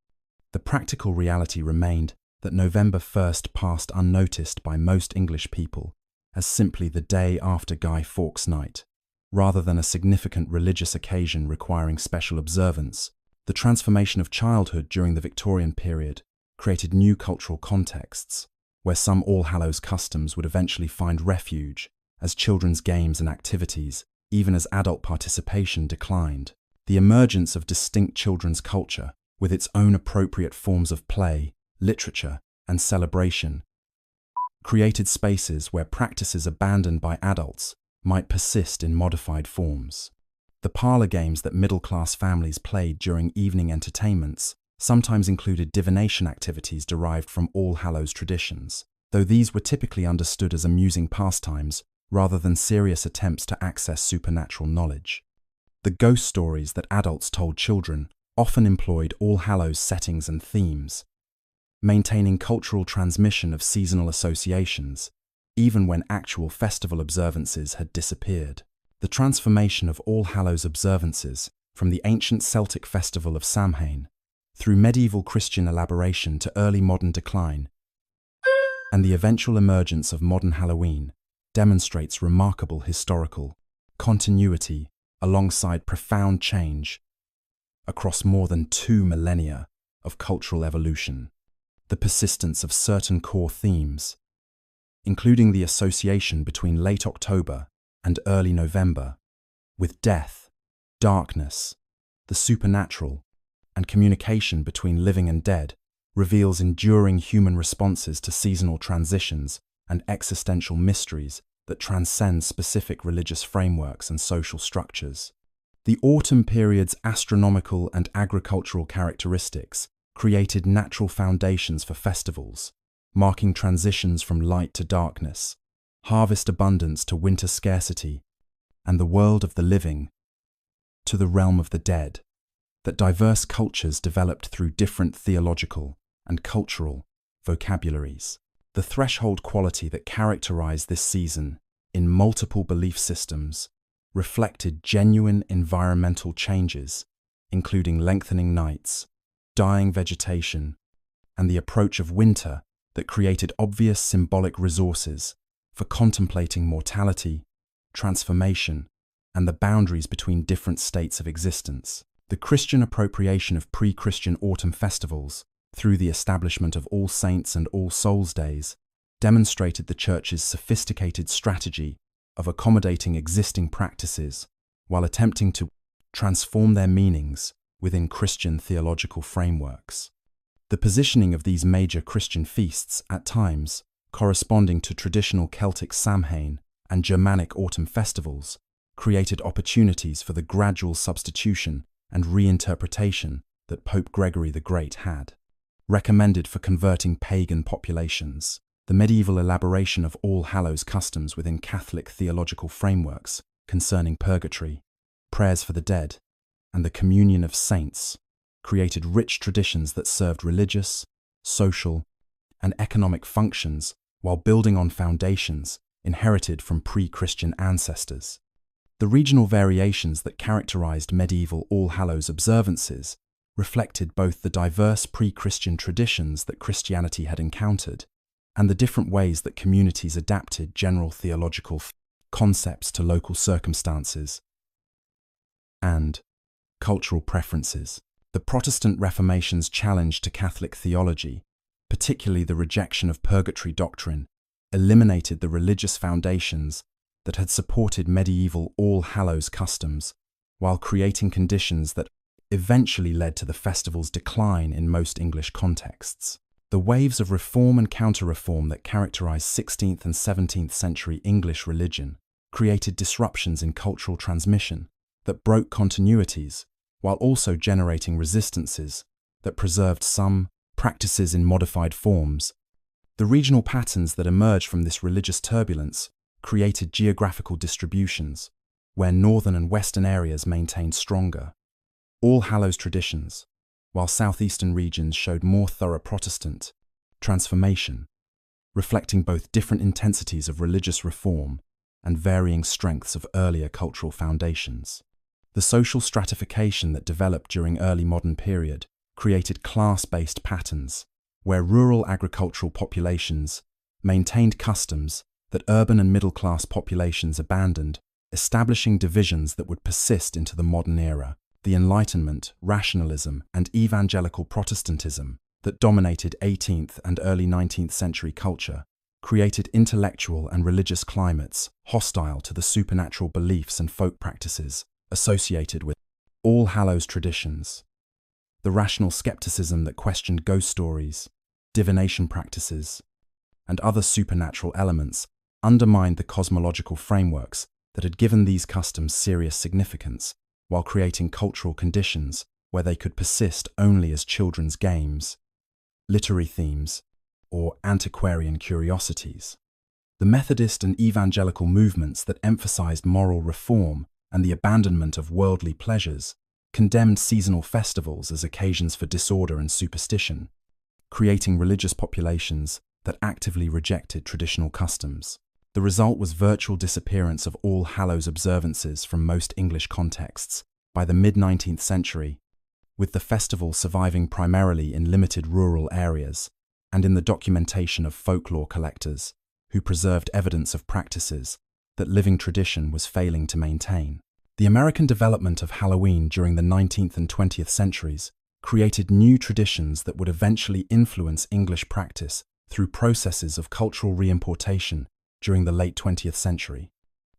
The practical reality remained that November 1st passed unnoticed by most English people as simply the day after Guy Fawkes Night, rather than a significant religious occasion requiring special observance. The transformation of childhood during the Victorian period created new cultural contexts, where some All Hallows customs would eventually find refuge as children's games and activities, even as adult participation declined. The emergence of distinct children's culture, with its own appropriate forms of play, literature, and celebration, created spaces where practices abandoned by adults might persist in modified forms. The parlor games that middle-class families played during evening entertainments sometimes included divination activities derived from All Hallows traditions, though these were typically understood as amusing pastimes rather than serious attempts to access supernatural knowledge. The ghost stories that adults told children often employed All Hallows settings and themes, maintaining cultural transmission of seasonal associations, even when actual festival observances had disappeared. The transformation of All Hallows observances from the ancient Celtic festival of Samhain through medieval Christian elaboration to early modern decline, and the eventual emergence of modern Halloween, demonstrates remarkable historical continuity alongside profound change across more than 2 millennia of cultural evolution. The persistence of certain core themes, including the association between late October and early November with death, darkness, the supernatural, and communication between living and dead, reveals enduring human responses to seasonal transitions and existential mysteries that transcend specific religious frameworks and social structures. The autumn period's astronomical and agricultural characteristics created natural foundations for festivals, marking transitions from light to darkness, harvest abundance to winter scarcity, and the world of the living to the realm of the dead, that diverse cultures developed through different theological and cultural vocabularies. The threshold quality that characterized this season in multiple belief systems reflected genuine environmental changes, including lengthening nights, dying vegetation, and the approach of winter that created obvious symbolic resources for contemplating mortality, transformation, and the boundaries between different states of existence. The Christian appropriation of pre-Christian autumn festivals through the establishment of All Saints and All Souls Days demonstrated the Church's sophisticated strategy of accommodating existing practices while attempting to transform their meanings within Christian theological frameworks. The positioning of these major Christian feasts, at times corresponding to traditional Celtic Samhain and Germanic autumn festivals, created opportunities for the gradual substitution and reinterpretation that Pope Gregory the Great had recommended for converting pagan populations. The medieval elaboration of All Hallows customs within Catholic theological frameworks concerning purgatory, prayers for the dead, and the communion of saints created rich traditions that served religious, social, and economic functions while building on foundations inherited from pre-Christian ancestors. The regional variations that characterized medieval All Hallows observances reflected both the diverse pre-Christian traditions that Christianity had encountered and the different ways that communities adapted general theological concepts to local circumstances and cultural preferences. The Protestant Reformation's challenge to Catholic theology, particularly the rejection of purgatory doctrine, eliminated the religious foundations that had supported medieval All Hallows customs, while creating conditions that eventually led to the festival's decline in most English contexts. The waves of reform and counter-reform that characterized 16th and 17th century English religion created disruptions in cultural transmission that broke continuities, while also generating resistances that preserved some practices in modified forms. The regional patterns that emerged from this religious turbulence created geographical distributions, where northern and western areas maintained stronger All Hallows traditions, while southeastern regions showed more thorough Protestant transformation, reflecting both different intensities of religious reform and varying strengths of earlier cultural foundations. The social stratification that developed during early modern period created class-based patterns, where rural agricultural populations maintained customs that urban and middle-class populations abandoned, establishing divisions that would persist into the modern era. The Enlightenment, rationalism, and evangelical Protestantism that dominated 18th and early 19th century culture created intellectual and religious climates hostile to the supernatural beliefs and folk practices associated with All Hallows traditions. The rational skepticism that questioned ghost stories, divination practices, and other supernatural elements undermined the cosmological frameworks that had given these customs serious significance, while creating cultural conditions where they could persist only as children's games, literary themes, or antiquarian curiosities. The Methodist and evangelical movements that emphasized moral reform and the abandonment of worldly pleasures condemned seasonal festivals as occasions for disorder and superstition, creating religious populations that actively rejected traditional customs. The result was virtual disappearance of All Hallows observances from most English contexts by the mid-19th century, with the festival surviving primarily in limited rural areas and in the documentation of folklore collectors who preserved evidence of practices that living tradition was failing to maintain. The American development of Halloween during the 19th and 20th centuries created new traditions that would eventually influence English practice through processes of cultural reimportation during the late 20th century.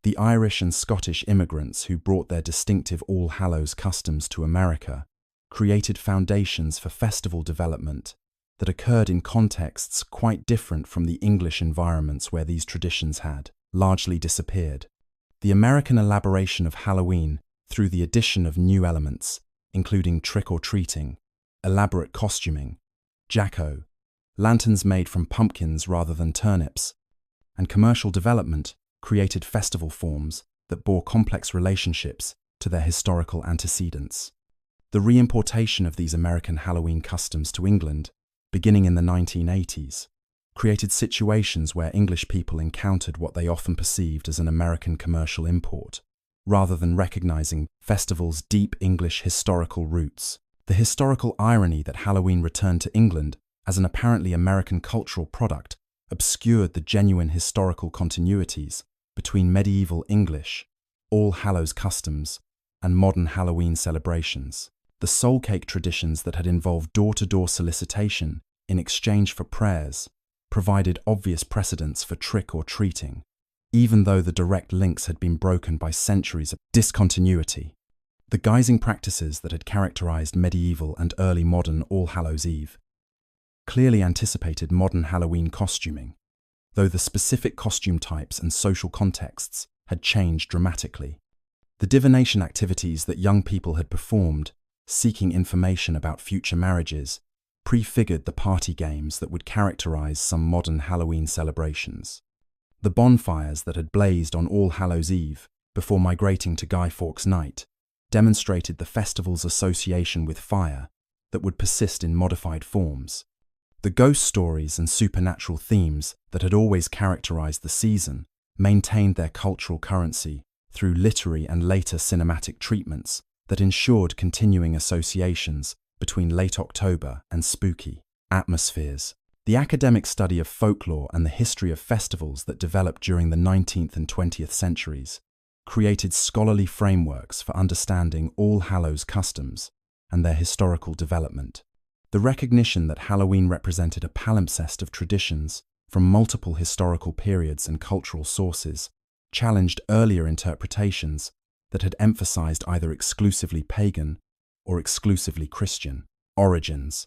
The Irish and Scottish immigrants who brought their distinctive All Hallows customs to America created foundations for festival development that occurred in contexts quite different from the English environments where these traditions had largely disappeared. The American elaboration of Halloween through the addition of new elements, including trick-or-treating, elaborate costuming, jack-o', lanterns made from pumpkins rather than turnips, and commercial development created festival forms that bore complex relationships to their historical antecedents. The reimportation of these American Halloween customs to England, beginning in the 1980s, created situations where English people encountered what they often perceived as an American commercial import, rather than recognizing festivals' deep English historical roots. The historical irony that Halloween returned to England as an apparently American cultural product obscured the genuine historical continuities between medieval English, All Hallows customs, and modern Halloween celebrations. The soul cake traditions that had involved door-to-door solicitation in exchange for prayers provided obvious precedents for trick-or-treating, even though the direct links had been broken by centuries of discontinuity. The guising practices that had characterized medieval and early modern All Hallows Eve clearly anticipated modern Halloween costuming, though the specific costume types and social contexts had changed dramatically. The divination activities that young people had performed, seeking information about future marriages, prefigured the party games that would characterize some modern Halloween celebrations. The bonfires that had blazed on All Hallows Eve before migrating to Guy Fawkes Night demonstrated the festival's association with fire that would persist in modified forms. The ghost stories and supernatural themes that had always characterized the season maintained their cultural currency through literary and later cinematic treatments that ensured continuing associations between late October and spooky atmospheres. The academic study of folklore and the history of festivals that developed during the 19th and 20th centuries created scholarly frameworks for understanding All Hallows customs and their historical development. The recognition that Halloween represented a palimpsest of traditions from multiple historical periods and cultural sources challenged earlier interpretations that had emphasized either exclusively pagan or exclusively Christian origins.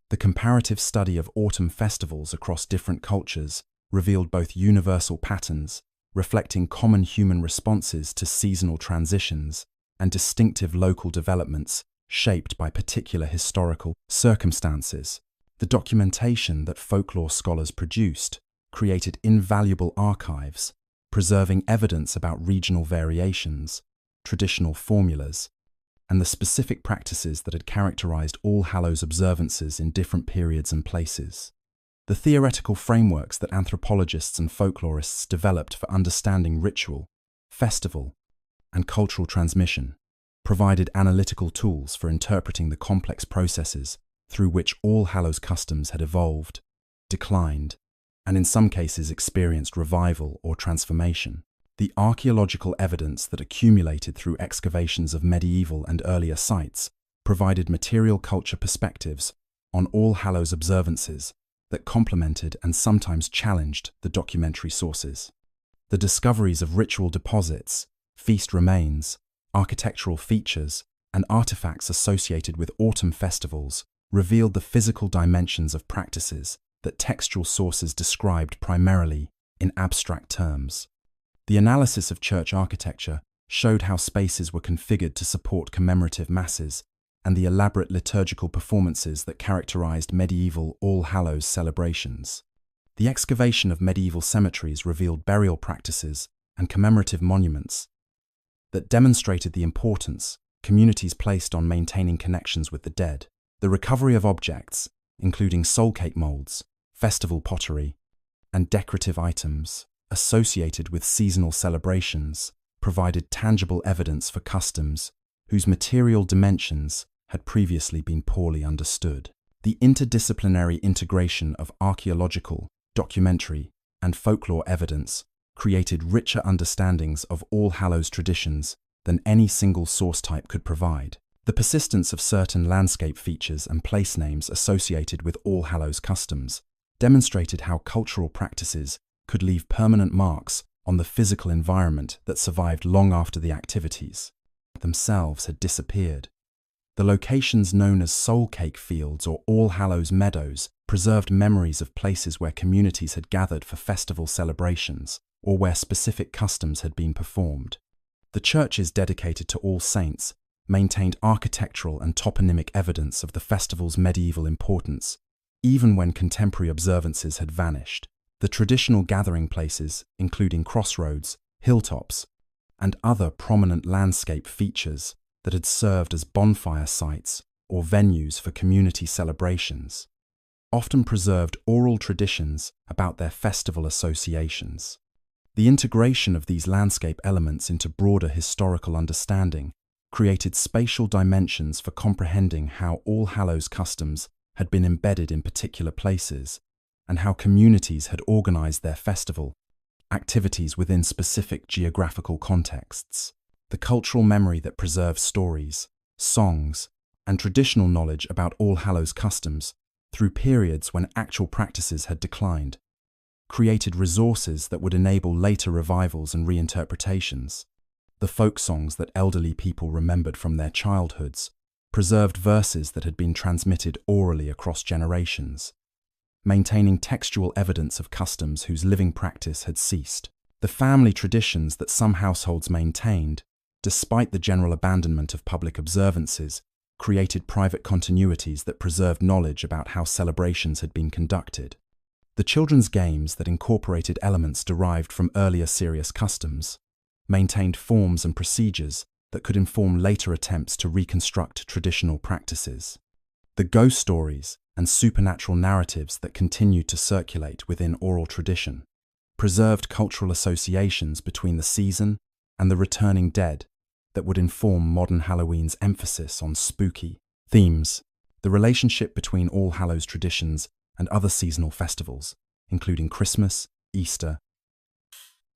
The comparative study of autumn festivals across different cultures revealed both universal patterns, reflecting common human responses to seasonal transitions, and distinctive local developments shaped by particular historical circumstances. The documentation that folklore scholars produced created invaluable archives, preserving evidence about regional variations, traditional formulas, and the specific practices that had characterized All Hallows observances in different periods and places. The theoretical frameworks that anthropologists and folklorists developed for understanding ritual, festival, and cultural transmission provided analytical tools for interpreting the complex processes through which All Hallows customs had evolved, declined, and in some cases experienced revival or transformation. The archaeological evidence that accumulated through excavations of medieval and earlier sites provided material culture perspectives on All Hallows observances that complemented and sometimes challenged the documentary sources. The discoveries of ritual deposits, feast remains, architectural features, and artifacts associated with autumn festivals revealed the physical dimensions of practices that textual sources described primarily in abstract terms. The analysis of church architecture showed how spaces were configured to support commemorative masses and the elaborate liturgical performances that characterized medieval All Hallows celebrations. The excavation of medieval cemeteries revealed burial practices and commemorative monuments that demonstrated the importance communities placed on maintaining connections with the dead. The recovery of objects, including soul cake molds, festival pottery, and decorative items associated with seasonal celebrations, provided tangible evidence for customs whose material dimensions had previously been poorly understood. The interdisciplinary integration of archaeological, documentary, and folklore evidence created richer understandings of All Hallows traditions than any single source type could provide. The persistence of certain landscape features and place names associated with All Hallows customs demonstrated how cultural practices could leave permanent marks on the physical environment that survived long after the activities themselves had disappeared. The locations known as Soul Cake Fields or All Hallows Meadows preserved memories of places where communities had gathered for festival celebrations or where specific customs had been performed. The churches dedicated to All Saints maintained architectural and toponymic evidence of the festival's medieval importance, even when contemporary observances had vanished. The traditional gathering places, including crossroads, hilltops, and other prominent landscape features that had served as bonfire sites or venues for community celebrations, often preserved oral traditions about their festival associations. The integration of these landscape elements into broader historical understanding created spatial dimensions for comprehending how All Hallows customs had been embedded in particular places, and how communities had organized their festival activities within specific geographical contexts. The cultural memory that preserves stories, songs, and traditional knowledge about All Hallows customs through periods when actual practices had declined created resources that would enable later revivals and reinterpretations. The folk songs that elderly people remembered from their childhoods preserved verses that had been transmitted orally across generations, maintaining textual evidence of customs whose living practice had ceased. The family traditions that some households maintained, despite the general abandonment of public observances, created private continuities that preserved knowledge about how celebrations had been conducted. The children's games that incorporated elements derived from earlier serious customs maintained forms and procedures that could inform later attempts to reconstruct traditional practices. The ghost stories and supernatural narratives that continued to circulate within oral tradition preserved cultural associations between the season and the returning dead that would inform modern Halloween's emphasis on spooky themes. The relationship between All Hallows traditions and other seasonal festivals, including Christmas, Easter,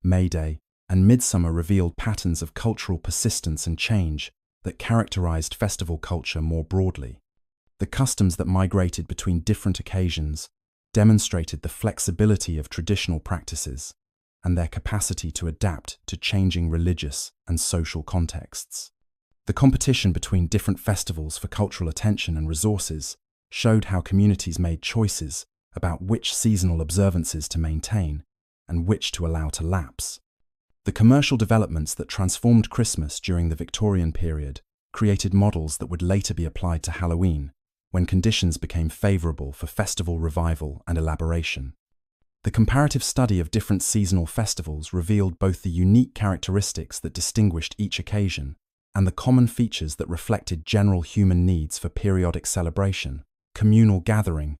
May Day, and Midsummer, revealed patterns of cultural persistence and change that characterized festival culture more broadly. The customs that migrated between different occasions demonstrated the flexibility of traditional practices and their capacity to adapt to changing religious and social contexts. The competition between different festivals for cultural attention and resources showed how communities made choices about which seasonal observances to maintain and which to allow to lapse. The commercial developments that transformed Christmas during the Victorian period created models that would later be applied to Halloween when conditions became favorable for festival revival and elaboration. The comparative study of different seasonal festivals revealed both the unique characteristics that distinguished each occasion and the common features that reflected general human needs for periodic celebration, communal gathering,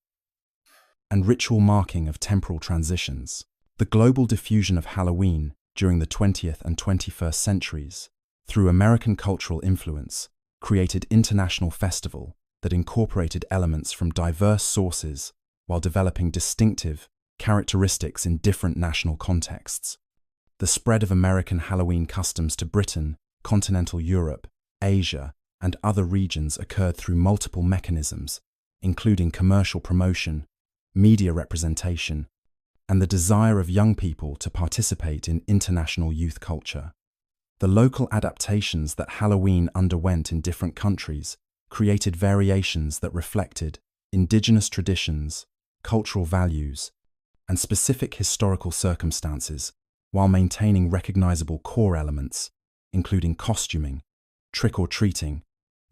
and ritual marking of temporal transitions. The global diffusion of Halloween during the 20th and 21st centuries, through American cultural influence, created international festival that incorporated elements from diverse sources while developing distinctive characteristics in different national contexts. The spread of American Halloween customs to Britain, continental Europe, Asia, and other regions occurred through multiple mechanisms, including commercial promotion, media representation, and the desire of young people to participate in international youth culture. The local adaptations that Halloween underwent in different countries created variations that reflected indigenous traditions, cultural values, and specific historical circumstances, while maintaining recognizable core elements, including costuming, trick-or-treating,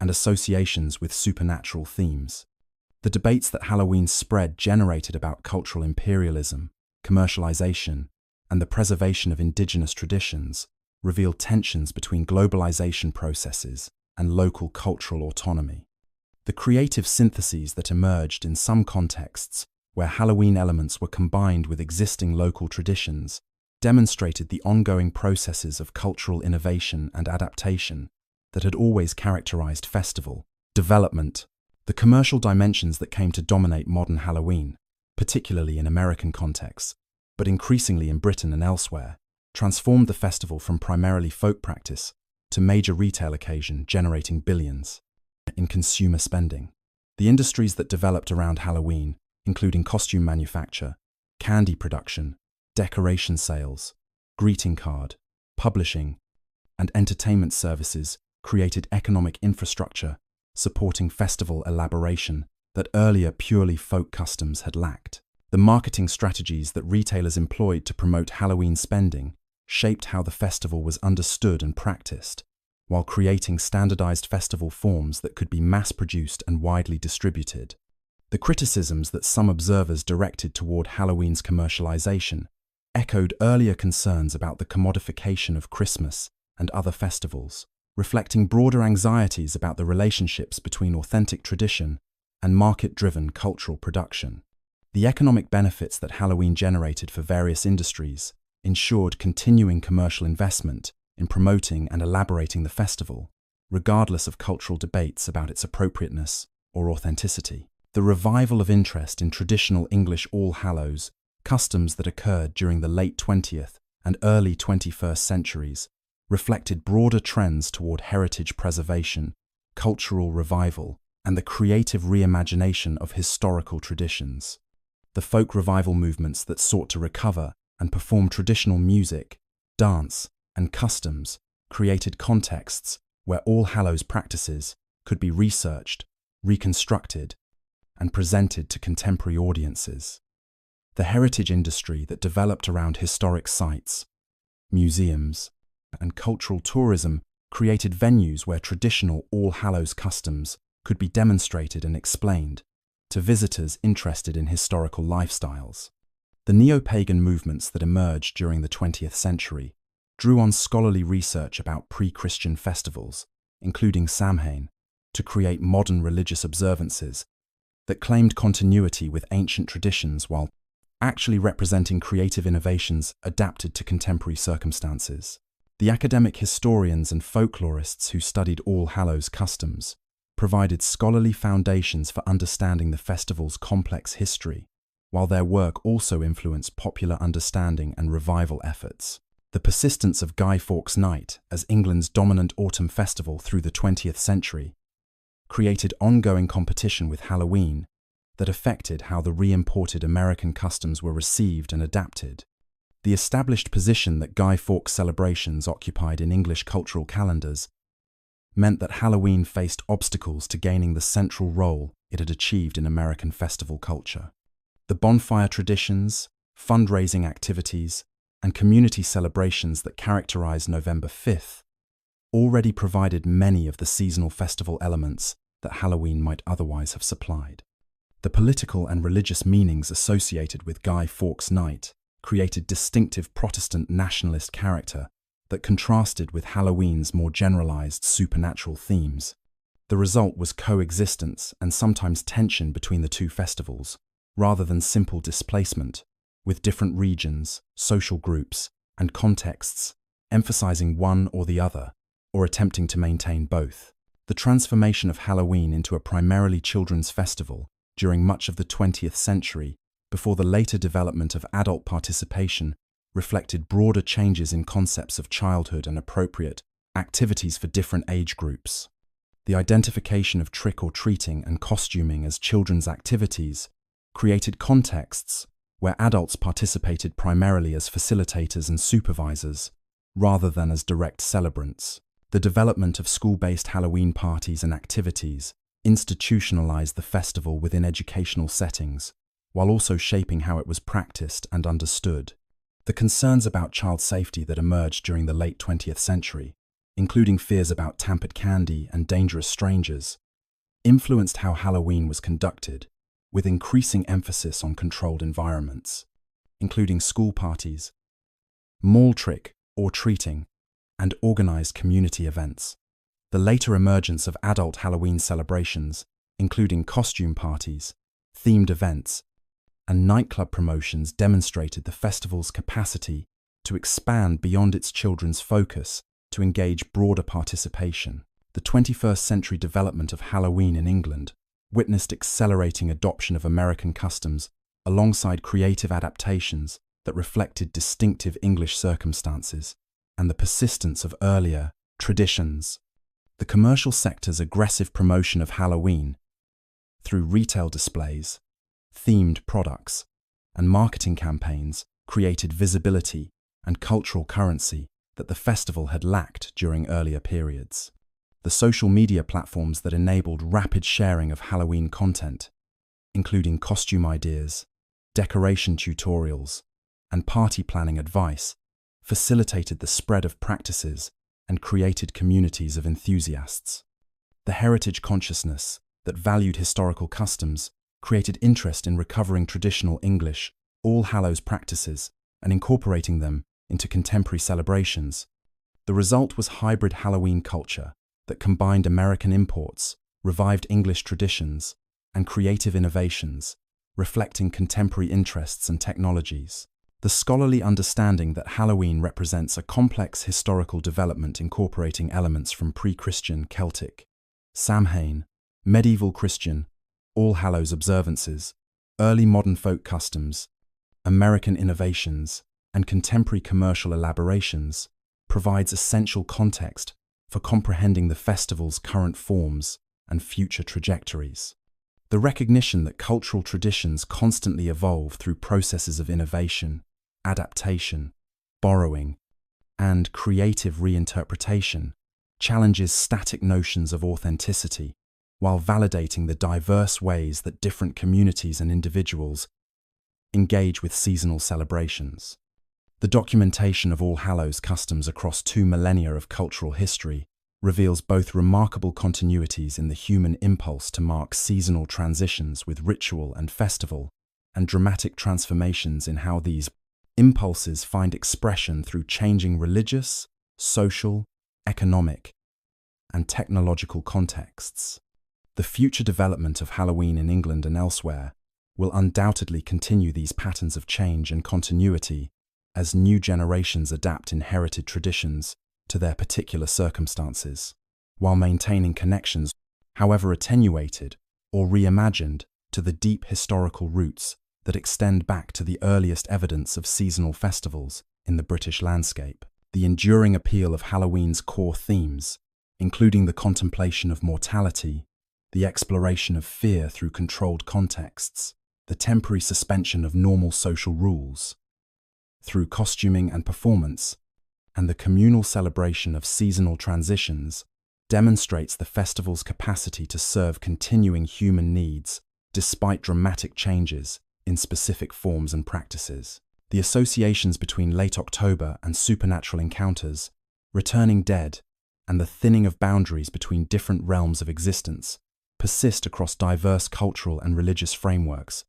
and associations with supernatural themes. The debates that Halloween's spread generated about cultural imperialism, commercialization, and the preservation of indigenous traditions revealed tensions between globalization processes and local cultural autonomy. The creative syntheses that emerged in some contexts, where Halloween elements were combined with existing local traditions, demonstrated the ongoing processes of cultural innovation and adaptation that had always characterized festival development. The commercial dimensions that came to dominate modern Halloween, particularly in American contexts, but increasingly in Britain and elsewhere, transformed the festival from primarily folk practice to major retail occasion generating billions in consumer spending. The industries that developed around Halloween, including costume manufacture, candy production, decoration sales, greeting card, publishing, and entertainment services, created economic infrastructure supporting festival elaboration that earlier purely folk customs had lacked. The marketing strategies that retailers employed to promote Halloween spending shaped how the festival was understood and practiced, while creating standardized festival forms that could be mass-produced and widely distributed. The criticisms that some observers directed toward Halloween's commercialization echoed earlier concerns about the commodification of Christmas and other festivals, reflecting broader anxieties about the relationships between authentic tradition and market-driven cultural production. The economic benefits that Halloween generated for various industries ensured continuing commercial investment in promoting and elaborating the festival, regardless of cultural debates about its appropriateness or authenticity. The revival of interest in traditional English All Hallows customs that occurred during the late 20th and early 21st centuries reflected broader trends toward heritage preservation, cultural revival, and the creative reimagination of historical traditions. The folk revival movements that sought to recover and perform traditional music, dance, and customs created contexts where All Hallows practices could be researched, reconstructed, and presented to contemporary audiences. The heritage industry that developed around historic sites, museums, and cultural tourism created venues where traditional All Hallows customs could be demonstrated and explained to visitors interested in historical lifestyles. The neo-pagan movements that emerged during the 20th century drew on scholarly research about pre-Christian festivals, including Samhain, to create modern religious observances that claimed continuity with ancient traditions while actually representing creative innovations adapted to contemporary circumstances. The academic historians and folklorists who studied All Hallows customs provided scholarly foundations for understanding the festival's complex history, while their work also influenced popular understanding and revival efforts. The persistence of Guy Fawkes Night as England's dominant autumn festival through the 20th century created ongoing competition with Halloween that affected how the re-imported American customs were received and adapted. The established position that Guy Fawkes celebrations occupied in English cultural calendars meant that Halloween faced obstacles to gaining the central role it had achieved in American festival culture. The bonfire traditions, fundraising activities, and community celebrations that characterized November 5th already provided many of the seasonal festival elements that Halloween might otherwise have supplied. The political and religious meanings associated with Guy Fawkes Night created distinctive Protestant nationalist character that contrasted with Halloween's more generalized supernatural themes. The result was coexistence and sometimes tension between the two festivals, rather than simple displacement, with different regions, social groups, and contexts emphasizing one or the other, or attempting to maintain both. The transformation of Halloween into a primarily children's festival during much of the 20th century, before the later development of adult participation, reflected broader changes in concepts of childhood and appropriate activities for different age groups. The identification of trick-or-treating and costuming as children's activities created contexts where adults participated primarily as facilitators and supervisors, rather than as direct celebrants. The development of school-based Halloween parties and activities institutionalized the festival within educational settings, while also shaping how it was practiced and understood. The concerns about child safety that emerged during the late 20th century, including fears about tampered candy and dangerous strangers, influenced how Halloween was conducted, with increasing emphasis on controlled environments, including school parties, mall trick-or-treating, and organized community events. The later emergence of adult Halloween celebrations, including costume parties, themed events, and nightclub promotions, demonstrated the festival's capacity to expand beyond its children's focus to engage broader participation. The 21st century development of Halloween in England witnessed accelerating adoption of American customs alongside creative adaptations that reflected distinctive English circumstances and the persistence of earlier traditions. The commercial sector's aggressive promotion of Halloween through retail displays, themed products, and marketing campaigns created visibility and cultural currency that the festival had lacked during earlier periods. The social media platforms that enabled rapid sharing of Halloween content, including costume ideas, decoration tutorials, and party planning advice, facilitated the spread of practices and created communities of enthusiasts. The heritage consciousness that valued historical customs created interest in recovering traditional English All Hallows practices and incorporating them into contemporary celebrations. The result was hybrid Halloween culture that combined American imports, revived English traditions, and creative innovations, reflecting contemporary interests and technologies. The scholarly understanding that Halloween represents a complex historical development incorporating elements from pre-Christian Celtic, Samhain, medieval Christian, All Hallows observances, early modern folk customs, American innovations, and contemporary commercial elaborations, provides essential context for comprehending the festival's current forms and future trajectories. The recognition that cultural traditions constantly evolve through processes of innovation, adaptation, borrowing, and creative reinterpretation challenges static notions of authenticity, while validating the diverse ways that different communities and individuals engage with seasonal celebrations. The documentation of All Hallows customs across 2 millennia of cultural history reveals both remarkable continuities in the human impulse to mark seasonal transitions with ritual and festival, and dramatic transformations in how these impulses find expression through changing religious, social, economic, and technological contexts. The future development of Halloween in England and elsewhere will undoubtedly continue these patterns of change and continuity as new generations adapt inherited traditions to their particular circumstances, while maintaining connections, however attenuated or reimagined, to the deep historical roots that extend back to the earliest evidence of seasonal festivals in the British landscape. The enduring appeal of Halloween's core themes, including the contemplation of mortality, the exploration of fear through controlled contexts, the temporary suspension of normal social rules through costuming and performance, and the communal celebration of seasonal transitions, demonstrates the festival's capacity to serve continuing human needs despite dramatic changes in specific forms and practices. The associations between late October and supernatural encounters, returning dead, and the thinning of boundaries between different realms of existence persist across diverse cultural and religious frameworks,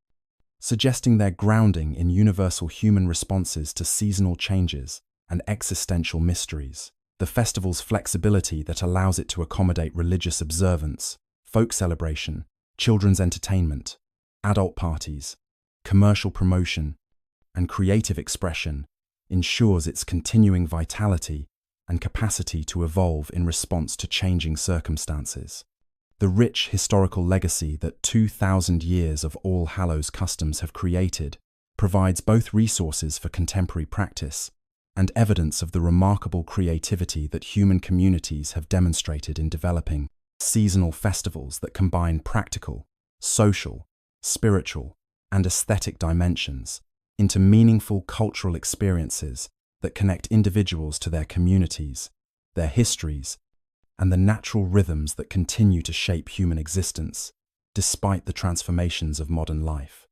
suggesting their grounding in universal human responses to seasonal changes and existential mysteries. The festival's flexibility that allows it to accommodate religious observance, folk celebration, children's entertainment, adult parties, commercial promotion, and creative expression ensures its continuing vitality and capacity to evolve in response to changing circumstances. The rich historical legacy that 2,000 years of All Hallows customs have created provides both resources for contemporary practice and evidence of the remarkable creativity that human communities have demonstrated in developing seasonal festivals that combine practical, social, spiritual, and aesthetic dimensions into meaningful cultural experiences that connect individuals to their communities, their histories, and the natural rhythms that continue to shape human existence, despite the transformations of modern life.